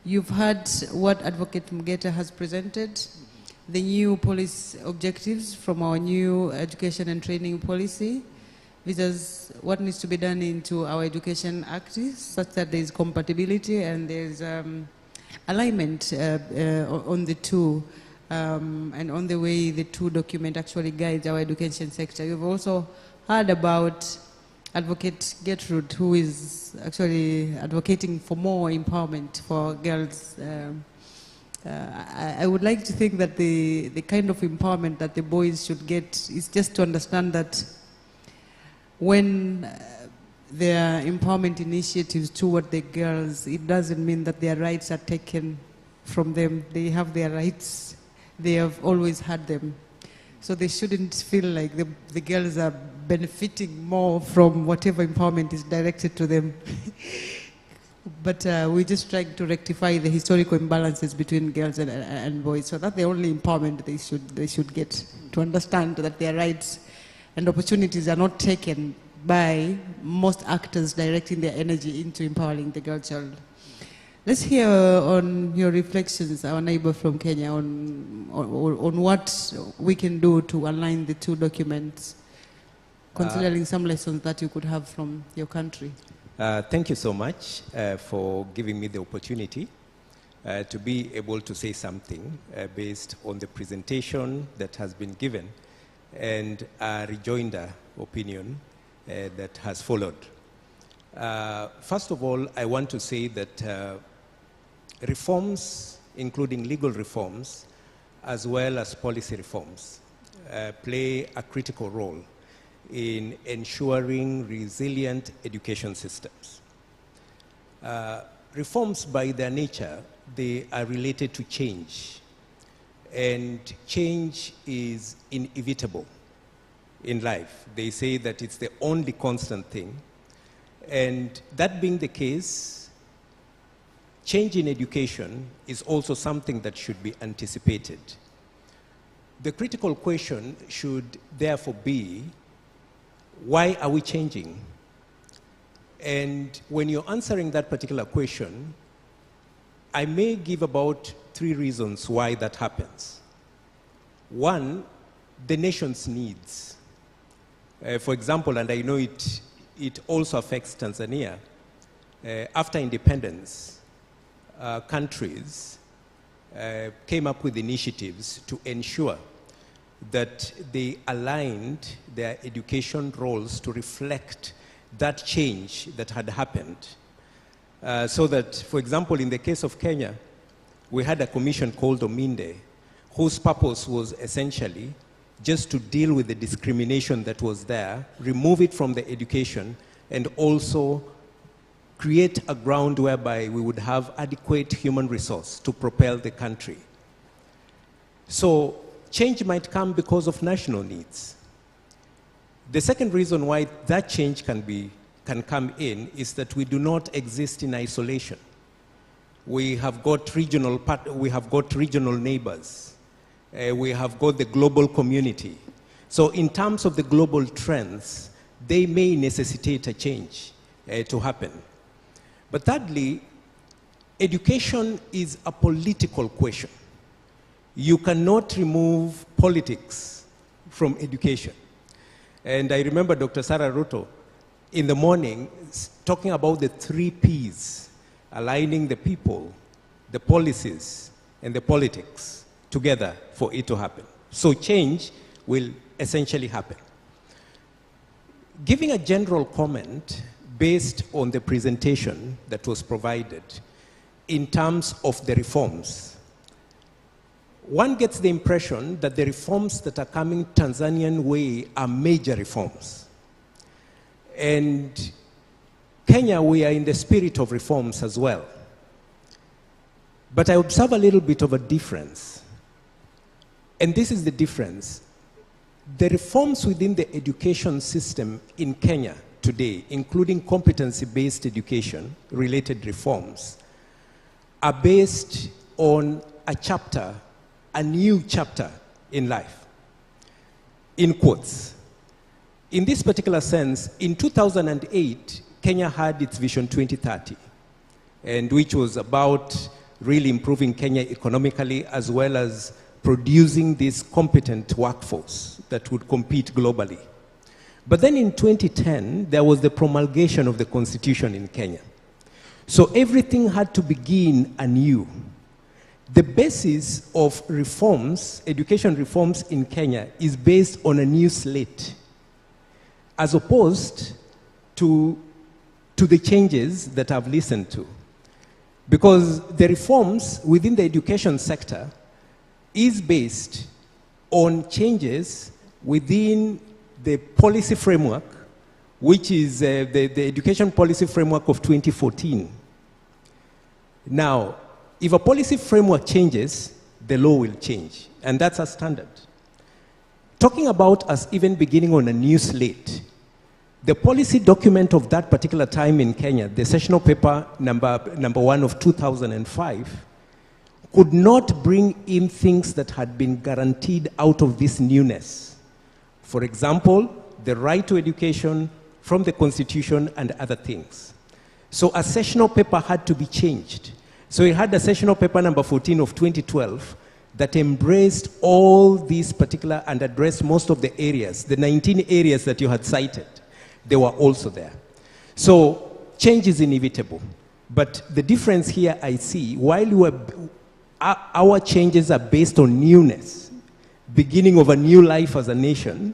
You've heard what Advocate Mgeta has presented, the new policy objectives from our new education and training policy, versus what needs to be done into our Education Act such that there is compatibility and there is alignment on the two and on the way the two document actually guides our education sector. You've also heard about Advocate Gertrude, who is actually advocating for more empowerment for girls. I would like to think that the kind of empowerment that the boys should get is just to understand that when there are empowerment initiatives toward the girls, it doesn't mean that their rights are taken from them. They have their rights. They have always had them. So they shouldn't feel like the girls are benefiting more from whatever empowerment is directed to them. But we're just trying to rectify the historical imbalances between girls and boys. So that's the only empowerment they should get, to understand that their rights and opportunities are not taken by most actors directing their energy into empowering the girl child. Let's hear on your reflections, our neighbor from Kenya, on what we can do to align the two documents, considering some lessons that you could have from your country. Thank you so much for giving me the opportunity to be able to say something based on the presentation that has been given and a rejoinder opinion that has followed. First of all, I want to say that reforms, including legal reforms, as well as policy reforms, play a critical role in ensuring resilient education systems. Reforms, by their nature, they are related to change, and change is inevitable in life. They say that it's the only constant thing, and that being the case, change in education is also something that should be anticipated. The critical question should therefore be, why are we changing? And when you're answering that particular question, I may give about 3 reasons why that happens. One, the nation's needs. For example, and I know it also affects Tanzania, after independence, countries came up with initiatives to ensure that they aligned their education roles to reflect that change that had happened. So that, for example, in the case of Kenya, we had a commission called Ominde, whose purpose was essentially just to deal with the discrimination that was there, remove it from the education, and also create a ground whereby we would have adequate human resource to propel the country. So change might come because of national needs. The second reason why that change can come in is that we do not exist in isolation. We have got regional neighbors. We have got the global community. So in terms of the global trends, they may necessitate a change to happen. But thirdly, education is a political question. You cannot remove politics from education. And I remember Dr. Sarah Ruto in the morning talking about the 3 Ps, aligning the people, the policies, and the politics together for it to happen. So change will essentially happen. Giving a general comment based on the presentation that was provided in terms of the reforms, one gets the impression that the reforms that are coming Tanzanian way are major reforms. And Kenya, we are in the spirit of reforms as well. But I observe a little bit of a difference. And this is the difference. The reforms within the education system in Kenya today, including competency-based education, related reforms, are based on a new chapter in life, in quotes. In this particular sense, in 2008, Kenya had its Vision 2030, and which was about really improving Kenya economically as well as producing this competent workforce that would compete globally. But then in 2010, there was the promulgation of the constitution in Kenya. So everything had to begin anew. The basis of reforms, education reforms in Kenya, is based on a new slate, as opposed to the changes that I've listened to. Because the reforms within the education sector is based on changes within the policy framework, which is the education policy framework of 2014. Now, if a policy framework changes, the law will change, and that's a standard. Talking about us even beginning on a new slate, the policy document of that particular time in Kenya, the sessional paper number 1 of 2005, could not bring in things that had been guaranteed out of this newness. For example, the right to education from the Constitution and other things. So a sessional paper had to be changed. So we had a sessional paper number 14 of 2012 that embraced all these particular and addressed most of the areas, the 19 areas that you had cited. They were also there. So change is inevitable. But the difference here I see, while our changes are based on newness, beginning of a new life as a nation,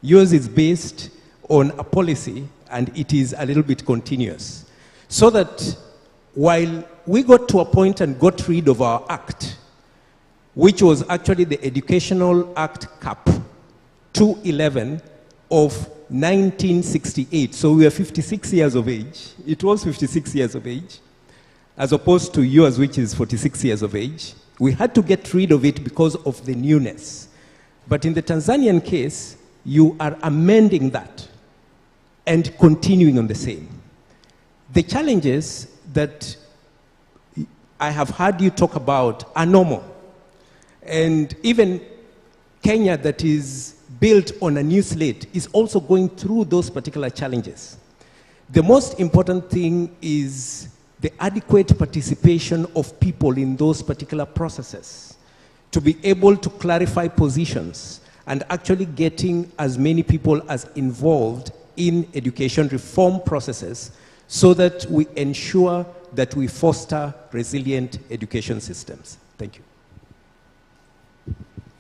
yours is based on a policy and it is a little bit continuous. So that while we got to a point and got rid of our act, which was actually the Educational Act Cap 211 of 1968. So we are 56 years of age. It was 56 years of age, as opposed to yours, which is 46 years of age. We had to get rid of it because of the newness. But in the Tanzanian case, you are amending that and continuing on the same. The challenges that I have heard you talk about are normal. And even Kenya, that is built on a new slate, is also going through those particular challenges. The most important thing is the adequate participation of people in those particular processes, to be able to clarify positions and actually getting as many people as involved in education reform processes so that we ensure that we foster resilient education systems. Thank you.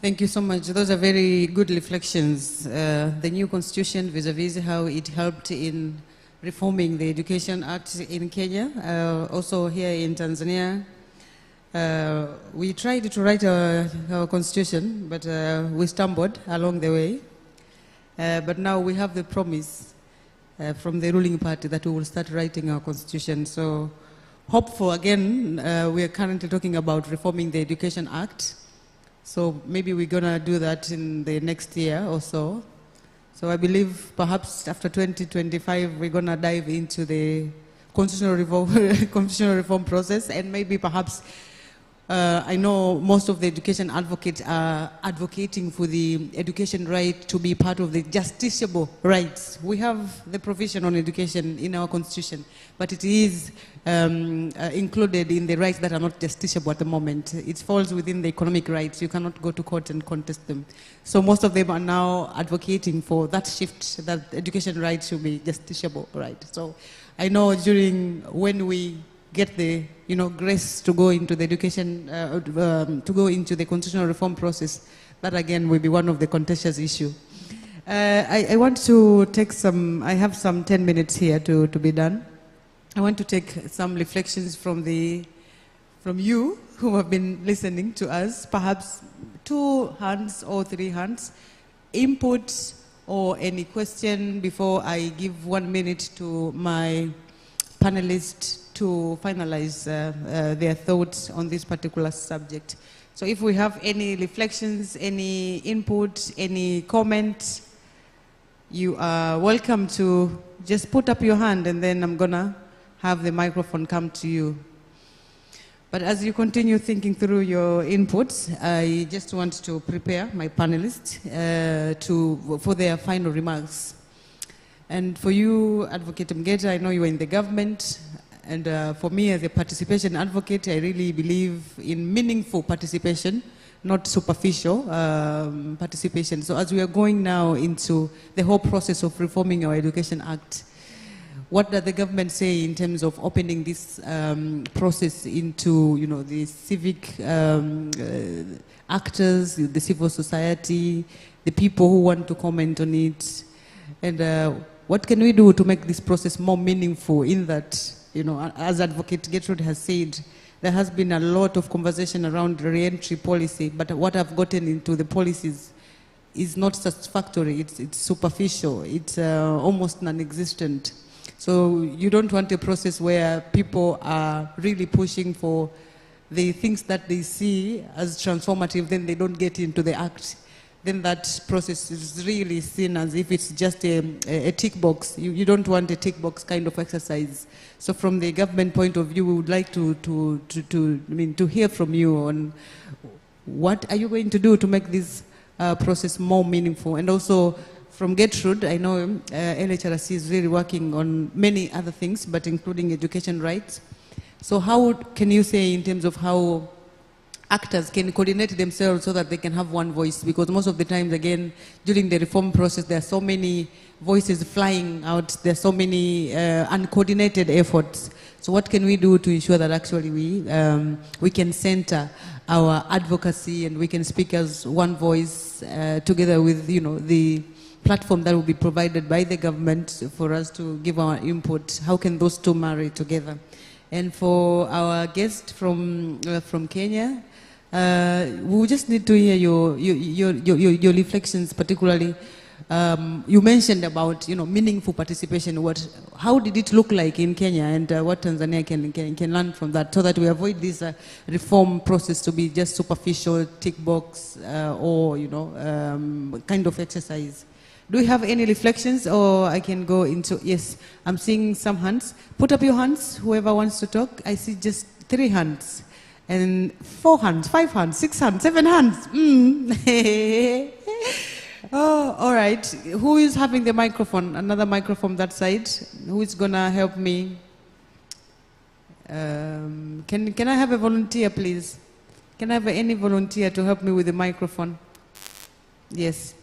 Thank you so much. Those are very good reflections. The new constitution vis-a-vis how it helped in reforming the Education Act in Kenya, also here in Tanzania. We tried to write our constitution, but we stumbled along the way. But now we have the promise from the ruling party that we will start writing our constitution. So hopeful again, we are currently talking about reforming the Education Act. So maybe we're going to do that in the next year or so. So I believe perhaps after 2025, we're going to dive into the constitutional reform process, and maybe perhaps I know most of the education advocates are advocating for the education right to be part of the justiciable rights. We have the provision on education in our constitution, but it is included in the rights that are not justiciable at the moment. It falls within the economic rights. You cannot go to court and contest them. So most of them are now advocating for that shift, that education rights should be justiciable right. So I know when we get the grace to go into the education, to go into the constitutional reform process, that again will be one of the contentious issues. I want to take I have some 10 minutes here to be done. I want to take some reflections from you who have been listening to us, perhaps 2 hands or 3 hands, input or any question before I give 1 minute to my panelists to finalize their thoughts on this particular subject. So if we have any reflections, any input, any comment, you are welcome to just put up your hand, and then I'm gonna have the microphone come to you. But as you continue thinking through your inputs, I just want to prepare my panelists for their final remarks. And for you, Advocate Mgeta, I know you are in the government. And for me, as a participation advocate, I really believe in meaningful participation, not superficial participation. So as we are going now into the whole process of reforming our Education Act, what does the government say in terms of opening this process into, you know, the civic actors, the civil society, the people who want to comment on it, and what can we do to make this process more meaningful? In that, you know, as Advocate Gertrude has said, there has been a lot of conversation around re-entry policy, but what I've gotten into the policies is not satisfactory. It's superficial. It's almost non-existent. So you don't want a process where people are really pushing for the things that they see as transformative, then they don't get into the act. Then that process is really seen as if it's just a tick box. You don't want a tick box kind of exercise. So from the government point of view, we would like to hear from you on what are you going to do to make this process more meaningful. And also from Gertrude, I know LHRC is really working on many other things, but including education rights. So how can you say in terms of how actors can coordinate themselves so that they can have one voice? Because most of the times, again, during the reform process, there are so many voices flying out, there are so many uncoordinated efforts. So what can we do to ensure that actually we can center our advocacy and we can speak as one voice together with, you know, the platform that will be provided by the government for us to give our input? How can those two marry together? And for our guest from Kenya, we just need to hear your reflections, particularly. You mentioned about, you know, meaningful participation. How did it look like in Kenya, and what Tanzania can learn from that, so that we avoid this reform process to be just superficial tick box or, you know, kind of exercise. Do you have any reflections, or I can go into? Yes, I'm seeing some hands. Put up your hands, whoever wants to talk. I see just 3 hands. And 4 hands, 5 hands, 6 hands, 7 hands. Oh, all right. Who is having the microphone? Another microphone that side. Who is gonna help me? Can I have a volunteer, please? Can I have any volunteer to help me with the microphone? Yes.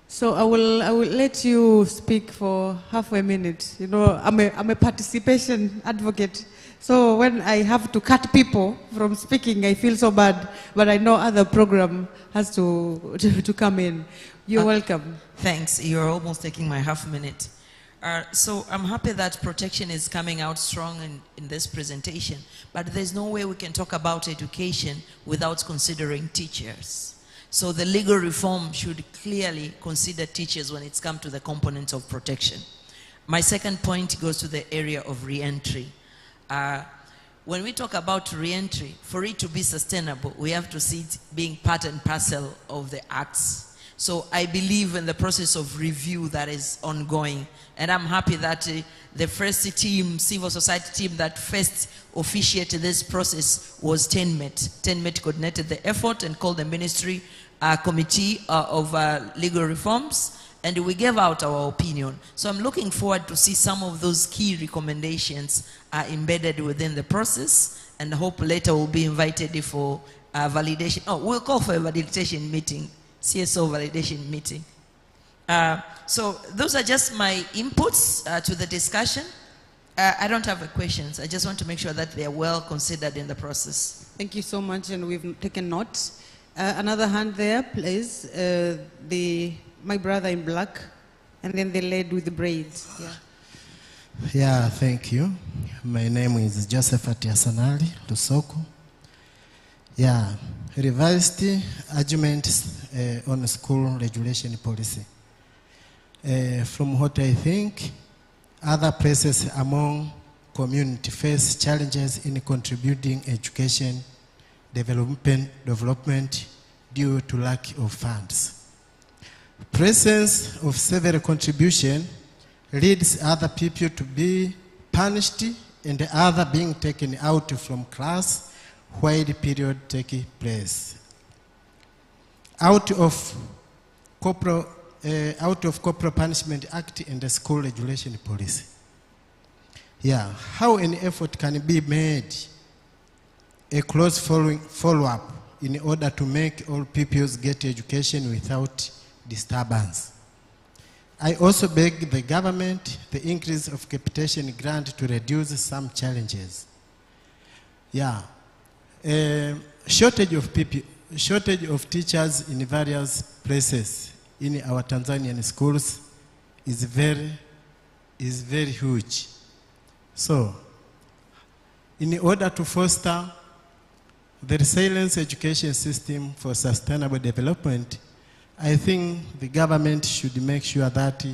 So I will let you speak for half a minute. You know, I'm a participation advocate. So when I have to cut people from speaking, I feel so bad. But I know other program has to come in. You're welcome. Thanks. You're almost taking my half minute. So I'm happy that protection is coming out strong in this presentation. But there's no way we can talk about education without considering teachers. So the legal reform should clearly consider teachers when it's come to the components of protection. My second point goes to the area of re-entry. When we talk about re-entry, for it to be sustainable, we have to see it being part and parcel of the acts. So I believe in the process of review that is ongoing. And I'm happy that the first team, civil society team that first officiated this process was TENMET. TENMET coordinated the effort and called the ministry committee of legal reforms, and we gave out our opinion. So I'm looking forward to see some of those key recommendations embedded within the process, and I hope later we'll be invited for validation. Oh, we'll call for a validation meeting, CSO validation meeting. So those are just my inputs to the discussion. I don't have my questions. I just want to make sure that they are well considered in the process. Thank you so much, and we've taken notes. Another hand there, please. My brother in black, and then the lady with the braids. Yeah. Yeah, thank you. My name is Joseph Atiasanali Lusoko. Yeah, revised arguments on school regulation policy. From what I think, other places among community face challenges in contributing education development due to lack of funds. Presence of several contribution leads other people to be punished and the other being taken out from class while the period takes place. Out of Corporal Punishment Act and the School Regulation Policy. Yeah, how an effort can be made, a close follow-up in order to make all pupils get education without disturbance. I also beg the government the increase of capitation grant to reduce some challenges. Yeah, shortage of teachers in various places in our Tanzanian schools is very huge. So, in order to foster the resilience education system for sustainable development, I think the government should make sure that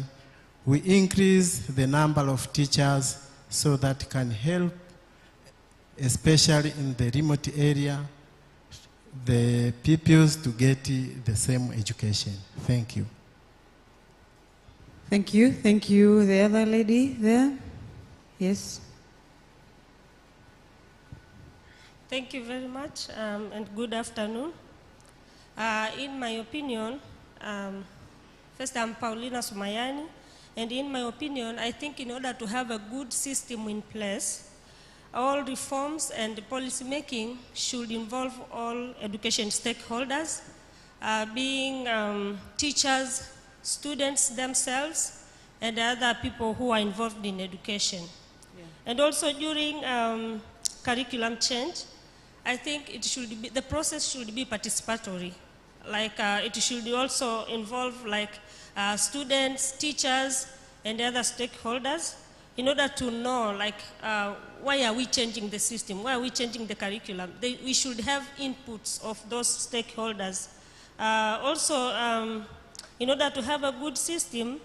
we increase the number of teachers so that can help, especially in the remote area, the pupils to get the same education. Thank you. Thank you. Thank you. The other lady there? Yes. Thank you very much, and good afternoon. In my opinion, first I'm Paulina Sumayani, and in my opinion, I think in order to have a good system in place, all reforms and policy making should involve all education stakeholders, being teachers, students themselves, and other people who are involved in education. Yeah. And also during curriculum change, I think it should be, the process should be participatory. Like it should also involve like students, teachers, and other stakeholders in order to know like why are we changing the system, why are we changing the curriculum. We should have inputs of those stakeholders. Also, in order to have a good system,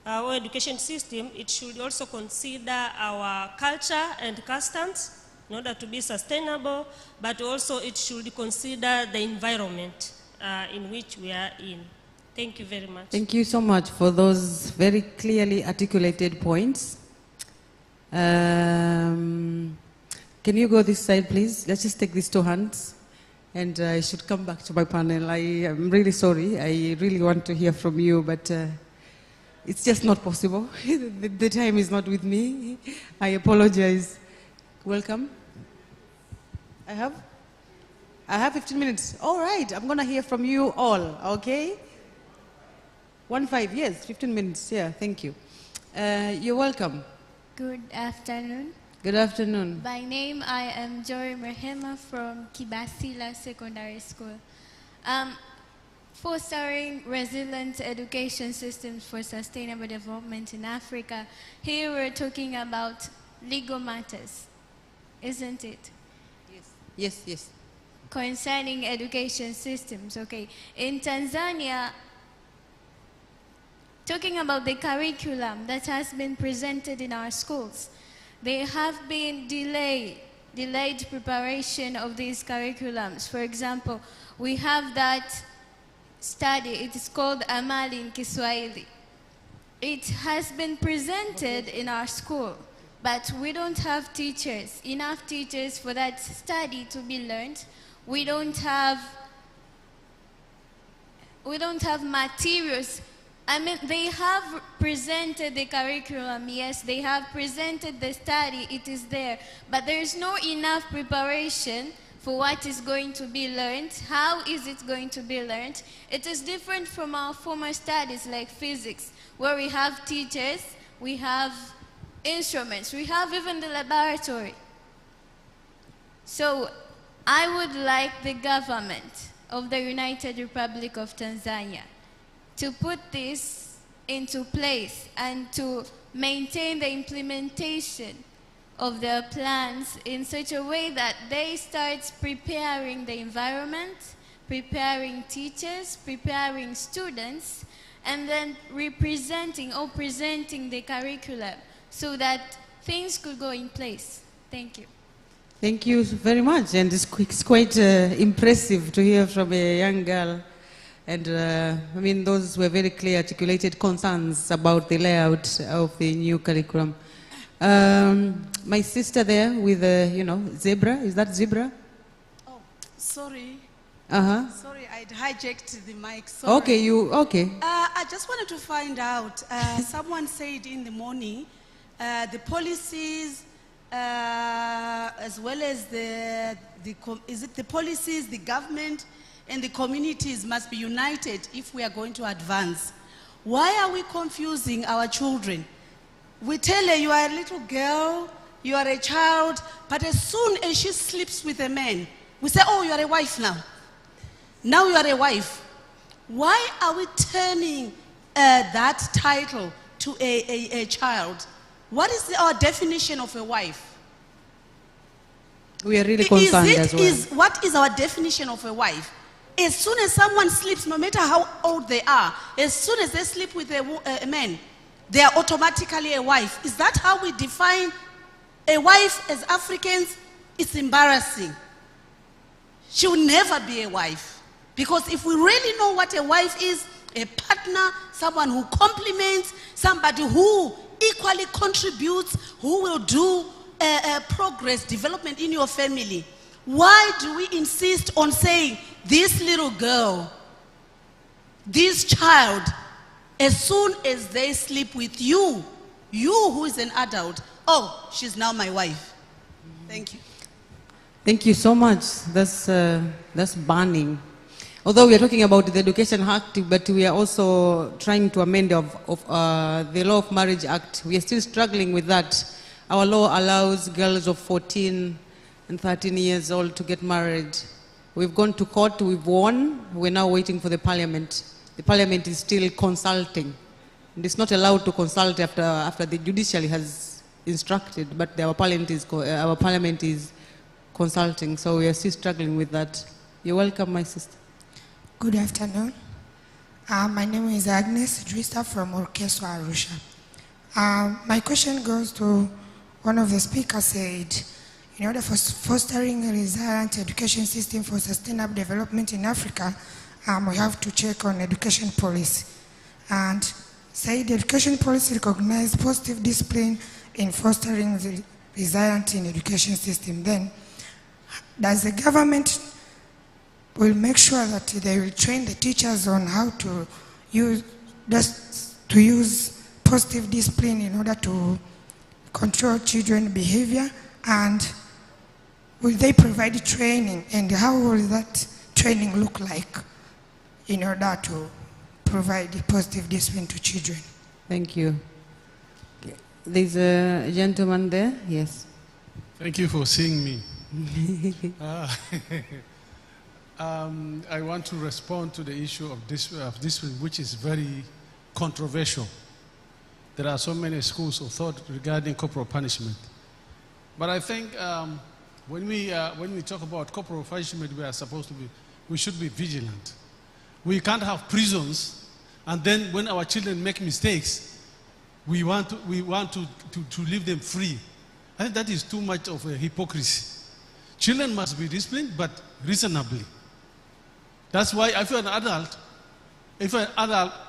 our education system, it should also consider our culture and customs in order to be sustainable, but also it should consider the environment in which we are in. Thank you very much. Thank you so much for those very clearly articulated points. Can you go this side, please? Let's just take these two hands. And I should come back to my panel. I am really sorry. I really want to hear from you, but it's just not possible. The time is not with me. I apologize. Welcome. I have 15 minutes. All right, I'm going to hear from you all, okay? 15, yes, 15 minutes, yeah, thank you. You're welcome. Good afternoon. Good afternoon. By name, I am Joy Merhema from Kibasila Secondary School. Fostering resilient education systems for sustainable development in Africa. Here we're talking about legal matters, isn't it? Yes, yes. Concerning education systems, okay. In Tanzania, talking about the curriculum that has been presented in our schools, there have been delayed preparation of these curriculums. For example, we have that study, it is called Amali in Kiswahili. It has been presented in our school, but we don't have teachers, enough teachers for that study to be learned. We don't have materials. I mean, they have presented the curriculum, yes, they have presented the study, it is there, but there is no enough preparation for what is going to be learned. How is it going to be learned? It is different from our former studies like physics, where we have teachers, we have instruments, we have even the laboratory. So I would like the government of the United Republic of Tanzania to put this into place and to maintain the implementation of their plans in such a way that they start preparing the environment, preparing teachers, preparing students, and then representing or presenting the curriculum so that things could go in place. Thank you. Thank you very much. And it's quite impressive to hear from a young girl. And I mean, those were very clear, articulated concerns about the layout of the new curriculum. My sister there with zebra, is that zebra? Oh, sorry. Sorry, I'd hijacked the mic. Sorry. Okay. I just wanted to find out, someone said in the morning, the policies as well as is it the policies, the government, and the communities must be united if we are going to advance. Why are we confusing our children? We tell her, you are a little girl, you are a child, but as soon as she sleeps with a man, we say, oh, you are a wife now. Now you are a wife. Why are we turning that title to a child? What is our definition of a wife? We are really concerned as well. What is our definition of a wife? As soon as someone sleeps, no matter how old they are, as soon as they sleep with a man, they are automatically a wife. Is that how we define a wife as Africans? It's embarrassing. She will never be a wife. Because if we really know what a wife is, a partner, someone who complements, somebody who equally contributes, who will do progress, development in your family. Why do we insist on saying, this little girl, this child, as soon as they sleep with you who is an adult, oh, she's now my wife. Thank you. Thank you so much. That's burning. Although we are talking about the Education Act, but we are also trying to amend the Law of Marriage Act. We are still struggling with that. Our law allows girls of 14 and 13 years old to get married. We've gone to court, we've won, we're now waiting for the parliament. The parliament is still consulting. And it's not allowed to consult after the judiciary has instructed, but our parliament is consulting, so we are still struggling with that. You're welcome, my sister. Good afternoon. My name is Agnes Idrissa from Orchestra Arusha. My question goes to one of the speakers said, in order for fostering a resilient education system for sustainable development in Africa, we have to check on education policy. And said education policy recognizes positive discipline in fostering the resilient in education system. Then, does the government will make sure that they will train the teachers on how to use positive discipline in order to control children's behavior? And will they provide training, and how will that training look like in order to provide positive discipline to children? Thank you. There's a gentleman there, yes. Thank you for seeing me. I want to respond to the issue of discipline, which is very controversial. There are so many schools of thought regarding corporal punishment. But I think when we talk about corporal punishment, we should be vigilant. We can't have prisons, and then when our children make mistakes, we want to leave them free. I think that is too much of a hypocrisy. Children must be disciplined, but reasonably. That's why if an adult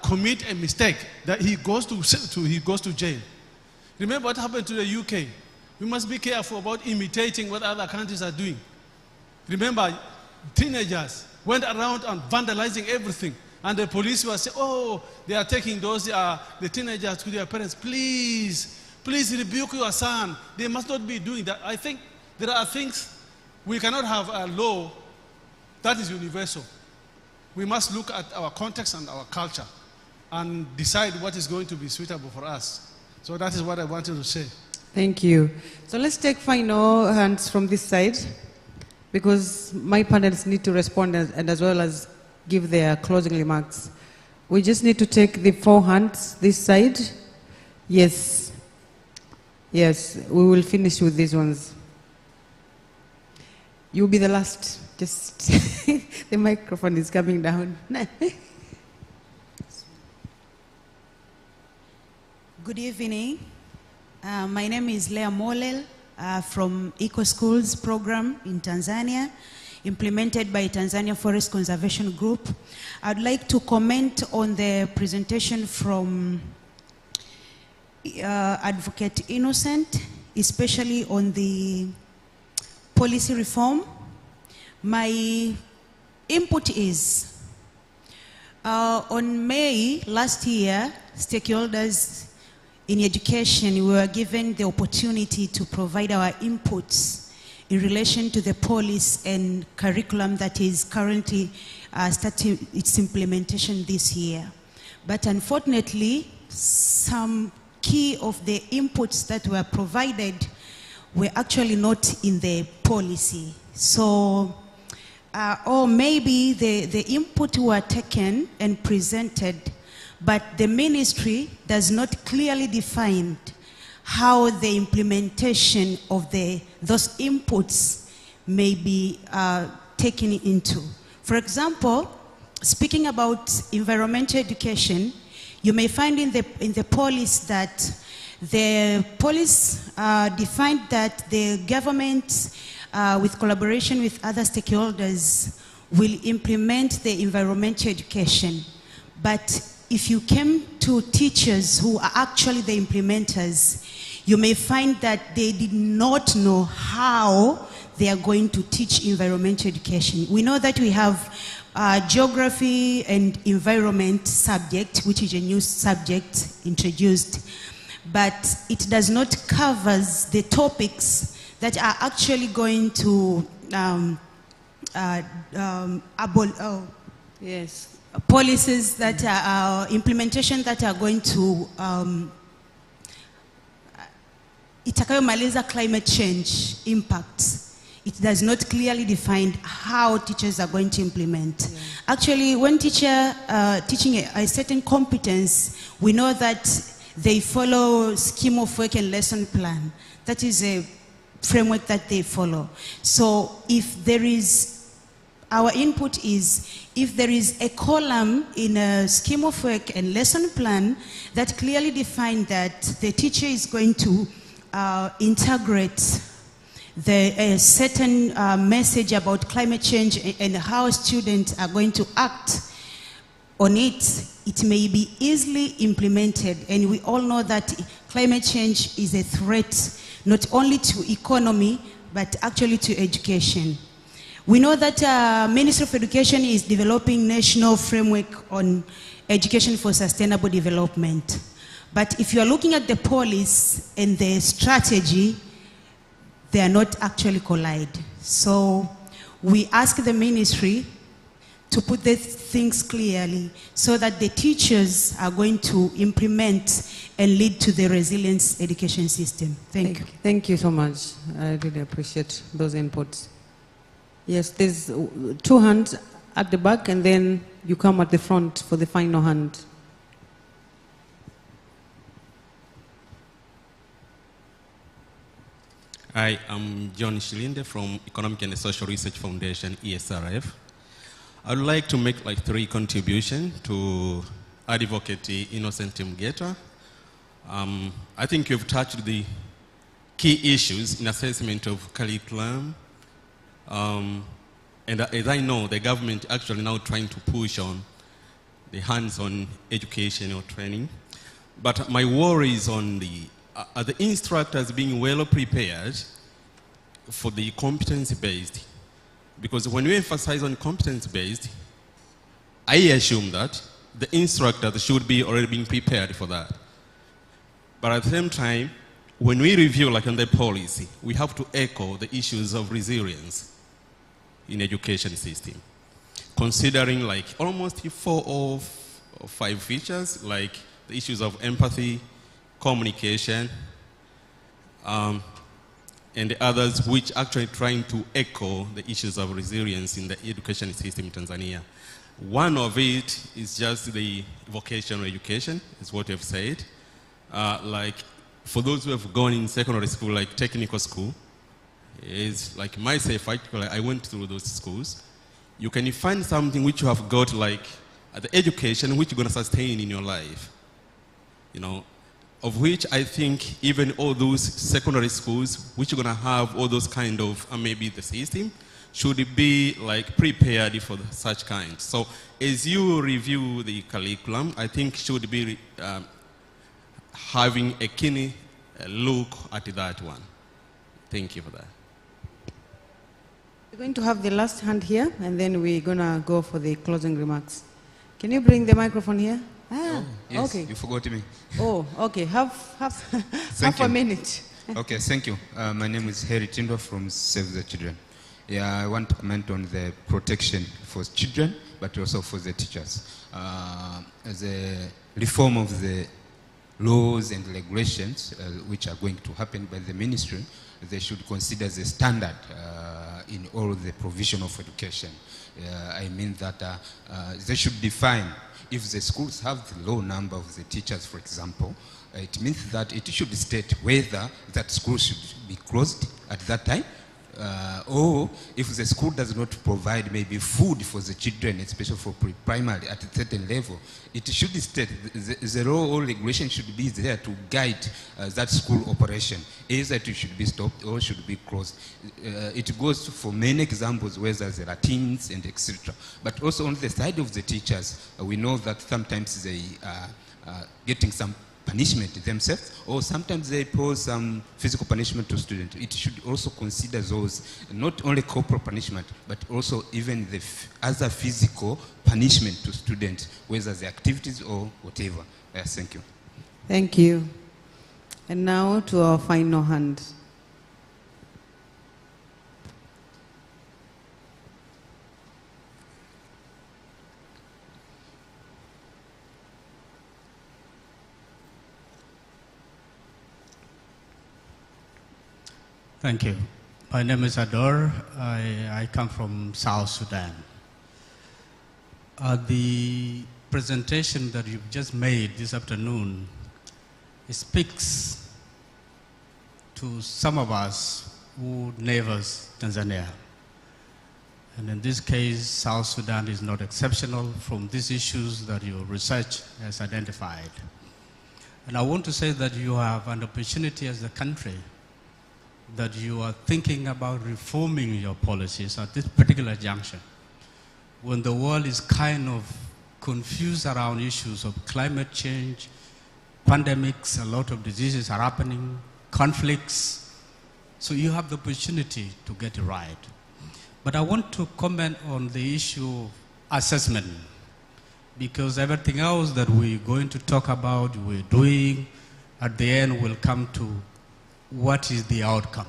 commit a mistake, that he goes to jail. Remember what happened to the UK? We must be careful about imitating what other countries are doing. Remember, teenagers went around and vandalizing everything, and the police were saying, "Oh, they are taking the teenagers to their parents. Please rebuke your son. They must not be doing that." I think there are things we cannot have a law that is universal. We must look at our context and our culture and decide what is going to be suitable for us. So that is what I wanted to say. Thank you. So let's take final hands from this side, because my panelists need to respond and as well as give their closing remarks. We just need to take the 4 hands this side. Yes. Yes, we will finish with these ones. You'll be the last. Just the microphone is coming down. Good evening. My name is Leah Molel from Eco Schools program in Tanzania, implemented by Tanzania Forest Conservation Group. I'd like to comment on the presentation from Advocate Innocent, especially on the policy reform. My input is, on May last year, stakeholders in education, we were given the opportunity to provide our inputs in relation to the policy and curriculum that is currently starting its implementation this year. But unfortunately, some key of the inputs that were provided were actually not in the policy. So, or maybe the input were taken and presented, but the ministry does not clearly define how the implementation of those inputs may be taken into. For example, speaking about environmental education, you may find in the policy that the policy defined that the government, with collaboration with other stakeholders, will implement the environmental education. But if you came to teachers who are actually the implementers, you may find that they did not know how they are going to teach environmental education. We know that we have geography and environment subject, which is a new subject introduced, but it does not cover the topics that are actually going to policies that are implementation that are going to itakayomaliza climate change impacts. It does not clearly define how teachers are going to implement. Yeah. Actually, when teacher teaching a certain competence, we know that they follow scheme of work and lesson plan. That is a framework that they follow. So if there is, our input is, if there is a column in a scheme of work and lesson plan that clearly defines that the teacher is going to integrate the certain message about climate change and how students are going to act on it, it may be easily implemented. And we all know that climate change is a threat not only to economy, but actually to education. We know that Ministry of Education is developing national framework on education for sustainable development. But if you are looking at the policy and the strategy, they are not actually collide. So we ask the ministry to put the things clearly so that the teachers are going to implement and lead to the resilience education system. Thank you. Thank you so much. I really appreciate those inputs. Yes, there's 2 hands at the back, and then you come at the front for the final hand. Hi, I'm John Shilinde from Economic and Social Research Foundation, ESRF. I would like to make 3 contributions to Advocate Innocent Mgeta. I think you've touched the key issues in assessment of curriculum. And as I know, the government actually now trying to push on the hands-on education or training. But my worry is on are the instructors being well prepared for the competence-based? Because when we emphasize on competence-based, I assume that the instructors should be already being prepared for that. But at the same time, when we review on the policy, we have to echo the issues of resilience in education system, considering almost 4 or 5 features, like the issues of empathy, communication, and the others which actually trying to echo the issues of resilience in the education system in Tanzania. One of it is just the vocational education, is what you've said. For those who have gone in secondary school, like technical school, is like myself, I went through those schools. You can find something which you have got the education which you're going to sustain in your life. Of which I think even all those secondary schools which are going to have all those kind of, maybe the system, should be prepared for such kind. So as you review the curriculum, I think should be having a keen look at that one. Thank you for that. We're going to have the last hand here, and then we're going to go for the closing remarks. Can you bring the microphone here? Ah, Yes, okay. you forgot me. Oh, okay. Have Thank a you. minute. Okay, thank you. My name is Harry Tindo from Save the Children. Yeah, I want to comment on the protection for children, but also for the teachers. The reform of the laws and regulations which are going to happen by the ministry, they should consider the standard in all the provision of education. I mean that they should define, if the schools have the low number of the teachers, for example, it means that it should state whether that school should be closed at that time, or if the school does not provide maybe food for the children, especially for primary at a certain level, it should state the law or regulation should be there to guide that school operation. Either it should be stopped or should be closed. It goes for many examples, whether there are teens and etc. But also on the side of the teachers, we know that sometimes they are getting some punishment themselves, or sometimes they pose some physical punishment to students. It should also consider those, not only corporal punishment, but also even the other physical punishment to students, whether the activities or whatever. Yes, thank you. Thank you. And now to our final hand. Thank you. My name is Ador. I come from South Sudan. The presentation that you've just made this afternoon speaks to some of us who neighbors Tanzania. And in this case, South Sudan is not exceptional from these issues that your research has identified. And I want to say that you have an opportunity as a country that you are thinking about reforming your policies at this particular juncture, when the world is kind of confused around issues of climate change, pandemics, a lot of diseases are happening, conflicts. So you have the opportunity to get it right. But I want to comment on the issue of assessment, because everything else that we're going to talk about, we're doing, at the end will come to what is the outcome.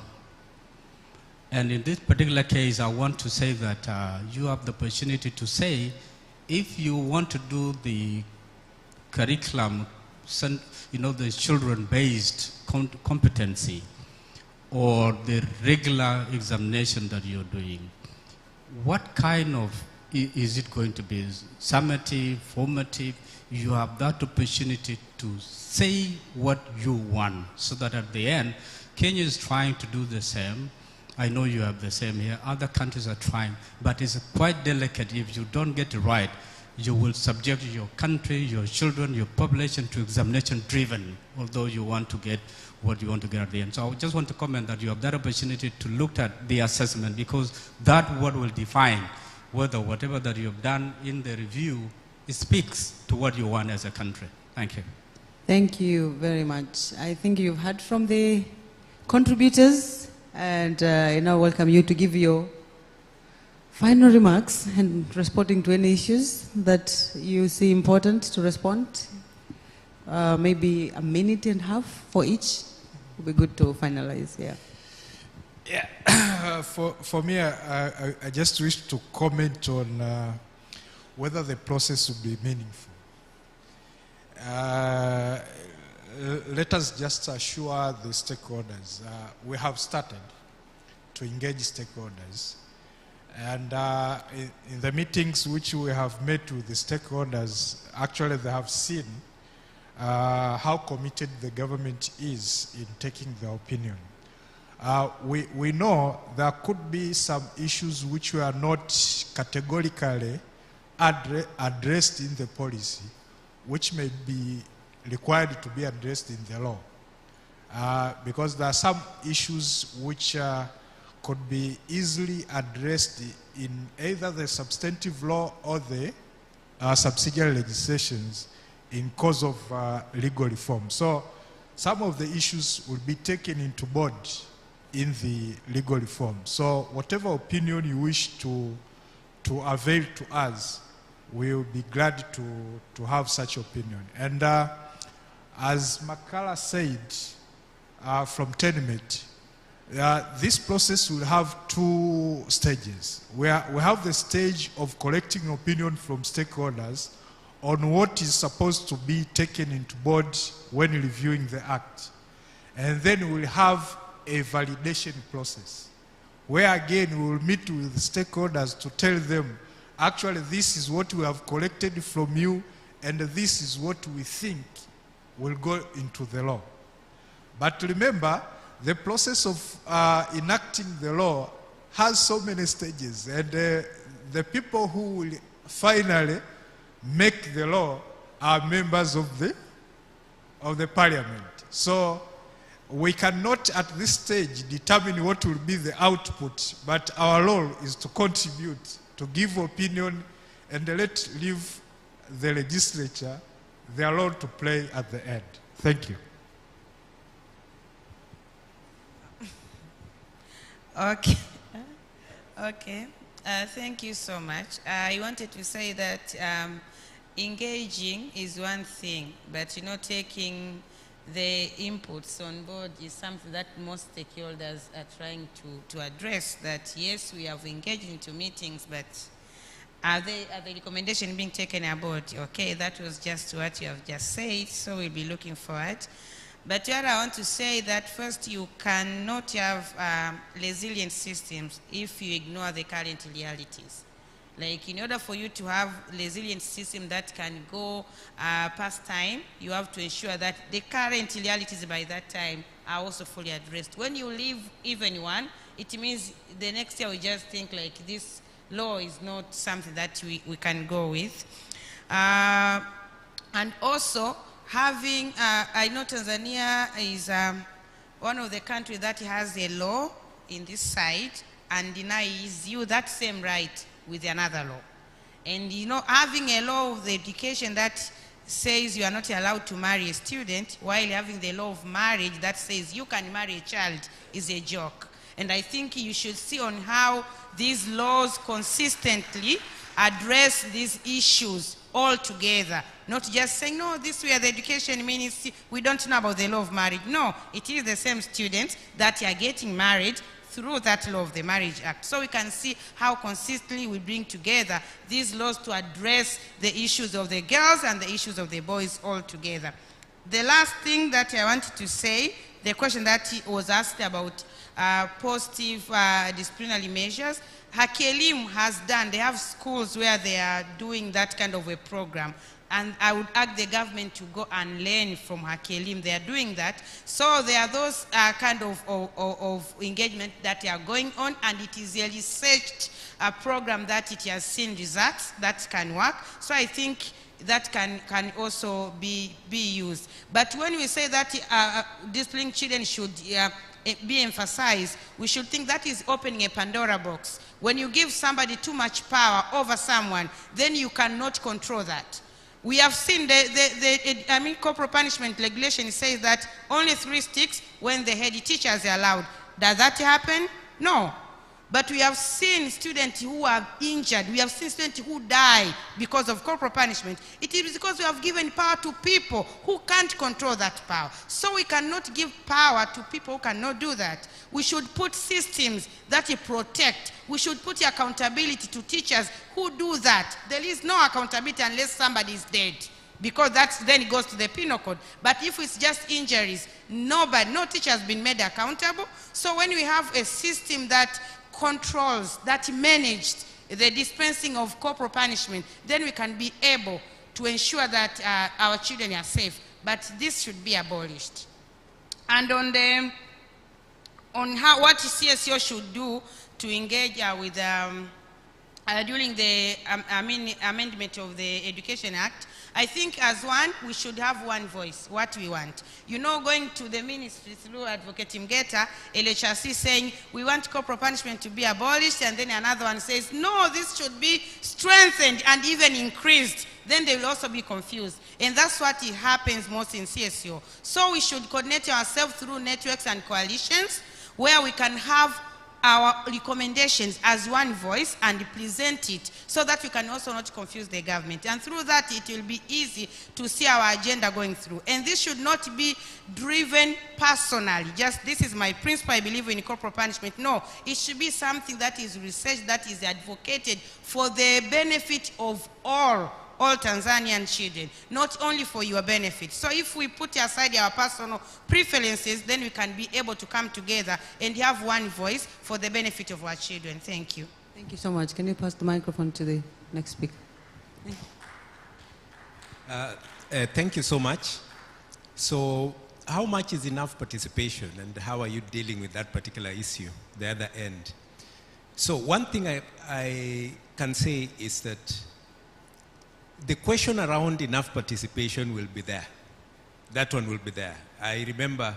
And in this particular case, I want to say that you have the opportunity to say, if you want to do the curriculum, the children-based competency, or the regular examination that you're doing, what kind of, is it going to be summative, formative? You have that opportunity to say what you want, so that at the end, Kenya is trying to do the same. I know you have the same here. Other countries are trying, but it's quite delicate. If you don't get it right, you will subject your country, your children, your population to examination driven, although you want to get what you want to get at the end. So I just want to comment that you have that opportunity to look at the assessment, because that what will define whether whatever that you have done in the review, it speaks to what you want as a country. Thank you. Thank you very much. I think you've heard from the contributors, and I now welcome you to give your final remarks and responding to any issues that you see important to respond. Maybe a minute and a half for each. It would be good to finalize, yeah. Yeah, for me, I just wish to comment on whether the process will be meaningful. Let us just assure the stakeholders. We have started to engage stakeholders. And in the meetings which we have met with the stakeholders, actually they have seen how committed the government is in taking their opinion. We know there could be some issues which were not categorically addressed in the policy, which may be required to be addressed in the law. Because there are some issues which could be easily addressed in either the substantive law or the subsidiary legislations in cause of legal reform. So some of the issues will be taken into board in the legal reform. So whatever opinion you wish to avail to us, we will be glad to have such opinion. And as Makala said from TENMET, this process will have 2 stages. We have the stage of collecting opinion from stakeholders on what is supposed to be taken into board when reviewing the act. And then we'll have a validation process, where again we will meet with stakeholders to tell them, actually this is what we have collected from you, and this is what we think will go into the law. But remember, the process of enacting the law has so many stages, and the people who will finally make the law are members of the parliament. So we cannot at this stage determine what will be the output, but our role is to contribute, to give opinion, and leave the legislature their role to play at the end. Thank you. Okay. Okay. Thank you so much. I wanted to say that engaging is one thing, but taking the inputs on board is something that most stakeholders are trying to address. That yes, we have engaged into meetings, but are the recommendations being taken aboard? Okay, that was just what you have just said, so we'll be looking forward. But what I want to say that first, you cannot have resilient systems if you ignore the current realities. Like, in order for you to have resilient system that can go past time, you have to ensure that the current realities by that time are also fully addressed. When you leave even one, it means the next year we just think like this law is not something that we can go with. And also, having, I know Tanzania is one of the countries that has a law in this side and denies you that same right with another law. And having a law of the education that says you are not allowed to marry a student, while having the law of marriage that says you can marry a child, is a joke. And I think you should see on how these laws consistently address these issues all together. Not just saying, no, this way the education ministry, we don't know about the law of marriage. No, it is the same students that are getting married through that law of the Marriage Act. So we can see how consistently we bring together these laws to address the issues of the girls and the issues of the boys all together. The last thing that I wanted to say, the question that was asked about positive disciplinary measures, Hakelim has done, they have schools where they are doing that kind of a program. And I would urge the government to go and learn from Hakelim. They are doing that. So there are those kind of engagement that are going on, and it is a researched program that it has seen results that can work. So I think that can also be used. But when we say that disciplining children should be emphasized, we should think that is opening a Pandora box. When you give somebody too much power over someone, then you cannot control that. We have seen corporal punishment regulation says that only 3 sticks when the head teachers are allowed. Does that happen? No. But we have seen students who are injured. We have seen students who die because of corporal punishment. It is because we have given power to people who can't control that power. So we cannot give power to people who cannot do that. We should put systems that protect. We should put accountability to teachers who do that. There is no accountability unless somebody is dead, because then it goes to the penal code. But if it's just injuries, no teacher has been made accountable. So when we have a system that controls, that managed the dispensing of corporal punishment, then we can be able to ensure that our children are safe. But this should be abolished. And on what CSO should do to engage with during the amendment of the Education Act, I think as one, we should have one voice, what we want. Going to the ministry through Advocate Mgeta, LHRC saying, we want corporal punishment to be abolished, and then another one says, no, this should be strengthened and even increased. Then they will also be confused. And that's what happens most in CSO. So we should coordinate ourselves through networks and coalitions where we can have our recommendations as one voice and present it so that we can also not confuse the government. And through that, it will be easy to see our agenda going through. And this should not be driven personally. Just this is my principle, I believe in corporal punishment. No, it should be something that is researched, that is advocated for the benefit of all Tanzanian children, not only for your benefit. So if we put aside our personal preferences, then we can be able to come together and have one voice for the benefit of our children. Thank you. Thank you so much. Can you pass the microphone to the next speaker? Thank you so much. So how much is enough participation, and how are you dealing with that particular issue, the other end? So one thing I can say is that the question around enough participation will be there. That one will be there. I remember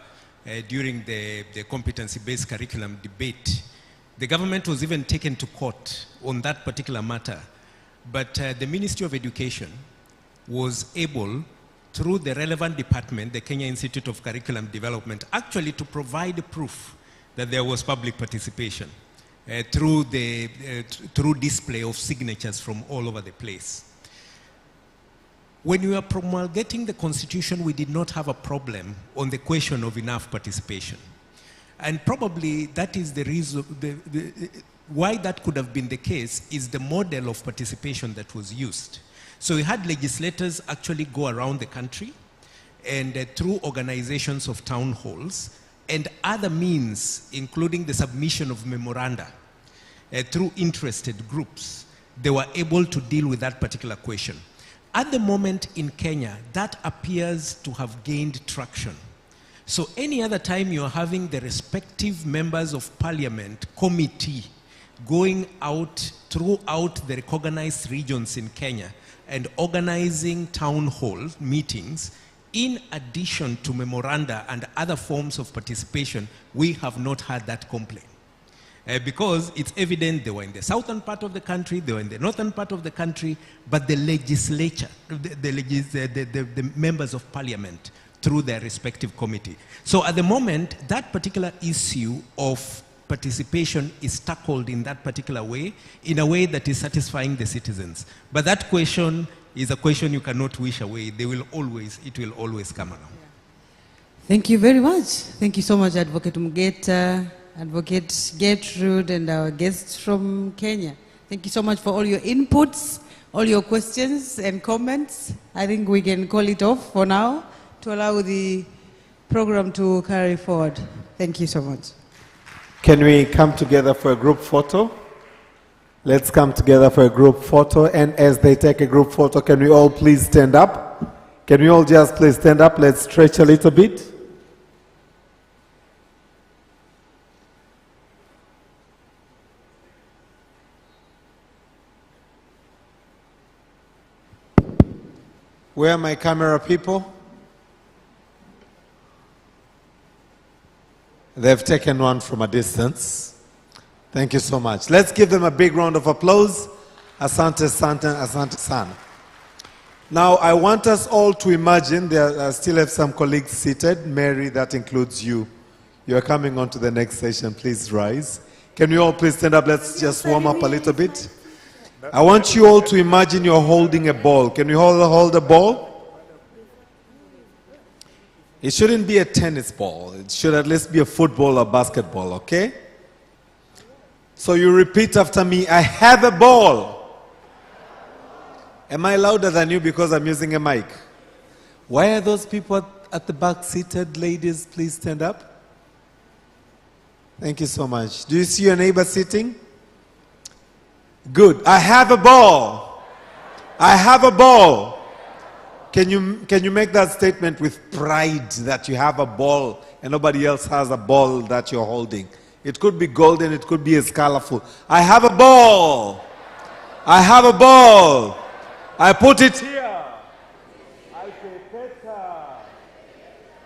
during the competency-based curriculum debate, the government was even taken to court on that particular matter. But the Ministry of Education was able, through the relevant department, the Kenya Institute of Curriculum Development, actually to provide proof that there was public participation through display of signatures from all over the place. When we were promulgating the Constitution, we did not have a problem on the question of enough participation. And probably that is the reason, why that could have been the case is the model of participation that was used. So we had legislators actually go around the country and through organizations of town halls and other means, including the submission of memoranda through interested groups, they were able to deal with that particular question. At the moment in Kenya, that appears to have gained traction. So any other time you're having the respective members of parliament committee going out throughout the recognized regions in Kenya and organizing town hall meetings, in addition to memoranda and other forms of participation, we have not had that complaint. Because it's evident they were in the southern part of the country, they were in the northern part of the country, but the legislature, the members of parliament, through their respective committee. So at the moment, that particular issue of participation is tackled in that particular way, in a way that is satisfying the citizens. But that question is a question you cannot wish away. It will always come along. Thank you very much. Thank you so much, Advocate Mugeta, Advocate Gertrude, and our guests from Kenya. Thank you so much for all your inputs, all your questions and comments. I think we can call it off for now to allow the program to carry forward. Thank you so much. Can we come together for a group photo? Let's come together for a group photo. And as they take a group photo, can we all please stand up? Can we all just please stand up? Let's stretch a little bit. Where are my camera people? They've taken one from a distance. Thank you so much. Let's give them a big round of applause. Asante, Asante, Asante Sana. Now, I want us all to imagine, I still have some colleagues seated. Mary, that includes you. You are coming on to the next session. Please rise. Can you all please stand up? Let's just warm up a little bit. I want you all to imagine you're holding a ball. Can you hold a ball? It shouldn't be a tennis ball. It should at least be a football or basketball, okay? So you repeat after me, I have a ball. Am I louder than you because I'm using a mic? Why are those people at the back seated? Ladies, please stand up. Thank you so much. Do you see your neighbor sitting? Good. I have a ball. I have a ball. Can you make that statement with pride that you have a ball and nobody else has a ball that you're holding? It could be golden, it could be as colorful. I have a ball. I have a ball. I put it here.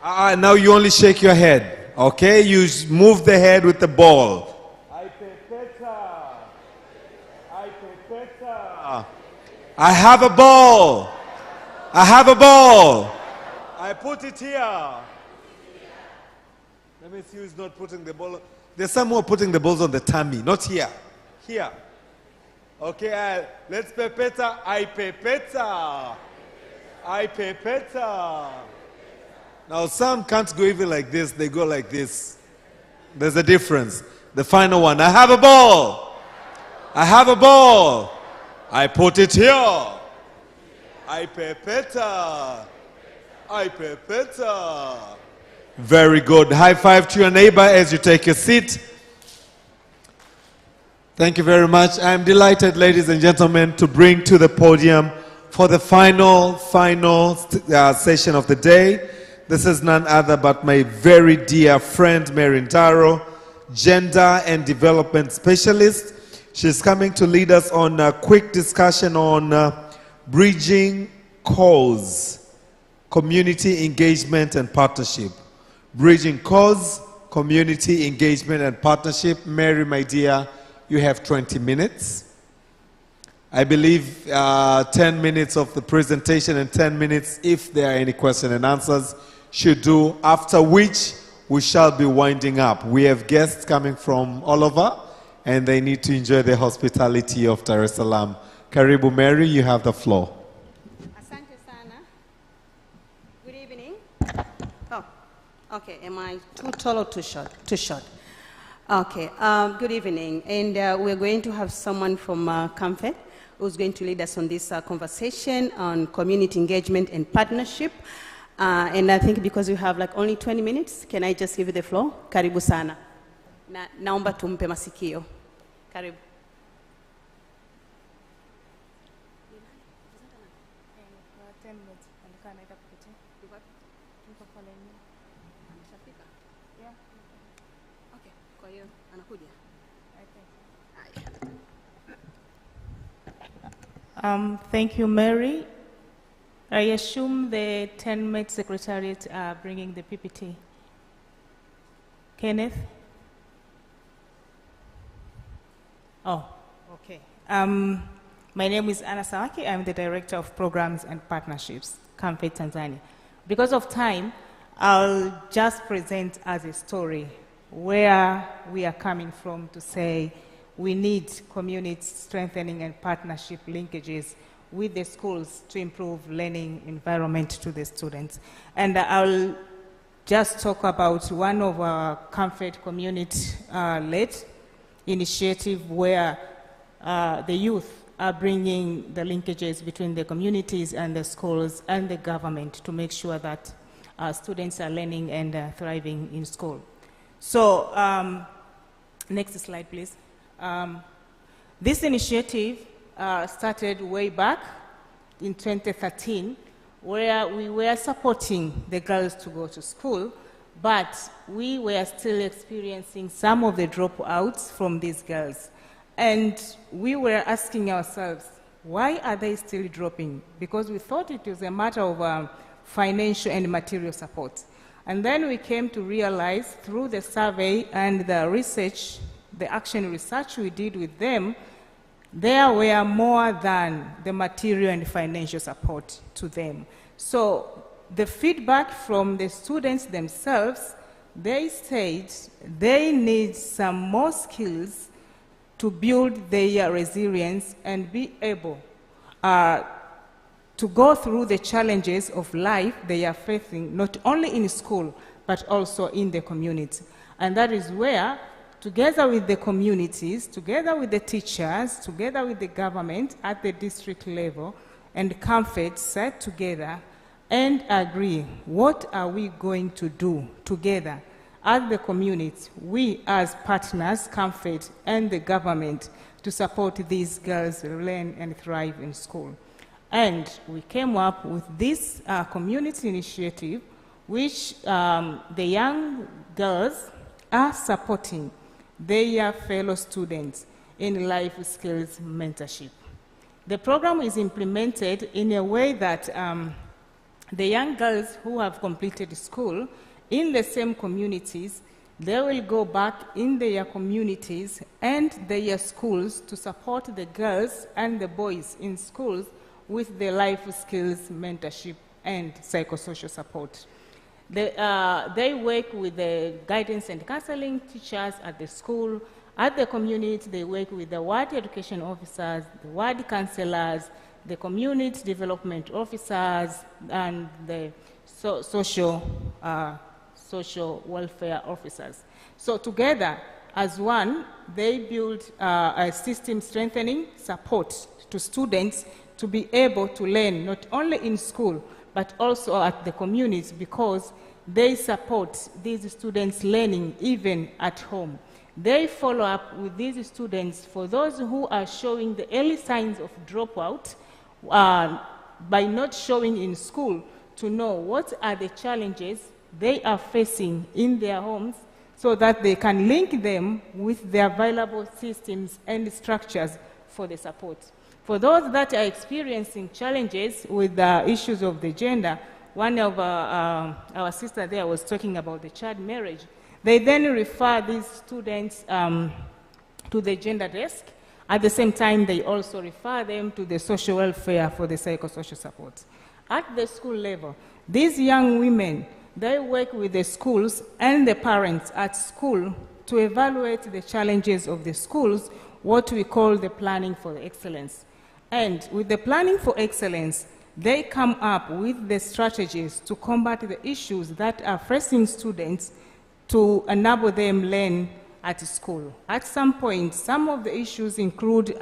Now you only shake your head. Okay? You move the head with the ball. I have a ball. I have a ball. I put it here. Let me see who's not putting the ball. There's some who are putting the balls on the tummy, not here. Here. Okay, let's pepeta. I pepeta. I pepeta. Now some can't go even like this, they go like this. There's a difference. The final one, I have a ball. I have a ball. I put it here. I pepeta. I pepeta. Very good. High five to your neighbor as you take your seat. Thank you very much. I'm delighted, ladies and gentlemen, to bring to the podium for the final session of the day. This is none other but my very dear friend, Mary Ntaro, Gender and Development Specialist. She's coming to lead us on a quick discussion on bridging cause, community engagement and partnership. Bridging cause, community engagement and partnership. Mary, my dear, you have 20 minutes. I believe 10 minutes of the presentation and 10 minutes, if there are any questions and answers, should do, after which we shall be winding up. We have guests coming from all over, and they need to enjoy the hospitality of Dar es Salaam. Karibu Mary, you have the floor. Asante sana. Good evening. Oh, okay. Am I too tall or too short? Too short. Okay. Good evening. And we're going to have someone from Comfort who's going to lead us on this conversation on community engagement and partnership. And I think because we have like only 20 minutes, can I just give you the floor? Karibu sana. Naomba tumpe masikio. Karibu. Thank you, Mary. I assume the 10-minute secretariat are bringing the PPT. Kenneth? Oh, okay. My name is Anna Sawaki. I'm the Director of Programs and Partnerships, Comfort Tanzania. Because of time, I'll just present as a story where we are coming from to say we need community strengthening and partnership linkages with the schools to improve learning environment to the students. And I'll just talk about one of our Comfort community-led initiative where the youth are bringing the linkages between the communities and the schools and the government to make sure that students are learning and thriving in school. So, next slide, please. This initiative started way back in 2013, where we were supporting the girls to go to school, but we were still experiencing some of the dropouts from these girls. And we were asking ourselves, why are they still dropping? Because we thought it was a matter of financial and material support. And then we came to realize through the survey and the research, the action research we did with them, there were more than the material and financial support to them. So the feedback from the students themselves, they said they need some more skills to build their resilience and be able to go through the challenges of life they are facing, not only in school, but also in the community. And that is where, together with the communities, together with the teachers, together with the government at the district level, and Comfort sat together and agree, what are we going to do together as the community, we as partners, Comfort and the government, to support these girls learn and thrive in school. And we came up with this community initiative, which the young girls are supporting their fellow students in life skills mentorship. The program is implemented in a way that the young girls who have completed school in the same communities, they will go back in their communities and their schools to support the girls and the boys in schools with the life skills mentorship and psychosocial support. They work with the guidance and counseling teachers at the school. At the community, they work with the ward education officers, the ward counselors, the community development officers, and the social welfare officers. So together, as one, they build a system strengthening support to students to be able to learn not only in school, but also at the communities, because they support these students learning even at home. They follow up with these students for those who are showing the early signs of dropout by not showing in school, to know what are the challenges they are facing in their homes, so that they can link them with the available systems and structures for the support. For those that are experiencing challenges with the issues of the gender, one of our sister there was talking about the child marriage. They then refer these students to the gender desk. At the same time, they also refer them to the social welfare for the psychosocial support. At the school level, these young women, they work with the schools and the parents at school to evaluate the challenges of the schools, what we call the planning for excellence. And with the planning for excellence, they come up with the strategies to combat the issues that are facing students to enable them learn at school. At some point, some of the issues include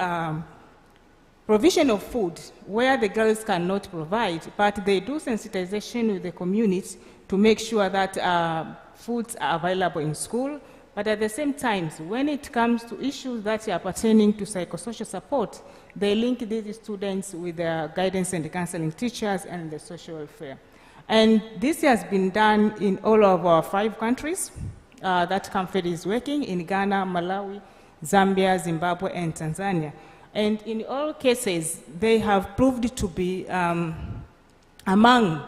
provision of food, where the girls cannot provide, but they do sensitization with the community to make sure that foods are available in school. But at the same time, when it comes to issues that are pertaining to psychosocial support, they link these students with the guidance and counseling teachers and the social welfare. And this has been done in all of our 5 countries that CAMFED is working, in Ghana, Malawi, Zambia, Zimbabwe, and Tanzania. And in all cases, they have proved to be among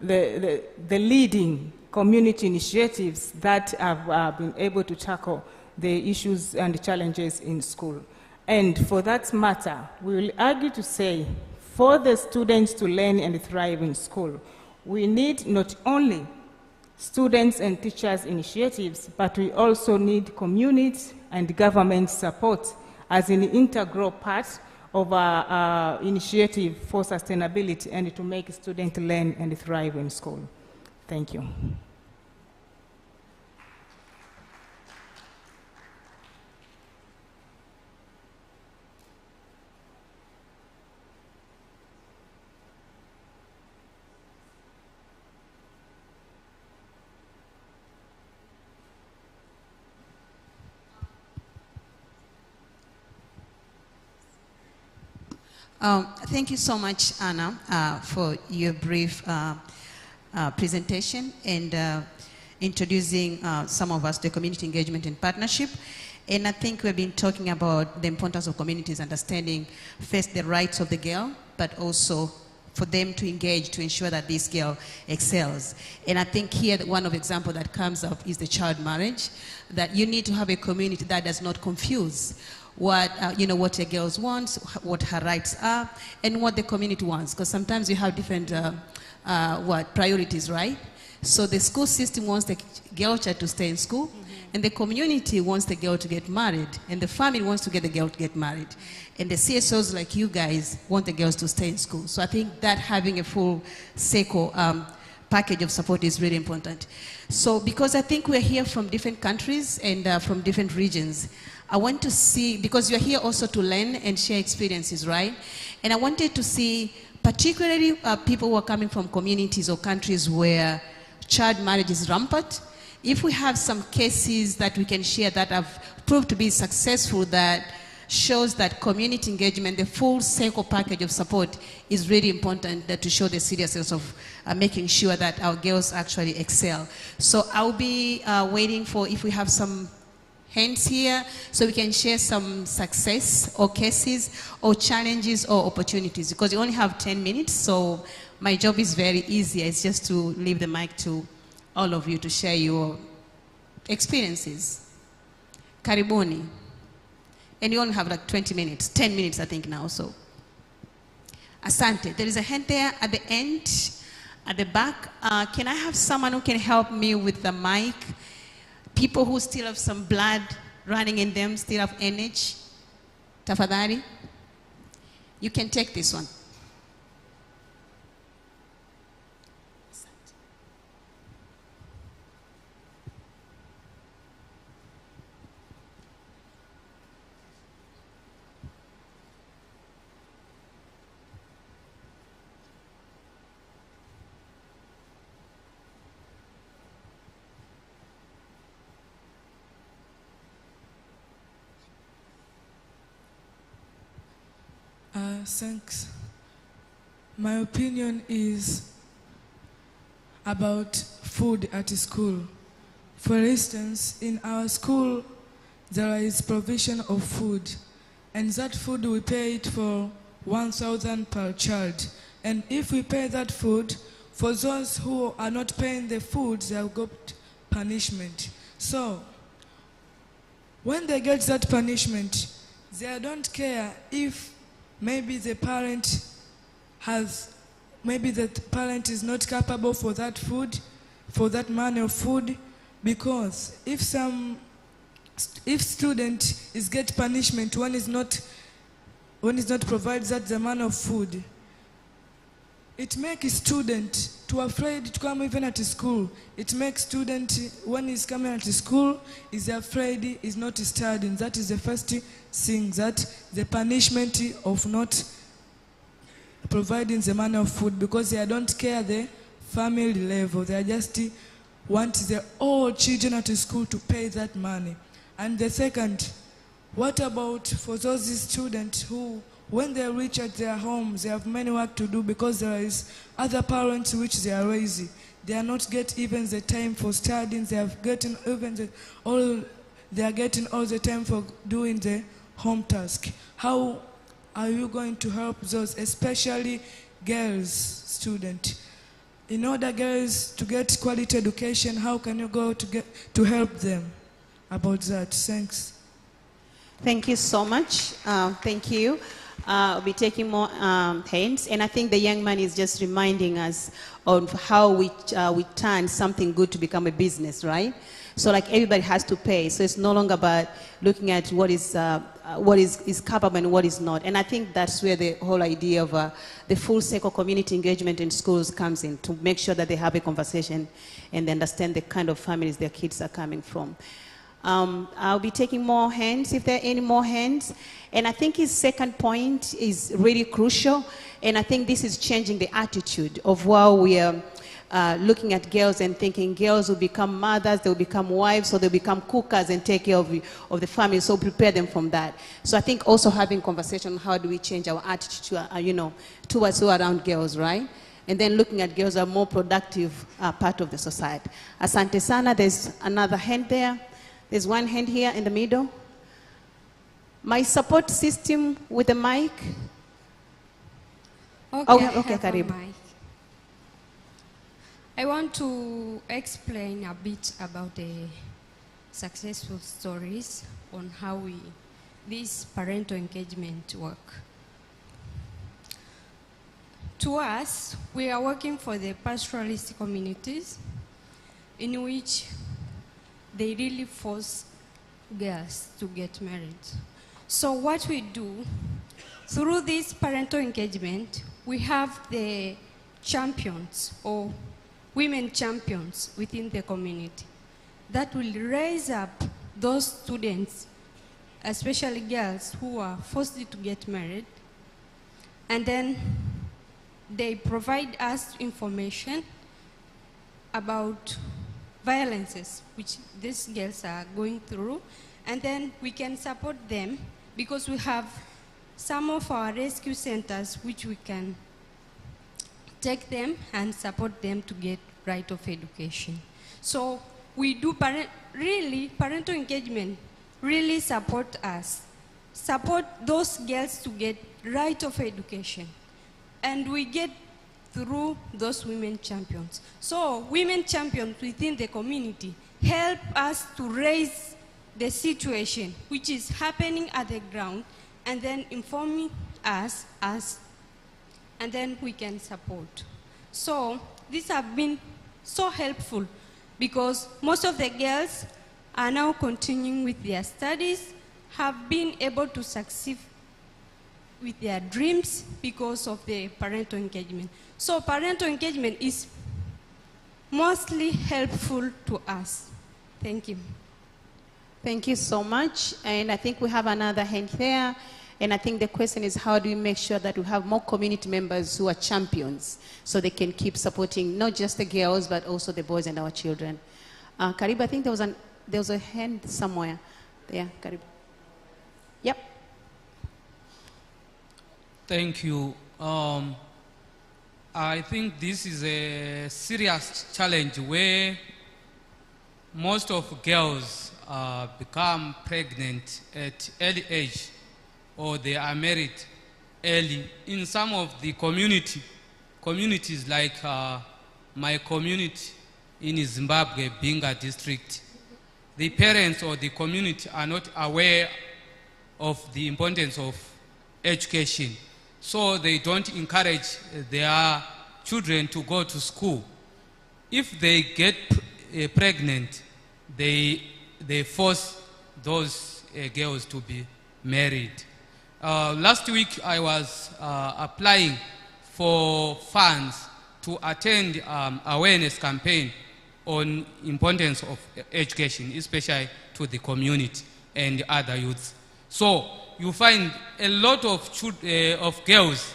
the leading community initiatives that have been able to tackle the issues and the challenges in school. And for that matter, we will argue to say, for the students to learn and thrive in school, we need not only students and teachers' initiatives, but we also need community and government support as an integral part of our initiative for sustainability and to make students learn and thrive in school. Thank you. Thank you so much, Anna, for your brief presentation and introducing some of us to community engagement and partnership. And I think we've been talking about the importance of communities understanding first the rights of the girl, but also for them to engage to ensure that this girl excels. And I think here one of the examples that comes up is the child marriage, that you need to have a community that does not confuse what what your girls want, what her rights are, and what the community wants. Because sometimes you have different priorities, right? So the school system wants the girl child to stay in school, and the community wants the girl to get married, and the family wants to get the girl to get married. And the CSOs like you guys want the girls to stay in school. So I think that having a full cycle package of support is really important. So because I think we're here from different countries and from different regions, I want to see, because you're here also to learn and share experiences, right? And I wanted to see particularly people who are coming from communities or countries where child marriage is rampant. If we have some cases that we can share that have proved to be successful, that shows that community engagement, the full cycle package of support is really important, that to show the seriousness of making sure that our girls actually excel. So I'll be waiting for if we have some hands here so we can share some success or cases or challenges or opportunities, because you only have 10 minutes, so my job is very easy. It's just to leave the mic to all of you to share your experiences. Karibuni. And you only have like 20 minutes, 10 minutes I think now, so. Asante. There is a hand there at the end. at the back. Can I have someone who can help me with the mic? People who still have some blood running in them, still have energy. Tafadhali. You can take this one. Thanks. My opinion is about food at school. For instance, in our school, there is provision of food, and that food we pay it for 1,000 per child. And if we pay that food, for those who are not paying the food, they have got punishment. So, when they get that punishment, they don't care if maybe the parent is not capable for that food, for that money of food, because if student is get punishment when is not provided that the money of food, it makes student too afraid to come even at school. It makes student when he's coming at school is afraid, is not studying. That is the first thing, that the punishment of not providing the money of food, because they don't care the family level. They just want the all children at school to pay that money. And the second, what about for those students who, when they reach at their homes, they have many work to do because there is other parents which they are lazy. They are not get even the time for studying. They have getting even they are getting all the time for doing the home task. How are you going to help those, especially girls students? In order girls to get quality education, how can you go to help them about that? Thanks. Thank you so much. Thank you. I'll be taking more hands, and I think the young man is just reminding us of how we turn something good to become a business, right? So like everybody has to pay, so it's no longer about looking at what is capable and what is not. And I think that's where the whole idea of the full cycle community engagement in schools comes in, to make sure that they have a conversation and they understand the kind of families their kids are coming from. I'll be taking more hands if there are any more hands. And I think his second point is really crucial. And I think this is changing the attitude of how we are looking at girls and thinking girls will become mothers, they'll become wives, or they'll become cookers and take care of the family. So prepare them from that. So I think also having conversation on how do we change our attitude, towards who are around girls, right? And then looking at girls as a more productive part of the society. Asante sana. There's another hand there. There's one hand here in the middle. My support system with the mic. Okay, Karibu. I want to explain a bit about the successful stories on how this parental engagement work. To us, we are working for the pastoralist communities in which they really force girls to get married. So what we do, through this parental engagement, we have the champions or women champions within the community that will raise up those students, especially girls who are forced to get married, and then they provide us information about violences which these girls are going through, and then we can support them because we have some of our rescue centers which we can take them and support them to get right of education. So we do parental engagement really support us, support those girls to get right of education, and we get through those women champions. So women champions within the community help us to raise the situation which is happening at the ground, and then informing us, and then we can support. So these have been so helpful because most of the girls are now continuing with their studies, have been able to succeed with their dreams because of the parental engagement. So parental engagement is mostly helpful to us. Thank you. Thank you so much. And I think we have another hand there. And I think the question is, how do we make sure that we have more community members who are champions so they can keep supporting not just the girls, but also the boys and our children? Karibu, I think there was a hand somewhere. There, Karibu. Yep. Thank you. I think this is a serious challenge where most of girls become pregnant at early age or they are married early. In some of the communities like my community in Zimbabwe, Binga district, the parents or the community are not aware of the importance of education. So they don't encourage their children to go to school. If they get pregnant, they force those girls to be married. Last week I was applying for funds to attend awareness campaign on importance of education, especially to the community and other youths. So you find a lot of girls,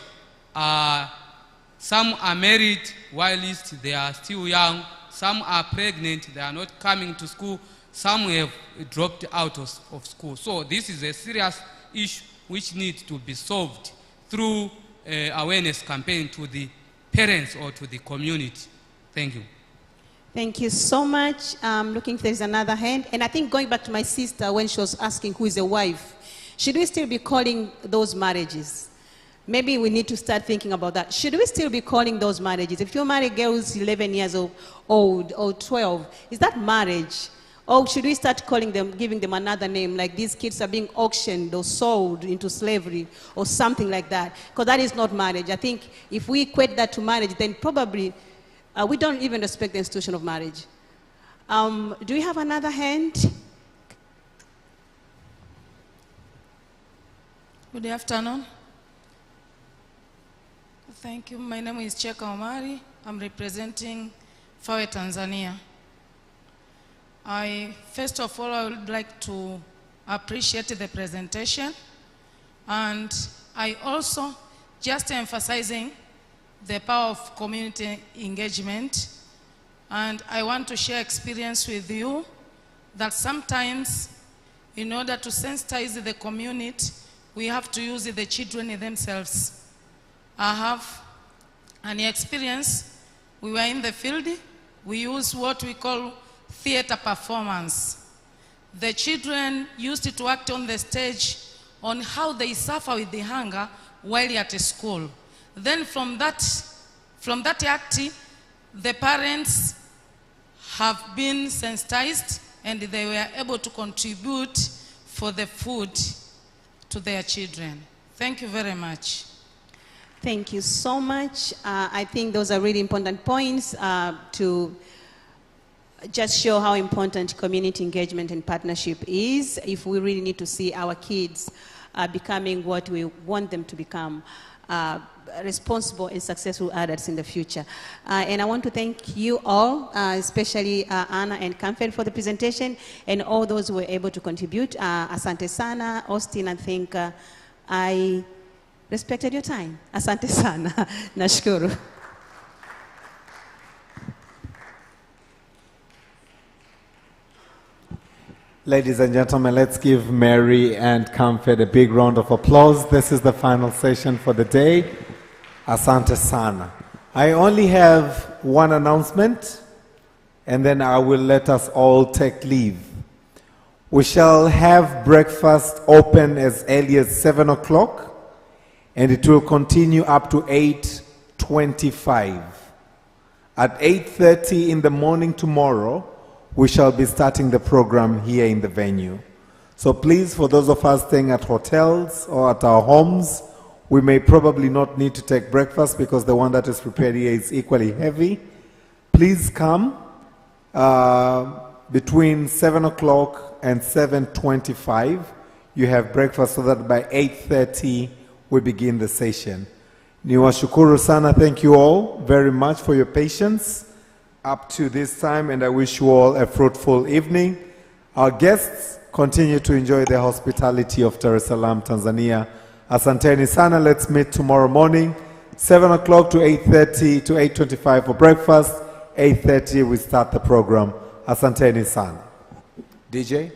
some are married whilst they are still young, some are pregnant, they are not coming to school, some have dropped out of school. So this is a serious issue which needs to be solved through awareness campaign to the parents or to the community. Thank you. Thank you so much. Looking if there's another hand. And I think going back to my sister when she was asking who is a wife, should we still be calling those marriages? Maybe we need to start thinking about that. Should we still be calling those marriages? If you marry a girl who's 11 years old or 12, is that marriage? Or should we start calling them, giving them another name, like these kids are being auctioned or sold into slavery or something like that? Because that is not marriage. I think if we equate that to marriage, then probably we don't even respect the institution of marriage. Do we have another hand? Good afternoon. Thank you. My name is Cheka Omari. I'm representing FAWE Tanzania. First of all, I would like to appreciate the presentation. And I also just emphasizing the power of community engagement. And I want to share experience with you that sometimes in order to sensitize the community, we have to use the children themselves. I have an experience. We were in the field. We use what we call theater performance. The children used to act on the stage on how they suffer with the hunger while at school. Then from that act, the parents have been sensitized and they were able to contribute for the food to their children. Thank you very much. Thank you so much. I think those are really important points to just show how important community engagement and partnership is if we really need to see our kids becoming what we want them to become, responsible and successful adults in the future. And I want to thank you all, especially Anna and Kamfed for the presentation and all those who were able to contribute. Asante sana, Austin, I think I respected your time. Asante sana. Nashukuru. Ladies and gentlemen, let's give Mary and Kamfed a big round of applause. This is the final session for the day. Asante sana. I only have one announcement, and then I will let us all take leave. We shall have breakfast open as early as 7 o'clock, and it will continue up to 8:25. At 8:30 in the morning tomorrow, we shall be starting the program here in the venue. So please, for those of us staying at hotels or at our homes, we may probably not need to take breakfast because the one that is prepared here is equally heavy. please come between 7 o'clock and 7:25. You have breakfast so that by 8:30 we begin the session. Niwashukuru sana. Thank you all very much for your patience up to this time, and I wish you all a fruitful evening. Our guests continue to enjoy the hospitality of Dar es Salaam, Tanzania. Asanteni sana. Let's meet tomorrow morning, 7 o'clock to 8:30 to 8:25 for breakfast. 8:30 we start the program. Asanteni sana. DJ?